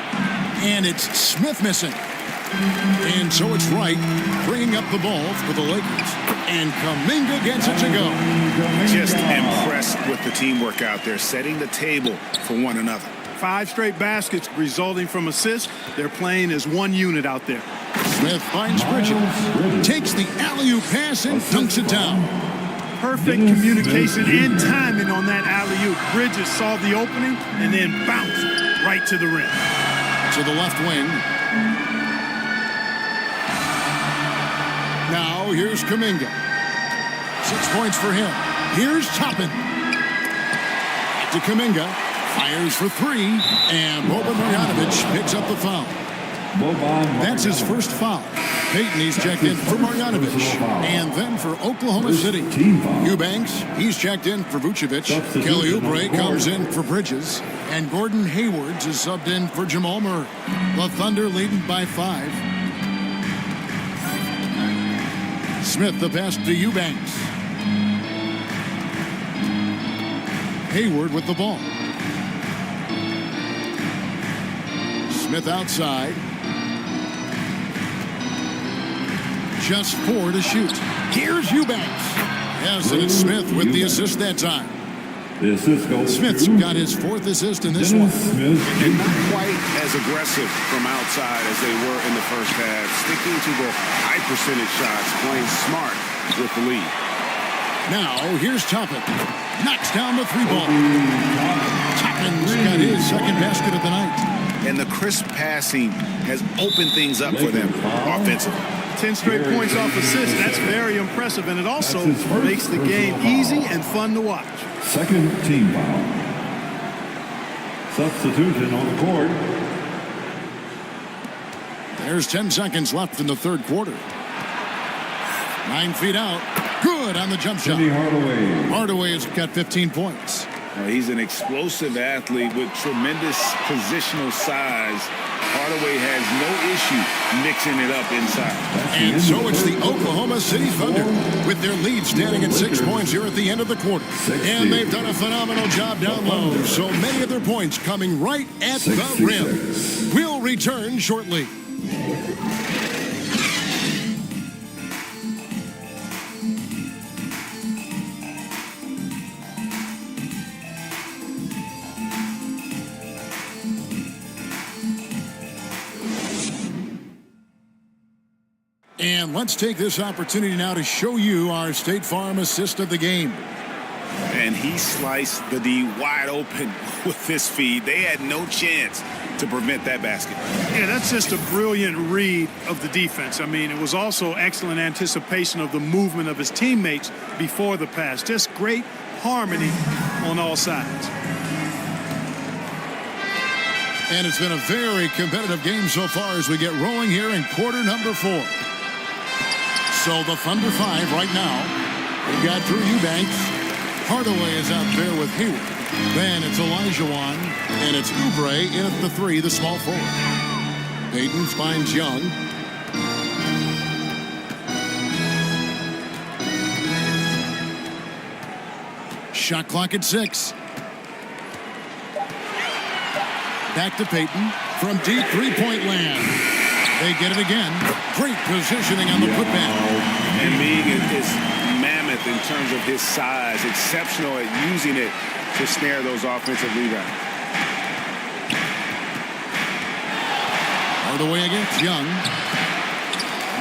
And it's Smith missing. And so it's Wright bringing up the ball for the Lakers. And Kuminga gets it to go. Just impressed with the teamwork out there, setting the table for one another. 5 straight baskets resulting from assists. They're playing as one unit out there. Smith finds Bridges. Takes the alley-oop pass and dunks it down. Perfect communication and timing on that alley-oop. Bridges saw the opening and then bounced right to the rim. To the left wing. Now here's Kuminga. 6 points for him. Here's Toppin. To Kuminga. Fires for 3. And Boban Marjanovic picks up the foul. That's his first foul. Payton, he's checked in for Marjanovic. And then for Oklahoma City. Eubanks, he's checked in for Vucevic. Kelly Oubre comes in for Bridges. And Gordon Hayward is subbed in for Jamal Murray. The Thunder leading by 5. Smith, the pass to Eubanks. Hayward with the ball. Smith outside. Just 4 to shoot. Here's Eubanks. Yes, and it's Smith with the assist that time. Smith's got his 4th assist in this one. And not quite as aggressive from outside as they were in the first half. Sticking to the high percentage shots, playing smart with the lead. Now, here's Toppin. Knocks down the 3-ball. Toppin's got his 2nd basket of the night. And the crisp passing has opened things up for them offensively. 10 straight points off assists. That's very impressive, and it also makes the game easy and fun to watch. 2nd team foul. Substitution on the court. There's 10 seconds left in the 3rd quarter. 9 feet out. Good on the jump shot. Hardaway has got 15 points. He's an explosive athlete with tremendous positional size. Hardaway has no issue mixing it up inside. And so it's the Oklahoma City Thunder with their lead standing at 6 points here at the end of the quarter. And they've done a phenomenal job down low. So many of their points coming right at the rim. We'll return shortly. And let's take this opportunity now to show you our State Farm assist of the game. And he sliced the D wide open with this feed. They had no chance to prevent that basket. Yeah, that's just a brilliant read of the defense. I mean, it was also excellent anticipation of the movement of his teammates before the pass. Just great harmony on all sides. And it's been a very competitive game so far as we get rolling here in quarter number 4. So the Thunder 5 right now. We've got Drew Eubanks. Hardaway is out there with Hayward. Then it's Olajuwon, and it's Oubre in at the 3, the small forward. Payton finds Young. Shot clock at 6. Back to Payton from deep three-point land. They get it again. Great positioning on the putback. And Meade is mammoth in terms of his size. Exceptional at using it to snare those offensive rebounds. Hardaway against Young.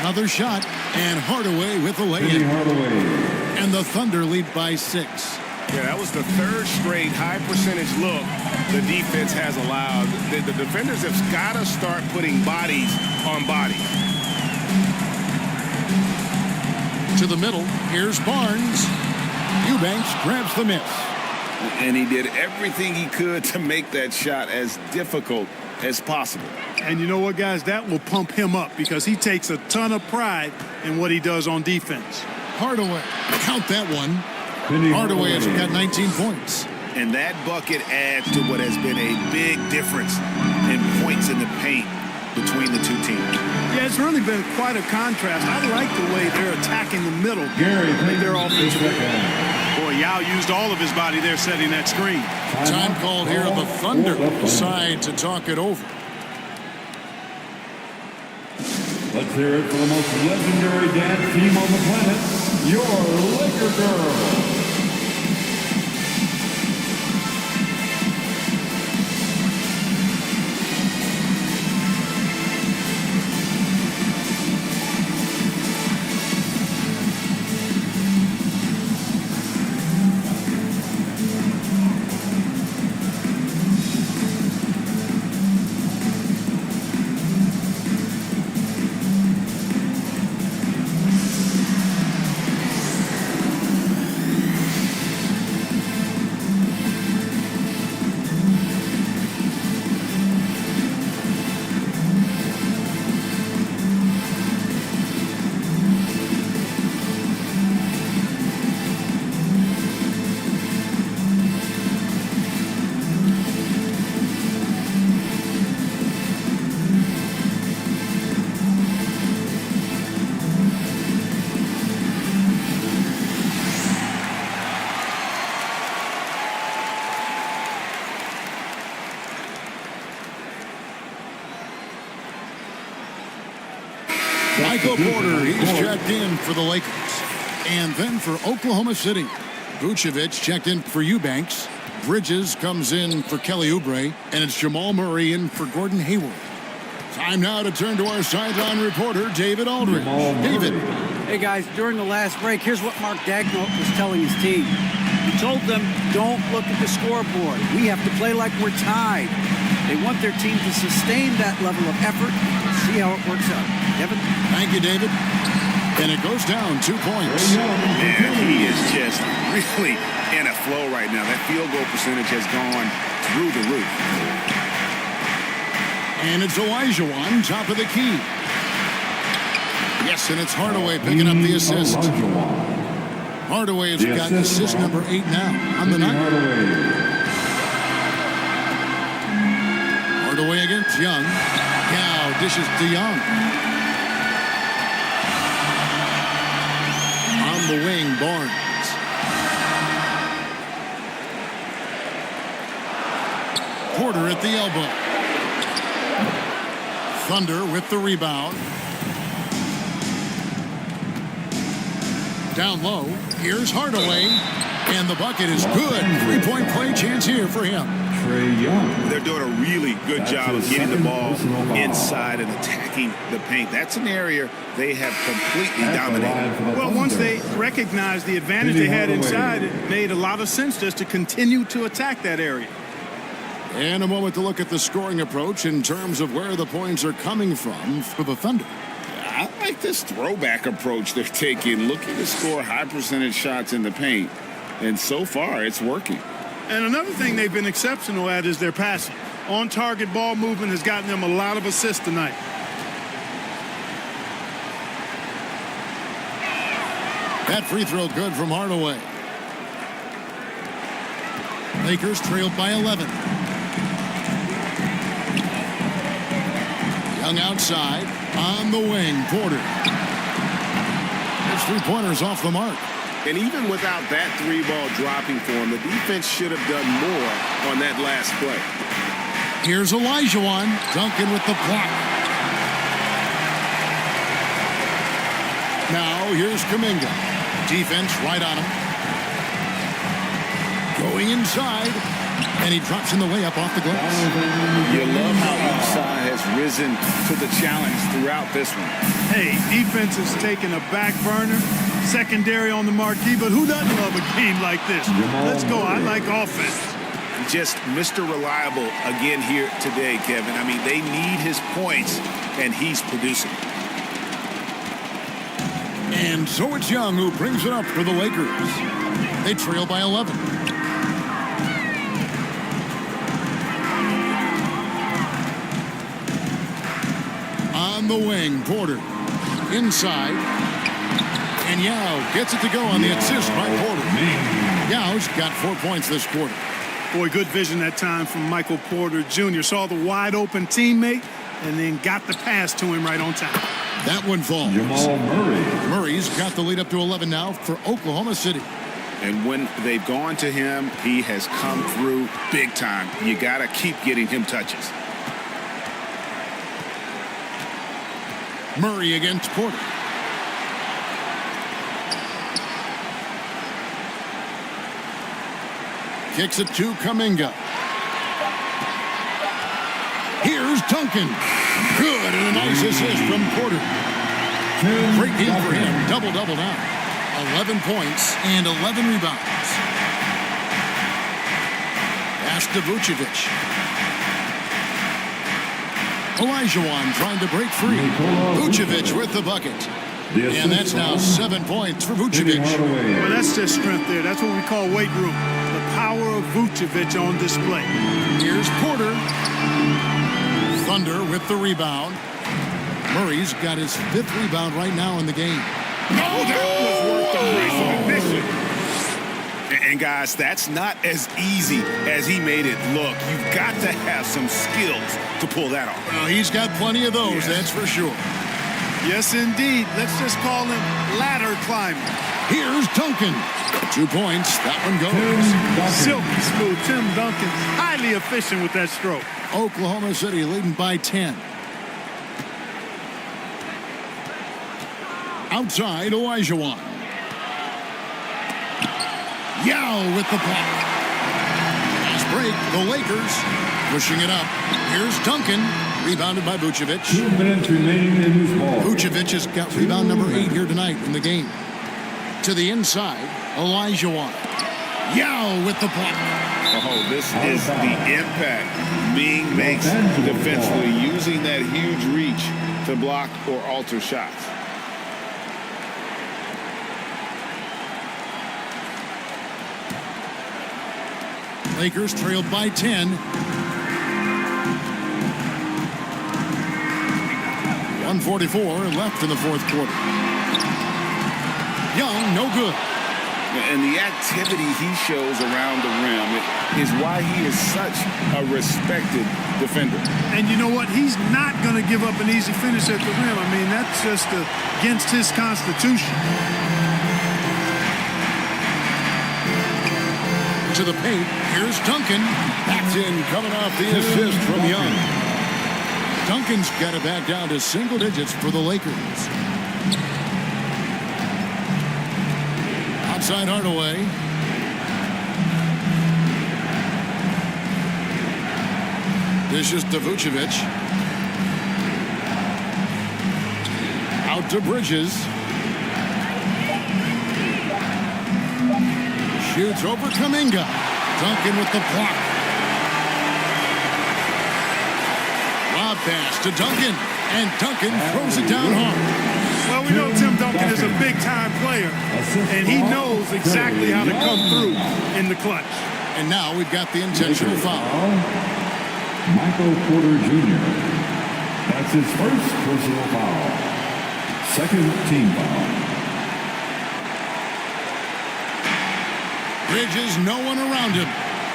Another shot, and Hardaway with the lay-in. And the Thunder lead by 6. Yeah, that was the 3rd straight high percentage look the defense has allowed. The defenders have got to start putting bodies on bodies. To the middle, here's Barnes. Eubanks grabs the miss. And he did everything he could to make that shot as difficult as possible. And you know what, guys? That will pump him up because he takes a ton of pride in what he does on defense. Hardaway, count that one. Hardaway has got 19 points. And that bucket adds to what has been a big difference in points in the paint between the two teams. Yeah, it's really been quite a contrast. I like the way they're attacking the middle. I think they're offensive. Boy, Yao used all of his body there setting that screen. Time called here on the Thunder side to talk it over. Let's hear it for the most legendary dance team on the planet, your Laker Girls. Michael Porter, he's checked in for the Lakers. And then for Oklahoma City, Vucevic checked in for Eubanks. Bridges comes in for Kelly Oubre. And it's Jamal Murray in for Gordon Hayward. Time now to turn to our sideline reporter, David Aldridge. David. Hey, guys, during the last break, here's what Mark Dagnall was telling his team. He told them, don't look at the scoreboard. We have to play like we're tied. They want their team to sustain that level of effort. See how it works out. Kevin? Thank you, David. And it goes down 2 points. Man, he is just really in a flow right now. That field goal percentage has gone through the roof. And it's Olajuwon, top of the key. Yes, and it's Hardaway picking up the assist. Hardaway has got assist number 8 now on the night. Hardaway against Young. Now dishes to Young. On the wing, Barnes. Porter at the elbow. Thunder with the rebound. Down low. Here's Hardaway. And the bucket is good. 3-point play chance here for him. They're doing a really good job of getting the ball inside and attacking the paint. That's an area they have completely dominated. Well, once they recognized the advantage they had inside, it made a lot of sense just to continue to attack that area. And a moment to look at the scoring approach in terms of where the points are coming from for the Thunder. I like this throwback approach they're taking, looking to score high percentage shots in the paint. And so far, it's working. And another thing they've been exceptional at is their passing. On-target ball movement has gotten them a lot of assists tonight. That free throw good from Hardaway. Lakers trailed by 11. Young outside. On the wing, Porter. His three-pointers off the mark. And even without that three ball dropping for him, the defense should have done more on that last play. Here's Olajuwon. Duncan with the block. Now here's Kuminga. Defense right on him. Going inside. And he drops in the way up off the glass. You love how Utah has risen to the challenge throughout this one. Hey, defense is taking a back burner, secondary on the marquee, but who doesn't love a game like this? Let's go. I like offense. Just Mr. Reliable again here today, Kevin. I mean, they need his points, and he's producing. And so it's Young who brings it up for the Lakers. They trail by 11. On the wing, Porter. Inside. And Yao gets it to go on the assist by Porter. Yao's got 4 points this quarter. Boy, good vision that time from Michael Porter Jr. Saw the wide open teammate and then got the pass to him right on time. That one falls. Jamal Murray. Murray's got the lead up to 11 now for Oklahoma City. And when they've gone to him, he has come through big time. You got to keep getting him touches. Murray against Porter. Kicks it to Kuminga. Here's Duncan. Good, and a nice assist from Porter. Great game for him. Double-double now. 11 points and 11 rebounds. Pass to Vucevic. Olajuwon trying to break free. Vucevic with the bucket. And that's now 7 points for Vucevic. Well, that's just strength there. That's what we call weight room. The power of Vucevic on display. Here's Porter. Thunder with the rebound. Murray's got his 5th rebound right now in the game. Oh, that was worth the price of admission. And guys, that's not as easy as he made it look. You've got to have some skills to pull that off. Well, he's got plenty of those, that's for sure. Yes, indeed. Let's just call him ladder climbing. Here's Duncan. 2 points. That one goes. Silky smooth. Tim Duncan, highly efficient with that stroke. Oklahoma City leading by 10. Outside, Olajuwon. Yao with the block. Fast break, the Lakers pushing it up. Here's Duncan, rebounded by Vucevic. 2 minutes remaining in this ball. Vucevic has got rebound number 8 here tonight in the game. To the inside, Olajuwon. Yao with the block. Oh, this is the impact Ming makes defensively, using that huge reach to block or alter shots. Lakers trailed by 10. 1:44 left in the fourth quarter. Young, no good. And the activity he shows around the rim is why he is such a respected defender. And you know what? He's not going to give up an easy finish at the rim. I mean, that's just against his constitution. To the paint. Here's Duncan. That's in, coming off the assist from Young. Duncan's got it back down to single digits for the Lakers. Outside Hardaway. Dishes to Vucevic. Out to Bridges. Shoots over Kuminga. Duncan with the block. Lob pass to Duncan. And Duncan throws it down hard. Well, we know Tim Duncan is a big-time player, and he knows exactly how to come through in the clutch. And now we've got the intentional foul. Michael Porter Jr. That's his first personal foul. Second team foul. Bridges, no one around him.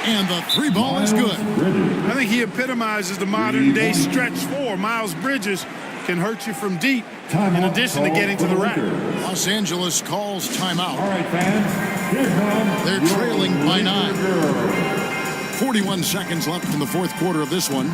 And the three ball is good. I think he epitomizes the modern day stretch four. Miles Bridges can hurt you from deep in addition to getting to the rack. Los Angeles calls timeout. All right, fans. Here comes They're trailing by 9. 41 seconds left in the fourth quarter of this one.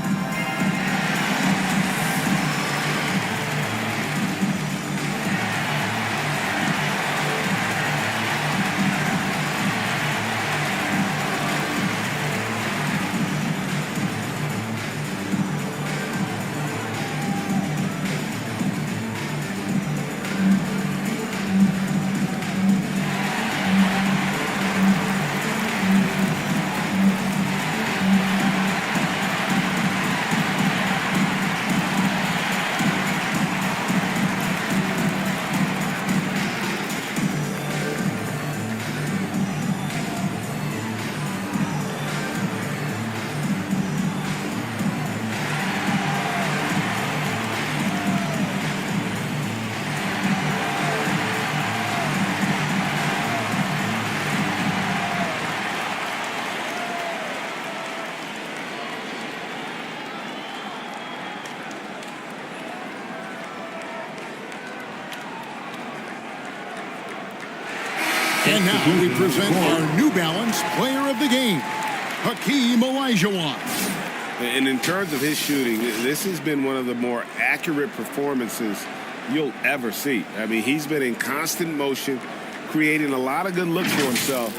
And now we present our New Balance Player of the Game, Hakeem Olajuwon. And in terms of his shooting, this has been one of the more accurate performances you'll ever see. I mean, he's been in constant motion, creating a lot of good looks for himself.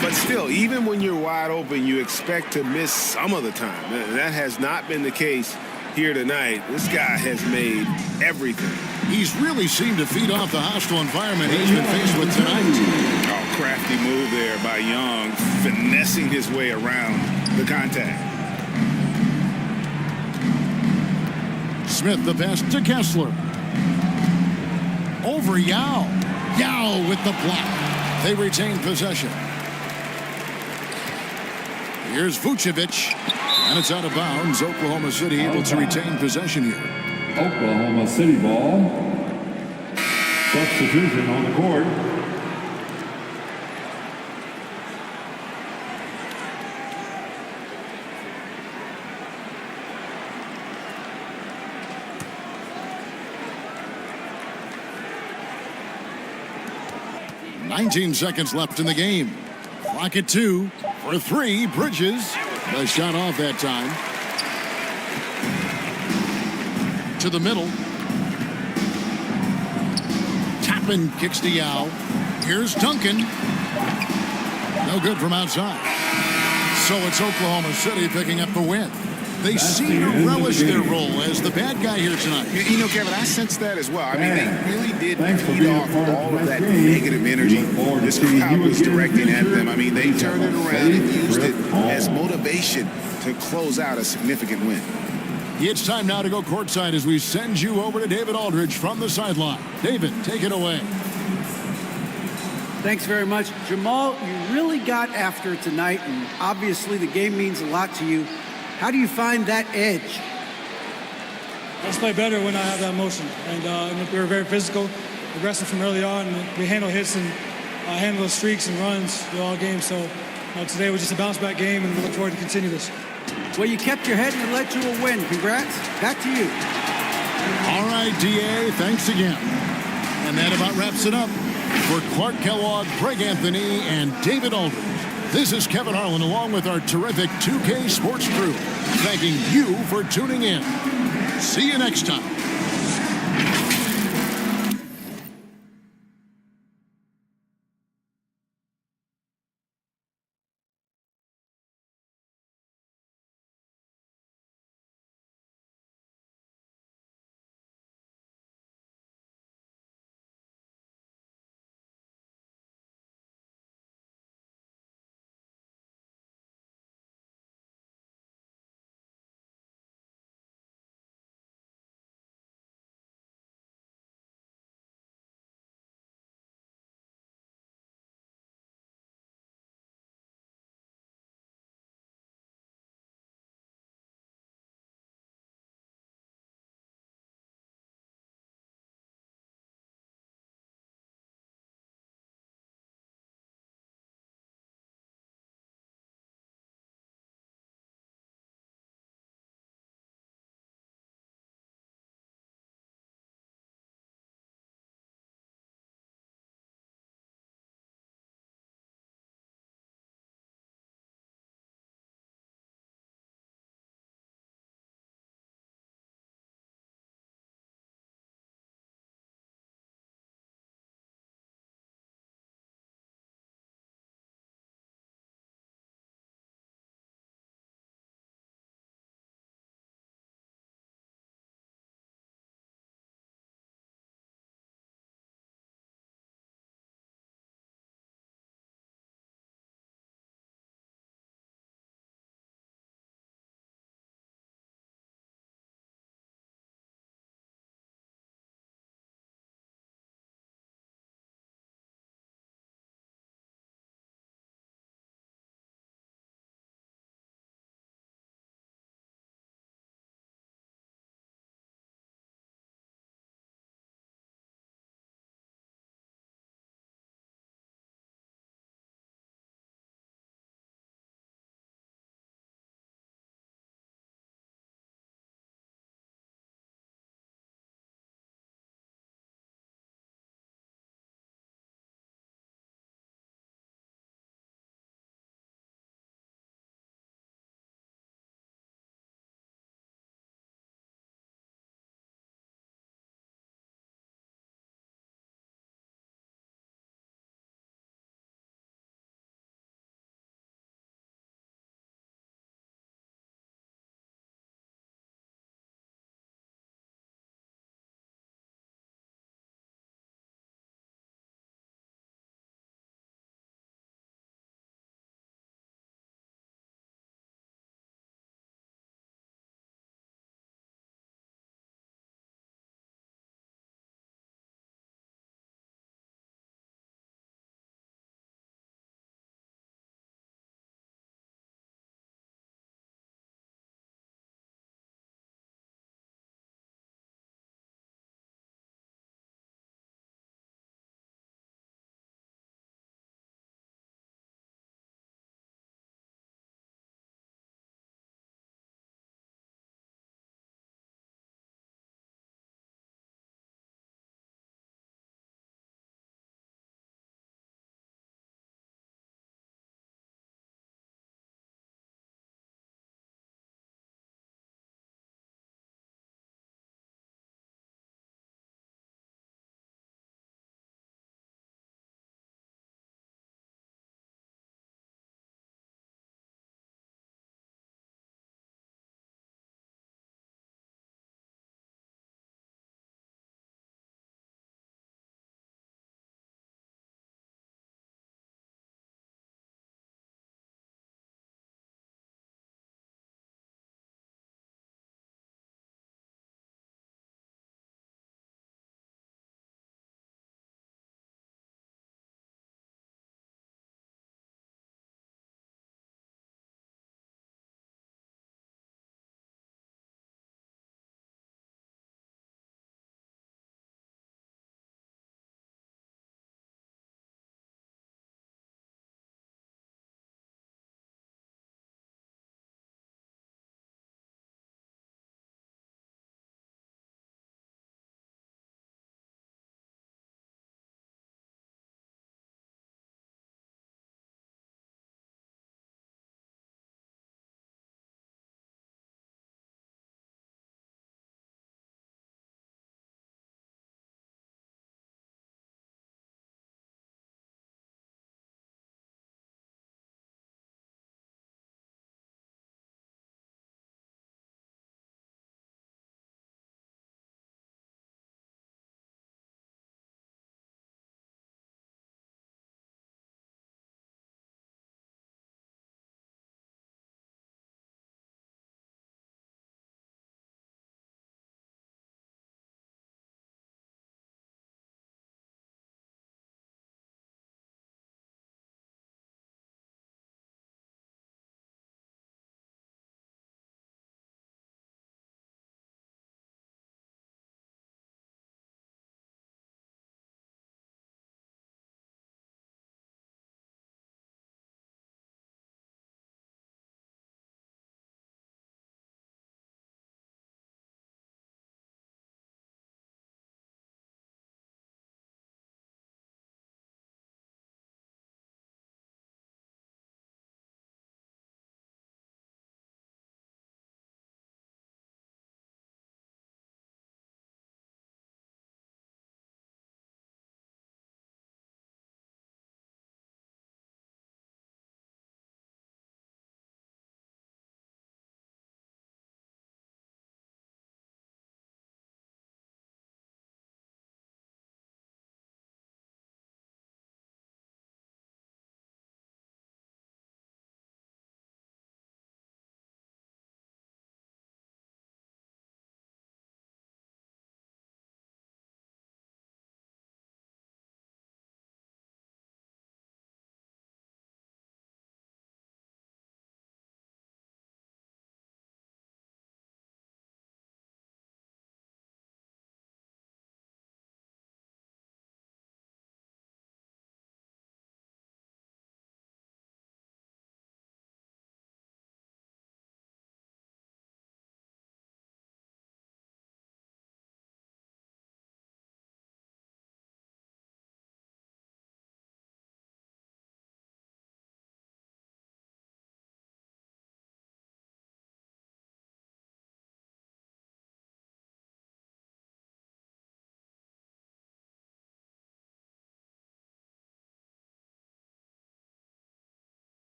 But still, even when you're wide open, you expect to miss some of the time. That has not been the case here tonight. This guy has made everything. He's really seemed to feed off the hostile environment he's been faced with tonight. Oh, crafty move there by Young, finessing his way around the contact. Smith the pass to Kessler. Over Yao. Yao with the block. They retain possession. Here's Vucevic. And it's out of bounds. Oklahoma City able to retain possession here. Oklahoma City ball. Substitution on the court. "19 seconds left in the game. Clock at 2. For 3, Bridges. The shot off that time. To the middle. Tappan kicks to Yao. Here's Duncan. No good from outside. So it's Oklahoma City picking up the win. They seem to relish their role as the bad guy here tonight. You know, Kevin, I sense that as well. I mean, they really did feed off all of that negative energy this crowd was directing at them. I mean, they turned it around and used it as motivation to close out a significant win. It's time now to go courtside as we send you over to David Aldridge from the sideline. David, take it away. Thanks very much. Jamal, you really got after it tonight, and obviously the game means a lot to you. How do you find that edge? I just play better when I have that motion. And we were very physical, aggressive from early on. And we handle hits and handle the streaks and runs all game. So today was just a bounce-back game, and we look forward to continue this. Well, you kept your head and it led to a win. Congrats. Back to you. All right, DA, thanks again. And that about wraps it up. For Clark Kellogg, Greg Anthony, and David Aldridge, this is Kevin Harlan along with our terrific 2K Sports crew, thanking you for tuning in. See you next time.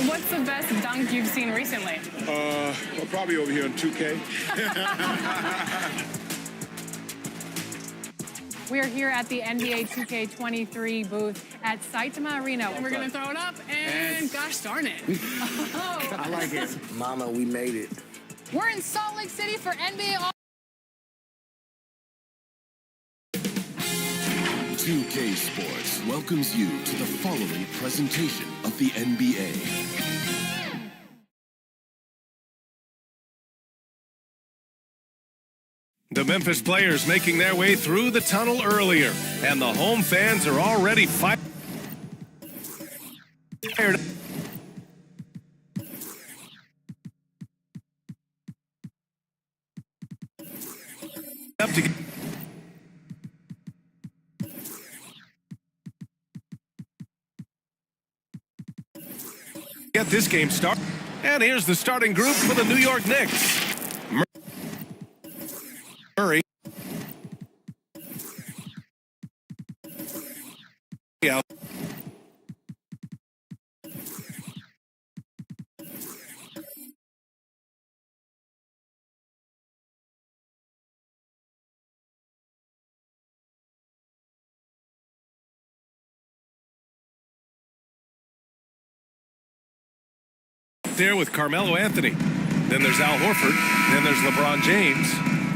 What's the best dunk you've seen recently? Well, probably over here on 2K. We are here at the NBA 2K23 booth at Saitama Arena. We're going to throw it up, and gosh darn it. I like it. Mama, we made it. We're in Salt Lake City for NBA 2K Sports welcomes you to the following presentation of the NBA. The Memphis players making their way through the tunnel earlier, and the home fans are already fired up to get this game started. And here's the starting group for the New York Knicks. Murray. Out. There with Carmelo Anthony. Then there's Al Horford. Then there's LeBron James.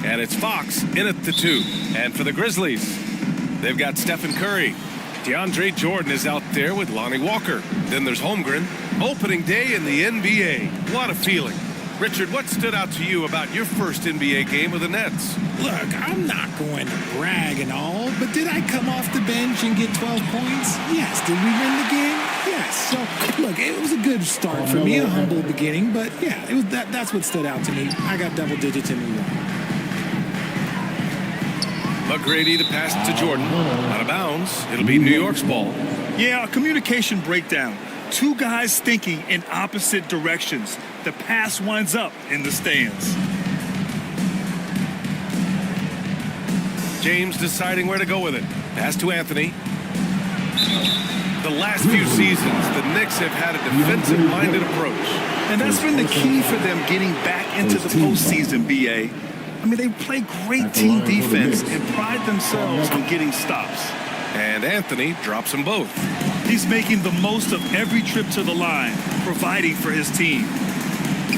And it's Fox in at the 2. And for the Grizzlies, they've got Stephen Curry. DeAndre Jordan is out there with Lonnie Walker. Then there's Holmgren. Opening day in the NBA. What a feeling. Richard, what stood out to you about your first NBA game with the Nets? Look, I'm not going to brag and all, but did I come off the bench and get 12 points? Yes. Did we win the game? Yes. So, look, it was a good start for me, a humble beginning, but yeah, it was that's what stood out to me. I got double digits in New York. McGrady the pass to Jordan. Out of bounds. It'll be New York's ball. Yeah, a communication breakdown. Two guys thinking in opposite directions. The pass winds up in the stands. James deciding where to go with it. Pass to Anthony. The last few seasons, the Knicks have had a defensive-minded approach. And that's been the key for them getting back into the postseason, B.A. I mean, they play great team defense and pride themselves on getting stops. And Anthony drops them both. He's making the most of every trip to the line, providing for his team.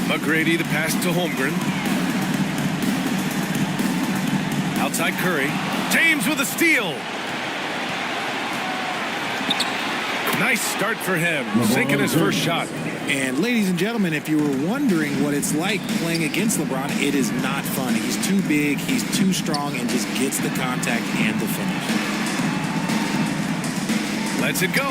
McGrady the pass to Holmgren. Outside Curry. James with a steal. Nice start for him, sinking his first shot. And ladies and gentlemen, if you were wondering what it's like playing against LeBron, it is not fun. He's too big, he's too strong, and just gets the contact and the finish. Lets it go.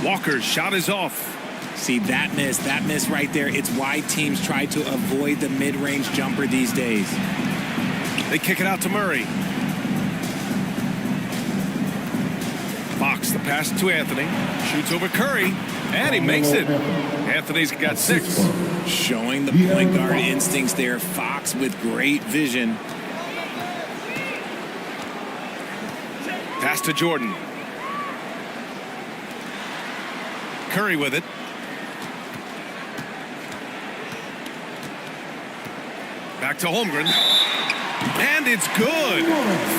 Walker's shot is off. See, that miss right there, it's why teams try to avoid the mid-range jumper these days. They kick it out to Murray. Fox, the pass to Anthony. Shoots over Curry, and he makes it. Anthony's got 6. Showing the point guard instincts there. Fox with great vision. Pass to Jordan. Curry with it. Back to Holmgren. And it's good.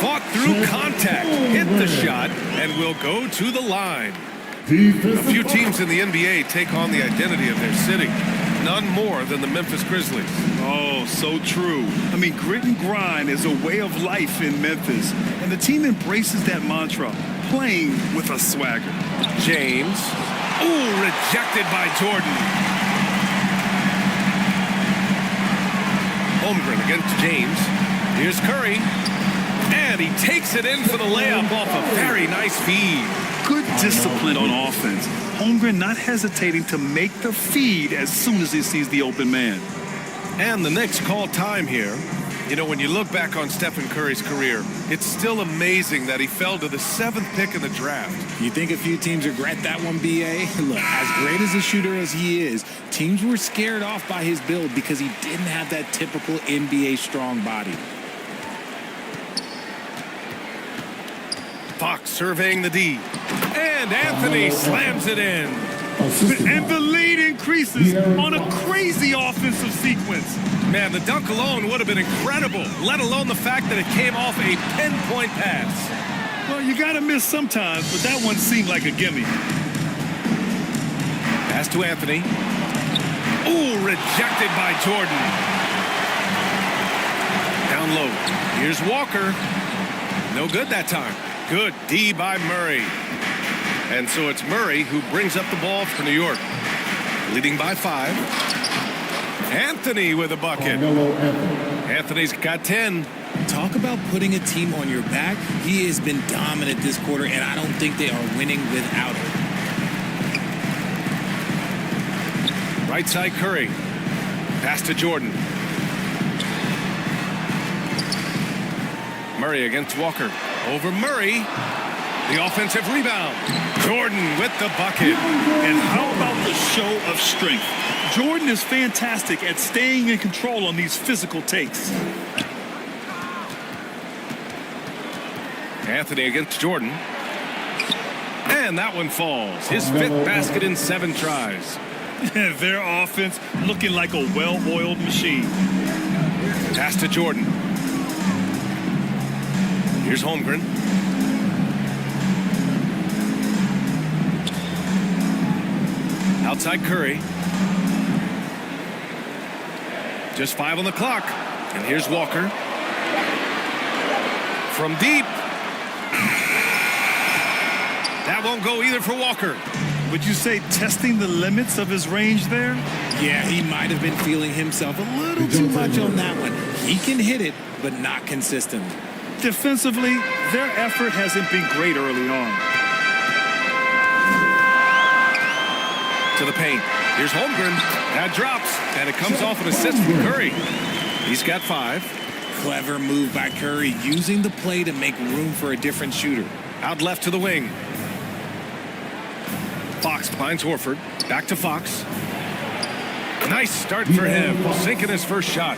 Fought through contact. Hit the shot and will go to the line. A few teams in the NBA take on the identity of their city. None more than the Memphis Grizzlies. Oh, so true. I mean, grit and grind is a way of life in Memphis. And the team embraces that mantra, playing with a swagger. James. Ooh, rejected by Jordan. Holmgren against James. Here's Curry. And he takes it in for the layup off a very nice feed. Good discipline on offense. Holmgren not hesitating to make the feed as soon as he sees the open man. And the Knicks call time here. You know, when you look back on Stephen Curry's career, it's still amazing that he fell to the 7th pick in the draft. You think a few teams regret that one, B.A.? Look, as great as a shooter as he is, teams were scared off by his build because he didn't have that typical NBA strong body. Fox surveying the D. And Anthony slams it in. And the lead increases on a crazy offensive sequence. Man, the dunk alone would have been incredible, let alone the fact that it came off a pinpoint pass. Well, you got to miss sometimes, but that one seemed like a gimme. Pass to Anthony. Ooh, rejected by Jordan. Down low. Here's Walker. No good that time. Good D by Murray. And so it's Murray who brings up the ball for New York. Leading by 5. Anthony with a bucket. Anthony's got 10. Talk about putting a team on your back. He has been dominant this quarter, and I don't think they are winning without him. Right side Curry. Pass to Jordan. Murray against Walker. Over Murray. The offensive rebound. Jordan with the bucket. And how about the show of strength? Jordan is fantastic at staying in control on these physical takes. Anthony against Jordan. And that one falls. His 5th basket in 7 tries. Their offense looking like a well-oiled machine. Pass to Jordan. Here's Holmgren. Outside Curry. Just 5 on the clock. And here's Walker. From deep. That won't go either for Walker. Would you say testing the limits of his range there? Yeah, he might have been feeling himself a little too much on that one. He can hit it, but not consistently. Defensively, their effort hasn't been great early on. To the paint. Here's Holmgren. That drops, and it comes off an assist from Curry. He's got 5. Clever move by Curry, using the play to make room for a different shooter. Out left to the wing. Fox finds Horford. Back to Fox. Nice start for him. Sinking his first shot.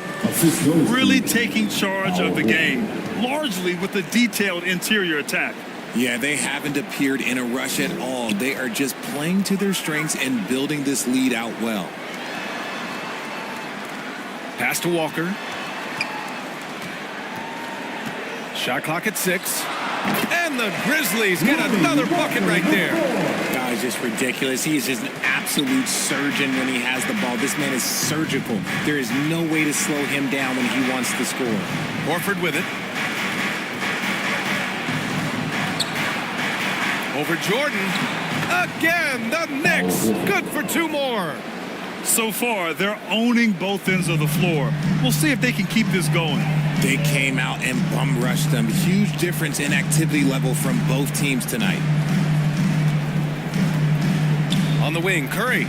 Really taking charge of the game, largely with a detailed interior attack. Yeah, they haven't appeared in a rush at all. They are just playing to their strengths and building this lead out well. Pass to Walker. Shot clock at 6. And the Grizzlies get another bucket right there. Guy's just ridiculous. He is just an absolute surgeon when he has the ball. This man is surgical. There is no way to slow him down when he wants to score. Horford with it. Over Jordan. Again, the Knicks. Good for 2 more. So far, they're owning both ends of the floor. We'll see if they can keep this going. They came out and bum rushed them. Huge difference in activity level from both teams tonight. On the wing, Curry.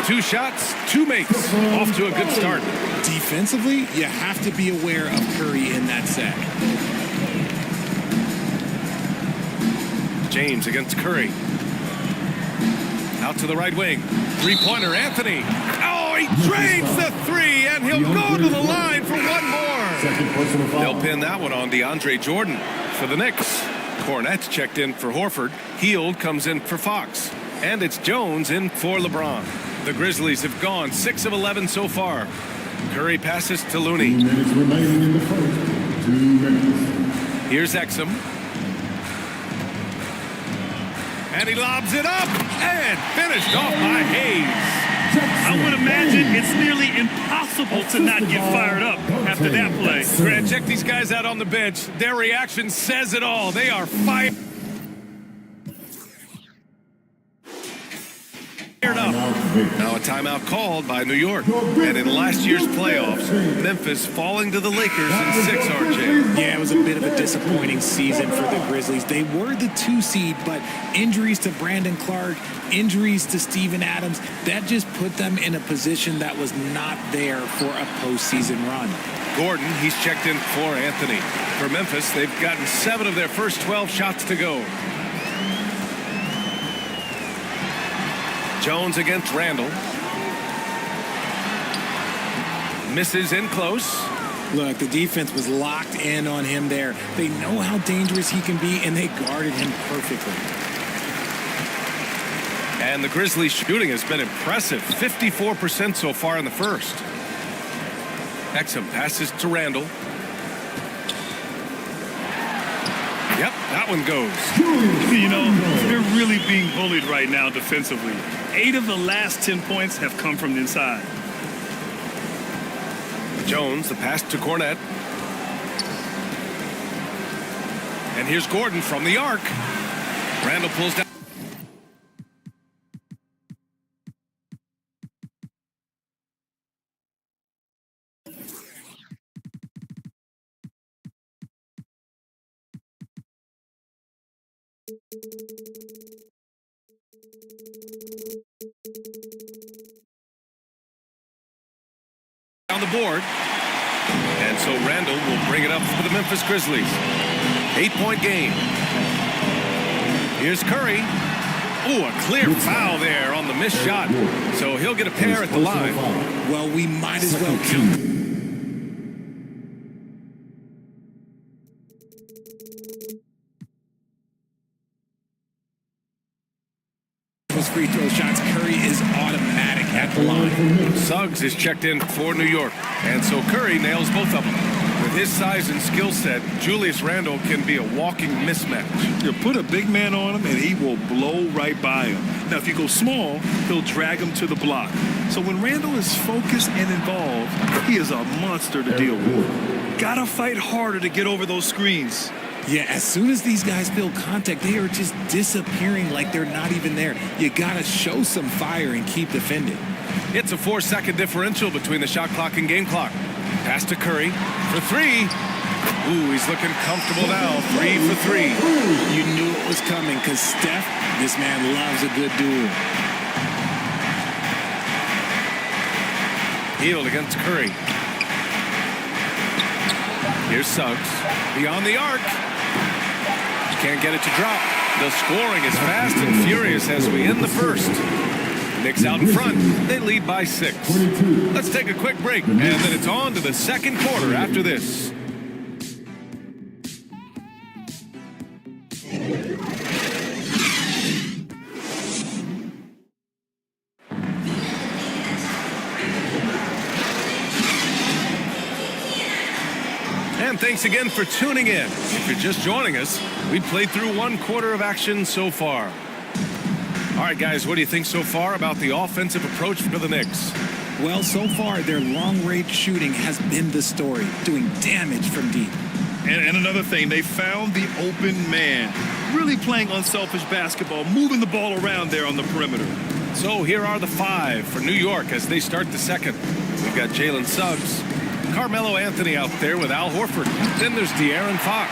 Two shots, 2 makes. Off to a good start. Defensively, you have to be aware of Curry in that set. James against Curry. Out to the right wing. 3-pointer, Anthony. Oh, he drains the 3, and he'll go to the line for 1 more. They'll pin that one on DeAndre Jordan for the Knicks. Cornette checked in for Horford. Hield comes in for Fox. And it's Jones in for LeBron. The Grizzlies have gone 6 of 11 so far. Curry passes to Looney. 2 minutes remaining in the first. 2 minutes. Here's Exum. And he lobs it up and finished off by Hayes. I would imagine it's nearly impossible to not get fired up after that play. Grant, check these guys out on the bench. Their reaction says it all. They are fired up. Now a timeout called by New York. And in last year's playoffs, Memphis falling to the Lakers in 6, RJ. Yeah, it was a bit of a disappointing season for the Grizzlies. They were the 2 seed, but injuries to Brandon Clark, injuries to Steven Adams, that just put them in a position that was not there for a postseason run. Gordon, he's checked in for Anthony. For Memphis, they've gotten 7 of their first 12 shots to go. Jones against Randall. Misses in close. Look, the defense was locked in on him there. They know how dangerous he can be, and they guarded him perfectly. And the Grizzlies' shooting has been impressive. 54% so far in the first. Exum passes to Randall. Yep, that one goes. You know, they're really being bullied right now defensively. 8 of the last 10 points have come from the inside. Jones, the pass to Cornette. And here's Gordon from the arc. Randall pulls down. On the board. And so Randall will bring it up for the Memphis Grizzlies. 8-point game. Here's Curry. Oh, a clear foul there on the missed shot. So he'll get a pair at the line. Well, we might as well count. Free throw shots. Curry is automatic at the line. Suggs is checked in for New York, and so Curry nails both of them. With his size and skill set, Julius Randle can be a walking mismatch. You put a big man on him, and he will blow right by him. Now, if you go small, he'll drag him to the block. So when Randle is focused and involved, he is a monster to deal with. Gotta fight harder to get over those screens. Yeah, as soon as these guys feel contact, they are just disappearing like they're not even there. You got to show some fire and keep defending. It's a 4-second differential between the shot clock and game clock. Pass to Curry for 3. Ooh, he's looking comfortable now. 3 for 3. You knew it was coming because Steph, this man loves a good duel. Hield against Curry. Here's Suggs. Beyond the arc. Can't get it to drop. The scoring is fast and furious as we end the first. Knicks out in front. They lead by 6. Let's take a quick break, and then it's on to the second quarter after this. And thanks again for tuning in. If you're just joining us, we played through 1 quarter of action so far. All right, guys, what do you think so far about the offensive approach for the Knicks? Well, so far, their long-range shooting has been the story, doing damage from deep. And another thing, they found the open man. Really playing unselfish basketball, moving the ball around there on the perimeter. So here are the 5 for New York as they start the second. We've got Jalen Suggs, Carmelo Anthony out there with Al Horford. Then there's De'Aaron Fox.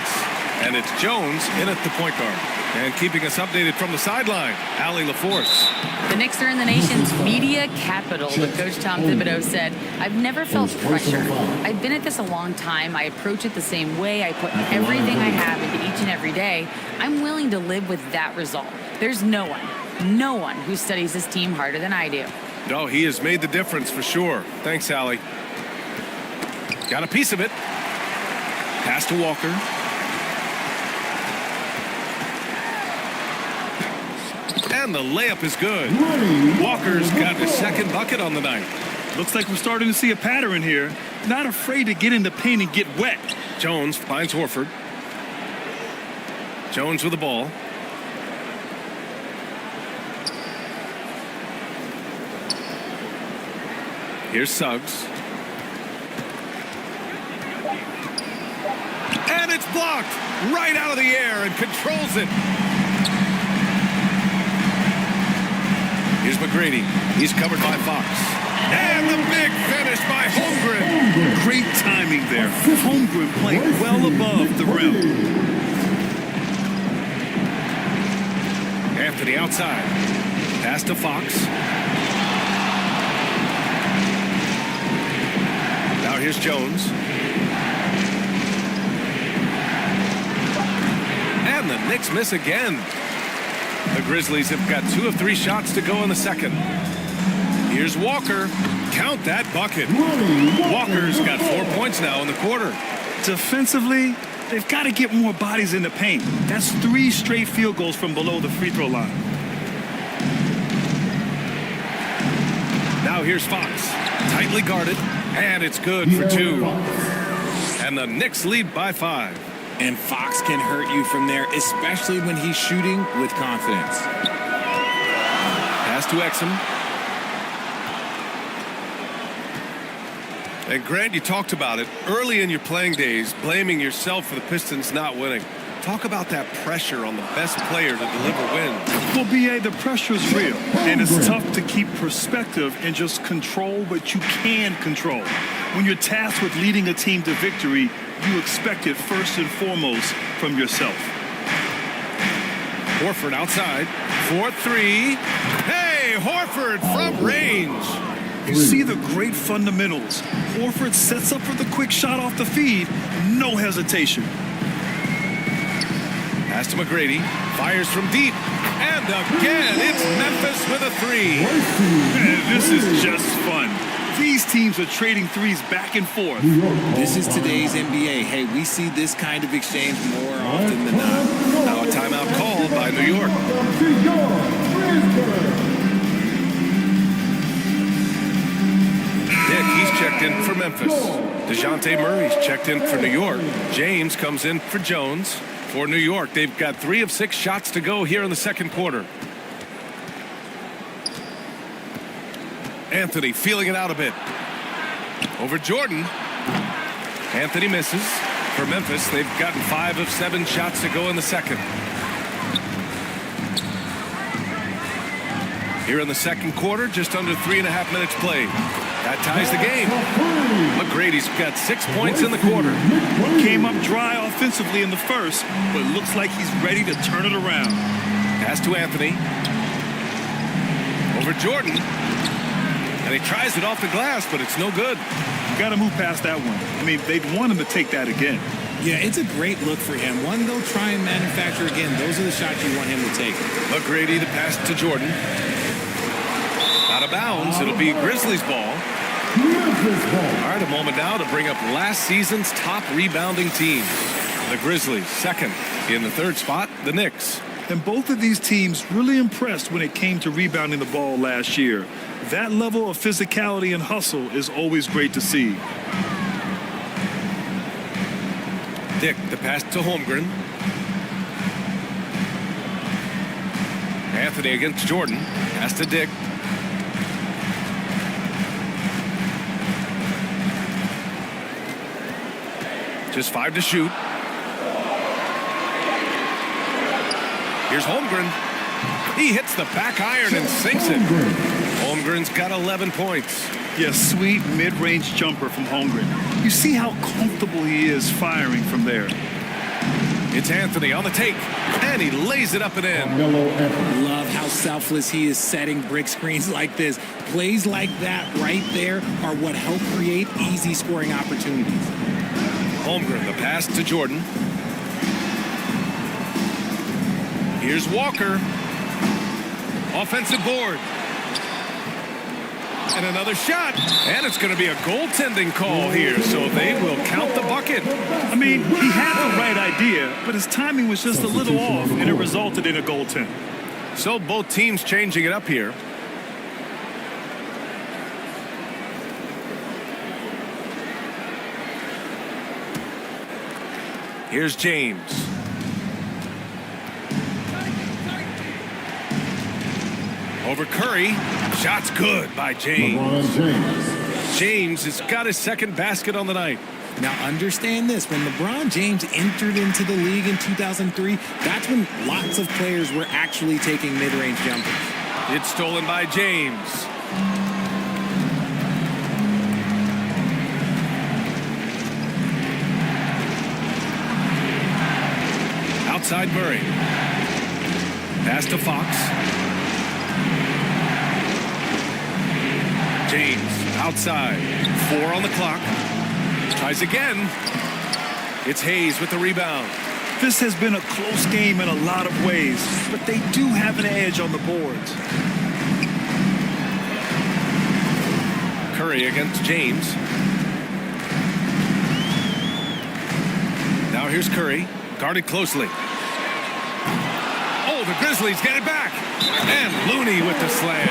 And it's Jones in at the point guard. And keeping us updated from the sideline, Allie LaForce. The Knicks are in the nation's media capital, but Coach Tom Thibodeau said, I've never felt pressure. I've been at this a long time. I approach it the same way. I put everything I have into each and every day. I'm willing to live with that result. There's no one who studies this team harder than I do. No, he has made the difference for sure. Thanks, Allie. Got a piece of it. Pass to Walker. And the layup is good. Walker's got his second bucket on the night. Looks like we're starting to see a pattern here. Not afraid to get in the paint and get wet. Jones finds Horford. Jones with the ball. Here's Suggs. And it's blocked right out of the air and controls it. Here's McGrady. He's covered by Fox. And the big finish by Holmgren. Great timing there. Holmgren playing well above the rim. Anthony outside. Pass to Fox. Now here's Jones. And the Knicks miss again. The Grizzlies have got 2 of 3 shots to go in the second. Here's Walker. Count that bucket. Walker's got 4 points now in the quarter. Defensively, they've got to get more bodies in the paint. That's 3 straight field goals from below the free throw line. Now here's Fox. Tightly guarded. And it's good for 2. And the Knicks lead by 5. And Fox can hurt you from there, especially when he's shooting with confidence. Pass to Exum. And Grant, you talked about it early in your playing days, blaming yourself for the Pistons not winning. Talk about that pressure on the best player to deliver wins. Well, B.A., the pressure is real, and it's tough to keep perspective and just control what you can control. When you're tasked with leading a team to victory, you expect it first and foremost from yourself. Horford outside. 4-3. Hey, Horford from range. You see the great fundamentals. Horford sets up for the quick shot off the feed. No hesitation. Pass to McGrady. Fires from deep. And again, it's Memphis with a 3. Man, this is just fun. These teams are trading threes back and forth. This is today's NBA. Hey, we see this kind of exchange more often than not. Now a timeout called by New York. Dick, he's checked in for Memphis. DeJounte Murray's checked in for New York. James comes in for Jones. For New York, they've got 3 of 6 shots to go here in the second quarter. Anthony feeling it out a bit. Over Jordan. Anthony misses. For Memphis, they've gotten 5 of 7 shots to go in the second. Here in the second quarter, just under 3.5 minutes played. That ties the game. McGrady's got 6 points in the quarter. Came up dry offensively in the first, but looks like he's ready to turn it around. Pass to Anthony. Over Jordan. And he tries it off the glass, but it's no good. You got to move past that one. I mean, they'd want him to take that again. Yeah, it's a great look for him. One, they'll try and manufacture again. Those are the shots you want him to take. McGrady, the pass to Jordan. Out of bounds. It'll be Grizzlies ball. All right, a moment now to bring up last season's top rebounding team. The Grizzlies, second. In the third spot, the Knicks. And both of these teams really impressed when it came to rebounding the ball last year. That level of physicality and hustle is always great to see. Dick, the pass to Holmgren. Anthony against Jordan. Pass to Dick. Just 5 to shoot. Here's Holmgren. He hits the back iron and sinks it. Holmgren's got 11 points. Yeah, sweet mid-range jumper from Holmgren. You see how comfortable he is firing from there. It's Anthony on the take, and he lays it up and in. Love how selfless he is setting brick screens like this. Plays like that right there are what help create easy scoring opportunities. Holmgren, the pass to Jordan. Here's Walker. Offensive board. And another shot. And it's going to be a goaltending call here, so they will count the bucket. I mean, he had the right idea, but his timing was just a little off, and it resulted in a goaltend. So both teams changing it up here. Here's James. Over Curry. Shot's good by James. James has got his second basket on the night. Now understand this, when LeBron James entered into the league in 2003, that's when lots of players were actually taking mid-range jumpers. It's stolen by James. Outside Murray. Pass to Fox. James outside. 4 on the clock. Tries again. It's Hayes with the rebound. This has been a close game in a lot of ways, but they do have an edge on the boards. Curry against James. Now here's Curry, guarded closely. Oh, the Grizzlies get it back. And Looney with the slam.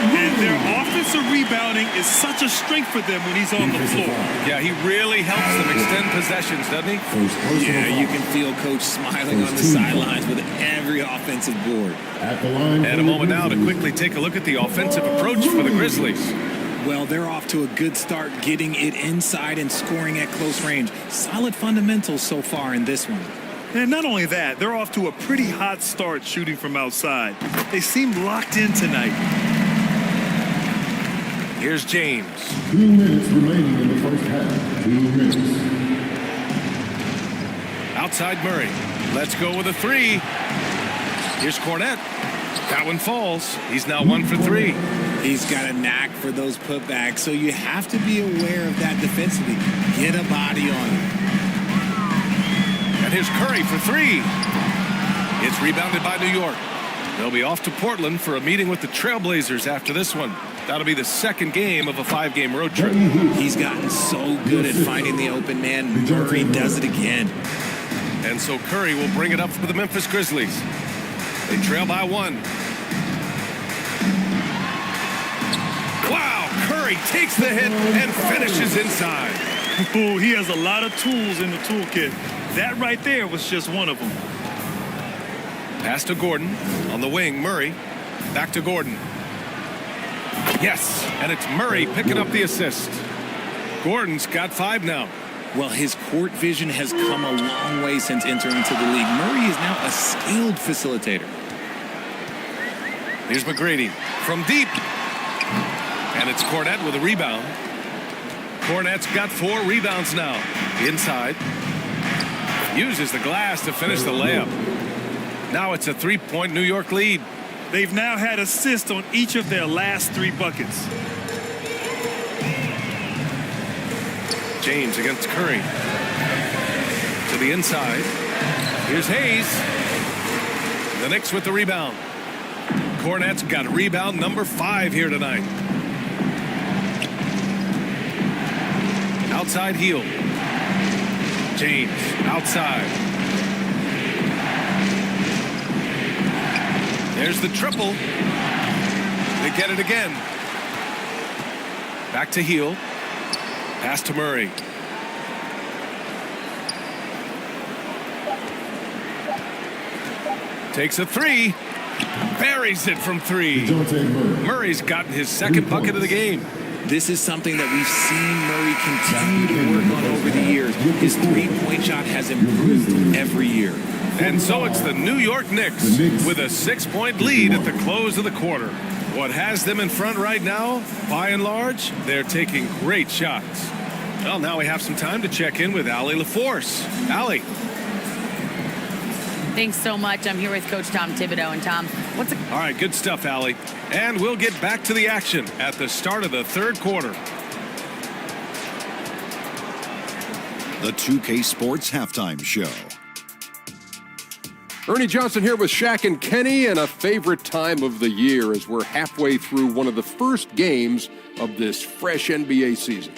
And their offensive rebounding is such a strength for them when he's on the floor. Yeah, he really helps them extend possessions, doesn't he? Yeah, you can feel Coach smiling on the sidelines with every offensive board. And a moment now to quickly take a look at the offensive approach for the Grizzlies. Well, they're off to a good start getting it inside and scoring at close range. Solid fundamentals so far in this one. And not only that, they're off to a pretty hot start shooting from outside. They seem locked in tonight. Here's James. 2 minutes remaining in the first half. 2 minutes. Outside Murray. Let's go with a 3. Here's Cornette. That one falls. He's now 1 for 3. He's got a knack for those putbacks, so you have to be aware of that defensively. Get a body on him. And here's Curry for 3. It's rebounded by New York. They'll be off to Portland for a meeting with the Trailblazers after this one. That'll be the second game of a 5-game road trip. He's gotten so good at finding the open man. Murray does it again. And so Curry will bring it up for the Memphis Grizzlies. They trail by 1. Wow, Curry takes the hit and finishes inside. Oh, he has a lot of tools in the toolkit. That right there was just one of them. Pass to Gordon. On the wing, Murray. Back to Gordon. Yes, and it's Murray picking up the assist. Gordon's got 5 now. Well, his court vision has come a long way since entering into the league. Murray is now a skilled facilitator. Here's McGrady from deep. And it's Cornette with a rebound. Cornette's got 4 rebounds now. Inside. Uses the glass to finish the layup. Now it's a 3-point New York lead. They've now had assists on each of their last 3 buckets. James against Curry. To the inside. Here's Hayes. The Knicks with the rebound. Cornette's got rebound number 5 here tonight. Outside heel. James outside. There's the triple. They get it again. Back to heel. Pass to Murray. Takes a 3. Buries it from 3. Murray's gotten his second bucket of the game. This is something that we've seen Murray continue to work on over the years. His 3-point shot has improved every year. And so it's the New York Knicks with a 6-point lead at the close of the quarter. What has them in front right now, by and large, they're taking great shots. Well, now we have some time to check in with Allie LaForce. Allie. Thanks so much. I'm here with Coach Tom Thibodeau. And Tom, All right, good stuff, Allie. And we'll get back to the action at the start of the third quarter. The 2K Sports Halftime Show. Ernie Johnson here with Shaq and Kenny, and a favorite time of the year as we're halfway through one of the first games of this fresh NBA season.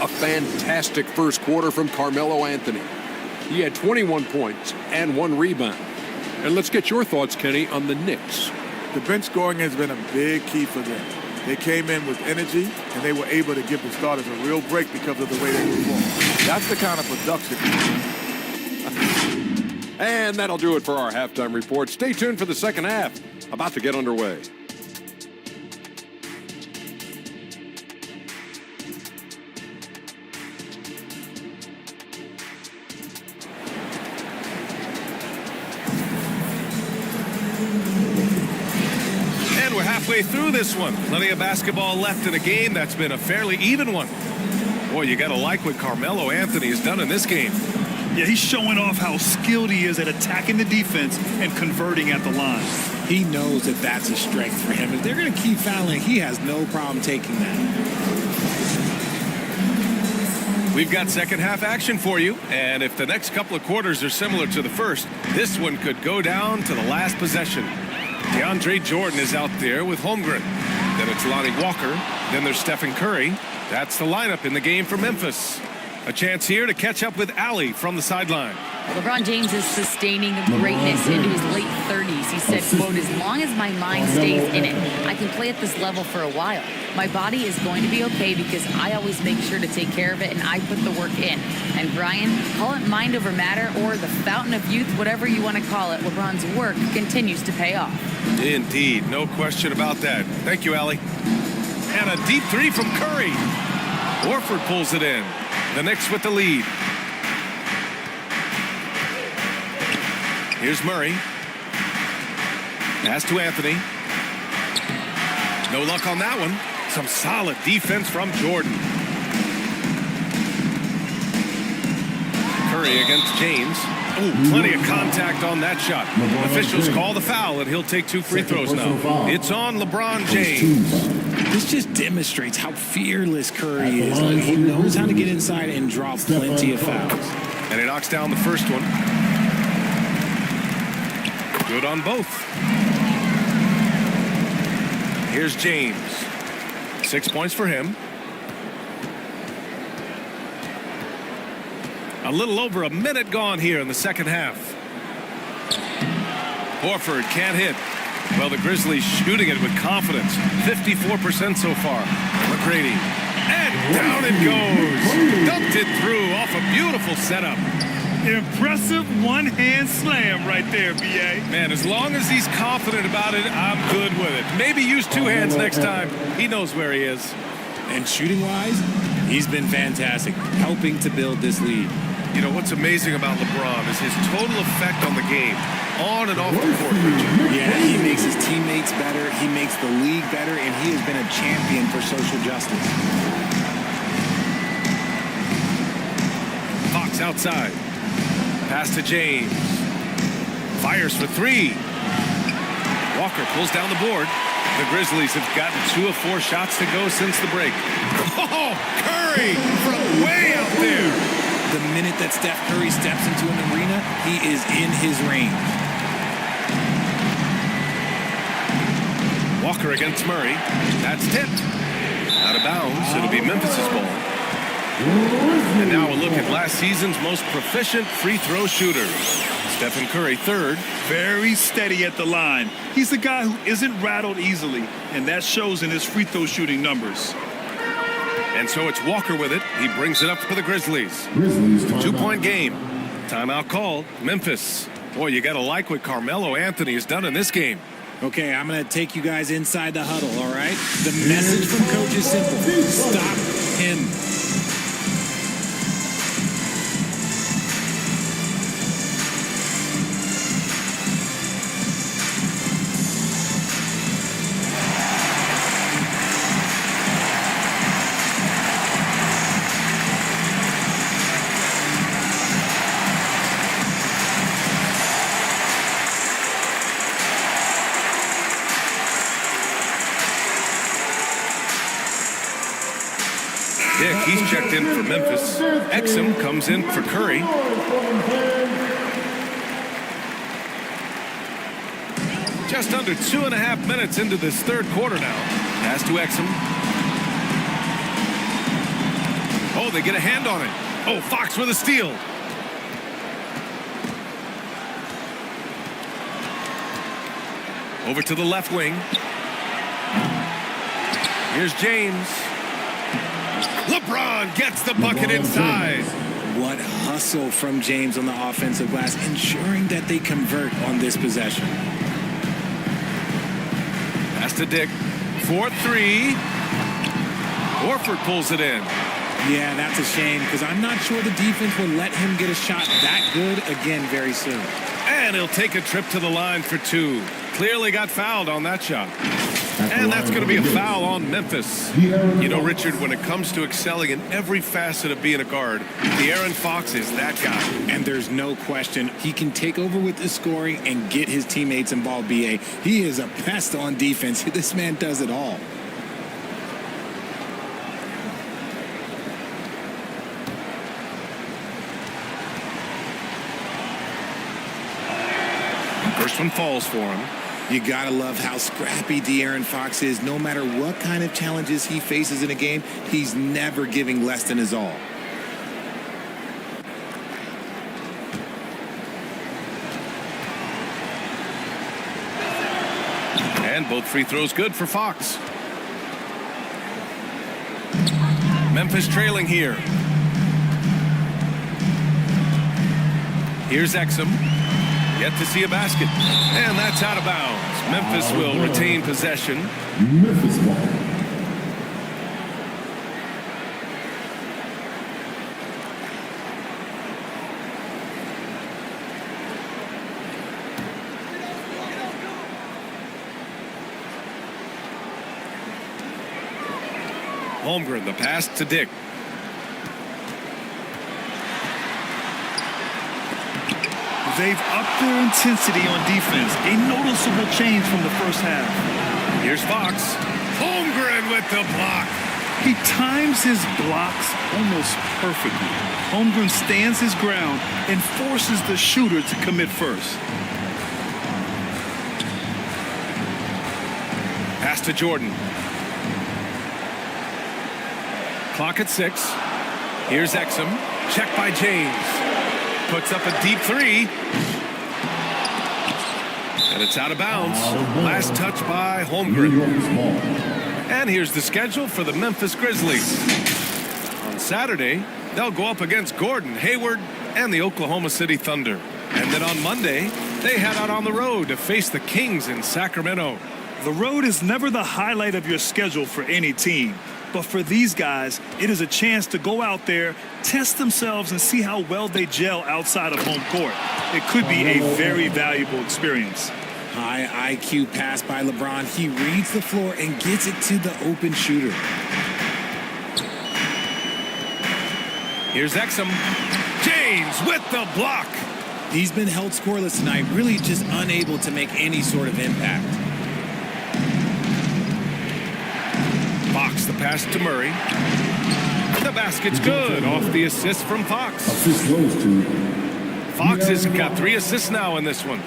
A fantastic first quarter from Carmelo Anthony. He had 21 points and 1 rebound. And let's get your thoughts, Kenny, on the Knicks. The bench scoring has been a big key for them. They came in with energy, and they were able to give the starters a real break because of the way they performed. That's the kind of production. And that'll do it for our halftime report. Stay tuned for the second half, about to get underway. And we're halfway through this one. Plenty of basketball left in a game that's been a fairly even one. Boy, you got to like what Carmelo Anthony has done in this game. Yeah, he's showing off how skilled he is at attacking the defense and converting at the line. He knows that that's a strength for him. If they're going to keep fouling, he has no problem taking that. We've got second half action for you, and if the next couple of quarters are similar to the first, this one could go down to the last possession. DeAndre Jordan is out there with Holmgren. Then it's Lonnie Walker. Then there's Stephen Curry. That's the lineup in the game for Memphis. A chance here to catch up with Allie from the sideline. LeBron James is sustaining greatness into his late 30s. He said, quote, as long as my mind stays in it, I can play at this level for a while. My body is going to be okay because I always make sure to take care of it and I put the work in. And Brian, call it mind over matter or the fountain of youth, whatever you want to call it, LeBron's work continues to pay off. Indeed, no question about that. Thank you, Allie. And a deep three from Curry. Horford pulls it in. The Knicks with the lead. Here's Murray. Pass to Anthony. No luck on that one. Some solid defense from Jordan. Curry against James. Oh, plenty of contact on that shot. Officials call the foul, and he'll take 2 free throws now. It's on LeBron James. This just demonstrates how fearless Curry is. Like, he knows how to get inside and draw plenty of fouls. And he knocks down the first one. Good on both. Here's James. 6 points for him. A little over a minute gone here in the second half. Horford can't hit. Well, the Grizzlies shooting it with confidence. 54% so far. McGrady. And down it goes. Dumped it through off a beautiful setup. Impressive one-hand slam right there, B.A. Man, as long as he's confident about it, I'm good with it. Maybe use 2 hands next time. He knows where he is. And shooting-wise, he's been fantastic, helping to build this lead. You know, what's amazing about LeBron is his total effect on the game, on and off the court, Richard. Yeah, he makes his teammates better, he makes the league better, and he has been a champion for social justice. Fox outside. Pass to James. Fires for 3. Walker pulls down the board. The Grizzlies have gotten 2 of 4 shots to go since the break. Oh, Curry from way out there. The minute that Steph Curry steps into an arena, he is in his range. Walker against Murray. That's tipped. Out of bounds. It'll be Memphis's ball. And now a look at last season's most proficient free throw shooters. Stephen Curry, 3rd. Very steady at the line. He's the guy who isn't rattled easily, and that shows in his free throw shooting numbers. And so it's Walker with it. He brings it up for the Grizzlies. 2-point game. Timeout called. Memphis. Boy, you got to like what Carmelo Anthony has done in this game. Okay, I'm going to take you guys inside the huddle, all right? The message from Coach is simple. Stop him. checked in for Memphis. Exum comes in for Curry. Just under 2.5 minutes into this third quarter now. Pass to Exum. Oh, they get a hand on it. Oh, Fox with a steal. Over to the left wing. Here's James. LeBron gets the bucket inside. What hustle from James on the offensive glass, ensuring that they convert on this possession. Pass to Dick. 4-3. Horford pulls it in. Yeah, that's a shame because I'm not sure the defense will let him get a shot that good again very soon. And he'll take a trip to the line for 2. Clearly got fouled on that shot. And that's going to be a foul on Memphis. You know, Richard, when it comes to excelling in every facet of being a guard, De'Aaron Fox is that guy. And there's no question he can take over with the scoring and get his teammates involved, B.A. He is a pest on defense. This man does it all. First one falls for him. You gotta love how scrappy De'Aaron Fox is. No matter what kind of challenges he faces in a game, he's never giving less than his all. And both free throws good for Fox. Memphis trailing here. Here's Exum. Yet to see a basket. And that's out of bounds. Memphis will retain possession. Memphis ball. Holmgren, the pass to Dick. They've upped their intensity on defense. A noticeable change from the first half. Here's Fox. Holmgren with the block. He times his blocks almost perfectly. Holmgren stands his ground and forces the shooter to commit first. Pass to Jordan. Clock at 6. Here's Exum. Check by James. Puts up a deep 3. And it's out of bounds. Last touch by Holmgren. And here's the schedule for the Memphis Grizzlies. On Saturday, they'll go up against Gordon, Hayward, and the Oklahoma City Thunder. And then on Monday, they head out on the road to face the Kings in Sacramento. The road is never the highlight of your schedule for any team. But for these guys, it is a chance to go out there, test themselves, and see how well they gel outside of home court. It could be a very valuable experience. High IQ pass by LeBron. He reads the floor and gets it to the open shooter. Here's Exum. James with the block. He's been held scoreless tonight, really just unable to make any sort of impact. Fox, the pass to Murray. The basket's good off the assist from Fox. Fox has got 3 assists now in this one.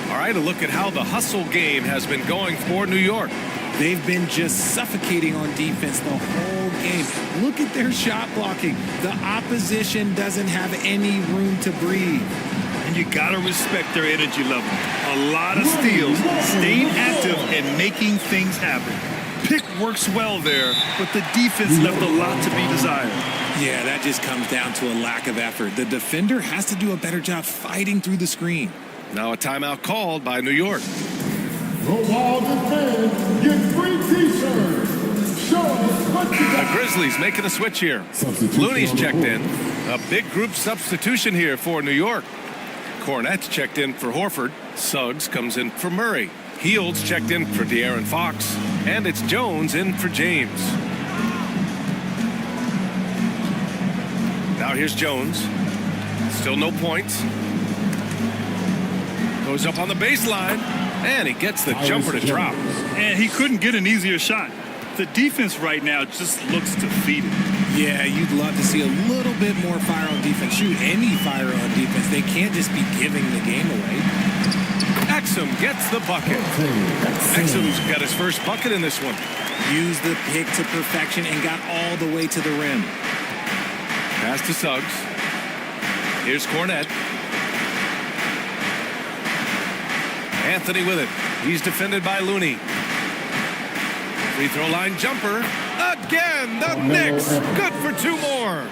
All right, a look at how the hustle game has been going for New York. They've been just suffocating on defense the whole game. Look at their shot blocking. The opposition doesn't have any room to breathe. And you got to respect their energy level. A lot of steals, staying active and making things happen. Pick works well there, but the defense left a lot to be desired. Yeah, that just comes down to a lack of effort. The defender has to do a better job fighting through the screen. Now a timeout called by New York. The Wildest fans get free t-shirts. Show us what you got. The Grizzlies making a switch here. Looney's checked in. A big group substitution here for New York. Cornette's checked in for Horford. Suggs comes in for Murray. Heald's checked in for De'Aaron Fox. And it's Jones in for James. Now here's Jones. Still no points. Goes up on the baseline. And he gets the jumper to drop. And he couldn't get an easier shot. The defense right now just looks defeated. Yeah, you'd love to see a little bit more fire on defense. Shoot, any fire on defense. They can't just be giving the game away. Exum gets the bucket. Exum's got his first bucket in this one. Used the pick to perfection and got all the way to the rim. Pass to Suggs. Here's Cornette. Anthony with it. He's defended by Looney. Free throw line jumper. Again, the Knicks. Good for 2 more.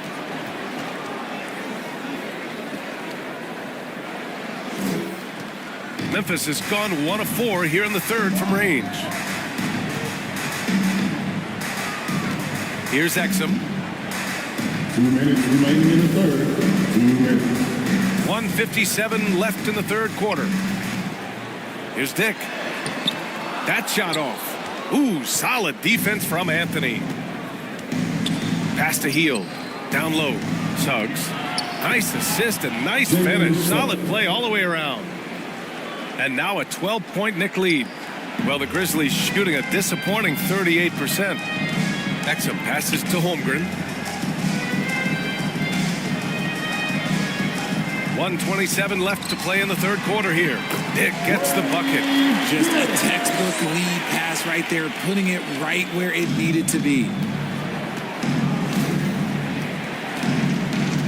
Memphis has gone 1 of 4 here in the third from range. Here's Exum. 2 minutes remaining in the third. 2 minutes. 1:57 left in the third quarter. Here's Dick. That shot off. Ooh, solid defense from Anthony. Pass to Heel. Down low. Suggs. Nice assist and nice finish. Solid play all the way around. And now a 12-point Knick lead. Well, the Grizzlies shooting a disappointing 38%. Exum passes to Holmgren. 1:27 left to play in the third quarter here. Dick gets the bucket. Just a textbook lead pass right there, putting it right where it needed to be.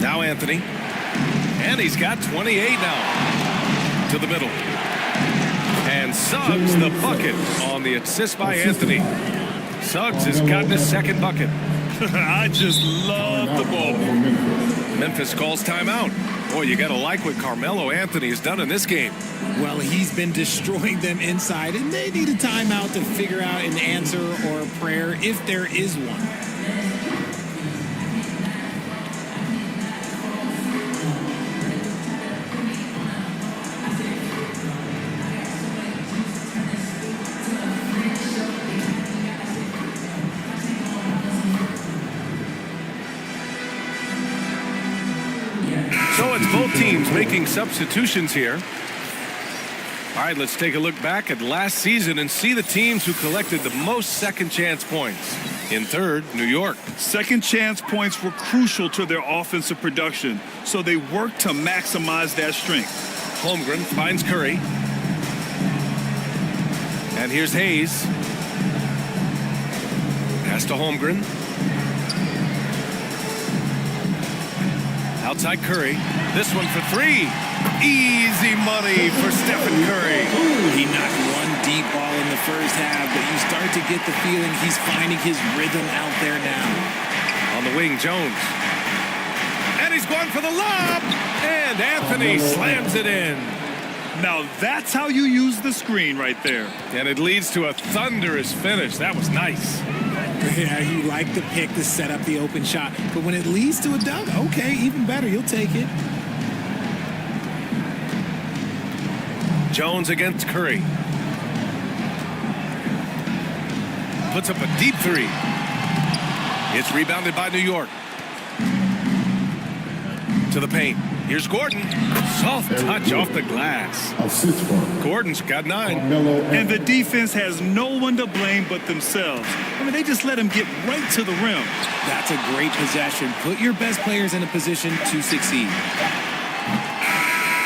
Now Anthony. And he's got 28 now. To the middle. And Suggs the bucket on the assist by Anthony. Suggs has gotten his second bucket. I just love the ball. Memphis calls timeout. Boy, you got to like what Carmelo Anthony has done in this game. Well, he's been destroying them inside, and they need a timeout to figure out an answer or a prayer if there is one. So it's both teams making substitutions here. All right, let's take a look back at last season and see the teams who collected the most second chance points. In third, New York. Second chance points were crucial to their offensive production, so they worked to maximize that strength. Holmgren finds Curry. And here's Hayes. Pass to Holmgren. Outside Curry. This one for 3. Easy money for Stephen Curry. Ooh, he knocked one deep ball in the first half, but you start to get the feeling he's finding his rhythm out there now. On the wing, Jones. And he's going for the lob. And Anthony slams it in. Now that's how you use the screen right there. And it leads to a thunderous finish. That was nice. Yeah, you like the pick to set up the open shot. But when it leads to a dunk, okay, even better. You'll take it. Jones against Curry. Puts up a deep 3. It's rebounded by New York. To the paint. Here's Gordon. Soft touch off the glass. Gordon's got 9. And the defense has no one to blame but themselves. I mean, they just let him get right to the rim. That's a great possession. Put your best players in a position to succeed.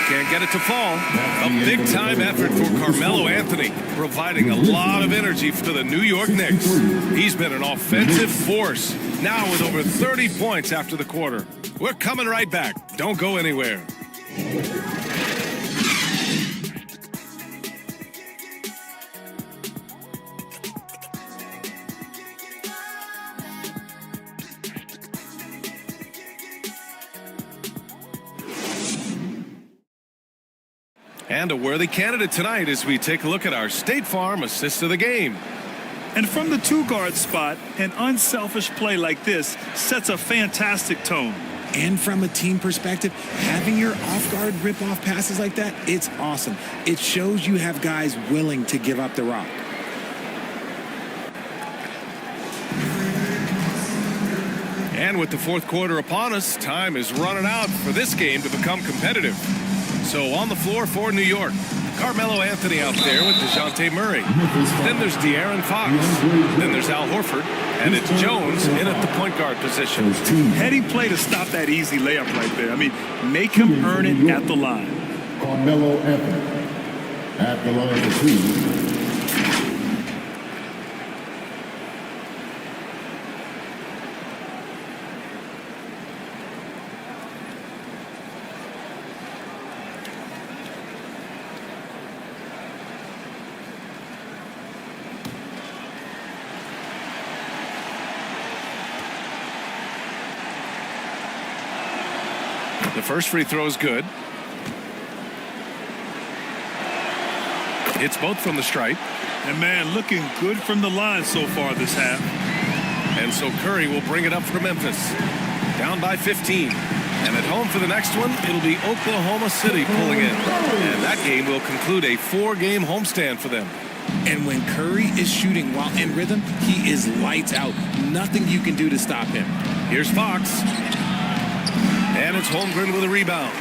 Can't get it to fall. A big-time effort for Carmelo Anthony, providing a lot of energy for the New York Knicks. He's been an offensive force, now with over 30 points after the quarter. We're coming right back. Don't go anywhere. And a worthy candidate tonight as we take a look at our State Farm assist of the game. And from the 2-guard spot, an unselfish play like this sets a fantastic tone. And from a team perspective, having your off-guard rip-off passes like that, it's awesome. It shows you have guys willing to give up the rock. And with the fourth quarter upon us, time is running out for this game to become competitive. So on the floor for New York, Carmelo Anthony out there with DeJounte Murray. Then there's De'Aaron Fox. Then there's Al Horford. And it's Jones in at the point guard position. Heady play to stop that easy layup right there. I mean, make him earn it at the line. Carmelo Anthony at the line for 2. The first free throw is good. It's both from the stripe. And man, looking good from the line so far this half. And so Curry will bring it up for Memphis. Down by 15. And at home for the next one, it'll be Oklahoma City pulling in. And that game will conclude a 4-game homestand for them. And when Curry is shooting while in rhythm, he is lights out. Nothing you can do to stop him. Here's Fox. And it's Holmgren with a rebound.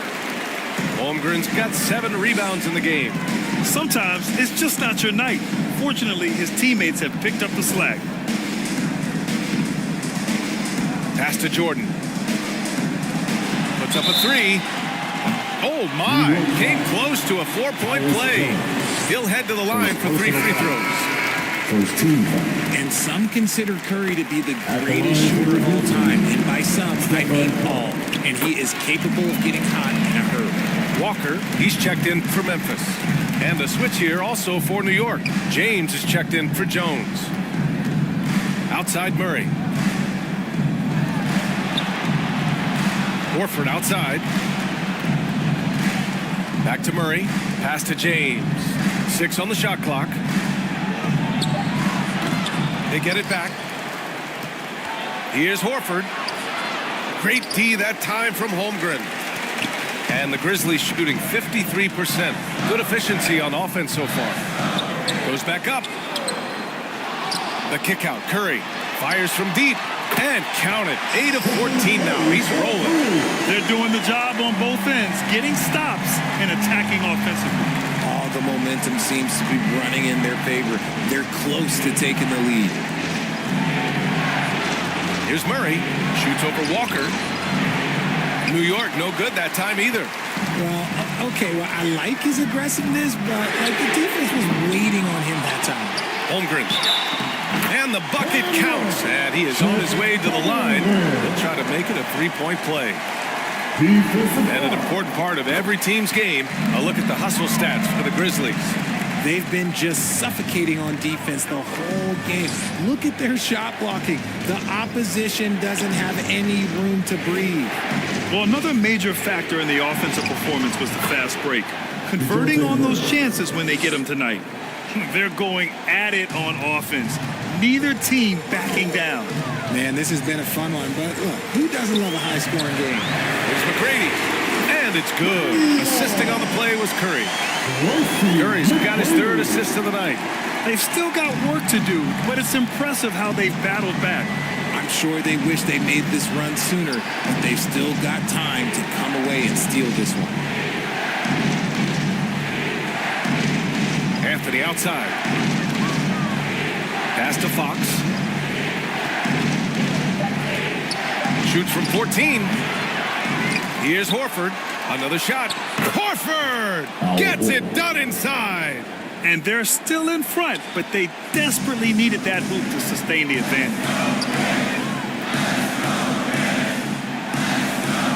Holmgren's got 7 rebounds in the game. Sometimes it's just not your night. Fortunately, his teammates have picked up the slack. Pass to Jordan. Puts up a 3. Oh, my. Came close to a 4-point play. He'll head to the line for 3 free throws. And some consider Curry to be the greatest shooter of all time. And by some, I mean all. And he is capable of getting hot in a hurry. Walker, he's checked in for Memphis. And a switch here also for New York. James is checked in for Jones. Outside Murray. Horford outside. Back to Murray. Pass to James. 6 on the shot clock. They get it back. Here's Horford. Great D that time from Holmgren. And the Grizzlies shooting 53%. Good efficiency on offense so far. Goes back up. The kick out. Curry fires from deep. And count it. 8 of 14 now. He's rolling. They're doing the job on both ends. Getting stops and attacking offensively. All the momentum seems to be running in their favor. They're close to taking the lead. Here's Murray. Shoots over Walker. New York, no good that time either. Well, okay, well, I like his aggressiveness, but the defense was waiting on him that time. Holmgren. And the bucket counts. And he is on his way to the line. He'll try to make it a 3-point play. And an important part of every team's game, a look at the hustle stats for the Grizzlies. They've been just suffocating on defense the whole game. Look at their shot blocking. The opposition doesn't have any room to breathe. Well, another major factor in the offensive performance was the fast break. Converting on those chances when they get them tonight. They're going at it on offense. Neither team backing down. Man, this has been a fun one, but look, who doesn't love a high-scoring game? There's McGrady. And it's good. Assisting on the play was Curry. Curry's got his 3rd assist of the night. They've still got work to do, but it's impressive how they've battled back. I'm sure they wish they made this run sooner, but they've still got time to come away and steal this one. Anthony outside. Pass to Fox. Shoots from 14. Here's Horford. Another shot. Horford gets it done inside. And they're still in front, but they desperately needed that hoop to sustain the advantage.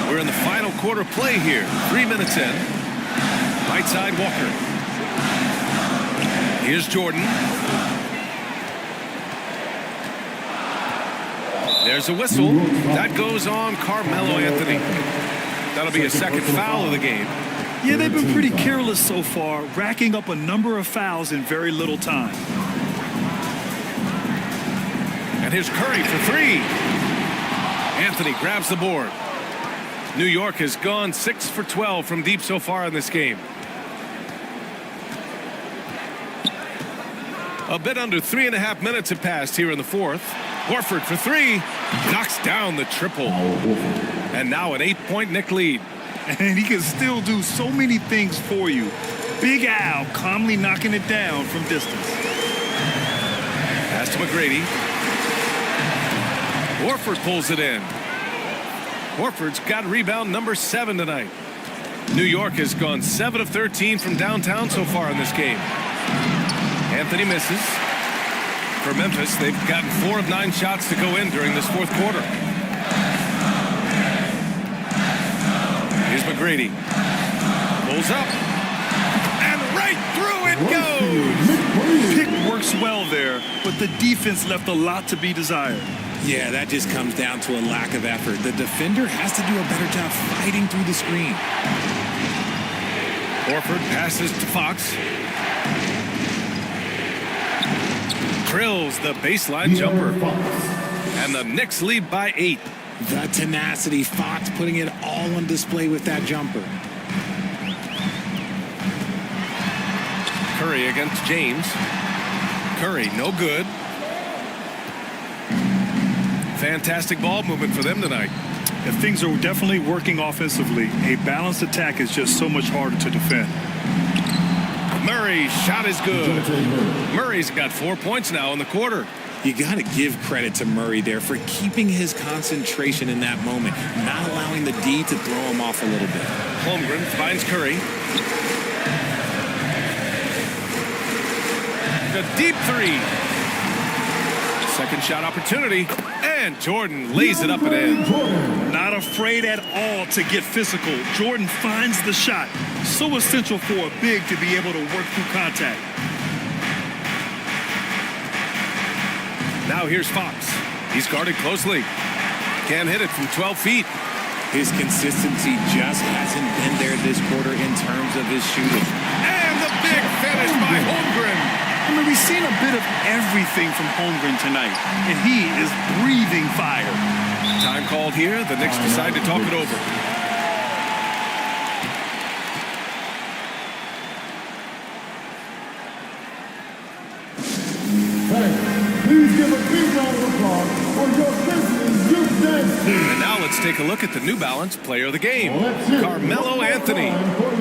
We're in the final quarter play here. 3 minutes in. Right side Walker. Here's Jordan. There's a whistle. That goes on Carmelo Anthony. That'll be a 2nd foul of the game. Yeah, they've been pretty careless so far, racking up a number of fouls in very little time. And here's Curry for 3. Anthony grabs the board. New York has gone 6 for 12 from deep so far in this game. A bit under 3.5 minutes have passed here in the 4th. Horford for 3. Knocks down the triple. And now an 8-point Knick lead. And he can still do so many things for you. Big Al calmly knocking it down from distance. Pass to McGrady. Horford pulls it in. Horford's got rebound number 7 tonight. New York has gone 7 of 13 from downtown so far in this game. Anthony misses. For Memphis, they've gotten 4 of 9 shots to go in during this fourth quarter. Here's McGrady. Pulls up. And right through it goes! Pick works well there, but the defense left a lot to be desired. Yeah, that just comes down to a lack of effort. The defender has to do a better job fighting through the screen. Horford passes to Fox. Drills the baseline jumper. And the Knicks lead by 8. The tenacity, Fox putting it all on display with that jumper. Curry against James. Curry, no good. Fantastic ball movement for them tonight. And things are definitely working offensively. A balanced attack is just so much harder to defend. Murray's shot is good. Murray's got 4 points now in the quarter. You got to give credit to Murray there for keeping his concentration in that moment, not allowing the D to throw him off a little bit. Holmgren finds Curry. The deep 3. Second shot opportunity, and Jordan lays it up and in. Not afraid at all to get physical. Jordan finds the shot. So essential for a big to be able to work through contact. Now here's Fox. He's guarded closely. Can't hit it from 12 feet. His consistency just hasn't been there this quarter in terms of his shooting. And the big finish by Holmgren. I mean, we've seen a bit of everything from Holmgren tonight, and he is breathing fire. Time called here. The Knicks decide to talk it over. Please give a big round of applause for your Grizzlies youth dance team. And now let's take a look at the New Balance player of the game, Carmelo Anthony.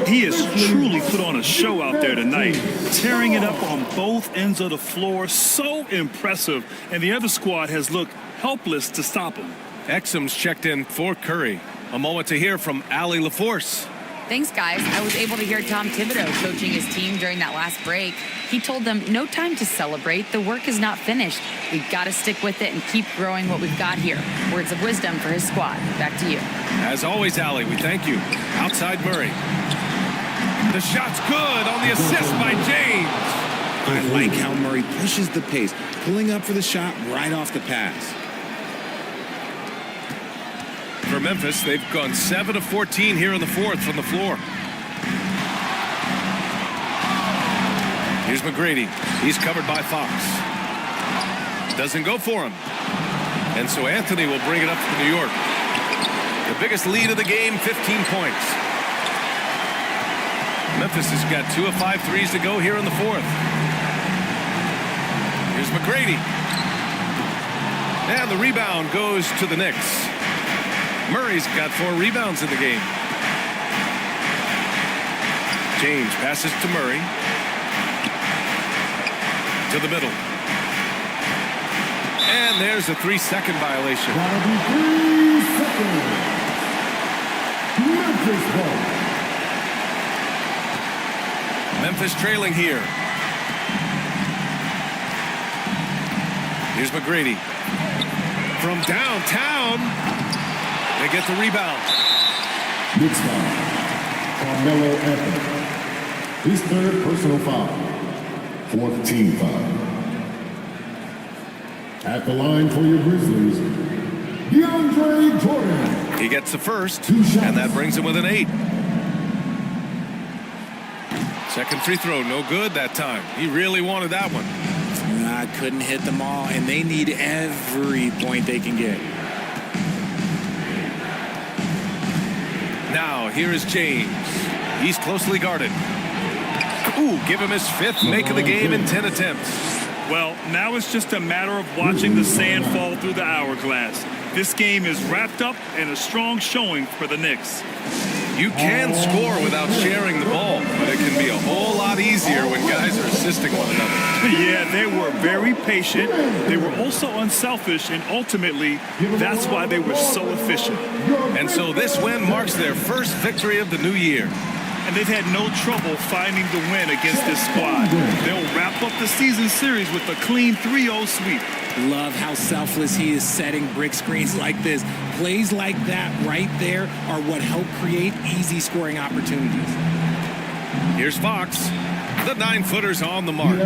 He has truly put on a show out there tonight, tearing it up on both ends of the floor. So impressive, and the other squad has looked helpless to stop him. Exum's checked in for Curry. A moment to hear from Allie LaForce. Thanks, guys. I was able to hear Tom Thibodeau coaching his team during that last break. He told them, no time to celebrate. The work is not finished. We've got to stick with it and keep growing what we've got here. Words of wisdom for his squad. Back to you. As always, Allie, we thank you. Outside Murray. The shot's good on the assist by James. I like how Murray pushes the pace, pulling up for the shot right off the pass. For Memphis, they've gone 7 of 14 here in the fourth from the floor. Here's McGrady. He's covered by Fox. Doesn't go for him. And so Anthony will bring it up for New York. The biggest lead of the game, 15 points. Memphis has got 2 of 5 threes to go here in the fourth. Here's McGrady. And the rebound goes to the Knicks. Murray's got 4 rebounds in the game. James passes to Murray. To the middle. And there's a 3-second violation. Memphis trailing here. Here's McGrady. From downtown, they get the rebound. Knicks foul. Carmelo Anthony. His third personal foul. 4th team foul. At the line for your Grizzlies, DeAndre Jordan. He gets the first, and that brings him with an 8. Second free throw, no good that time. He really wanted that one. Couldn't hit them all, and they need every point they can get. Now, here is James. He's closely guarded. Ooh, give him his 5th make of the game in 10 attempts. Well, now it's just a matter of watching the sand fall through the hourglass. This game is wrapped up and a strong showing for the Knicks. You can score without sharing the ball, but it can be a whole lot easier when guys are assisting one another. Yeah, they were very patient. They were also unselfish, and ultimately, that's why they were so efficient. And so this win marks their first victory of the new year. And they've had no trouble finding the win against this squad. They'll wrap up the season series with a clean 3-0 sweep. Love how selfless he is setting brick screens like this. Plays like that right there are what help create easy scoring opportunities. Here's Fox. The 9-footer's on the mark.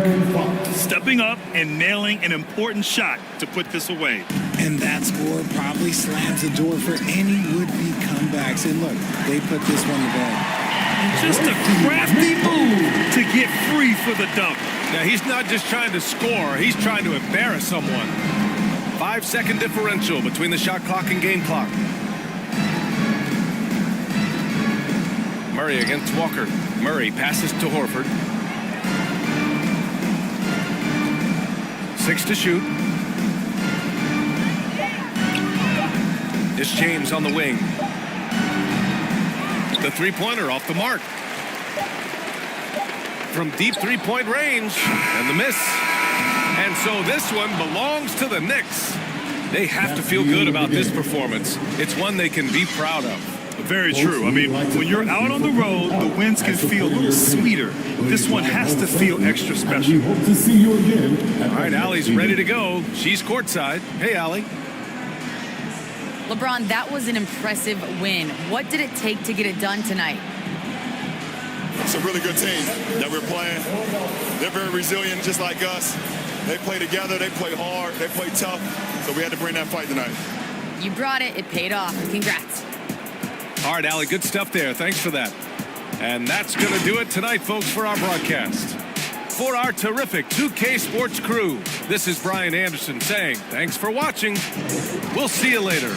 Stepping up and nailing an important shot to put this away. And that score probably slams the door for any would-be comebacks. And look, they put this one to bed. Just a crafty move to get free for the dunk. Now, he's not just trying to score. He's trying to embarrass someone. 5-second differential between the shot clock and game clock. Murray against Walker. Murray passes to Horford. 6 to shoot. It's James on the wing. The three-pointer off the mark. From deep three-point range, and the miss. And so this one belongs to the Knicks. They have to feel good about this performance. It's one they can be proud of. Very true. I mean, when you're out on the road, the wins can feel a little sweeter. This one has to feel extra special. Hope to see you again. All right, Allie's ready to go. She's courtside. Hey, Allie. LeBron, that was an impressive win. What did it take to get it done tonight? It's a really good team that we're playing. They're very resilient, just like us. They play together, they play hard, they play tough. So we had to bring that fight tonight. You brought it. It paid off. Congrats. All right, Allie, good stuff there. Thanks for that. And that's going to do it tonight, folks, for our broadcast. For our terrific 2K Sports crew, this is Brian Anderson saying thanks for watching. We'll see you later.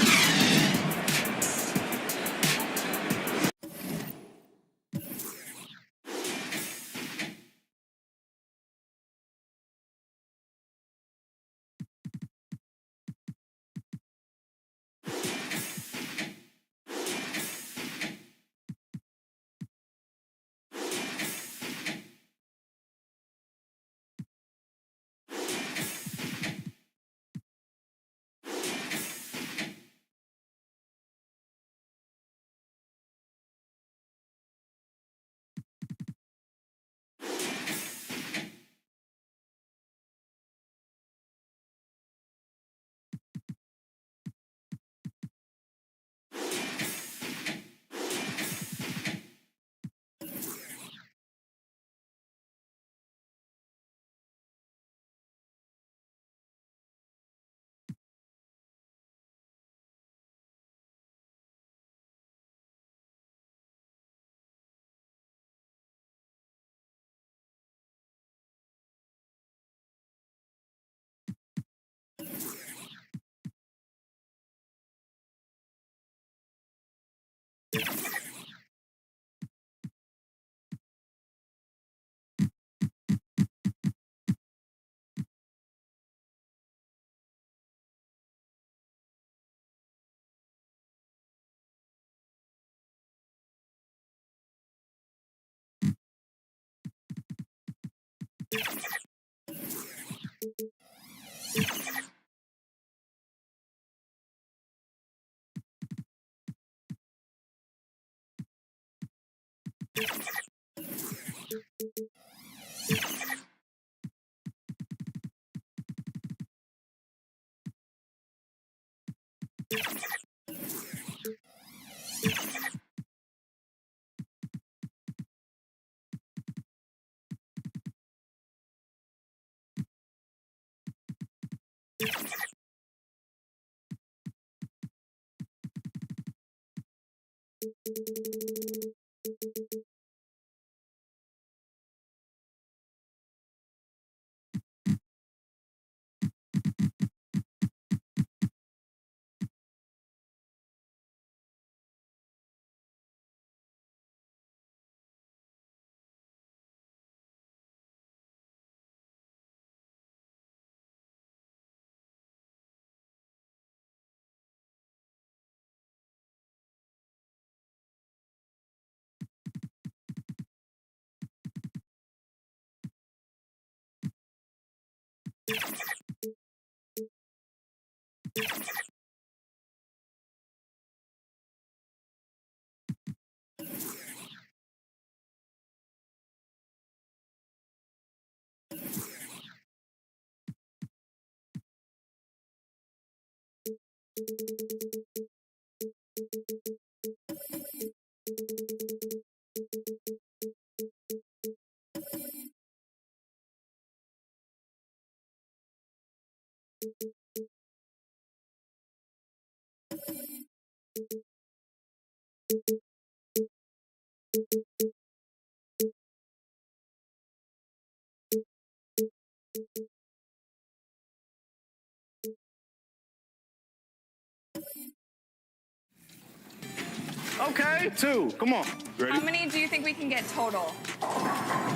Okay, 2. Come on. Ready? How many do you think we can get total?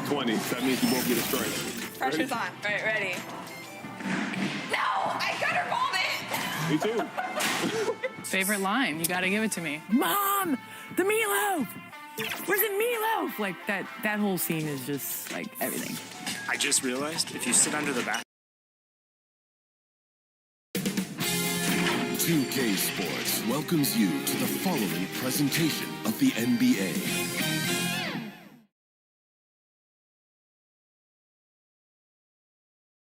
20. That means you won't get a strike. Pressure's on. All right, ready. No! I gutter balled it! Me too. Favorite line? You got to give it to me. Mom, the meatloaf. Where's the meatloaf? Like that whole scene is just like everything. I just realized if you sit under the back. 2K Sports welcomes you to the following presentation of the NBA.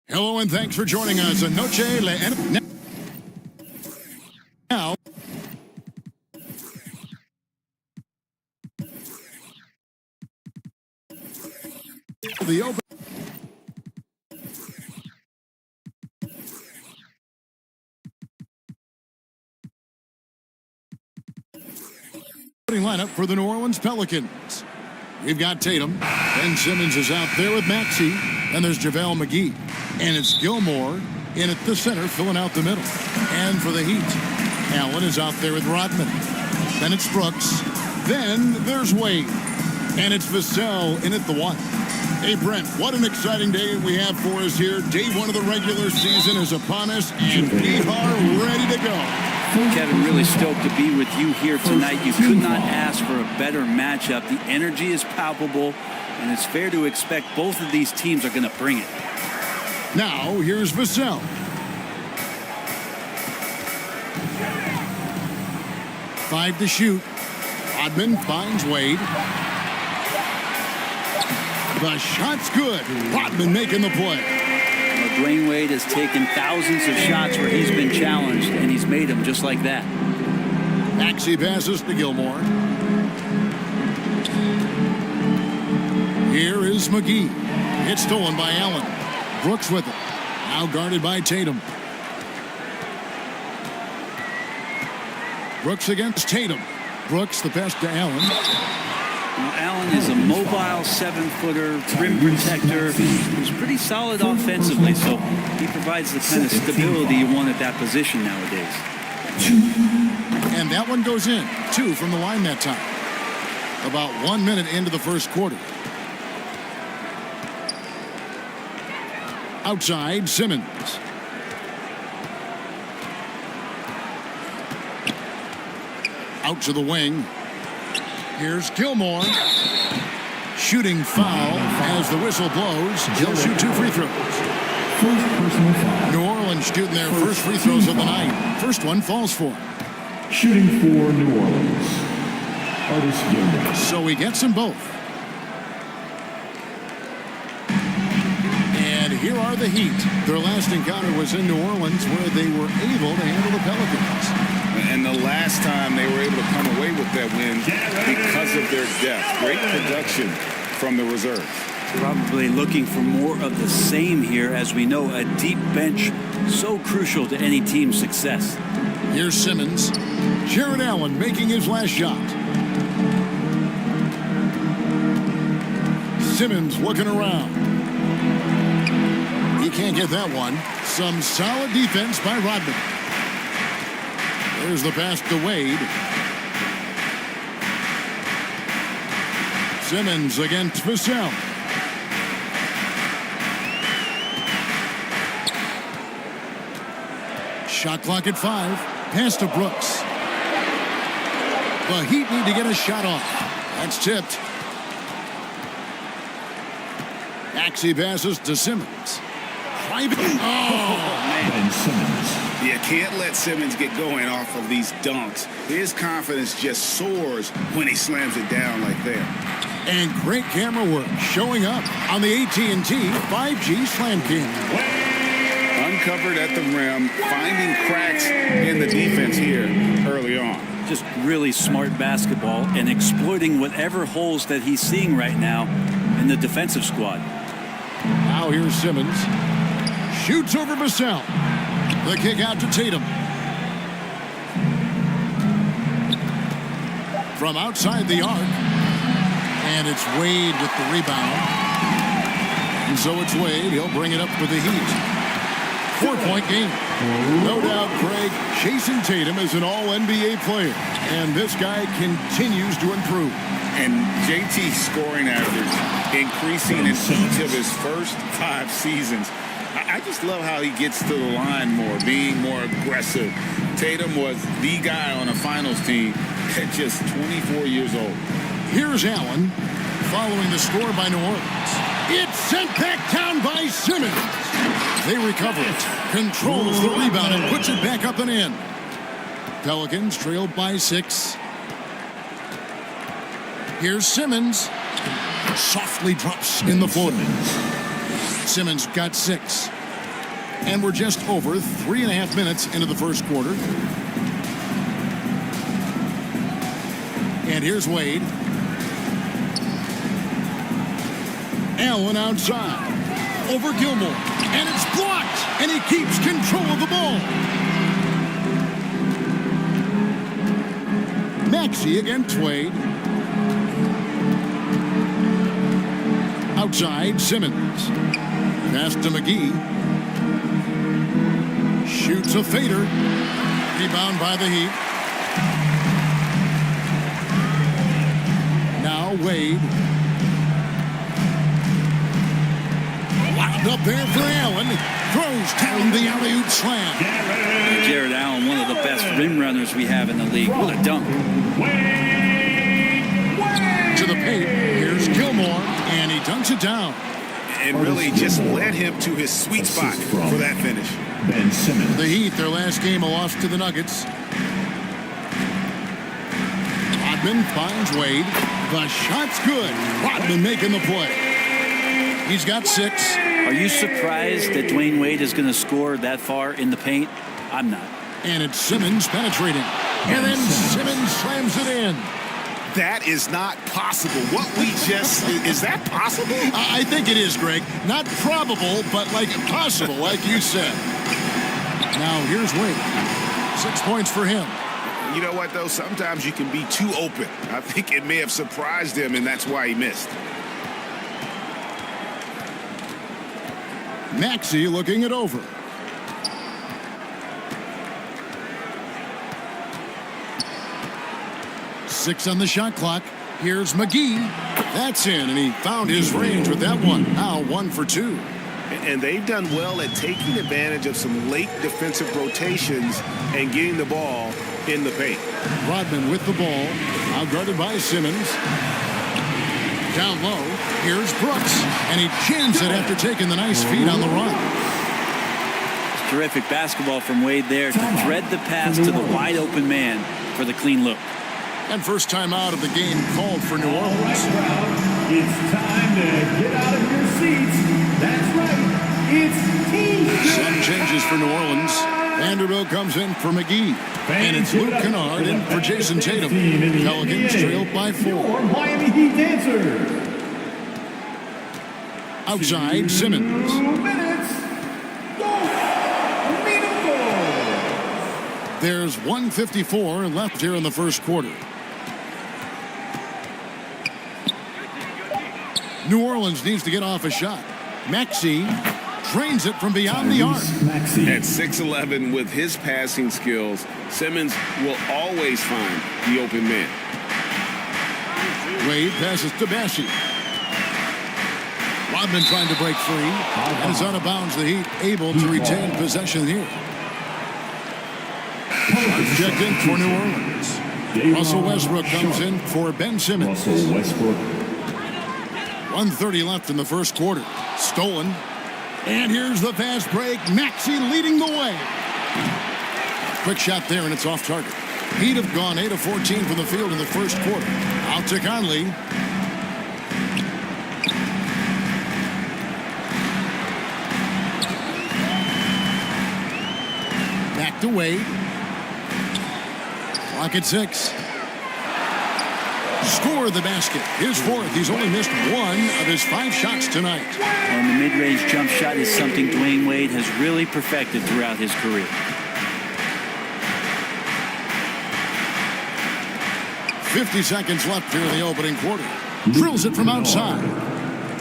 Hello and thanks for joining us. Noche le now. The open. Lineup for the New Orleans Pelicans. We've got Tatum. Ben Simmons is out there with Maxey. And there's JaVale McGee. And it's Gilmore in at the center, filling out the middle. And for the Heat, Allen is out there with Rodman. Then it's Brooks. Then there's Wade. And it's Vassell in at the 1. Hey, Brent, what an exciting day we have for us here. Day 1 of the regular season is upon us, and we are ready to go. Kevin, really stoked to be with you here tonight. You could not ask for a better matchup. The energy is palpable, and it's fair to expect both of these teams are going to bring it. Now, here's Vassell. Five to shoot. Rodman finds Wade. The shot's good. Rodman making the play. Dwayne Wade has taken thousands of shots where he's been challenged, and he's made them just like that. Maxey passes to Gilmore. Here is McGee. It's stolen by Allen. Brooks with it. Now guarded by Tatum. Brooks against Tatum. Brooks the pass to Allen. Now, Allen is a mobile 7-footer, rim protector, who's pretty solid offensively, so he provides the kind of stability you want at that position nowadays. And that one goes in. 2 from the line that time. About 1 minute into the first quarter. Outside, Simmons. Out to the wing. Here's Gilmore. Shooting foul as the whistle blows. He'll shoot 2 free throws. New Orleans shooting their first free throws of the night. First one falls for him. Shooting for New Orleans, Artis Gilmore. So he gets them both. And here are the Heat. Their last encounter was in New Orleans, where they were able to handle the Pelicans. And the last time they were able to come away with that win because of their depth. Great production from the reserve. Probably looking for more of the same here. As we know, a deep bench so crucial to any team's success. Here's Simmons. Jared Allen making his last shot. Simmons looking around. He can't get that one. Some solid defense by Rodman. There's the pass to Wade. Simmons against Vassell. Shot clock at 5. Pass to Brooks. The Heat need to get a shot off. That's tipped. Maxey passes to Simmons. Man. Simmons. You can't let Simmons get going off of these dunks. His confidence just soars when he slams it down like that. And great camera work showing up on the AT&T 5G Slam Cam. covered at the rim, finding cracks in the defense here early on. Just really smart basketball and exploiting whatever holes that he's seeing right now in the defensive squad. Now here's Simmons. Shoots over Vassell. The kick out to Tatum. From outside the arc. And it's Wade with the rebound. And so it's Wade. He'll bring it up for the Heat. 4-point game. No doubt, Craig, Jason Tatum is an all-NBA player. And this guy continues to improve. And JT's scoring average increasing in each of his first 5 seasons. I just love how he gets to the line more, being more aggressive. Tatum was the guy on a finals team at just 24 years old. Here's Allen following the score by New Orleans. It's sent back down by Simmons. They recover it, controls the rebound, and puts it back up and in. Pelicans trail by 6. Here's Simmons. Softly drops in the floater. Simmons got 6. And we're just over 3.5 minutes into the first quarter. And here's Wade. Allen outside. Over Gilmore. And it's blocked. And he keeps control of the ball. Maxey against Wade. Outside, Simmons. Pass to McGee. Shoots a fader. Rebound by the Heat. Now Wade. Wound up there for Allen. Throws down the alley-oop slam. Jared Allen, one of the best rim runners we have in the league. What a dunk. To the paint. Here's Gilmore. And he dunks it down. And really just led him to his sweet spot for that finish. Ben Simmons. The Heat, their last game, a loss to the Nuggets. Rodman finds Wade. The shot's good. Rodman making the play. He's got 6. Are you surprised that Dwayne Wade is going to score that far in the paint? I'm not. And it's Simmons penetrating. And then Simmons slams it in. That is not possible. What we just, is that possible? I think it is, Greg. Not probable, but like possible, like you said. Now here's Wade. 6 points for him. You know what, though? Sometimes you can be too open. I think it may have surprised him, and that's why he missed. Maxey looking it over. Six on the shot clock. Here's McGee. That's in, and he found his range with that one. Now 1 for 2. And they've done well at taking advantage of some late defensive rotations and getting the ball in the paint. Rodman with the ball. Now guarded by Simmons. Down low. Here's Brooks. And he chins it after taking the nice feed on the run. Terrific basketball from Wade there to thread the pass to the wide open man for the clean look. And first time out of the game called for New Orleans. It's time to get out of your seats. That's right. It's team. Some changes for New Orleans. Vanderbilt comes in for McGee. And it's Luke Kennard in for Jason Tatum. Pelicans trail by 4. Miami Heat dancers. Outside, Simmons. 2 minutes. There's 1:54 left here in the first quarter. New Orleans needs to get off a shot. Maxey drains it from beyond the arc. At 6'11" with his passing skills, Simmons will always find the open man. Wade passes to Bashi. Rodman trying to break free. And is out of bounds. The Heat able to retain possession here. Checked in for New Orleans. Russell Westbrook comes in for Ben Simmons. 1:30 left in the first quarter. Stolen. And here's the fast break. Maxey leading the way. Quick shot there, and it's off target. Heat have gone 8 of 14 from the field in the first quarter. Out to Conley. Back to Wade. Clock at 6. Score the basket. His fourth. He's only missed one of his 5 shots tonight. And the mid-range jump shot is something Dwayne Wade has really perfected throughout his career. 50 seconds left here in the opening quarter. Drills it from outside.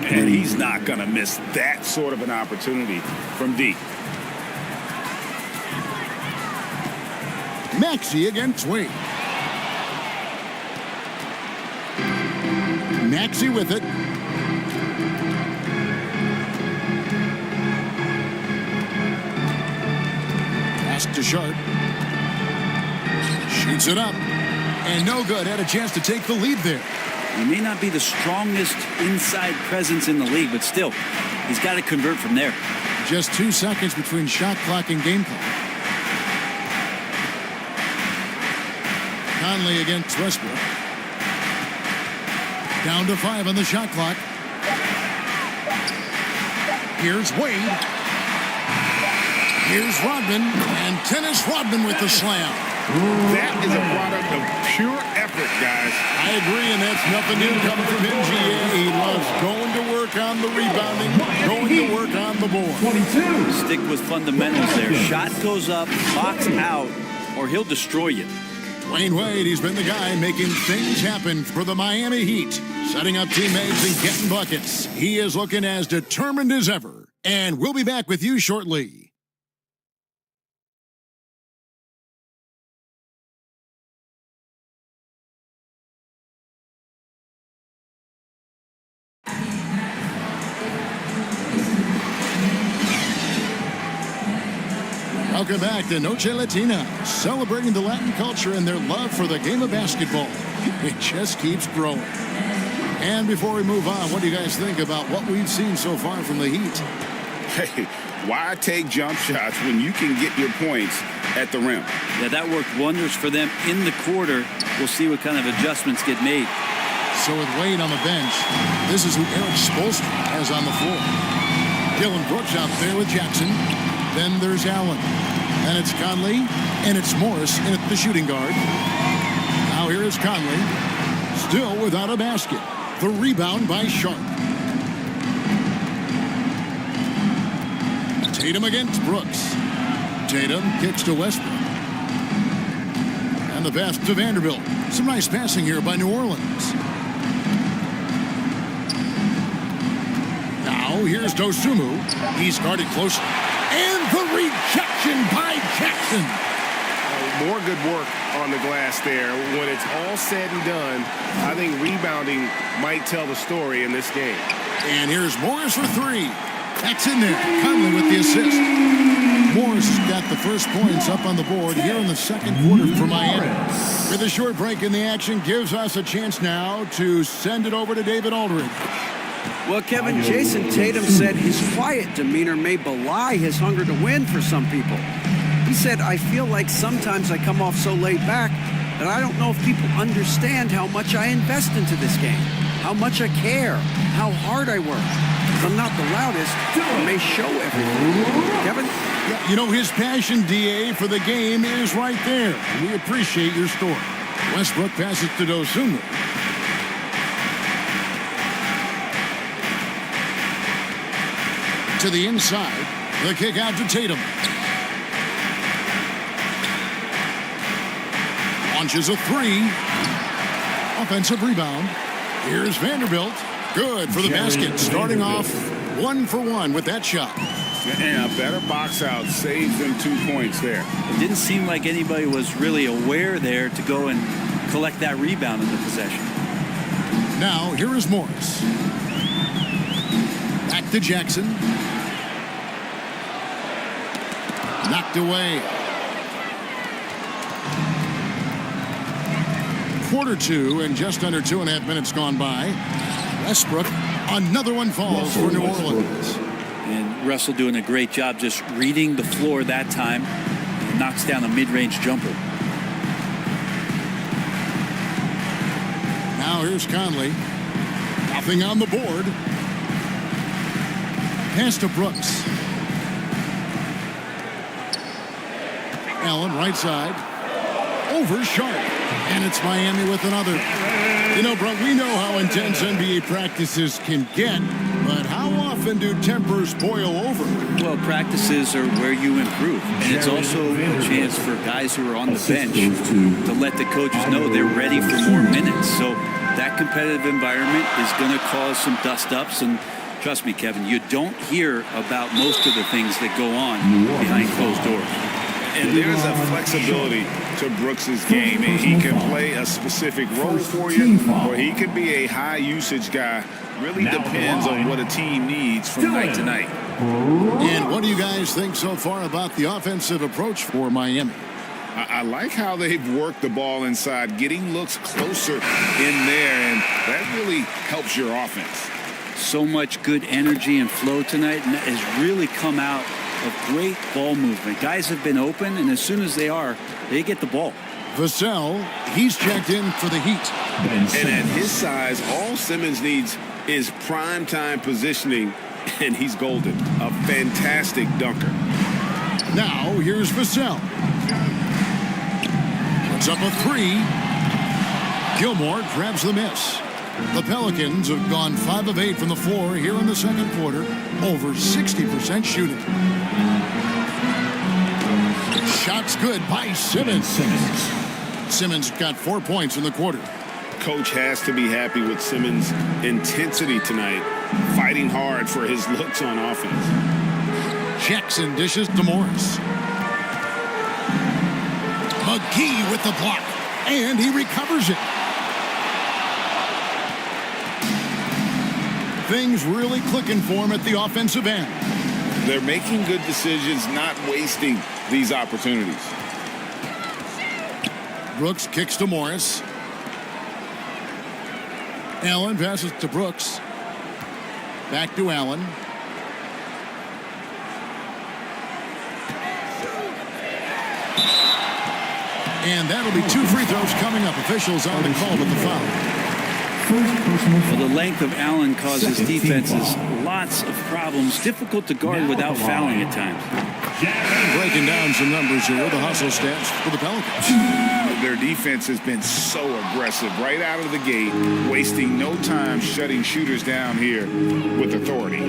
And he's not going to miss that sort of an opportunity from deep. Maxey against Wade. Maxey with it. Pass to Sharp. Shoots it up. And no good. Had a chance to take the lead there. He may not be the strongest inside presence in the league, but still, he's got to convert from there. Just 2 seconds between shot clock and game clock. Conley against Westbrook. Down to 5 on the shot clock. Here's Wade. Here's Rodman. And Dennis Rodman with the slam. That is a product of pure effort, guys. I agree, and that's nothing new coming from MGA. He loves going to work on the rebounding, going to work on the board. 22. Stick with fundamentals there. Shot goes up, box out, or he'll destroy you. Dwayne Wade, he's been the guy making things happen for the Miami Heat, setting up teammates and getting buckets. He is looking as determined as ever, and we'll be back with you shortly. Welcome back to Noche Latina, celebrating the Latin culture and their love for the game of basketball. It just keeps growing. And before we move on, what do you guys think about what we've seen so far from the Heat? Hey, why take jump shots when you can get your points at the rim? Yeah, that worked wonders for them in the quarter. We'll see what kind of adjustments get made. So with Wade on the bench, this is who Eric Spoelstra has on the floor. Dylan Brooks out there with Jackson. Then there's Allen. Then it's Conley. And it's Morris in at the shooting guard. Now here is Conley. Still without a basket. The rebound by Sharp. Tatum against Brooks. Tatum kicks to Westbrook. And the pass to Vanderbilt. Some nice passing here by New Orleans. Now here's Dosunmu. He's guarded closely. And the rejection by Jackson. More good work on the glass there. When it's all said and done, I think rebounding might tell the story in this game. And here's Morris for 3. That's in there. Conley with the assist. Morris has got the first points up on the board here in the second quarter for Miami. With a short break in the action, gives us a chance now to send it over to David Aldridge. Well, Kevin, Jason Tatum said his quiet demeanor may belie his hunger to win for some people. He said, I feel like sometimes I come off so laid back that I don't know if people understand how much I invest into this game, how much I care, how hard I work. If I'm not the loudest, I may show everything. Kevin? Yeah, you know, his passion, DA, for the game is right there. We appreciate your story. Westbrook passes to Dosunmu. To the inside. The kick out to Tatum. Launches a 3. Offensive rebound. Here's Vanderbilt. Good for the basket. Starting off 1 for 1 with that shot. And a better box out saves them 2 points there. It didn't seem like anybody was really aware there to go and collect that rebound in the possession. Now here is Morris. Back to Jackson. Knocked away. Quarter 2 and just under 2.5 minutes gone by. Westbrook, another one falls for New Orleans. And Russell doing a great job just reading the floor that time. And knocks down a mid-range jumper. Now here's Conley. Nothing on the board. Pass to Brooks. Allen, right side. Over Sharp. And it's Miami with another. You know, Brett, we know how intense NBA practices can get, but how often do tempers boil over? Well, practices are where you improve. And it's also a chance for guys who are on the bench to let the coaches know they're ready for more minutes. So that competitive environment is going to cause some dust-ups. And trust me, Kevin, you don't hear about most of the things that go on behind closed doors. And there's a flexibility to Brooks's game. He can play a specific role for you, or he can be a high-usage guy. Really depends on what a team needs from night to night. And what do you guys think so far about the offensive approach for Miami? I like how they've worked the ball inside, getting looks closer in there, and that really helps your offense. So much good energy and flow tonight, and that has really come out of great ball movement. Guys have been open, and as soon as they get the ball. Vassell, he's checked in for the Heat. And at his size, all Simmons needs is prime-time positioning, and he's golden. A fantastic dunker. Now, here's Vassell. Puts up a three. Gilmore grabs the miss. The Pelicans have gone 5 of 8 from the floor here in the second quarter. Over 60% shooting. Shots good by Simmons. Simmons got 4 points in the quarter. Coach has to be happy with Simmons' intensity tonight, fighting hard for his looks on offense. Jackson dishes to Morris. McGee with the block, and he recovers it. Things really clicking for him at the offensive end. They're making good decisions, not wasting these opportunities. Brooks kicks to Morris. Allen passes to Brooks. Back to Allen. And that'll be 2 free throws coming up. Officials on the call with the foul. Well, the length of Allen causes defenses lots of problems. Difficult to guard without fouling at times. Breaking down some numbers here, the hustle stats for the Pelicans. Their defense has been so aggressive right out of the gate, wasting no time shutting shooters down here with authority.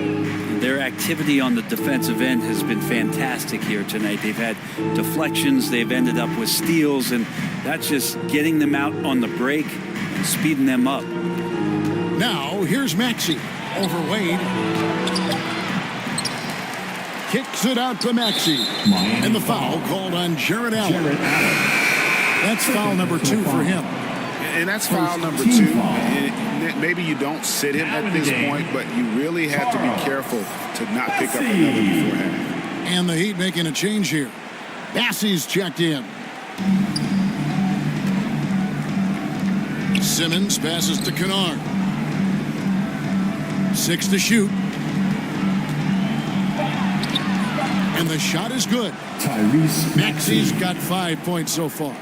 Their activity on the defensive end has been fantastic here tonight. They've had deflections, they've ended up with steals, and that's just getting them out on the break and speeding them up. Now, here's Maxey over Wade. Kicks it out to Maxey. And the foul called on Jared Allen. That's foul number 2 for him. And that's foul number 2. Maybe you don't sit him at this point, but you really have to be careful to not pick up another beforehand. And the Heat making a change here. Bassey's checked in. Simmons passes to Kennard. 6 to shoot. And the shot is good. Maxey's got 5 points so far.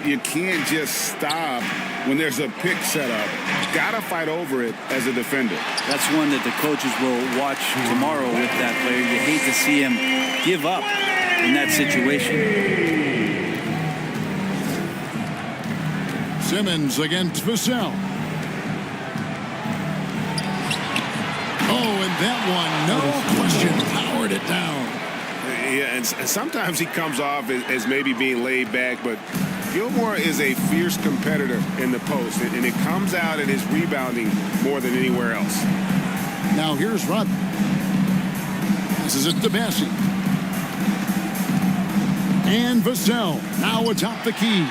You can't just stop when there's a pick set up. Got to fight over it as a defender. That's one that the coaches will watch tomorrow with that player. You hate to see him give up in that situation. Simmons against Vassell. Oh, and that one, no question, powered it down. Yeah, and sometimes he comes off as maybe being laid back, but Gilmore is a fierce competitor in the post, and it comes out in his rebounding more than anywhere else. Now here's Rodman. This is it to Bassey. And Vassell now atop the key.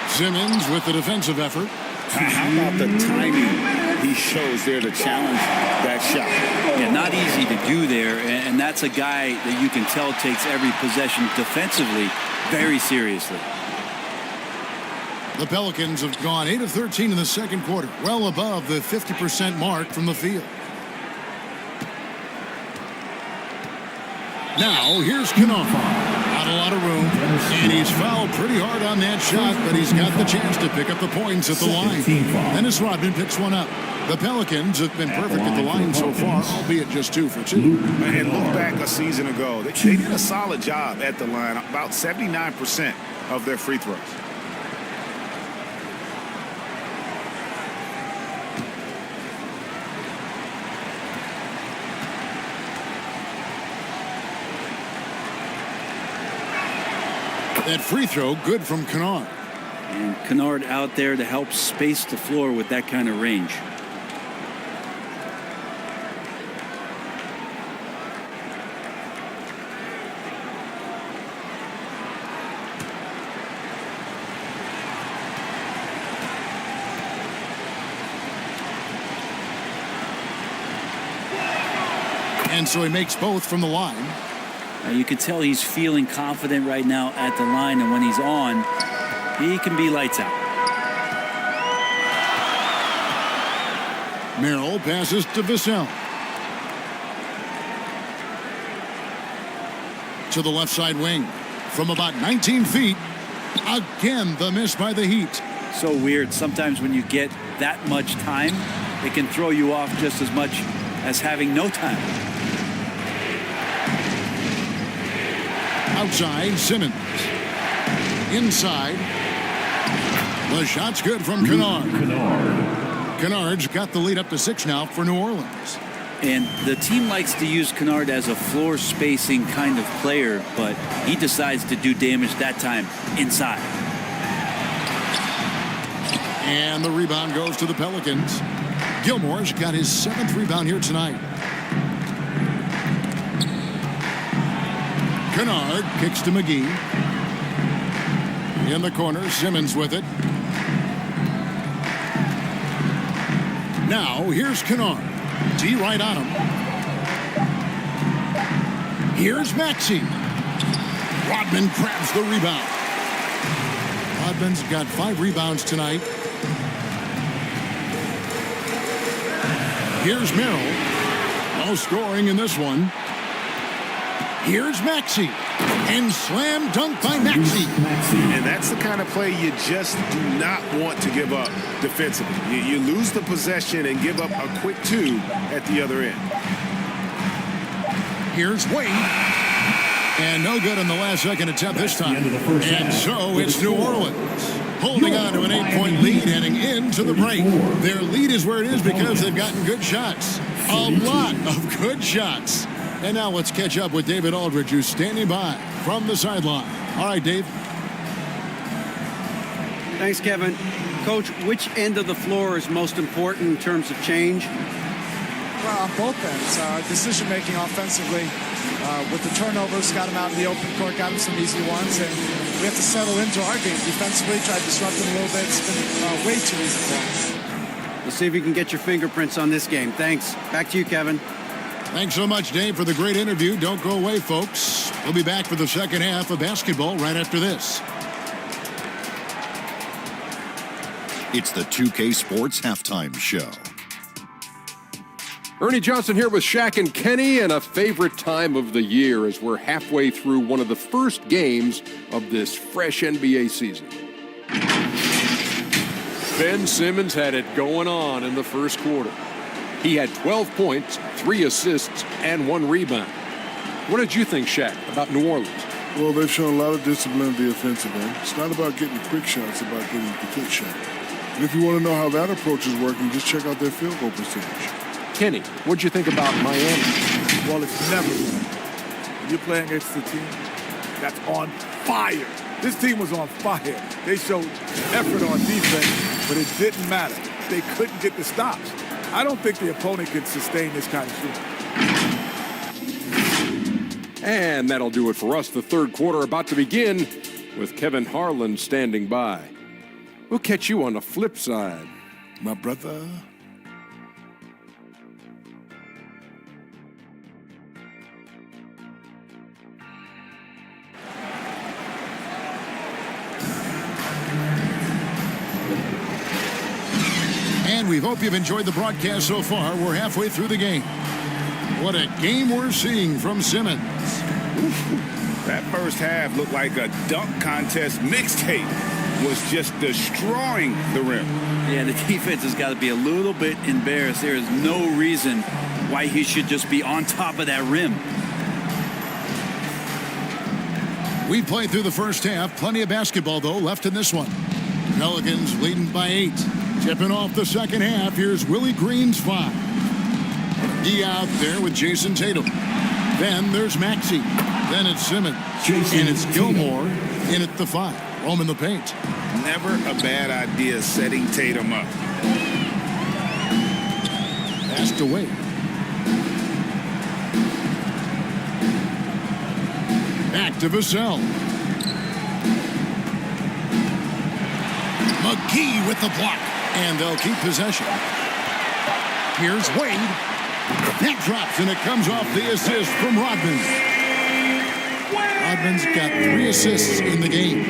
Simmons with the defensive effort. How about the timing he shows there to challenge that shot? Yeah, not easy to do there, and that's a guy that you can tell takes every possession defensively very seriously. The Pelicans have gone 8 of 13 in the second quarter, well above the 50% mark from the field. Now, here's Kennard. Not a lot of room, and he's fouled pretty hard on that shot, but he's got the chance to pick up the points at the line. Dennis Rodman picks one up. The Pelicans have been perfect at the line so far, albeit just 2 for 2. And look back a season ago. They did a solid job at the line, about 79% of their free throws. That free throw, good from Kennard. And Kennard out there to help space the floor with that kind of range. And so he makes both from the line. You can tell he's feeling confident right now at the line, and when he's on, he can be lights out. Merrill passes to Vassell. To the left side wing. From about 19 feet. Again, the miss by the Heat. So weird. Sometimes when you get that much time, it can throw you off just as much as having no time. Outside, Simmons. Inside. The shot's good from Kennard. Kennard's got the lead up to 6 now for New Orleans. And the team likes to use Kennard as a floor spacing kind of player, but he decides to do damage that time inside. And the rebound goes to the Pelicans. Gilmore's got his 7th rebound here tonight. Kennard kicks to McGee. In the corner, Simmons with it. Now, here's Kennard. D right on him. Here's Maxey. Rodman grabs the rebound. Rodman's got 5 rebounds tonight. Here's Merrill. No scoring in this one. Here's Maxey. And slam dunk by Maxey. And that's the kind of play you just do not want to give up defensively. You lose the possession and give up a quick 2 at the other end. Here's Wade. And no good in the last second attempt this time. And so it's New Orleans holding on to an 8-point lead heading into the break. Their lead is where it is because they've gotten good shots. A lot of good shots. And now let's catch up with David Aldridge, who's standing by from the sideline. All right, Dave. Thanks, Kevin. Coach, which end of the floor is most important in terms of change? Well, on both ends. Decision-making offensively. With the turnovers, got him out in the open court, got him some easy ones, and we have to settle into our game. Defensively, try to disrupt him a little bit. It's been way too easy for us. We'll see if you can get your fingerprints on this game. Thanks. Back to you, Kevin. Thanks so much, Dave, for the great interview. Don't go away, folks. We'll be back for the second half of basketball right after this. It's the 2K Sports Halftime Show. Ernie Johnson here with Shaq and Kenny, and a favorite time of the year as we're halfway through one of the first games of this fresh NBA season. Ben Simmons had it going on in the first quarter. He had 12 points, 3 assists, and 1 rebound. What did you think, Shaq, about New Orleans? Well, they've shown a lot of discipline at the offensive end. It's not about getting quick shots, it's about getting the good shot. And if you want to know how that approach is working, just check out their field goal percentage. Kenny, what'd you think about Miami? Well, it's never when you're playing against a team that's on fire. This team was on fire. They showed effort on defense, but it didn't matter. They couldn't get the stops. I don't think the opponent could sustain this kind of shooting. And that'll do it for us. The third quarter about to begin with Kevin Harlan standing by. We'll catch you on the flip side, my brother. And we hope you've enjoyed the broadcast so far. We're halfway through the game. What a game we're seeing from Simmons. That first half looked like a dunk contest mixtape. was just destroying the rim. Yeah, the defense has got to be a little bit embarrassed. There is no reason why he should just be on top of that rim. We played through the first half. Plenty of basketball, though, left in this one. Pelicans leading by 8. Tipping off the second half. Here's Willie Green's 5. He out there with Jason Tatum. Then there's Maxey. Then it's Simmons. And it's Gilmore in at the 5. Roaming the paint. Never a bad idea setting Tatum up. Passed away. Back to Vassell. McGee with the block. And they'll keep possession. Here's Wade. That drops, and it comes off the assist from Rodman. Rodman's got 3 assists in the game.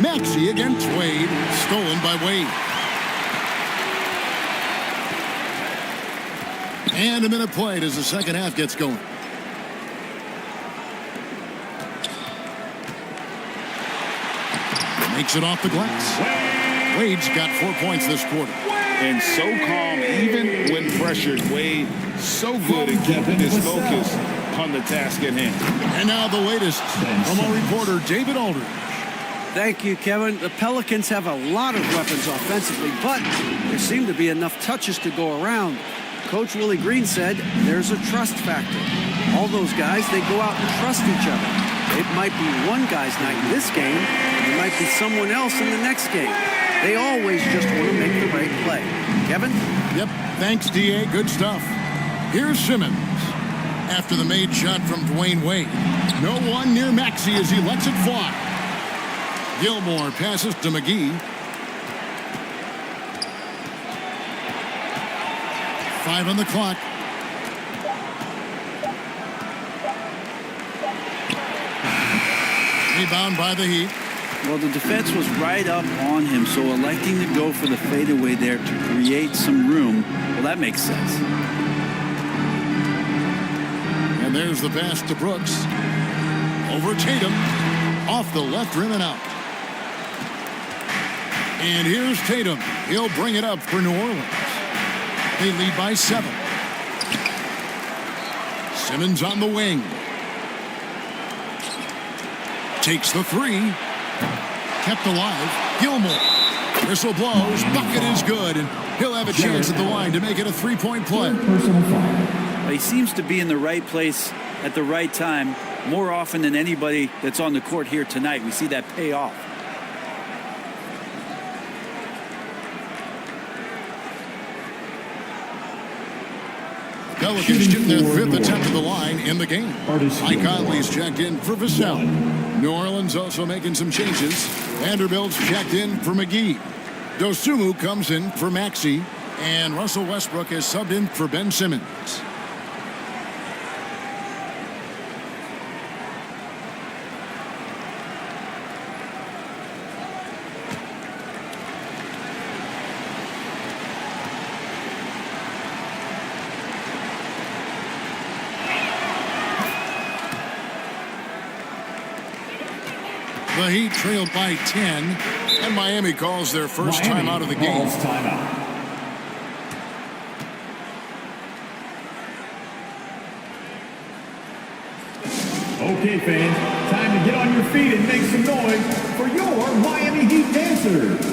Maxey against Wade. Stolen by Wade. And a minute played as the second half gets going. Makes it off the glass. Wade's got 4 points this quarter. And so calm, even when pressured. Wade, so good at keeping his focus on the task at hand. And now the latest from our reporter, David Aldridge. Thank you, Kevin. The Pelicans have a lot of weapons offensively, but there seem to be enough touches to go around. Coach Willie Green said there's a trust factor. All those guys, they go out and trust each other. It might be one guy's night in this game, and it might be someone else in the next game. They always just want to make the right play. Kevin? Yep, thanks, D.A. Good stuff. Here's Simmons. After the made shot from Dwayne Wade. No one near Maxey as he lets it fly. Gilmore passes to McGee. 5 on the clock. Rebound by the Heat. Well, the defense was right up on him, so electing to go for the fadeaway there to create some room, well, that makes sense. And there's the pass to Brooks. Over Tatum. Off the left rim and out. And here's Tatum. He'll bring it up for New Orleans. They lead by 7. Simmons on the wing. Takes the 3. Kept alive. Gilmore. Whistle blows. Bucket is good. And he'll have a chance at the line to make it a 3-point play. He seems to be in the right place at the right time more often than anybody that's on the court here tonight. We see that pay off. Pelicans get their 5th attempt at the line in the game. Mike Conley's checked in for Vassell. New Orleans also making some changes. Vanderbilt's checked in for McGee. Dosunmu comes in for Maxey. And Russell Westbrook has subbed in for Ben Simmons. The Heat trailed by 10, and Miami calls their first time out of the game. Okay, fans, time to get on your feet and make some noise for your Miami Heat dancers.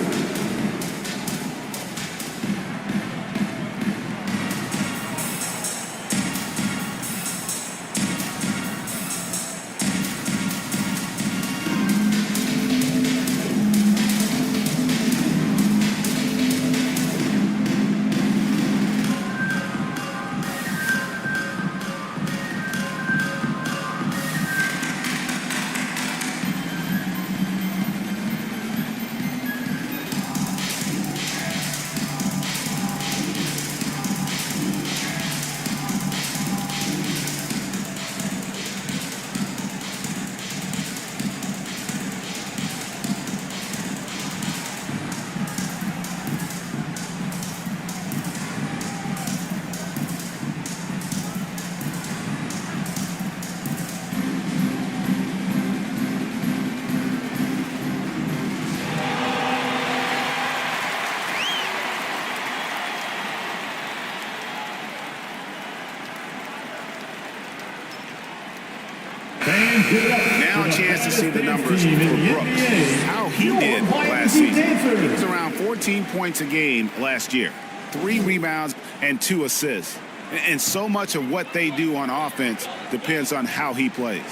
see the numbers for Brooks, how he did last season. He was around 14 points a game last year, 3 rebounds and 2 assists. And so much of what they do on offense depends on how he plays.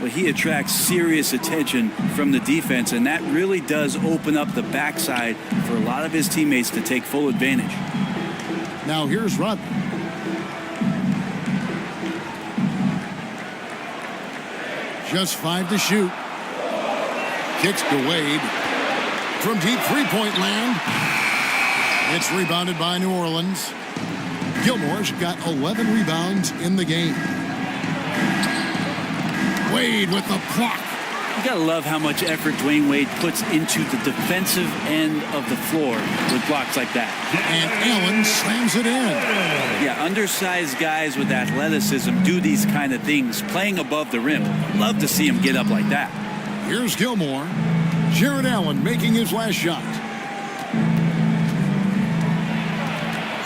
Well, he attracts serious attention from the defense, and that really does open up the backside for a lot of his teammates to take full advantage. Now here's Rodman. Just 5 to shoot. Kicks to Wade. From deep three-point land. It's rebounded by New Orleans. Gilmore's got 11 rebounds in the game. Wade with the block. You gotta love how much effort Dwayne Wade puts into the defensive end of the floor with blocks like that. And Allen slams it in. Yeah, undersized guys with athleticism do these kind of things, playing above the rim. Love to see him get up like that. Here's Gilmore. Jared Allen making his last shot.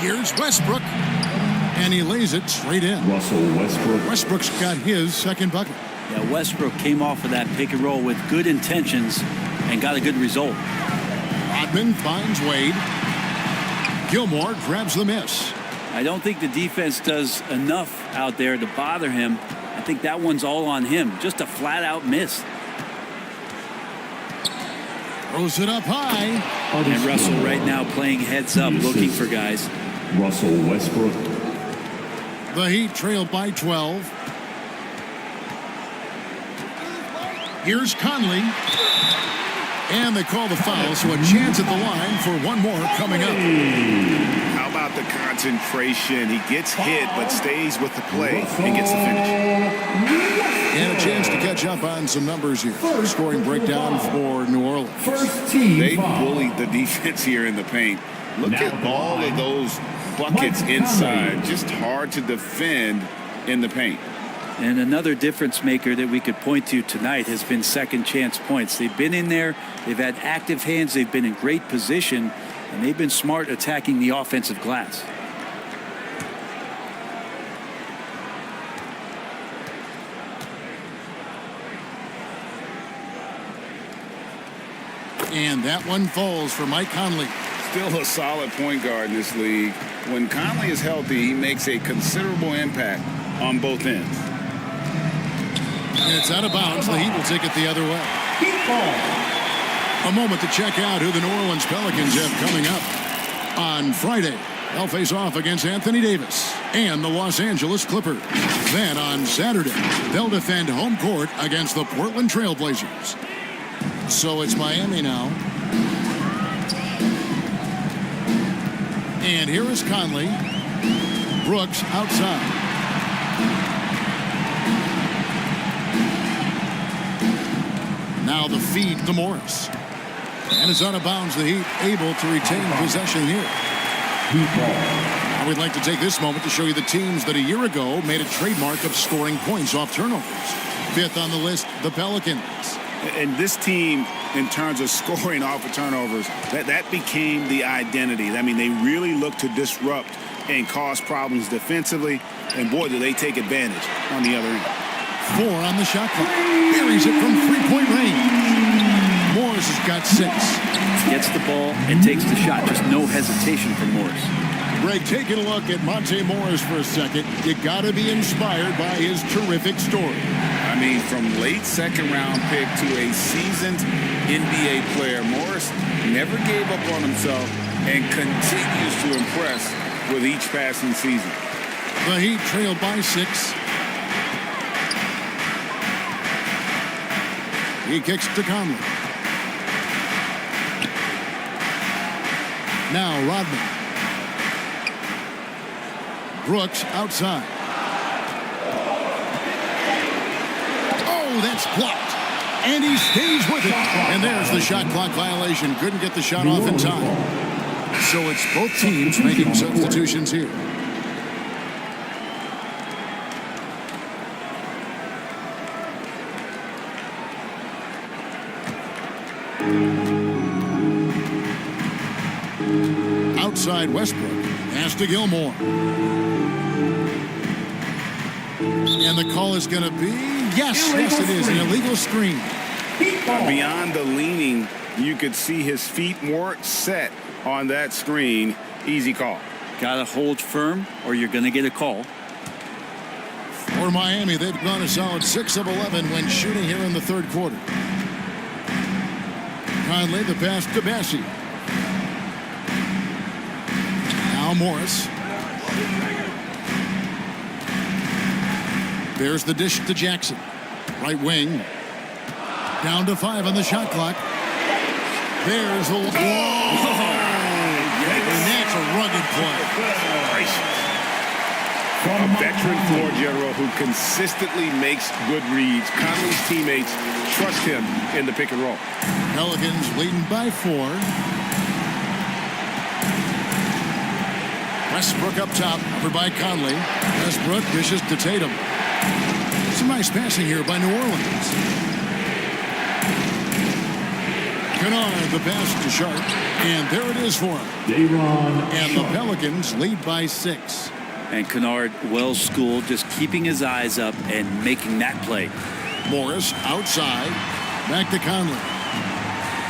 Here's Westbrook. And he lays it straight in. Russell Westbrook. Westbrook's got his second bucket. Yeah, Westbrook came off of that pick and roll with good intentions and got a good result. Rodman finds Wade. Gilmore grabs the miss. I don't think the defense does enough out there to bother him. I think that one's all on him. Just a flat-out miss. Throws it up high. And Russell right now playing heads up, looking for guys. Russell Westbrook. The Heat trail by 12. Here's Conley. And they call the foul, so a chance at the line for one more coming up. How about the concentration? He gets hit, but stays with the play and gets the finish. And a chance to catch up on some numbers here. Scoring breakdown for New Orleans. They bullied the defense here in the paint. Look at all of those buckets inside. Just hard to defend in the paint. And another difference maker that we could point to tonight has been second chance points. They've been in there. They've had active hands. They've been in great position. And they've been smart attacking the offensive glass. And that one falls for Mike Conley. Still a solid point guard in this league. When Conley is healthy, he makes a considerable impact on both ends. And it's out of bounds. The Heat will take it the other way. A moment to check out who the New Orleans Pelicans have coming up. On Friday, they'll face off against Anthony Davis and the Los Angeles Clippers. Then on Saturday, they'll defend home court against the Portland Trail Blazers. So it's Miami now. And here is Conley. Brooks outside. Now the feed to Morris. And it's out of bounds. The Heat able to retain possession here. Now we'd like to take this moment to show you the teams that a year ago made a trademark of scoring points off turnovers. Fifth on the list, the Pelicans. And this team, in terms of scoring off of turnovers, that became the identity. I mean, they really look to disrupt and cause problems defensively. And boy, do they take advantage on the other end. 4 on the shot clock. Buries it from three-point range. Morris has got 6. Gets the ball and takes the shot. Just no hesitation from Morris. Greg, taking a look at Monte Morris for a second. You got to be inspired by his terrific story. I mean, from late second-round pick to a seasoned NBA player, Morris never gave up on himself and continues to impress with each passing season. The Heat trailed by 6. He kicks to Conley. Now Rodman. Brooks outside. Oh, that's blocked. And he stays with it. And there's the shot clock violation. Couldn't get the shot off in time. So it's both teams making substitutions here. Outside Westbrook. Pass to Gilmore. And the call is going to be, yes, it is, an illegal screen. Beyond the leaning, you could see his feet more set on that screen. Easy call. Got to hold firm or you're going to get a call. For Miami, they've gone a solid 6 of 11 when shooting here in the third quarter. Conley, the pass to Bassi. Now Morris. There's the dish to Jackson. Right wing. Down to 5 on the shot clock. There's a... And that's a rugged play. A veteran floor general who consistently makes good reads. Conley's teammates trust him in the pick and roll. Pelicans leading by 4. Westbrook up top, over by Conley. Westbrook dishes to Tatum. Some nice passing here by New Orleans. Kennard, the pass to Sharp. And there it is for him. And the Pelicans lead by 6. And Kennard, well schooled, just keeping his eyes up and making that play. Morris outside. Back to Conley.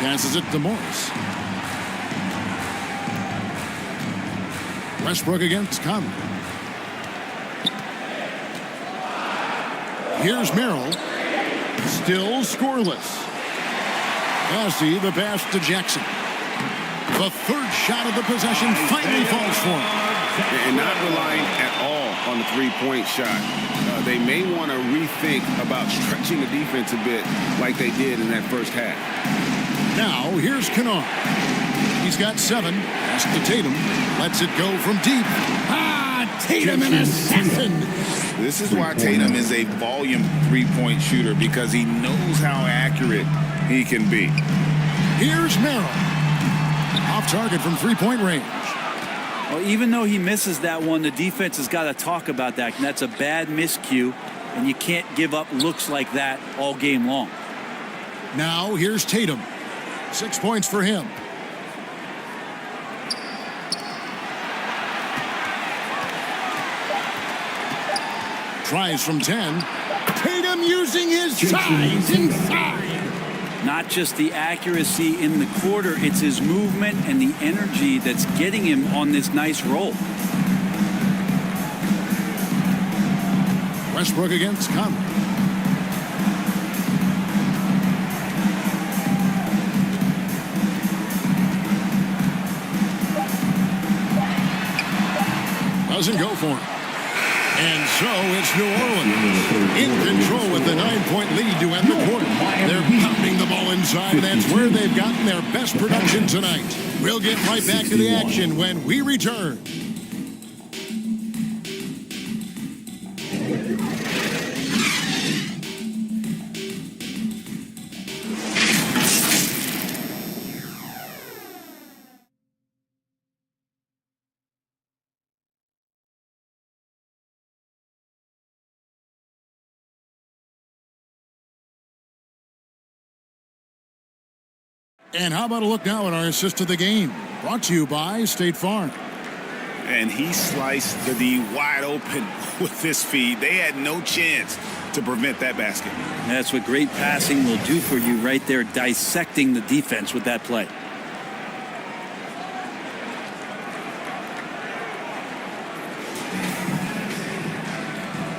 Passes it to Morris. Westbrook against Conley. Here's Merrill. Still scoreless. Bassi, the pass to Jackson. The third shot of the possession finally falls for him. And not relying at all on the three-point shot. They may want to rethink about stretching the defense a bit like they did in that first half. Now, here's Kennard. He's got 7. Pass to Tatum. Lets it go from deep. Tatum an assassin. This is why Tatum is a volume three-point shooter, because he knows how accurate he can be. Here's Merrill. Off target from three-point range. Well, even though he misses that one, the defense has got to talk about that. And that's a bad miscue, and you can't give up looks like that all game long. Now, here's Tatum. 6 points for him. Tries from 10. Tatum using his size inside. Not just the accuracy in the quarter, it's his movement and the energy that's getting him on this nice roll. Westbrook against Conley. Doesn't go for him. And so it's New Orleans in control with the 9-point lead to end the quarter. They're pounding the ball inside, and that's where they've gotten their best production tonight. We'll get right back to the action when we return. And how about a look now at our assist of the game? Brought to you by State Farm. And he sliced the D wide open with his feed. They had no chance to prevent that basket. That's what great passing will do for you right there, dissecting the defense with that play.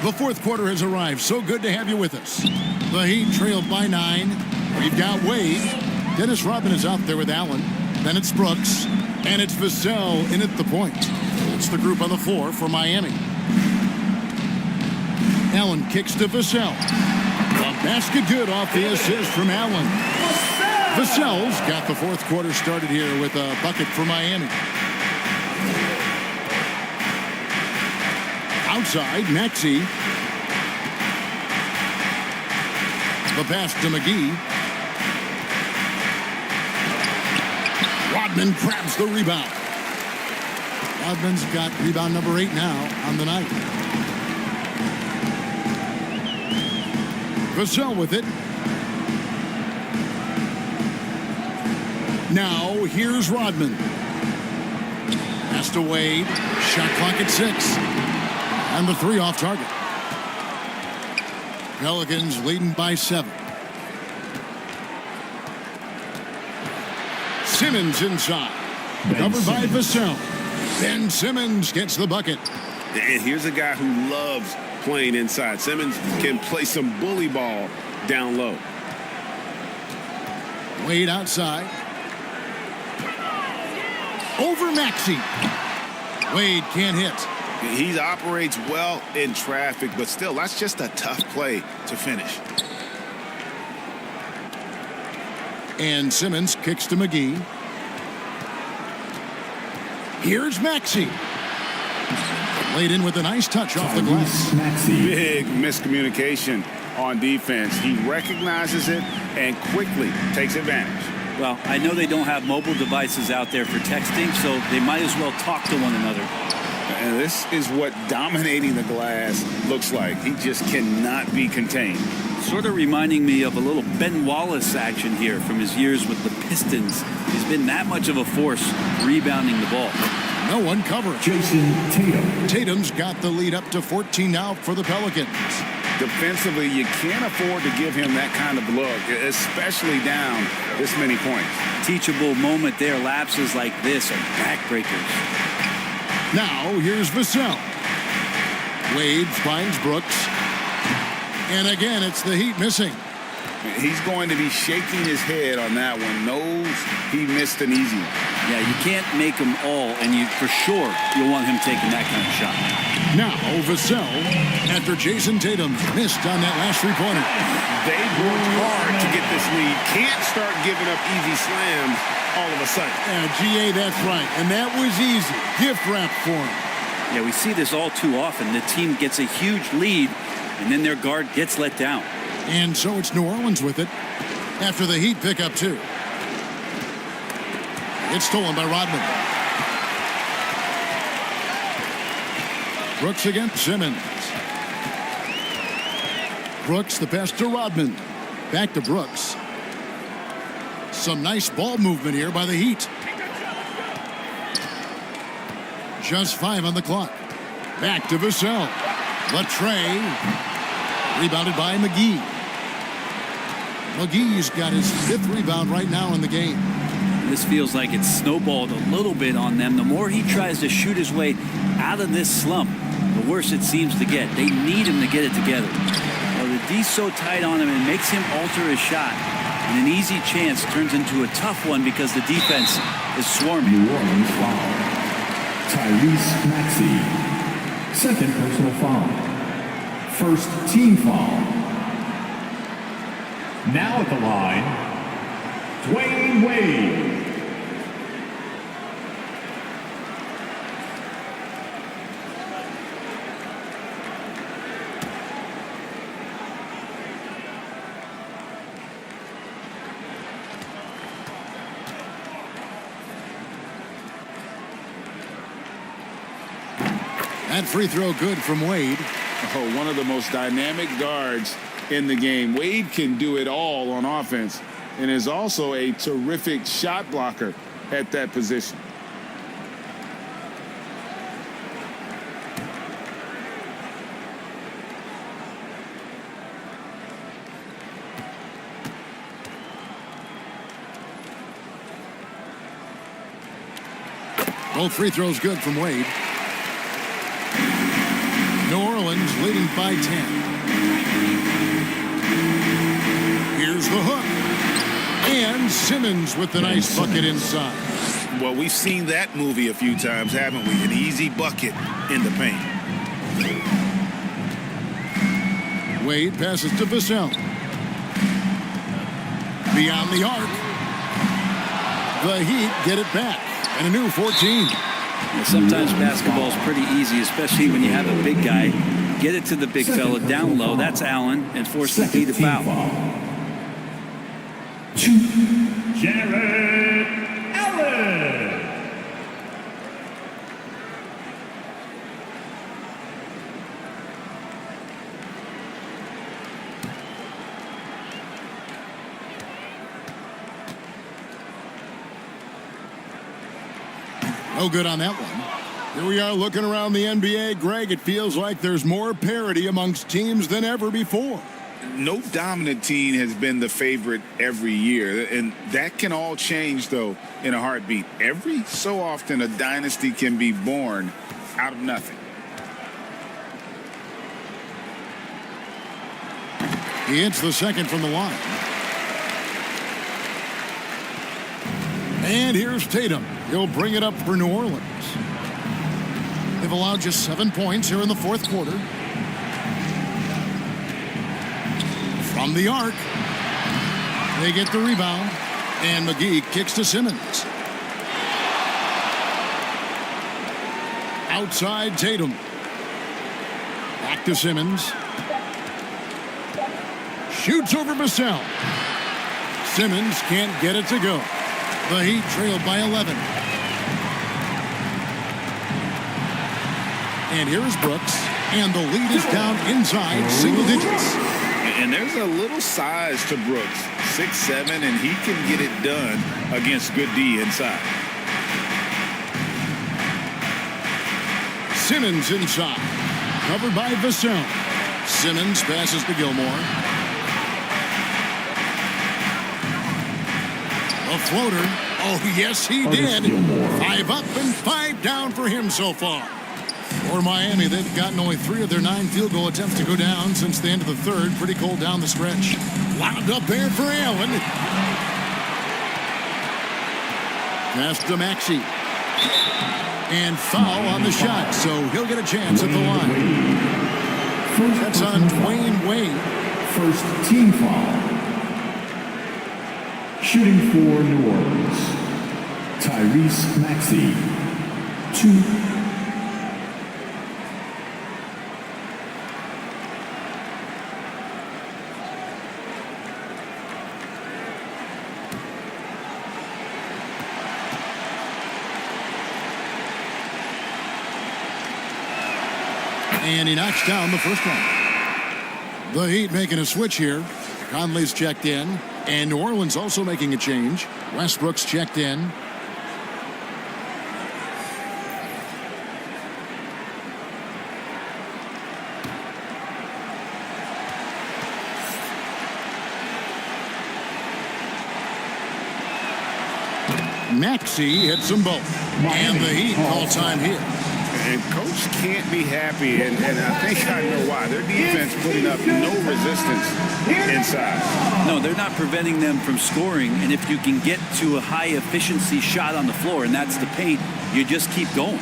The fourth quarter has arrived. So good to have you with us. The Heat trailed by 9. We've got Wade. Dennis Rodman is out there with Allen. Then it's Brooks. And it's Vassell in at the point. It's the group on the floor for Miami. Allen kicks to Vassell. The basket good off the assist from Allen. Vassell's got the fourth quarter started here with a bucket for Miami. Outside, Maxey. The pass to McGee. Rodman grabs the rebound. Rodman's got rebound number 8 now on the night. Vassell with it. Now here's Rodman. Pass to Wade. Shot clock at 6. And the 3 off target. Pelicans leading by 7. Simmons inside. Covered by Vassell. Ben Simmons gets the bucket. And here's a guy who loves playing inside. Simmons can play some bully ball down low. Wade outside. Over Maxey. Wade can't hit. He operates well in traffic, but still, that's just a tough play to finish. And Simmons kicks to McGee. Here's Maxey. Laid in with a nice touch off the glass. Big miscommunication on defense. He recognizes it and quickly takes advantage. Well, I know they don't have mobile devices out there for texting, so they might as well talk to one another. And this is what dominating the glass looks like. He just cannot be contained. Sort of reminding me of a little Ben Wallace action here from his years with the Pistons. He's been that much of a force rebounding the ball. No one covers. Jason Tatum. Tatum's got the lead up to 14 now for the Pelicans. Defensively, you can't afford to give him that kind of look, especially down this many points. Teachable moment there. Lapses like this are backbreakers. Now, here's Vassell. Wade finds Brooks. And again, it's the Heat missing. He's going to be shaking his head on that one. Knows he missed an easy one. Yeah, you can't make them all, and for sure you'll want him taking that kind of shot. Now, Vassell, after Jason Tatum missed on that last three-pointer. They worked hard to get this lead. Can't start giving up easy slams all of a sudden. Yeah, GA, that's right. And that was easy. Gift wrap for him. Yeah, we see this all too often. The team gets a huge lead, and then their guard gets let down. And so it's New Orleans with it after the Heat pick up two. It's stolen by Rodman. Brooks against Simmons. Brooks, the pass to Rodman. Back to Brooks. Some nice ball movement here by the Heat. Just 5 on the clock. Back to Vassell. Latrey. Rebounded by McGee. McGee's got his 5th rebound right now in the game. This feels like it's snowballed a little bit on them. The more he tries to shoot his way out of this slump, the worse it seems to get. They need him to get it together. Well, the D's so tight on him, it makes him alter his shot. And an easy chance turns into a tough one because the defense is swarming. New Orleans foul. Tyrese Maxey. Second personal foul. First team foul. Now at the line, Dwayne Wade. That free throw good from Wade. Oh, one of the most dynamic guards in the game. Wade can do it all on offense and is also a terrific shot blocker at that position. Both free throws good from Wade. New Orleans leading by 10. Here's the hook. And Simmons with the nice bucket inside. Well, we've seen that movie a few times, haven't we? An easy bucket in the paint. Wade passes to Vassell. Beyond the arc. The Heat get it back. And a new 14. Yeah, sometimes basketball is pretty easy, especially when you have a big guy. Get it to the big fella down low. That's Allen, and force the D to foul. Jared Allen. No good on that one. Here we are looking around the NBA. Greg, it feels like there's more parity amongst teams than ever before. no dominant team has been the favorite every year, and that can all change, though, in a heartbeat. Every so often, a dynasty can be born out of nothing. He hits the second from the line. And here's Tatum. He'll bring it up for New Orleans. They've allowed just 7 points here in the fourth quarter. From the arc, they get the rebound, and McGee kicks to Simmons. Outside Tatum. Back to Simmons. Shoots over Vassell. Simmons can't get it to go. The Heat trailed by 11. And here is Brooks, and the lead is down inside single digits. And there's a little size to Brooks, 6'7", and he can get it done against good D inside. Simmons inside, covered by Vassell. Simmons passes to Gilmore. A floater. Oh, yes, he did. 5 up and 5 down for him so far. For Miami, they've gotten only 3 of their 9 field goal attempts to go down since the end of the third. Pretty cold down the stretch. Wound up there for Allen. Pass to Maxey. And foul on the shot, so he'll get a chance at the line. That's on Dwayne Wade. First team foul. Shooting for New Orleans, Tyrese Maxey. 2. And he knocks down the first one. The Heat making a switch here. Conley's checked in. And New Orleans also making a change. Westbrook's checked in. Maxey hits them both. And the Heat call time here. And Coach can't be happy, and I think I know why. Their defense putting up no resistance inside. No, they're not preventing them from scoring, and if you can get to a high-efficiency shot on the floor, and that's the paint, you just keep going.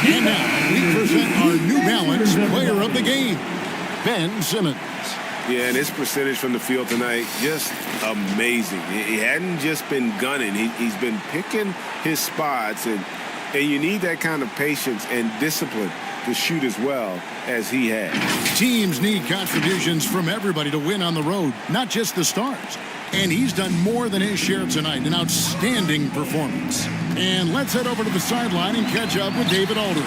And now we present our New Balance player of the game, Ben Simmons. Yeah, and his percentage from the field tonight, just amazing. He hadn't just been gunning. He's been picking his spots, and you need that kind of patience and discipline to shoot as well as he has. Teams need contributions from everybody to win on the road, not just the stars. And he's done more than his share tonight, an outstanding performance. And let's head over to the sideline and catch up with David Aldridge.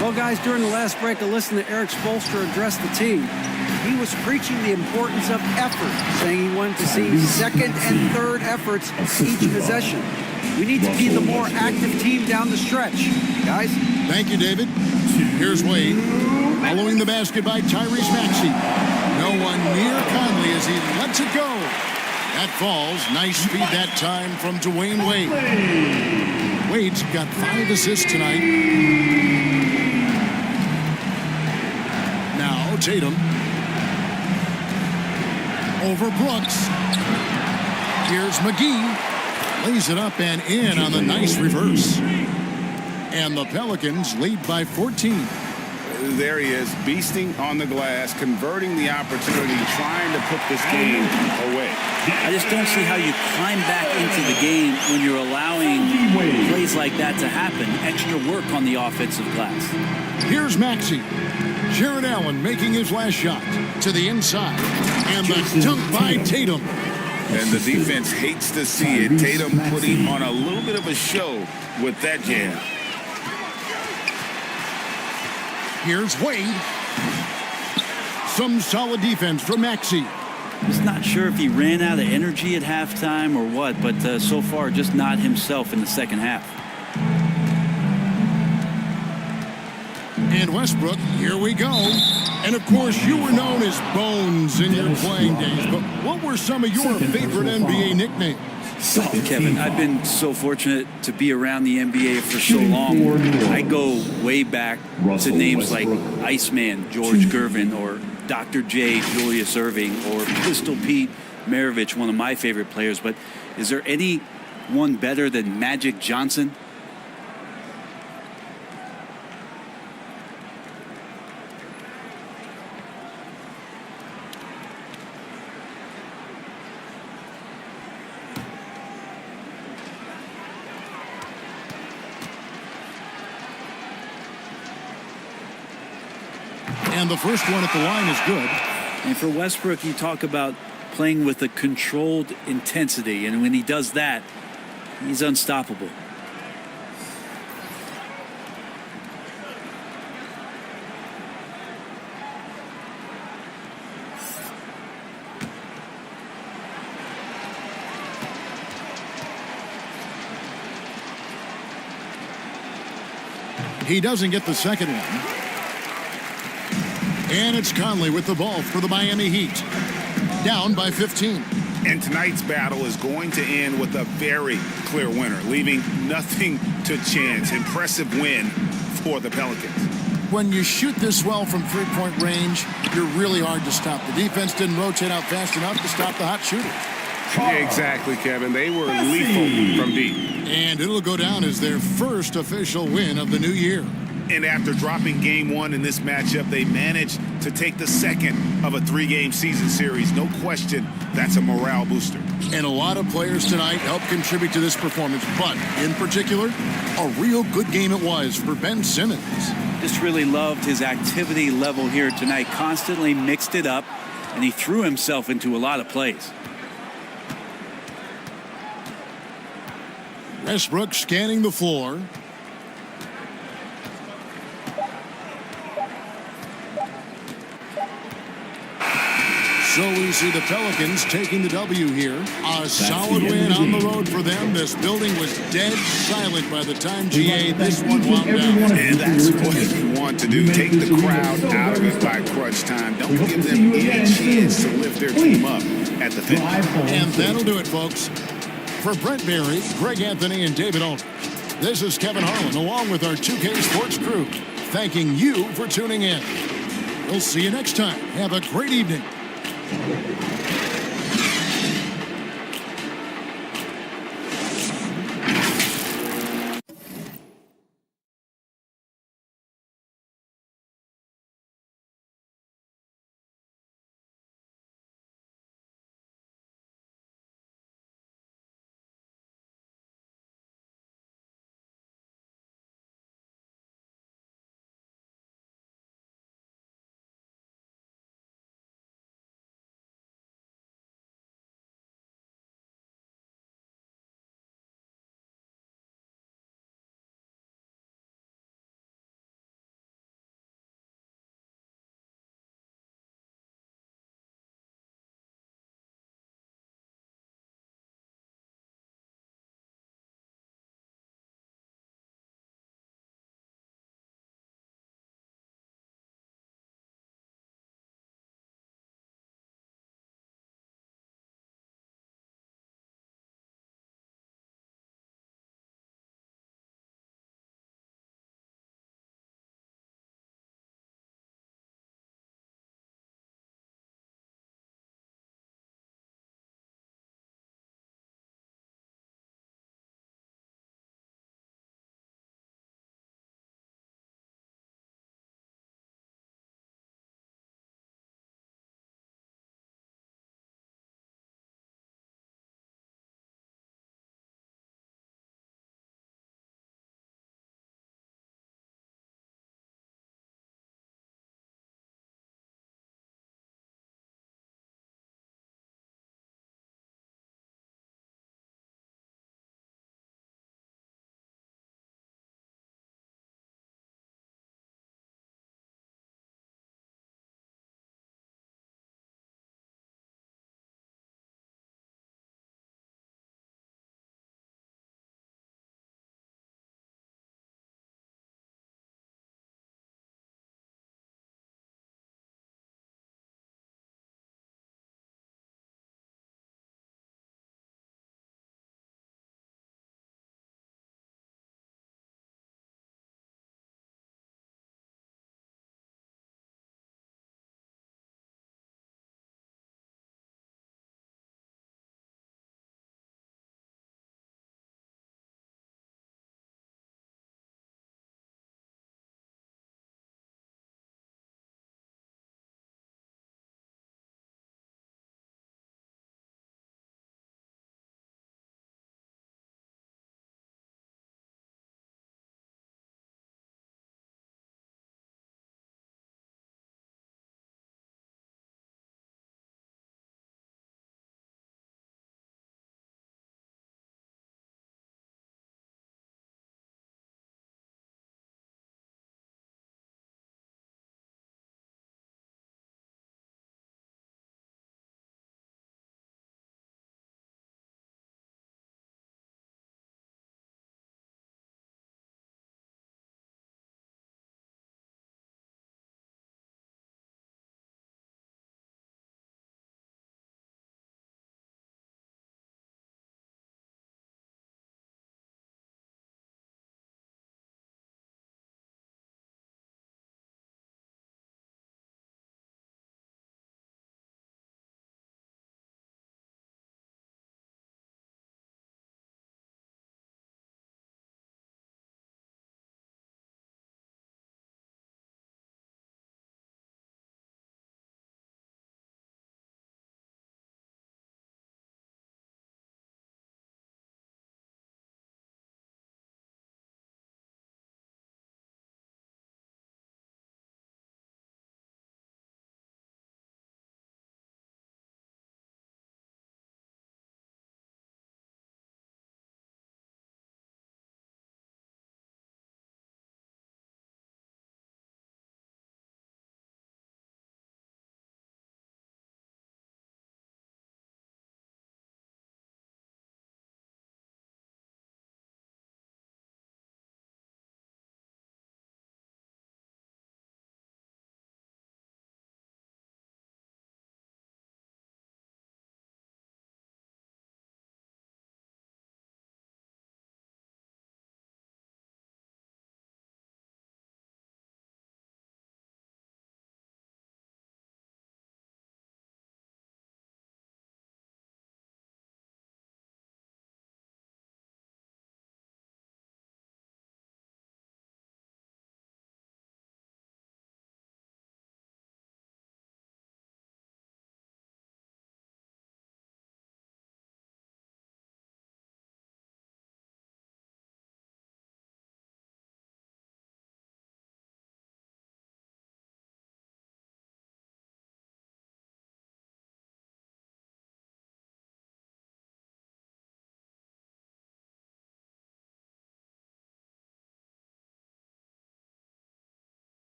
Well, guys, during the last break, I listened to Eric Spoelstra address the team. He was preaching the importance of effort, saying he wanted to see second and third efforts each possession. We need to be the more active team down the stretch, guys. Thank you, David. Here's Wade. Following the basket by Tyrese Maxey. No one near Conley as he lets it go. That falls. Nice speed that time from Dwayne Wade. Wade's got 5 assists tonight. Now Tatum. Over Brooks. Here's McGee. Lays it up and in on the nice reverse. And the Pelicans lead by 14. There he is, beasting on the glass, converting the opportunity, trying to put this game away. I just don't see how you climb back into the game when you're allowing plays like that to happen. Extra work on the offensive glass. Here's Maxey. Jared Allen making his last shot to the inside. And the dunk by Tatum. And the defense hates to see it. Tatum putting on a little bit of a show with that jam. Here's Wade. Some solid defense from Maxey. Just not sure if he ran out of energy at halftime or what, but so far just not himself in the second half. And Westbrook, here we go. And of course, you were known as Bones in your playing days, but what were some of your favorite NBA nicknames? Kevin, I've been so fortunate to be around the NBA for so long. I go way back to names like Iceman, George Gervin, or Dr. J, Julius Erving, or Pistol Pete Maravich, one of my favorite players. But is there any one better than Magic Johnson? And the first one at the line is good. And for Westbrook, you talk about playing with a controlled intensity. And when he does that, he's unstoppable. He doesn't get the second one. And it's Conley with the ball for the Miami Heat. Down by 15. And tonight's battle is going to end with a very clear winner, leaving nothing to chance. Impressive win for the Pelicans. When you shoot this well from three-point range, you're really hard to stop. The defense didn't rotate out fast enough to stop the hot shooters. Yeah, exactly, Kevin. They were lethal from deep. And it'll go down as their first official win of the new year. And after dropping game one in this matchup, they managed to take the second of a 3-game season series. No question, that's a morale booster. And a lot of players tonight helped contribute to this performance, but in particular, a real good game it was for Ben Simmons. Just really loved his activity level here tonight. Constantly mixed it up, and he threw himself into a lot of plays. Westbrook scanning the floor. So we see the Pelicans taking the W here. A solid win on the road for them. This building was dead silent by the time GA this one wound down. And that's what you want to do. Take the crowd out of it by crunch time. Don't give them any chance to lift their team up at the finish. And that'll do it, folks. For Brent Berry, Greg Anthony, and David Aldridge, this is Kevin Harlan along with our 2K Sports crew, thanking you for tuning in. We'll see you next time. Have a great evening.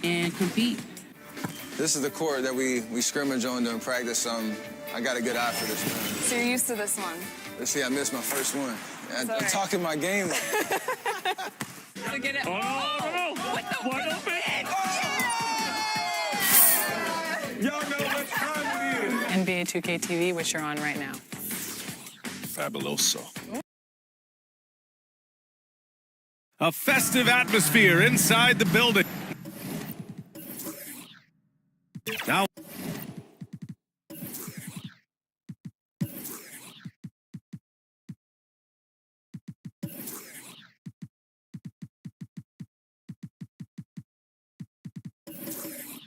And compete. This is the court that we scrimmage on during practice. I got a good eye for this one. So you're used to this one? Let's see, I missed my first one. I'm Sorry. talking my game. So get it. Oh, no. What the? Wide open. Y'all know what time it is. NBA 2K TV, which you're on right now. Fabuloso. A festive atmosphere inside the building. Now.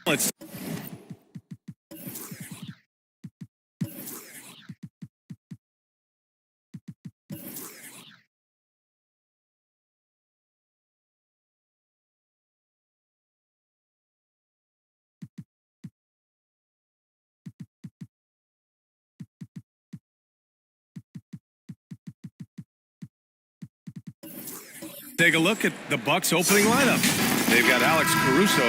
Let's. Take a look at the Bucks opening lineup. They've got Alex Caruso,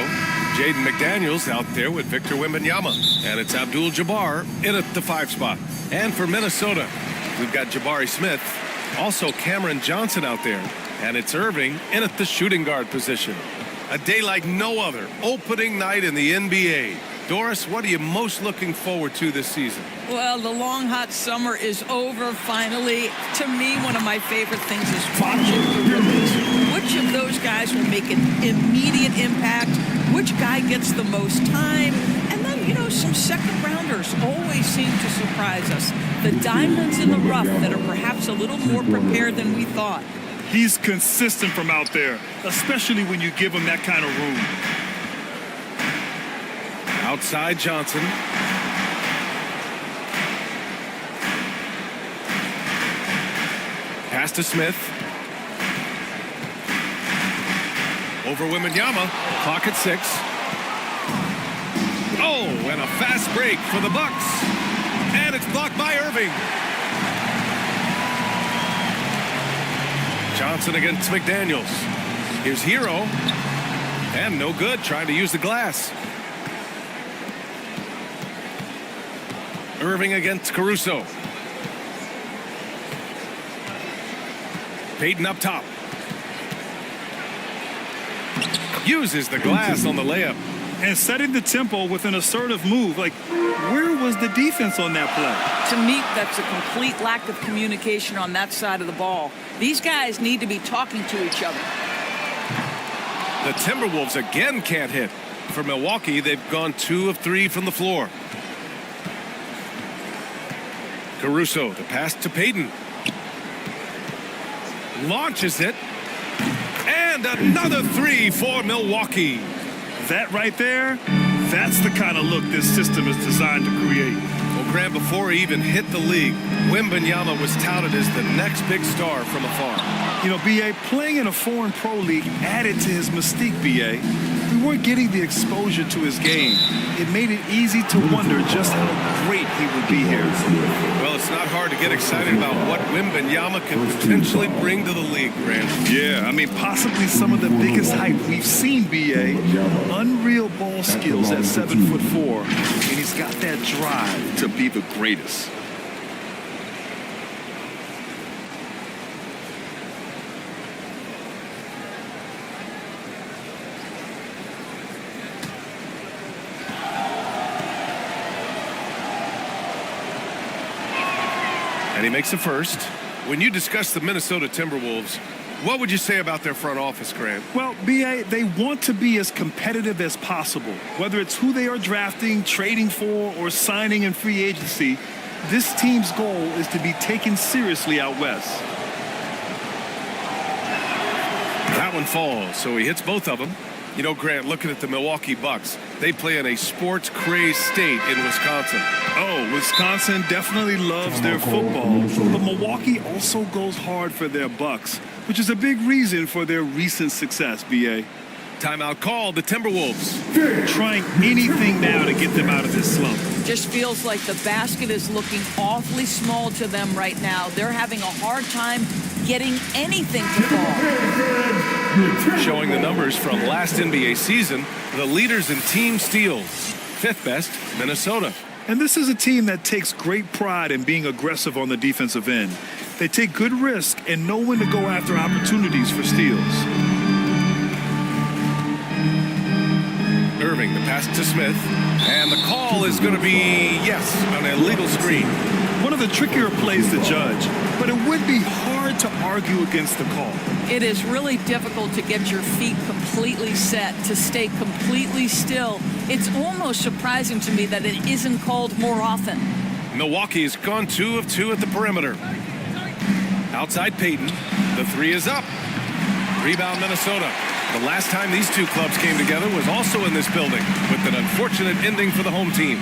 Jaden McDaniels out there with Victor Wembanyama, and it's Abdul-Jabbar in at the 5 spot. And for Minnesota, we've got Jabari Smith, also Cameron Johnson out there, and it's Irving in at the shooting guard position. A day like no other, opening night in the NBA. Doris, what are you most looking forward to this season? Well, the long, hot summer is over finally. To me, one of my favorite things is watching the rookies. Which of those guys will make an immediate impact? Which guy gets the most time? And then, you know, some second rounders always seem to surprise us. The diamonds in the rough that are perhaps a little more prepared than we thought. He's consistent from out there, especially when you give him that kind of room. Outside Johnson. Pass to Smith. Over Wembanyama. Clock at 6. Oh, and a fast break for the Bucks. And it's blocked by Irving. Johnson against McDaniels. Here's Hero. And no good, trying to use the glass. Irving against Caruso. Payton up top. Uses the glass on the layup. And setting the tempo with an assertive move. Like, where was the defense on that play? To me, that's a complete lack of communication on that side of the ball. These guys need to be talking to each other. The Timberwolves again can't hit. For Milwaukee, they've gone 2 of 3 from the floor. Caruso, the pass to Payton. Launches it. And another three for Milwaukee. That right there, that's the kind of look this system is designed to create. Well, Grant, before he even hit the league, Wembanyama was touted as the next big star from afar. You know, B.A., playing in a foreign pro league added to his mystique, B.A. We weren't getting the exposure to his game. It made it easy to wonder just how great he would be here. Well, it's not hard to get excited about what Wembanyama can potentially bring to the league, Grant. Yeah, I mean, possibly some of the biggest hype we've seen, B.A. Unreal ball skills at 7'4", and he's got that drive to be the greatest. And he makes the first. When you discuss the Minnesota Timberwolves, what would you say about their front office, Grant? Well, B.A., they want to be as competitive as possible. Whether it's who they are drafting, trading for, or signing in free agency, this team's goal is to be taken seriously out west. That one falls, so he hits both of them. You know, Grant, looking at the Milwaukee Bucks, they play in a sports-crazed state in Wisconsin. Oh, Wisconsin definitely loves their football, but Milwaukee also goes hard for their Bucks, which is a big reason for their recent success, B.A. Timeout called, the Timberwolves. Trying anything now to get them out of this slump. Just feels like the basket is looking awfully small to them right now. They're having a hard time getting anything to fall. Showing the numbers from last NBA season, the leaders in team steals. Fifth best, Minnesota. And this is a team that takes great pride in being aggressive on the defensive end. They take good risk and know when to go after opportunities for steals. Irving, the pass to Smith. And the call is going to be, yes, an illegal screen. One of the trickier plays to judge, but it would be hard to argue against the call. It is really difficult to get your feet completely set, to stay completely still. It's almost surprising to me that it isn't called more often. Milwaukee's gone 2 of 2 at the perimeter. Outside Payton, the three is up. Rebound Minnesota. The last time these two clubs came together was also in this building, with an unfortunate ending for the home team.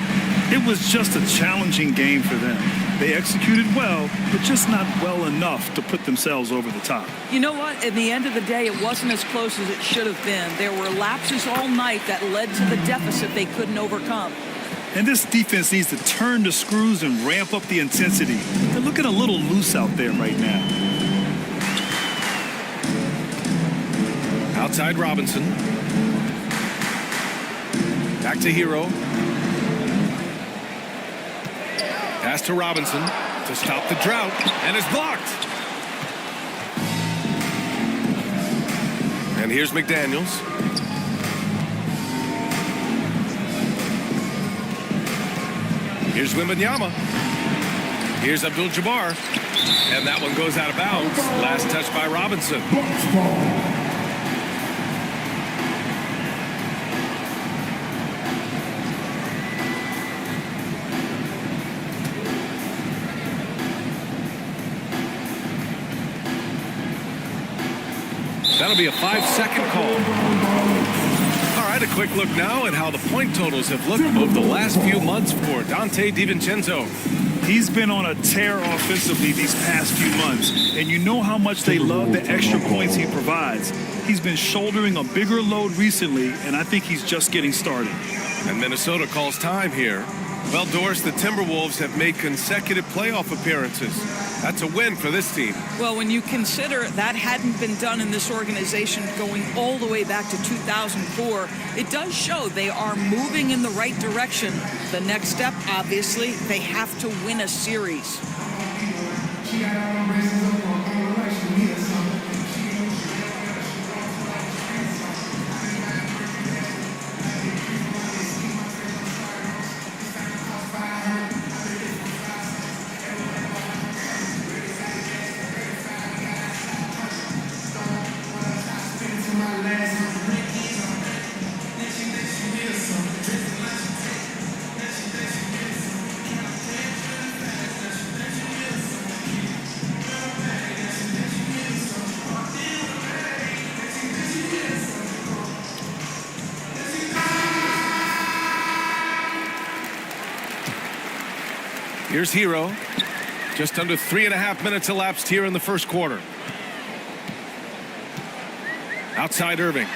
It was just a challenging game for them. They executed well, but just not well enough to put themselves over the top. You know what? At the end of the day, it wasn't as close as it should have been. There were lapses all night that led to the deficit they couldn't overcome. And this defense needs to turn the screws and ramp up the intensity. They're looking a little loose out there right now. Outside Robinson. Back to Hero. Pass to Robinson to stop the drought, and it's blocked. And here's McDaniels. Here's Wembanyama. Here's Abdul-Jabbar. And that one goes out of bounds. Last touch by Robinson. That'll be a 5-second call. All right, a quick look now at how the point totals have looked over the last few months for Dante DiVincenzo. He's been on a tear offensively these past few months, and you know how much they love the extra points he provides. He's been shouldering a bigger load recently, and I think he's just getting started. And Minnesota calls time here. Well, Doris, the Timberwolves have made consecutive playoff appearances. That's a win for this team. Well, when you consider that hadn't been done in this organization going all the way back to 2004, it does show they are moving in the right direction. The next step, obviously, they have to win a series. Here's Hero. Just under 3.5 minutes elapsed here in the first quarter. Outside Irving.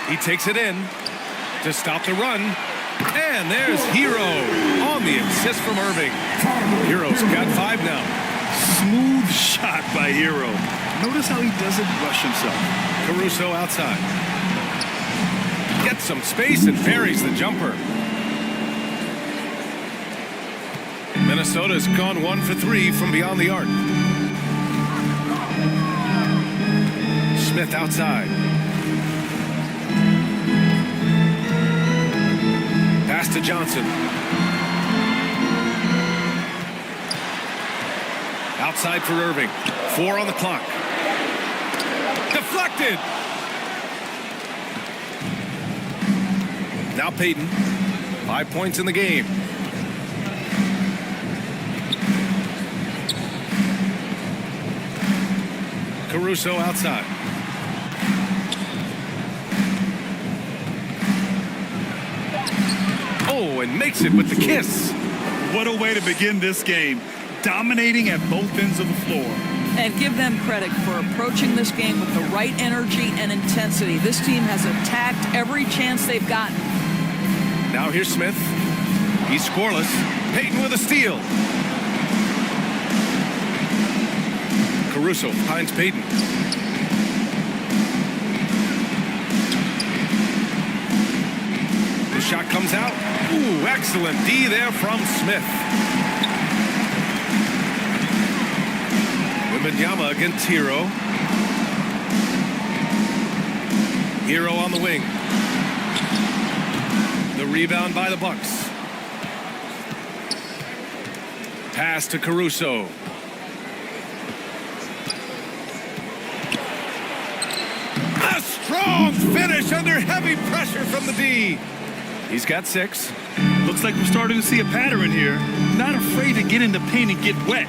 He takes it in to stop the run. And there's Hero on the assist from Irving. Hero's got 5 now. Smooth shot by Hero. Notice how he doesn't rush himself. Caruso outside. Gets some space and buries the jumper. Minnesota's gone 1 for 3 from beyond the arc. Smith outside. Pass to Johnson. Outside for Irving. 4 on the clock. Deflected. Now Payton. 5 points in the game. Caruso outside. Oh, and makes it with the kiss. What a way to begin this game. Dominating at both ends of the floor. And give them credit for approaching this game with the right energy and intensity. This team has attacked every chance they've gotten. Now here's Smith. He's scoreless. Payton with a steal. Caruso finds Payton. The shot comes out. Ooh, excellent D there from Smith. Wembanyama against Hero. Hero on the wing. The rebound by the Bucks. Pass to Caruso. A strong finish under heavy pressure from the D. He's got 6. Looks like we're starting to see a pattern here. Not afraid to get in the paint and get wet.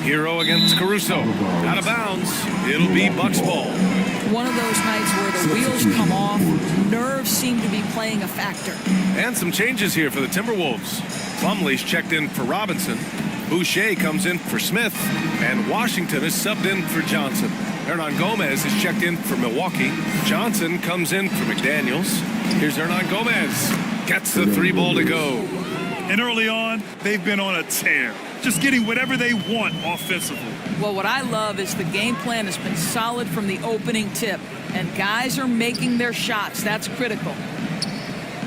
Hero against Caruso. Out of bounds. It'll be Bucks ball. One of those nights where the wheels come off, nerves seem to be playing a factor. And some changes here for the Timberwolves. Plumlee's checked in for Robinson. Boucher comes in for Smith. And Washington is subbed in for Johnson. Hernan Gomez is checked in for Milwaukee. Johnson comes in for McDaniels. Here's Hernan Gomez. Gets the 3 ball to go. And early on, they've been on a tear. Just getting whatever they want offensively. Well, what I love is the game plan has been solid from the opening tip. And guys are making their shots. That's critical.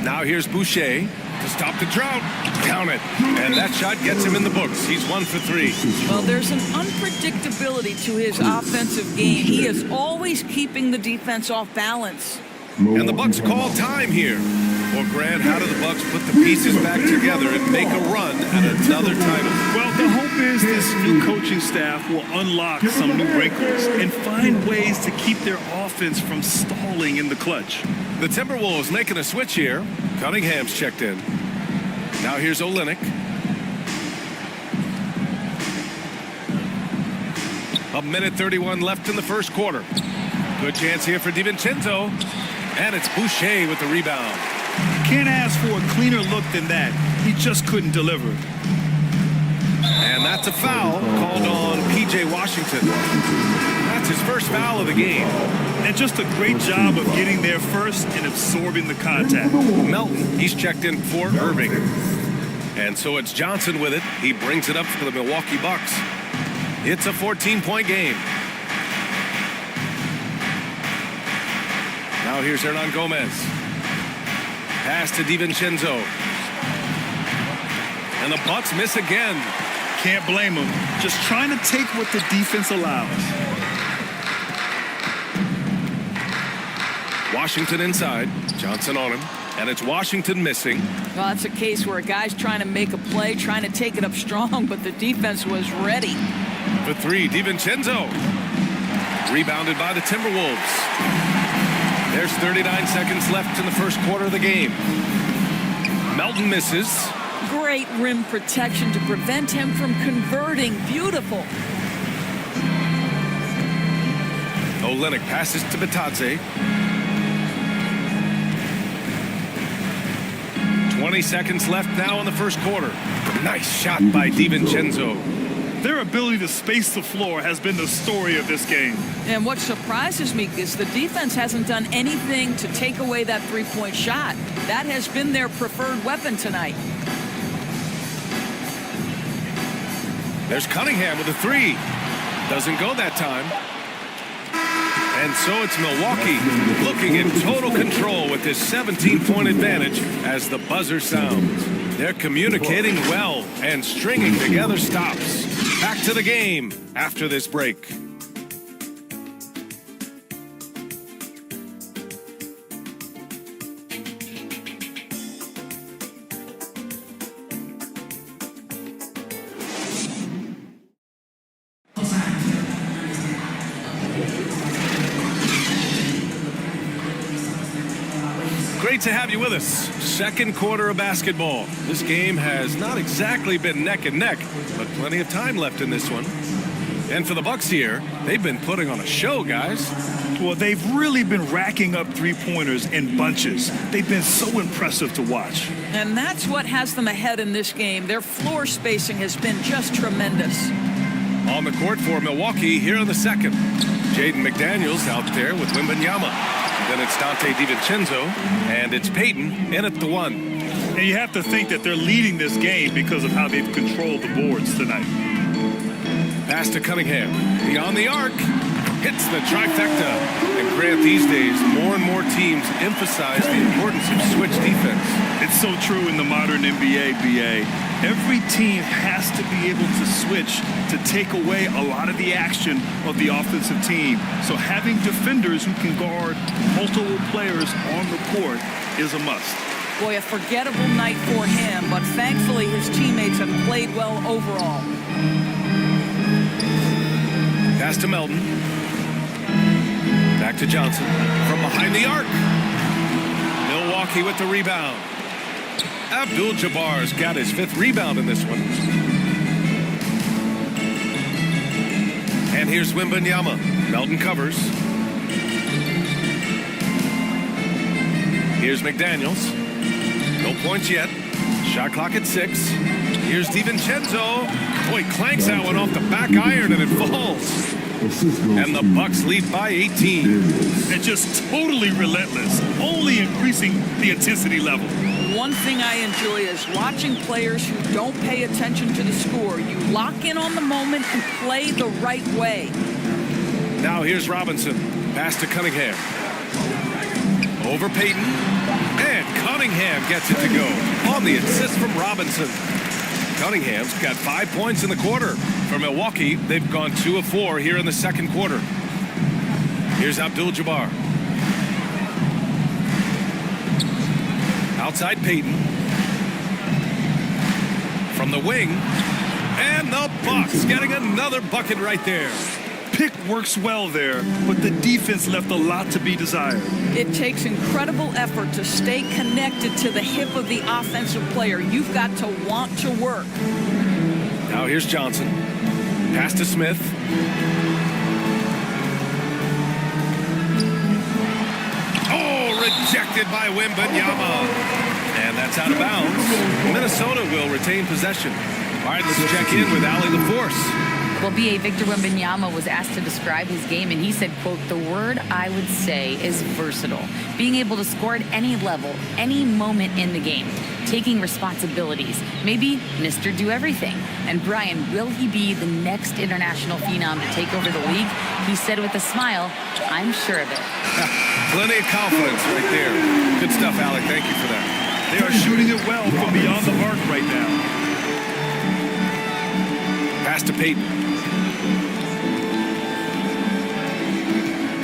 Now here's Boucher to stop the drought. Count it. And that shot gets him in the books. He's 1 for 3. Well, there's an unpredictability to his offensive game. He is always keeping the defense off balance. And the Bucks call time here. Well, Grant, how do the Bucks put the pieces back together and make a run at another title? Well, the hope is this new coaching staff will unlock some new wrinkles and find ways to keep their offense from stalling in the clutch. The Timberwolves making a switch here. Cunningham's checked in. Now here's Olynyk. A minute 31 left in the first quarter. Good chance here for DiVincenzo. And it's Boucher with the rebound. Can't ask for a cleaner look than that. He just couldn't deliver. And that's a foul called on P.J. Washington. That's his first foul of the game. And just a great job of getting there first and absorbing the contact. Melton, he's checked in for Irving. And so it's Johnson with it. He brings it up for the Milwaukee Bucks. It's a 14-point game. Now here's Hernan Gomez. Pass to DiVincenzo. And the Bucks miss again. Can't blame them. Just trying to take what the defense allows. Washington inside. Johnson on him. And it's Washington missing. Well, that's a case where a guy's trying to make a play, trying to take it up strong, but the defense was ready. For 3, DiVincenzo. Rebounded by the Timberwolves. There's 39 seconds left in the first quarter of the game. Melton misses. Great rim protection to prevent him from converting. Beautiful. Olynyk passes to Bitadze. 20 seconds left now in the first quarter. Nice shot by DiVincenzo. Their ability to space the floor has been the story of this game. And what surprises me is the defense hasn't done anything to take away that three-point shot. That has been their preferred weapon tonight. There's Cunningham with a three. Doesn't go that time. And so it's Milwaukee looking in total control with this 17-point advantage as the buzzer sounds. They're communicating well and stringing together stops. Back to the game after this break. Great to have you with us. Second quarter of basketball. This game has not exactly been neck and neck, but plenty of time left in this one. And for the Bucks here, they've been putting on a show, guys. Well, they've really been racking up three-pointers in bunches. They've been so impressive to watch. And that's what has them ahead in this game. Their floor spacing has been just tremendous. On the court for Milwaukee here in the second. Jaden McDaniels out there with Wembanyama. Then it's Dante DiVincenzo, and it's Payton in at the one. And you have to think that they're leading this game because of how they've controlled the boards tonight. Pass to Cunningham. Beyond the arc. Hits the trifecta. And Grant, these days, more and more teams emphasize the importance of switch defense. It's so true in the modern NBA, BA. Every team has to be able to switch to take away a lot of the action of the offensive team. So having defenders who can guard multiple players on the court is a must. Boy, a forgettable night for him, but thankfully his teammates have played well overall. Pass to Melton. Back to Johnson. From behind the arc. Milwaukee with the rebound. Abdul-Jabbar's got his 5th rebound in this one. And here's Wembanyama. Melton covers. Here's McDaniels. No points yet. Shot clock at 6. Here's DiVincenzo. Boy, clanks that one off the back iron and it falls. And the Bucks lead by 18. And just totally relentless, only increasing the intensity level. One thing I enjoy is watching players who don't pay attention to the score. You lock in on the moment and play the right way. Now here's Robinson. Pass to Cunningham. Over Payton. And Cunningham gets it to go on the assist from Robinson. Cunningham's got 5 points in the quarter. For Milwaukee, they've gone 2 of 4 here in the second quarter. Here's Abdul-Jabbar. Outside Payton. From the wing. And the Bucks getting another bucket right there. Pick works well there, but the defense left a lot to be desired. It takes incredible effort to stay connected to the hip of the offensive player. You've got to want to work. Now here's Johnson. Pass to Smith. Oh, rejected by Wembanyama. And that's out of bounds. Minnesota will retain possession. All right, let's check in with Allie LaForce. Well, B.A. Victor Wembanyama was asked to describe his game, and he said, quote, "The word I would say is versatile. Being able to score at any level, any moment in the game. Taking responsibilities. Maybe Mr. Do Everything." And Brian, will he be the next international phenom to take over the league? He said with a smile, "I'm sure of it." Plenty of confidence right there. Good stuff, Alec. Thank you for that. They are shooting it well from beyond the arc right now. Pass to Payton.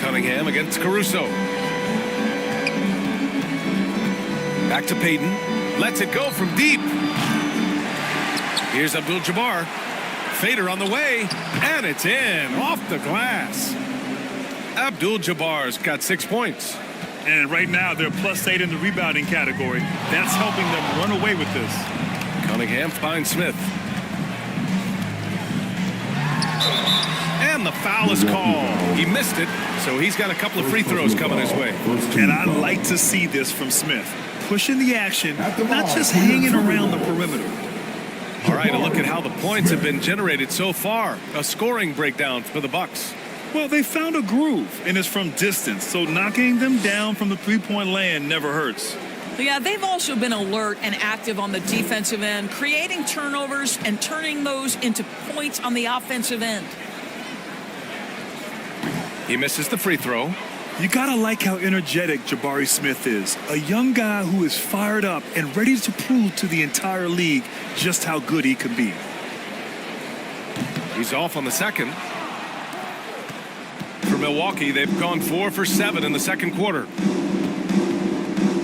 Cunningham against Caruso. Back to Payton. Lets it go from deep. Here's Abdul-Jabbar. Fader on the way. And it's in. Off the glass. Abdul-Jabbar's got 6 points. And right now, they're +8 in the rebounding category. That's helping them run away with this. Cunningham finds Smith. And the foul is called. He missed it, so he's got a couple of free throws coming his way. And I like to see this from Smith. pushing the action, not just hanging around the perimeter. All right, a look at how the points have been generated so far. A scoring breakdown for the Bucks. Well, they found a groove, and it's from distance, so knocking them down from the three-point land never hurts. Yeah, they've also been alert and active on the defensive end, creating turnovers and turning those into points on the offensive end. He misses the free throw. You gotta like how energetic Jabari Smith is. A young guy who is fired up and ready to prove to the entire league just how good he can be. He's off on the second. For Milwaukee, they've gone 4 for 7 in the second quarter.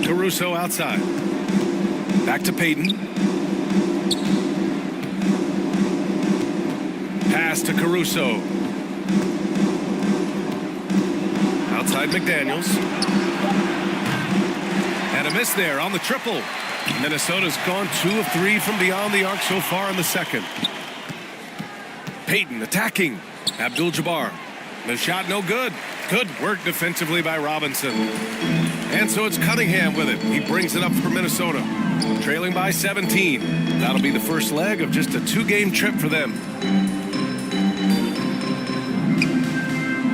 Caruso outside. Back to Payton. Pass to Caruso. Outside McDaniels. And a miss there on the triple. Minnesota's gone 2 of 3 from beyond the arc so far in the second. Payton attacking. Abdul-Jabbar. The shot no good. Good work defensively by Robinson. And so it's Cunningham with it. He brings it up for Minnesota. Trailing by 17. That'll be the first leg of just a 2-game trip for them.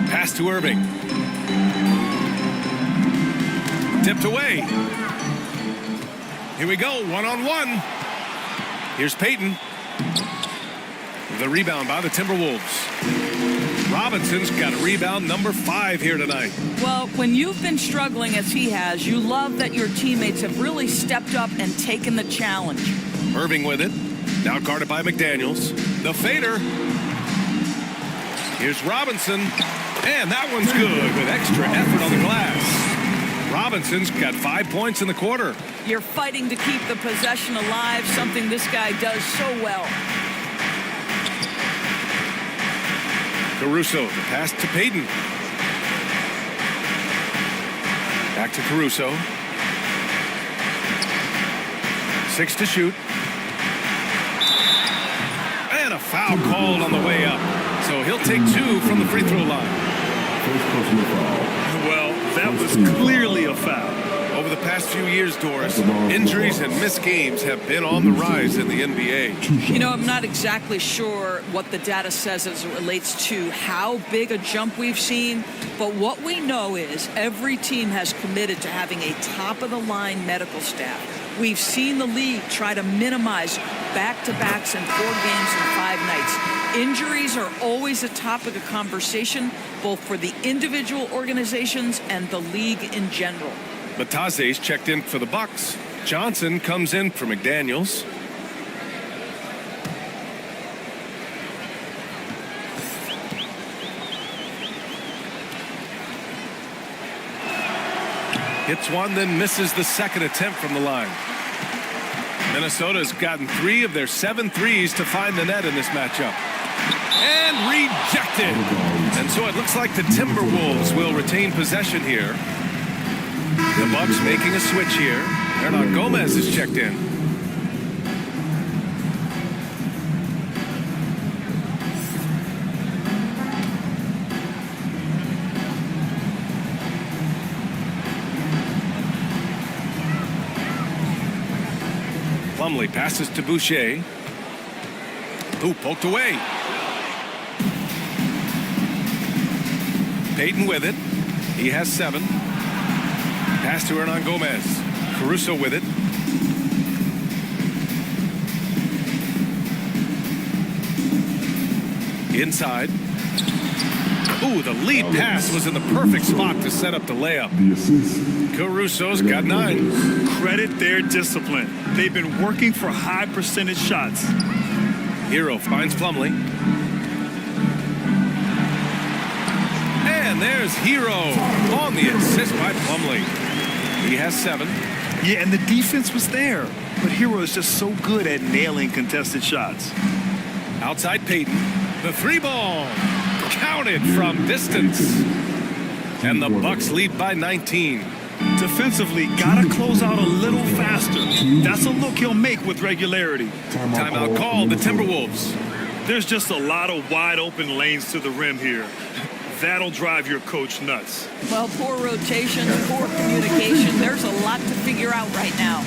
Pass to Irving. Tipped away. Here we go, one-on-one. Here's Payton. The rebound by the Timberwolves. Robinson's got a rebound number 5 here tonight. Well, when you've been struggling as he has, you love that your teammates have really stepped up and taken the challenge. Irving with it. Now guarded by McDaniels. The fader. Here's Robinson. And that one's good with extra effort on the glass. Robinson's got 5 points in the quarter. You're fighting to keep the possession alive, something this guy does so well. Caruso, the pass to Payton. Back to Caruso. 6 to shoot. And a foul called on the way up. So he'll take 2 from the free throw line. Well, that was clearly a foul. Over the past few years, Doris, injuries and missed games have been on the rise in the NBA. You know, I'm not exactly sure what the data says as it relates to how big a jump we've seen, but what we know is every team has committed to having a top-of-the-line medical staff. We've seen the league try to minimize back-to-backs in 4 games in 5 nights. Injuries are always a topic of conversation, both for the individual organizations and the league in general. Batase's checked in for the Bucks. Johnson comes in for McDaniels. Hits one, then misses the second attempt from the line. Minnesota's gotten 3 of their 7 threes to find the net in this matchup. And rejected. And so it looks like the Timberwolves will retain possession here. The Bucks making a switch here. Hernan Gomez is checked in. Plumlee passes to Boucher. Who poked away. Payton with it. He has 7. Pass to Hernan Gomez. Caruso with it. Inside. Ooh, the lead pass was in the perfect spot to set up the layup. Caruso's got 9. Credit their discipline. They've been working for high percentage shots. Hero finds Plumlee. And there's Hero on the assist by Plumlee. He has 7. Yeah, and the defense was there. But Hero is just so good at nailing contested shots. Outside Payton. The 3-ball. Counted from distance. And the Bucks lead by 19. Defensively, gotta close out a little faster. That's a look he'll make with regularity. Timeout called the Timberwolves. There's just a lot of wide open lanes to the rim here. That'll drive your coach nuts. Well, poor rotation, poor communication. There's a lot lot to figure out right now.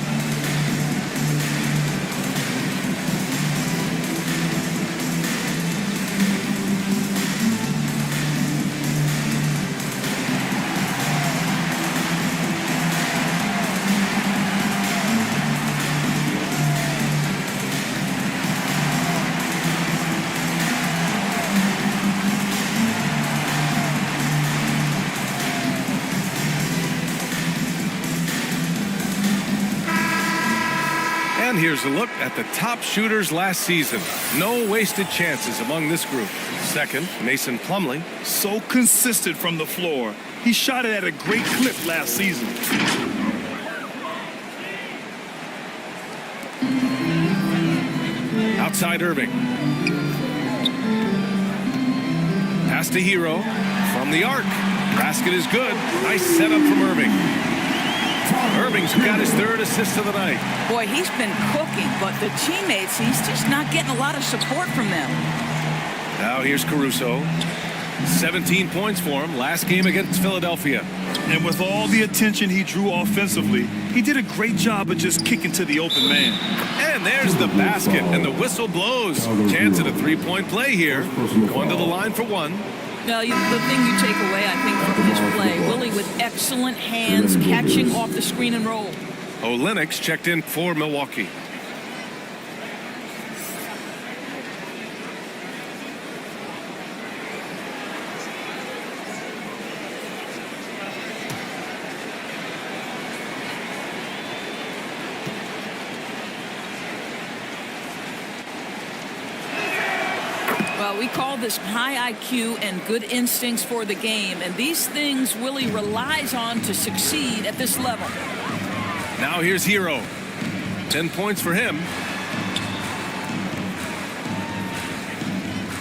And here's a look at the top shooters last season. No wasted chances among this group. Second, Mason Plumlee. So consistent from the floor. He shot it at a great clip last season. Outside Irving. Pass to Hero. From the arc. Basket is good. Nice setup from Irving. Irving's got his third assist of the night. Boy, he's been cooking, but the teammates, he's just not getting a lot of support from them. Now here's Caruso. 17 points for him last game against Philadelphia. And with all the attention he drew offensively, he did a great job of just kicking to the open man. And there's the basket, and the whistle blows. Chance at a three-point play here. Going to the line for one. Now, the thing you take away, I think, from his play, Willie with excellent hands, catching off the screen and roll. Olenek's checked in for Milwaukee. Well, we call this high IQ and good instincts for the game, and these things Willie relies on to succeed at this level. Now here's Hero. 10 points for him.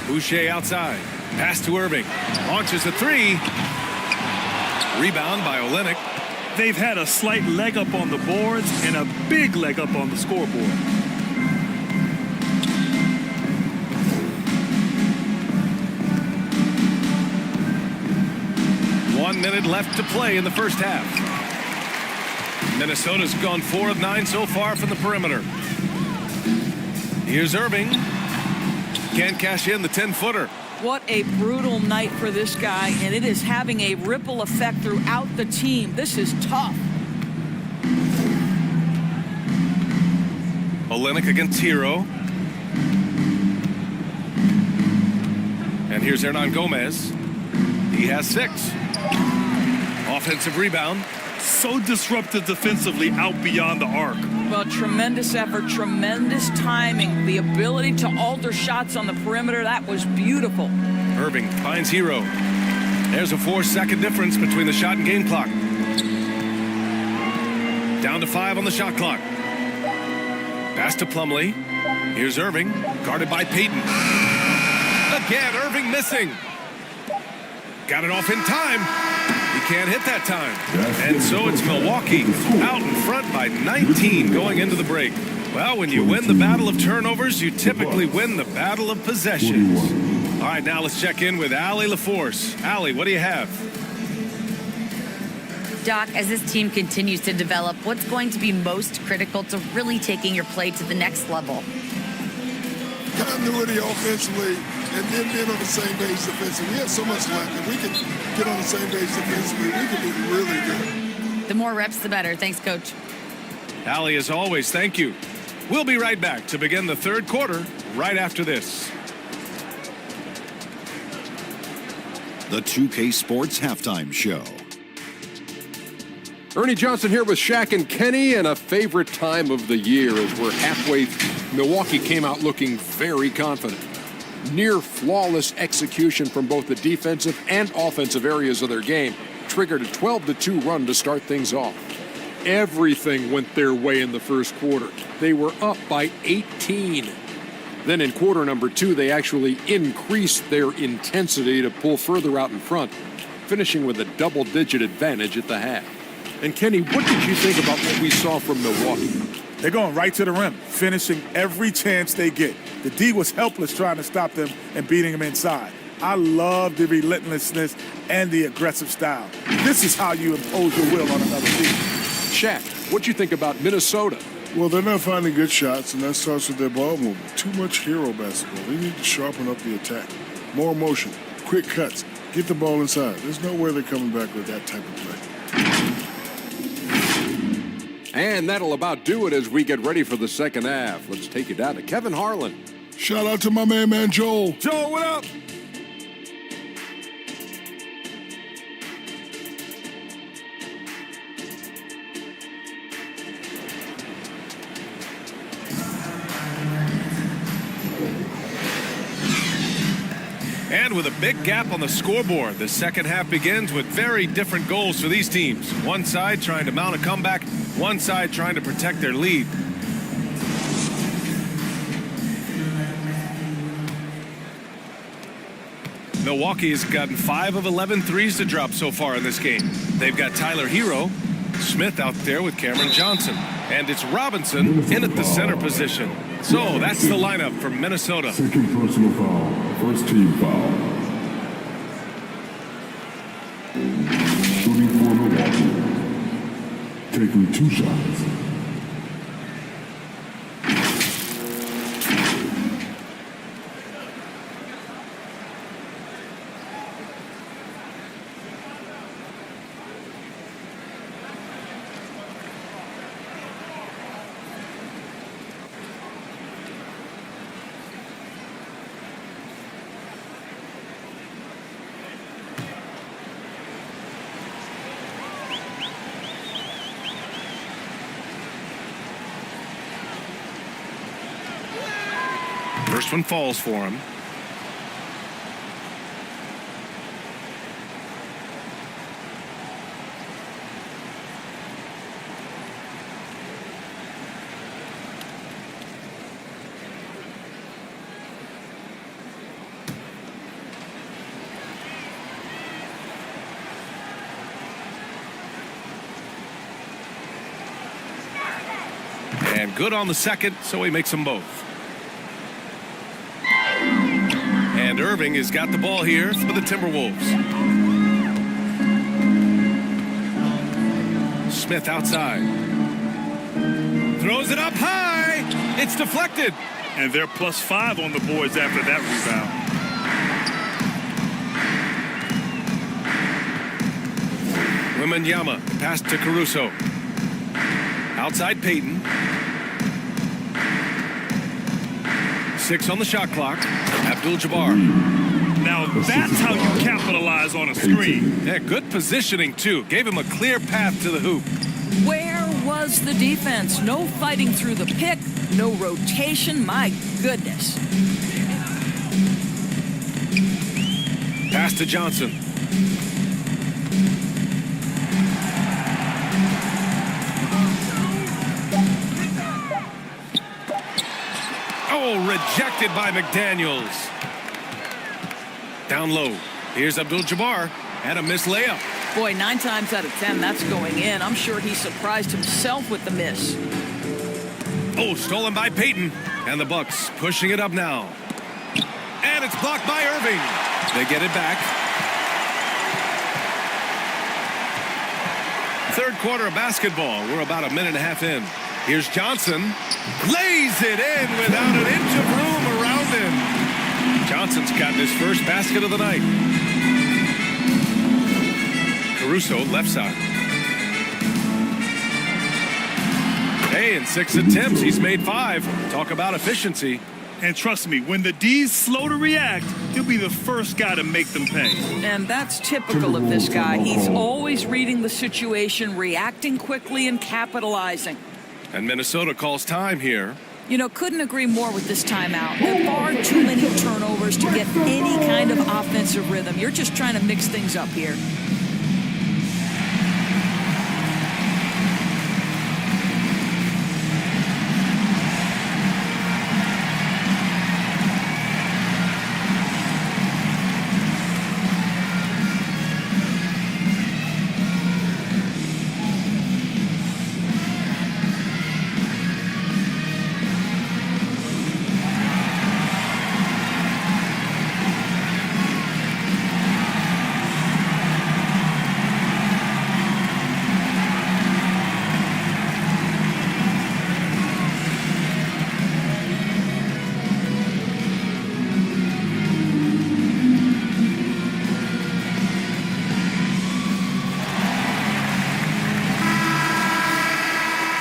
Boucher outside. Pass to Irving. Launches a three. Rebound by Olenek. They've had a slight leg up on the boards and a big leg up on the scoreboard. One minute left to play in the first half. Minnesota's gone 4 of 9 so far from the perimeter. Here's Irving. Can't cash in the 10-footer. What a brutal night for this guy, and it is having a ripple effect throughout the team. This is tough. Olenek against Hero. And here's Hernan Gomez. He has 6. Offensive rebound. So disruptive defensively out beyond the arc. Well, tremendous effort, tremendous timing. The ability to alter shots on the perimeter, that was beautiful. Irving finds Hero. There's a 4-second difference between the shot and game clock. Down to 5 on the shot clock. Pass to Plumlee. Here's Irving, guarded by Payton. Again, Irving missing. Got it off in time. He can't hit that time. And so it's Milwaukee out in front by 19 going into the break. Well, when you win the battle of turnovers, you typically win the battle of possessions. All right, now let's check in with Allie LaForce. Allie, what do you have? Doc, as this team continues to develop, what's going to be most critical to really taking your play to the next level? Continuity offensively and then being on the same page defensively. We have so much left. If we can get on the same page defensively, we can be really good. The more reps, the better. Thanks, Coach. Allie, as always, thank you. We'll be right back to begin the third quarter right after this. The 2K Sports Halftime Show. Ernie Johnson here with Shaq and Kenny, and a favorite time of the year as we're halfway. Milwaukee came out looking very confident. Near flawless execution from both the defensive and offensive areas of their game triggered a 12-2 run to start things off. Everything went their way in the first quarter. They were up by 18. Then in quarter number 2, they actually increased their intensity to pull further out in front, finishing with a double-digit advantage at the half. And Kenny, what did you think about what we saw from Milwaukee? They're going right to the rim, finishing every chance they get. The D was helpless trying to stop them and beating them inside. I love the relentlessness and the aggressive style. This is how you impose your will on another team. Shaq. What you think about Minnesota? Well, they're not finding good shots, and that starts with their ball movement. Too much hero basketball. They need to sharpen up the attack. More motion, quick cuts, get the ball inside. There's no way they're coming back with that type of play. And that'll about do it as we get ready for the second half. Let's take you down to Kevin Harlan. Shout out to my man Joel. Joel, what up? And with a big gap on the scoreboard, the second half begins with very different goals for these teams. One side trying to mount a comeback, one side trying to protect their lead. Milwaukee has gotten 5 of 11 threes to drop so far in this game. They've got Tyler Hero, Smith out there with Cameron Johnson, and it's Robinson in at the center position. So that's the lineup for Minnesota. Second personal foul, first team foul. Shooting for Milwaukee. Taking 2 shots. First one falls for him. And good on the second, so he makes them both. And Irving has got the ball here for the Timberwolves. Smith outside. Throws it up high. It's deflected. And they're +5 on the boards after that rebound. Wembanyama pass to Caruso. Outside Payton. 6 on the shot clock. Abdul-Jabbar. Now that's how you capitalize on a screen. Yeah, good positioning too. Gave him a clear path to the hoop. Where was the defense? No fighting through the pick, no rotation. My goodness. Pass to Johnson. Oh, rejected by McDaniels. Down low. Here's Abdul-Jabbar and a missed layup. Boy, 9 times out of 10, that's going in. I'm sure he surprised himself with the miss. Oh, stolen by Payton. And the Bucks pushing it up now. And it's blocked by Irving. They get it back. Third quarter of basketball. We're about a minute and a half in. Here's Johnson. Lays it in without an inch of room around him. Johnson's gotten his first basket of the night. Caruso, left side. Hey, in 6 attempts, he's made 5. Talk about efficiency. And trust me, when the D's slow to react, he'll be the first guy to make them pay. And that's typical of this guy. He's always reading the situation, reacting quickly and capitalizing. And Minnesota calls time here. You know, couldn't agree more with this timeout. There are too many turnovers to get any kind of offensive rhythm. You're just trying to mix things up here.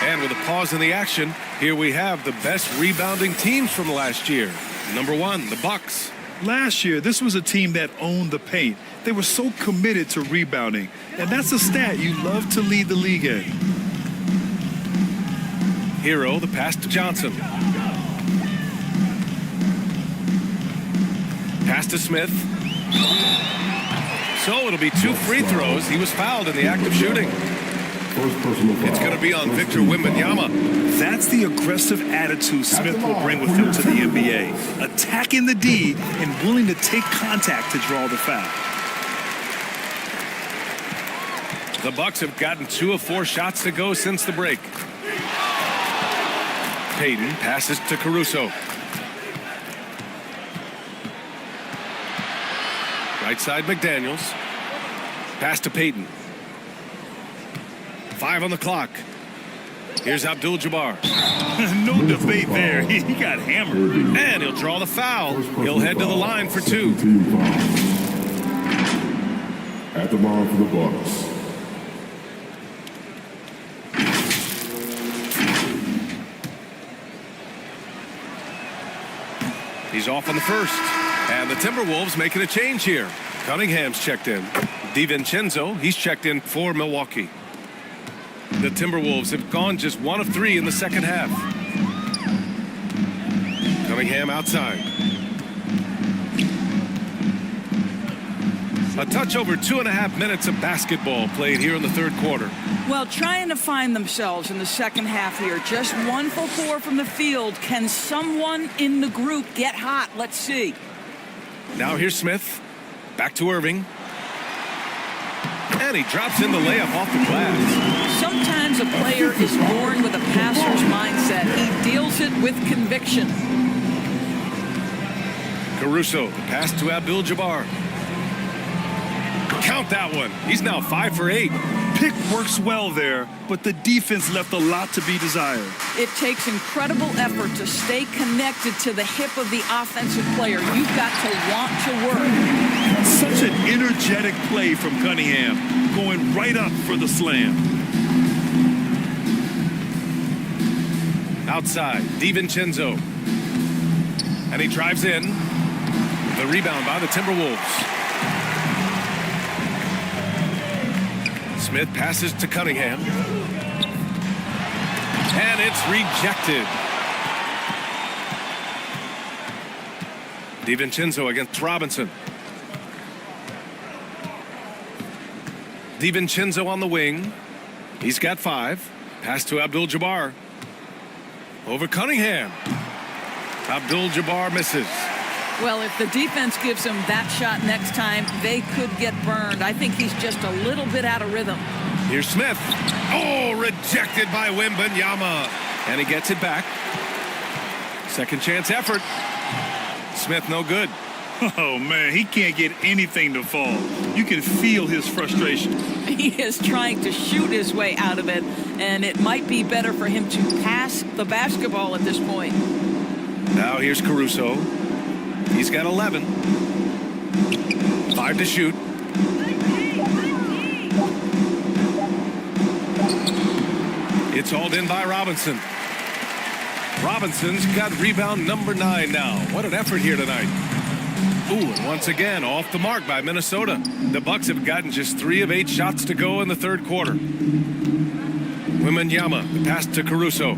And with a pause in the action, here we have the best rebounding teams from last year. Number 1, the Bucks. Last year, this was a team that owned the paint. They were so committed to rebounding, and that's a stat you love to lead the league in. Hero, the pass to Johnson. Pass to Smith. So it'll be 2 free throws. He was fouled in the act of shooting. It's going to be on Victor Wembanyama. That's the aggressive attitude Smith will bring with him to the NBA. Attacking the D and willing to take contact to draw the foul. The Bucks have gotten 2 of 4 shots to go since the break. Payton passes to Caruso. Right side McDaniels. Pass to Payton. 5 on the clock. Here's Abdul-Jabbar. No debate there. He got hammered. And he'll draw the foul. He'll head to the line for 2. At the line for the Bucks. He's off on the first. And the Timberwolves making a change here. Cunningham's checked in. DiVincenzo, he's checked in for Milwaukee. The Timberwolves have gone just 1 of 3 in the second half. Cunningham outside. A touch over 2.5 minutes of basketball played here in the third quarter. Well, trying to find themselves in the second half here. Just 1 for 4 from the field. Can someone in the group get hot? Let's see. Now here's Smith. Back to Irving. And he drops in the layup off the glass. Sometimes a player is born with a passer's mindset. He deals it with conviction. Caruso, the pass to Abdul-Jabbar. Count that one. He's now 5 for 8. Pick works well there, but the defense left a lot to be desired. It takes incredible effort to stay connected to the hip of the offensive player. You've got to want to work. Such an energetic play from Cunningham, going right up for the slam. Outside, DiVincenzo. And he drives in. The rebound by the Timberwolves. Smith passes to Cunningham. And it's rejected. DiVincenzo against Robinson. DiVincenzo on the wing. He's got 5. Pass to Abdul-Jabbar. Over Cunningham. Abdul-Jabbar misses. Well, if the defense gives him that shot next time, they could get burned. I think he's just a little bit out of rhythm. Here's Smith. Oh, rejected by Wembanyama. And he gets it back. Second chance effort. Smith no good. Oh, man, he can't get anything to fall. You can feel his frustration. He is trying to shoot his way out of it, and it might be better for him to pass the basketball at this point. Now here's Caruso. He's got 11. 5 to shoot. It's hauled in by Robinson. Robinson's got rebound number 9 now. What an effort here tonight. Ooh, and once again, off the mark by Minnesota. The Bucks have gotten just 3 of 8 shots to go in the third quarter. Wembanyama, the pass to Caruso.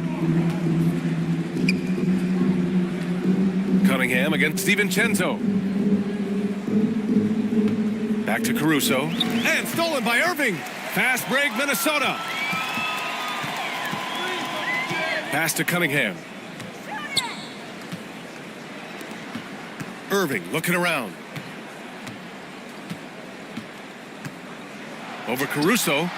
Cunningham against DiVincenzo. Back to Caruso. And stolen by Irving. Fast break, Minnesota. Pass to Cunningham. Irving looking around. Over Caruso.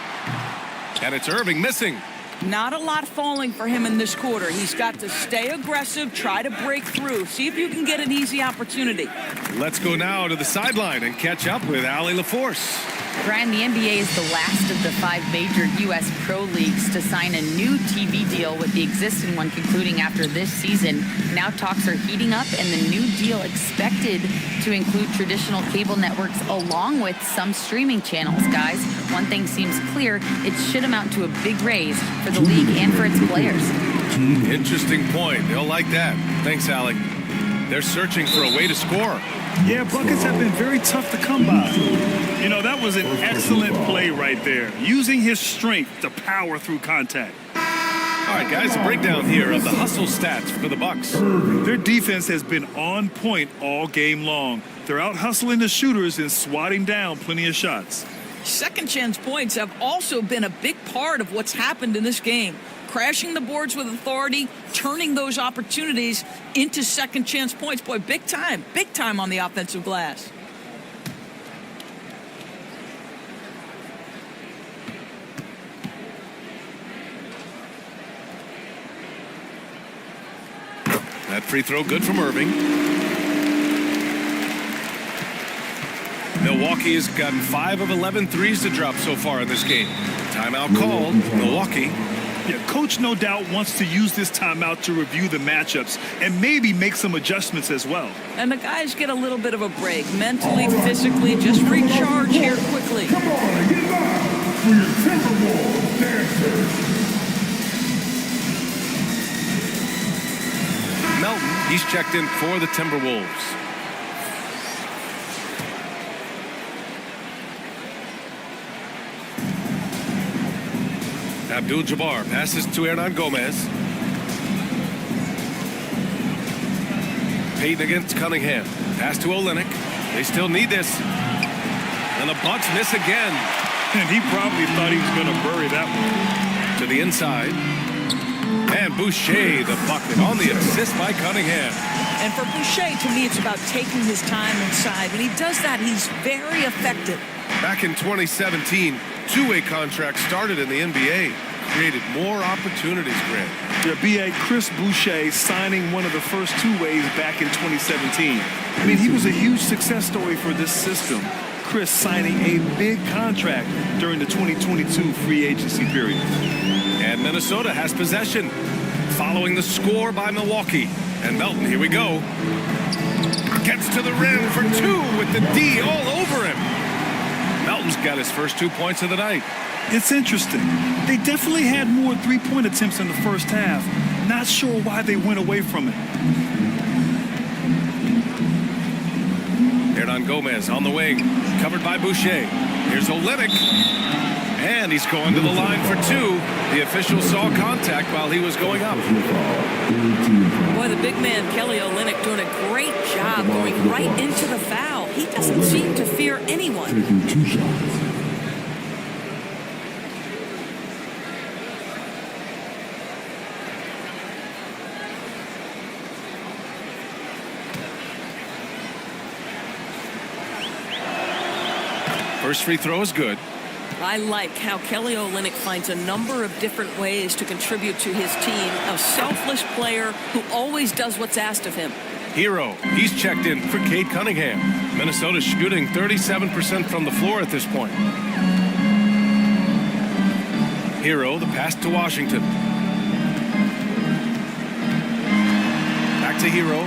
And it's Irving missing. Not a lot falling for him in this quarter. He's got to stay aggressive, try to break through, see if you can get an easy opportunity. Let's go now to the sideline and catch up with Allie LaForce. Brian, the NBA is the last of the 5 major U.S. pro leagues to sign a new TV deal, with the existing one concluding after this season. Now talks are heating up, and the new deal expected to include traditional cable networks along with some streaming channels. Guys, one thing seems clear: it should amount to a big raise for the league and for its players. Interesting point. They'll like that. Thanks, Alec. They're searching for a way to score. Yeah, buckets have been very tough to come by. You know, that was an excellent play right there, using his strength to power through contact. All right, guys, a breakdown here of the hustle stats for the Bucks. Their defense has been on point all game long. They're out hustling the shooters and swatting down plenty of shots. Second chance points have also been a big part of what's happened in this game. Crashing the boards with authority, turning those opportunities into second chance points. Boy, big time on the offensive glass. That free throw good from Irving. Milwaukee has gotten 5 of 11 threes to drop so far in this game. Timeout called. Milwaukee. Yeah, coach no doubt wants to use this timeout to review the matchups and maybe make some adjustments as well. And the guys get a little bit of a break, mentally, physically, just recharge here quickly. Come on, get up for your Timberwolves dancers. Melton, he's checked in for the Timberwolves. Abdul-Jabbar passes to Hernan Gomez. Payton against Cunningham. Pass to Olynyk. They still need this. And the Bucks miss again. And he probably thought he was going to bury that one. To the inside. And Boucher, the bucket on the assist by Cunningham. And for Boucher, to me, it's about taking his time inside. When he does that, he's very effective. Back in 2017, two-way contract started in the NBA. Created more opportunities, Grant. Yeah, B.A. Chris Boucher signing one of the first two-ways back in 2017. I mean, he was a huge success story for this system. Chris signing a big contract during the 2022 free agency period. And Minnesota has possession, following the score by Milwaukee. And Melton, here we go. Gets to the rim for 2 with the D all over him. Melton's got his first 2 points of the night. It's interesting. They definitely had more three-point attempts in the first half. Not sure why they went away from it. Hernan Gomez on the wing, covered by Boucher. Here's Olynyk. And he's going to the line for 2. The official saw contact while he was going up. Boy, the big man, Kelly Olynyk, doing a great job going right into the foul. He doesn't seem to fear anyone. Taking 2 shots. First free throw is good. I like how Kelly Olynyk finds a number of different ways to contribute to his team. A selfless player who always does what's asked of him. Hero, he's checked in for Cade Cunningham. Minnesota's shooting 37% from the floor at this point. Hero, the pass to Washington. Back to Hero.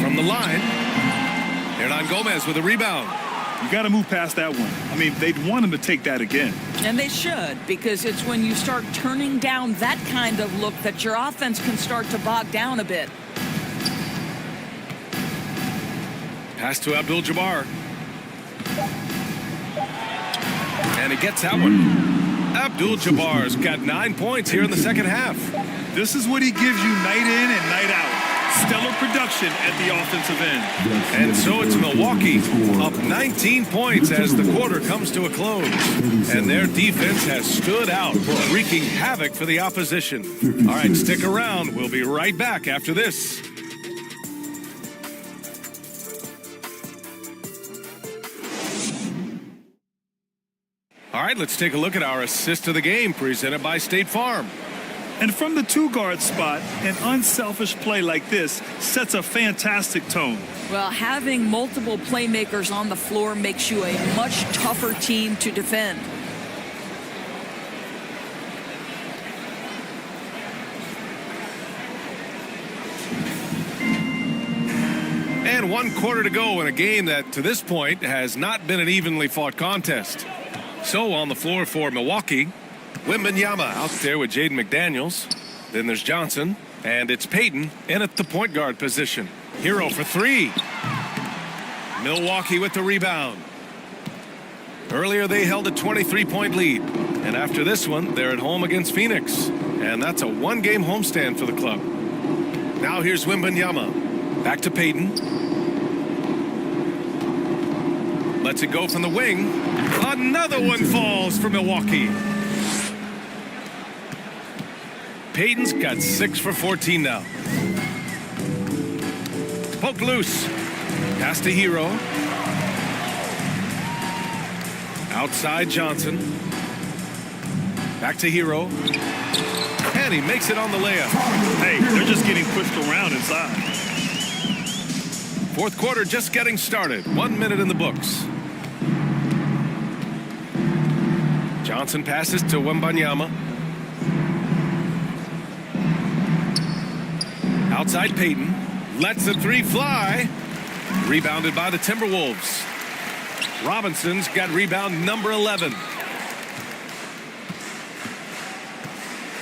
From the line. Hernan Gomez with a rebound. You got to move past that one. I mean, they'd want him to take that again. And they should, because it's when you start turning down that kind of look that your offense can start to bog down a bit. Pass to Abdul-Jabbar. And he gets that one. Abdul-Jabbar's got 9 points here in the second half. This is what he gives you night in and night out. Stellar production at the offensive end. And so it's Milwaukee up 19 points as the quarter comes to a close. And their defense has stood out, wreaking havoc for the opposition. All right, stick around. We'll be right back after this. All right, let's take a look at our assist of the game presented by State Farm. And from the two-guard spot, an unselfish play like this sets a fantastic tone. Well, having multiple playmakers on the floor makes you a much tougher team to defend. And 1 quarter to go in a game that, to this point, has not been an evenly fought contest. So on the floor for Milwaukee, Wembanyama out there with Jaden McDaniels. Then there's Johnson, and it's Payton in at the point guard position. Hero for 3. Milwaukee with the rebound. Earlier they held a 23-point lead. And after this one, they're at home against Phoenix. And that's a 1-game homestand for the club. Now here's Wembanyama. Back to Payton. Lets it go from the wing. Another one falls for Milwaukee. Payton's got 6 for 14 now. Poke loose. Pass to Hero. Outside Johnson. Back to Hero. And he makes it on the layup. Hey, they're just getting pushed around inside. Fourth quarter just getting started. 1 minute in the books. Johnson passes to Wembanyama. Outside Payton. Lets the 3 fly. Rebounded by the Timberwolves. Robinson's got rebound number 11.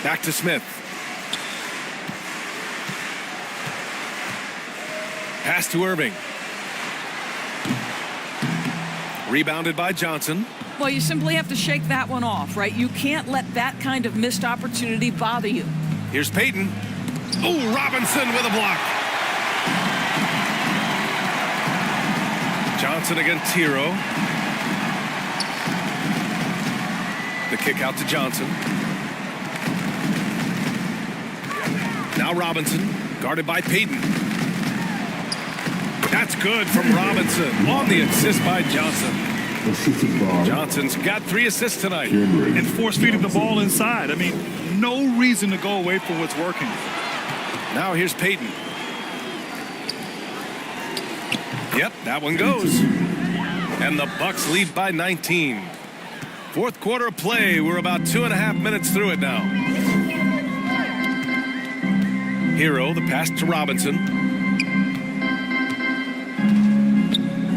Back to Smith. Pass to Irving. Rebounded by Johnson. Well, you simply have to shake that one off, right? You can't let that kind of missed opportunity bother you. Here's Payton. Oh, Robinson with a block. Johnson against Hero. The kick out to Johnson. Now Robinson, guarded by Payton. That's good from Robinson on the assist by Johnson. Johnson's got 3 assists tonight. And force-feeding the ball inside. I mean, no reason to go away from what's working. Now here's Payton. Yep, that one goes. And the Bucks lead by 19. Fourth quarter of play. We're about 2.5 minutes through it now. Hero, the pass to Robinson.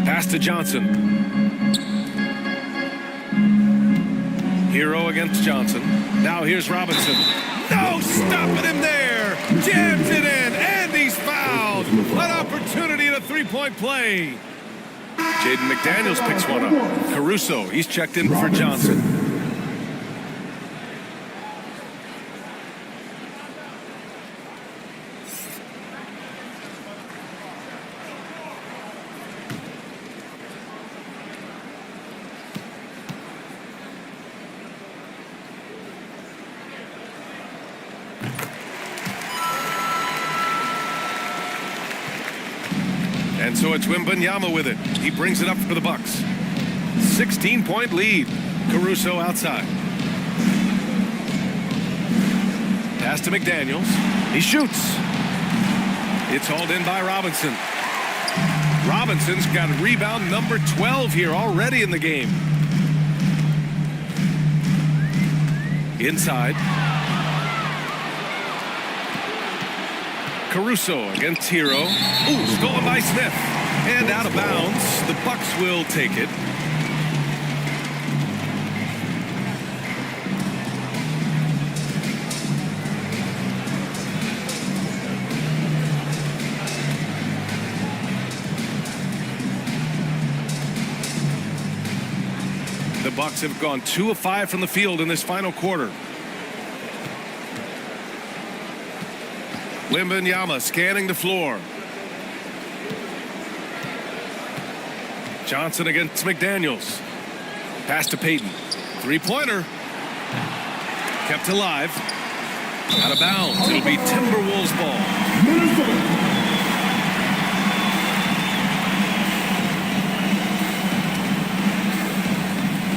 Pass to Johnson. Hero against Johnson. Now here's Robinson. No, stopping him there. Jams it in, and he's fouled. An opportunity in a 3-point play. Jaden McDaniels picks one up. Caruso, he's checked in for Johnson. And so it's Wembanyama with it. He brings it up for the Bucks. 16-point lead. Caruso outside. Pass to McDaniels. He shoots. It's hauled in by Robinson. Robinson's got rebound number 12 here already in the game. Inside. Caruso against Hero. Ooh, stolen by Smith. And out of bounds. The Bucks will take it. The Bucks have gone 2 of 5 from the field in this final quarter. Wembanyama scanning the floor. Johnson against McDaniels. Pass to Payton. 3-pointer. Kept alive. Out of bounds. It'll be Timberwolves ball.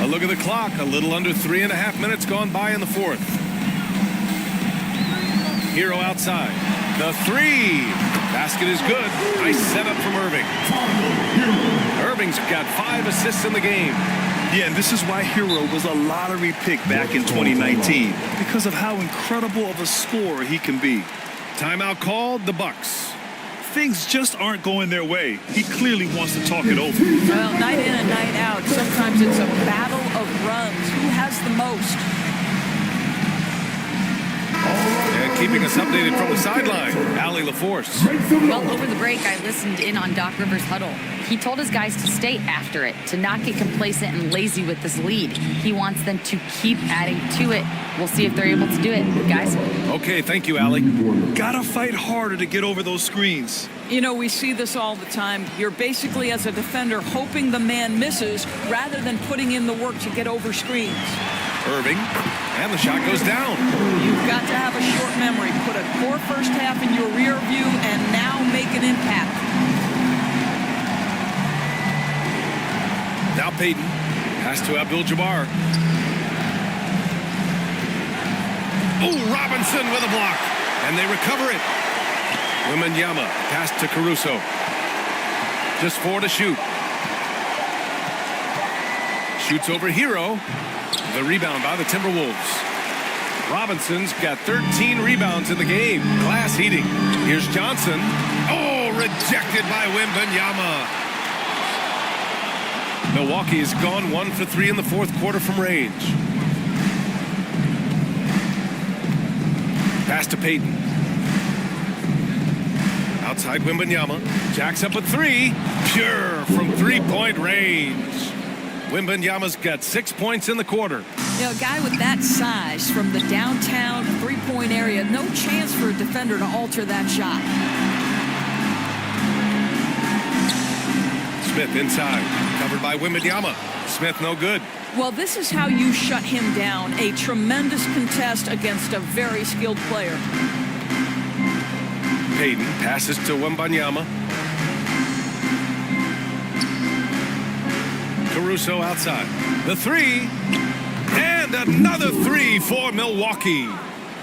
A look at the clock. A little under 3.5 minutes gone by in the fourth. Hero outside. The three. Basket is good. Nice setup from Irving. Irving's got 5 assists in the game. Yeah, and this is why Hero was a lottery pick back in 2019, because of how incredible of a scorer he can be. Timeout called, the Bucks. Things just aren't going their way. He clearly wants to talk it over. Well, night in and night out, sometimes it's a battle of runs. Who has the most? And keeping us updated from the sideline, Allie LaForce. Well, over the break, I listened in on Doc Rivers' huddle. He told his guys to stay after it, to not get complacent and lazy with this lead. He wants them to keep adding to it. We'll see if they're able to do it, guys. Okay, thank you, Allie. Gotta fight harder to get over those screens. You know, we see this all the time. You're basically, as a defender, hoping the man misses rather than putting in the work to get over screens. Irving, and the shot goes down. You've got to have a short memory. Put a poor first half in your rear view and now make an impact. Now Payton. Pass to Abdul-Jabbar. Oh, Robinson with a block. And they recover it. Wembanyama pass to Caruso. Just 4 to shoot. Shoots over Hero. The rebound by the Timberwolves. Robinson's got 13 rebounds in the game. Glass heating. Here's Johnson. Oh, rejected by Wembanyama. Milwaukee has gone 1 for 3 in the fourth quarter from range. Pass to Payton. Outside Wembanyama. Jacks up a 3. Pure from 3-point range. Wembanyama's got 6 points in the quarter. You know, a guy with that size from the downtown three-point area, no chance for a defender to alter that shot. Smith inside. Covered by Wembanyama. Smith no good. Well, this is how you shut him down. A tremendous contest against a very skilled player. Payton passes to Wembanyama. Caruso outside. The 3. And another 3 for Milwaukee.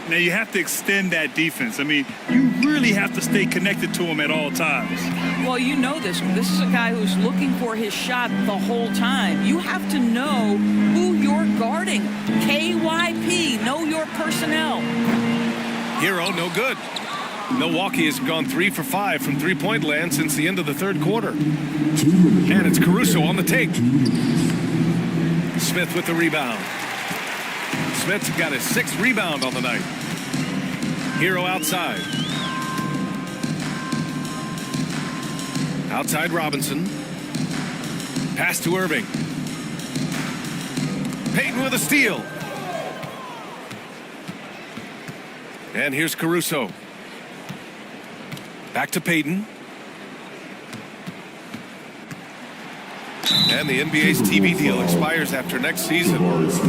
Now you have to extend that defense. I mean, you really have to stay connected to him at all times. Well, you know this. This is a guy who's looking for his shot the whole time. You have to know who you're guarding. KYP, know your personnel. Hero, no good. Milwaukee has gone 3 for 5 from three-point land since the end of the third quarter. And it's Caruso on the take. Smith with the rebound. Smith's got his 6th rebound on the night. Hero outside. Outside Robinson. Pass to Irving. Payton with a steal. And here's Caruso. Back to Payton. And the NBA's TV deal expires after next season.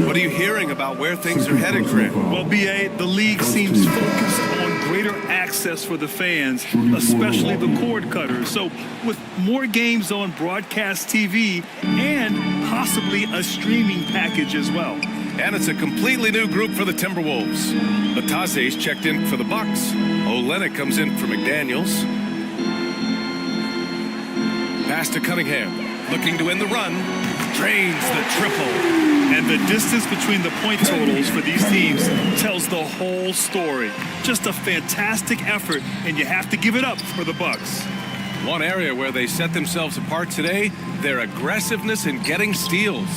What are you hearing about where things are headed, Greg? Well, B.A., the league seems focused on greater access for the fans, especially the cord cutters. So with more games on broadcast TV and possibly a streaming package as well. And it's a completely new group for the Timberwolves. Batase's checked in for the Bucks. Olynyk comes in for McDaniels. Pass to Cunningham. Looking to win the run. Drains the triple. And the distance between the point totals for these teams tells the whole story. Just a fantastic effort, and you have to give it up for the Bucks. One area where they set themselves apart today, their aggressiveness in getting steals.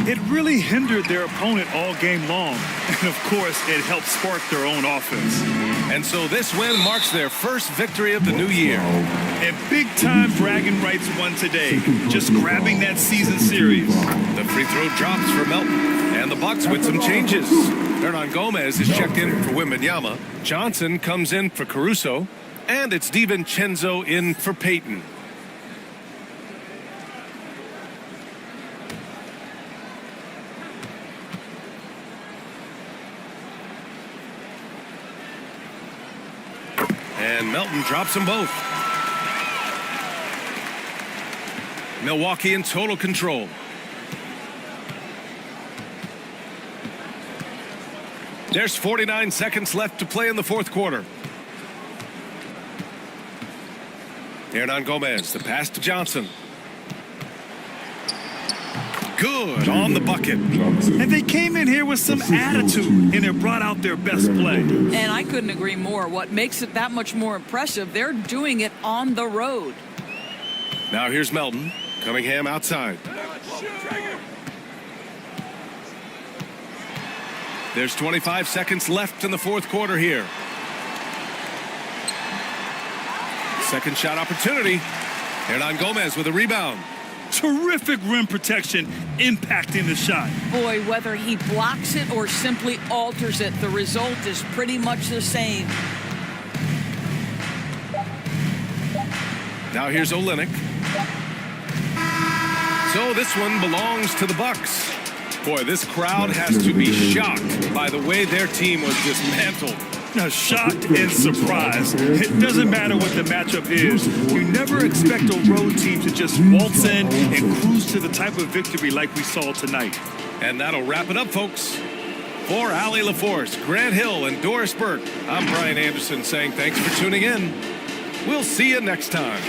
It really hindered their opponent all game long. And of course, it helped spark their own offense. And so this win marks their first victory of the new year. And big-time bragging rights won today, just grabbing that season series. The free throw drops for Melton, and the Bucks with some changes. Hernan Gomez is checked in for Wembanyama. Johnson comes in for Caruso, and it's DiVincenzo in for Payton. And Melton drops them both. Milwaukee in total control. There's 49 seconds left to play in the fourth quarter. Hernan Gomez, the pass to Johnson. Good on the bucket. And they came in here with some attitude, and it brought out their best play. And I couldn't agree more. What makes it that much more impressive, they're doing it on the road. Now here's Melton. Cunningham outside. There's 25 seconds left in the fourth quarter here. Second shot opportunity. Hernan Gomez with a rebound. Terrific rim protection impacting the shot. Boy, whether he blocks it or simply alters it, the result is pretty much the same. Now here's Olynyk. So this one belongs to the Bucks. Boy, this crowd has to be shocked by the way their team was dismantled. Now, shocked and surprised. It doesn't matter what the matchup is. You never expect a road team to just waltz in and cruise to the type of victory like we saw tonight. And that'll wrap it up, folks. For Allie LaForce, Grant Hill, and Doris Burke, I'm Brian Anderson saying thanks for tuning in. We'll see you next time.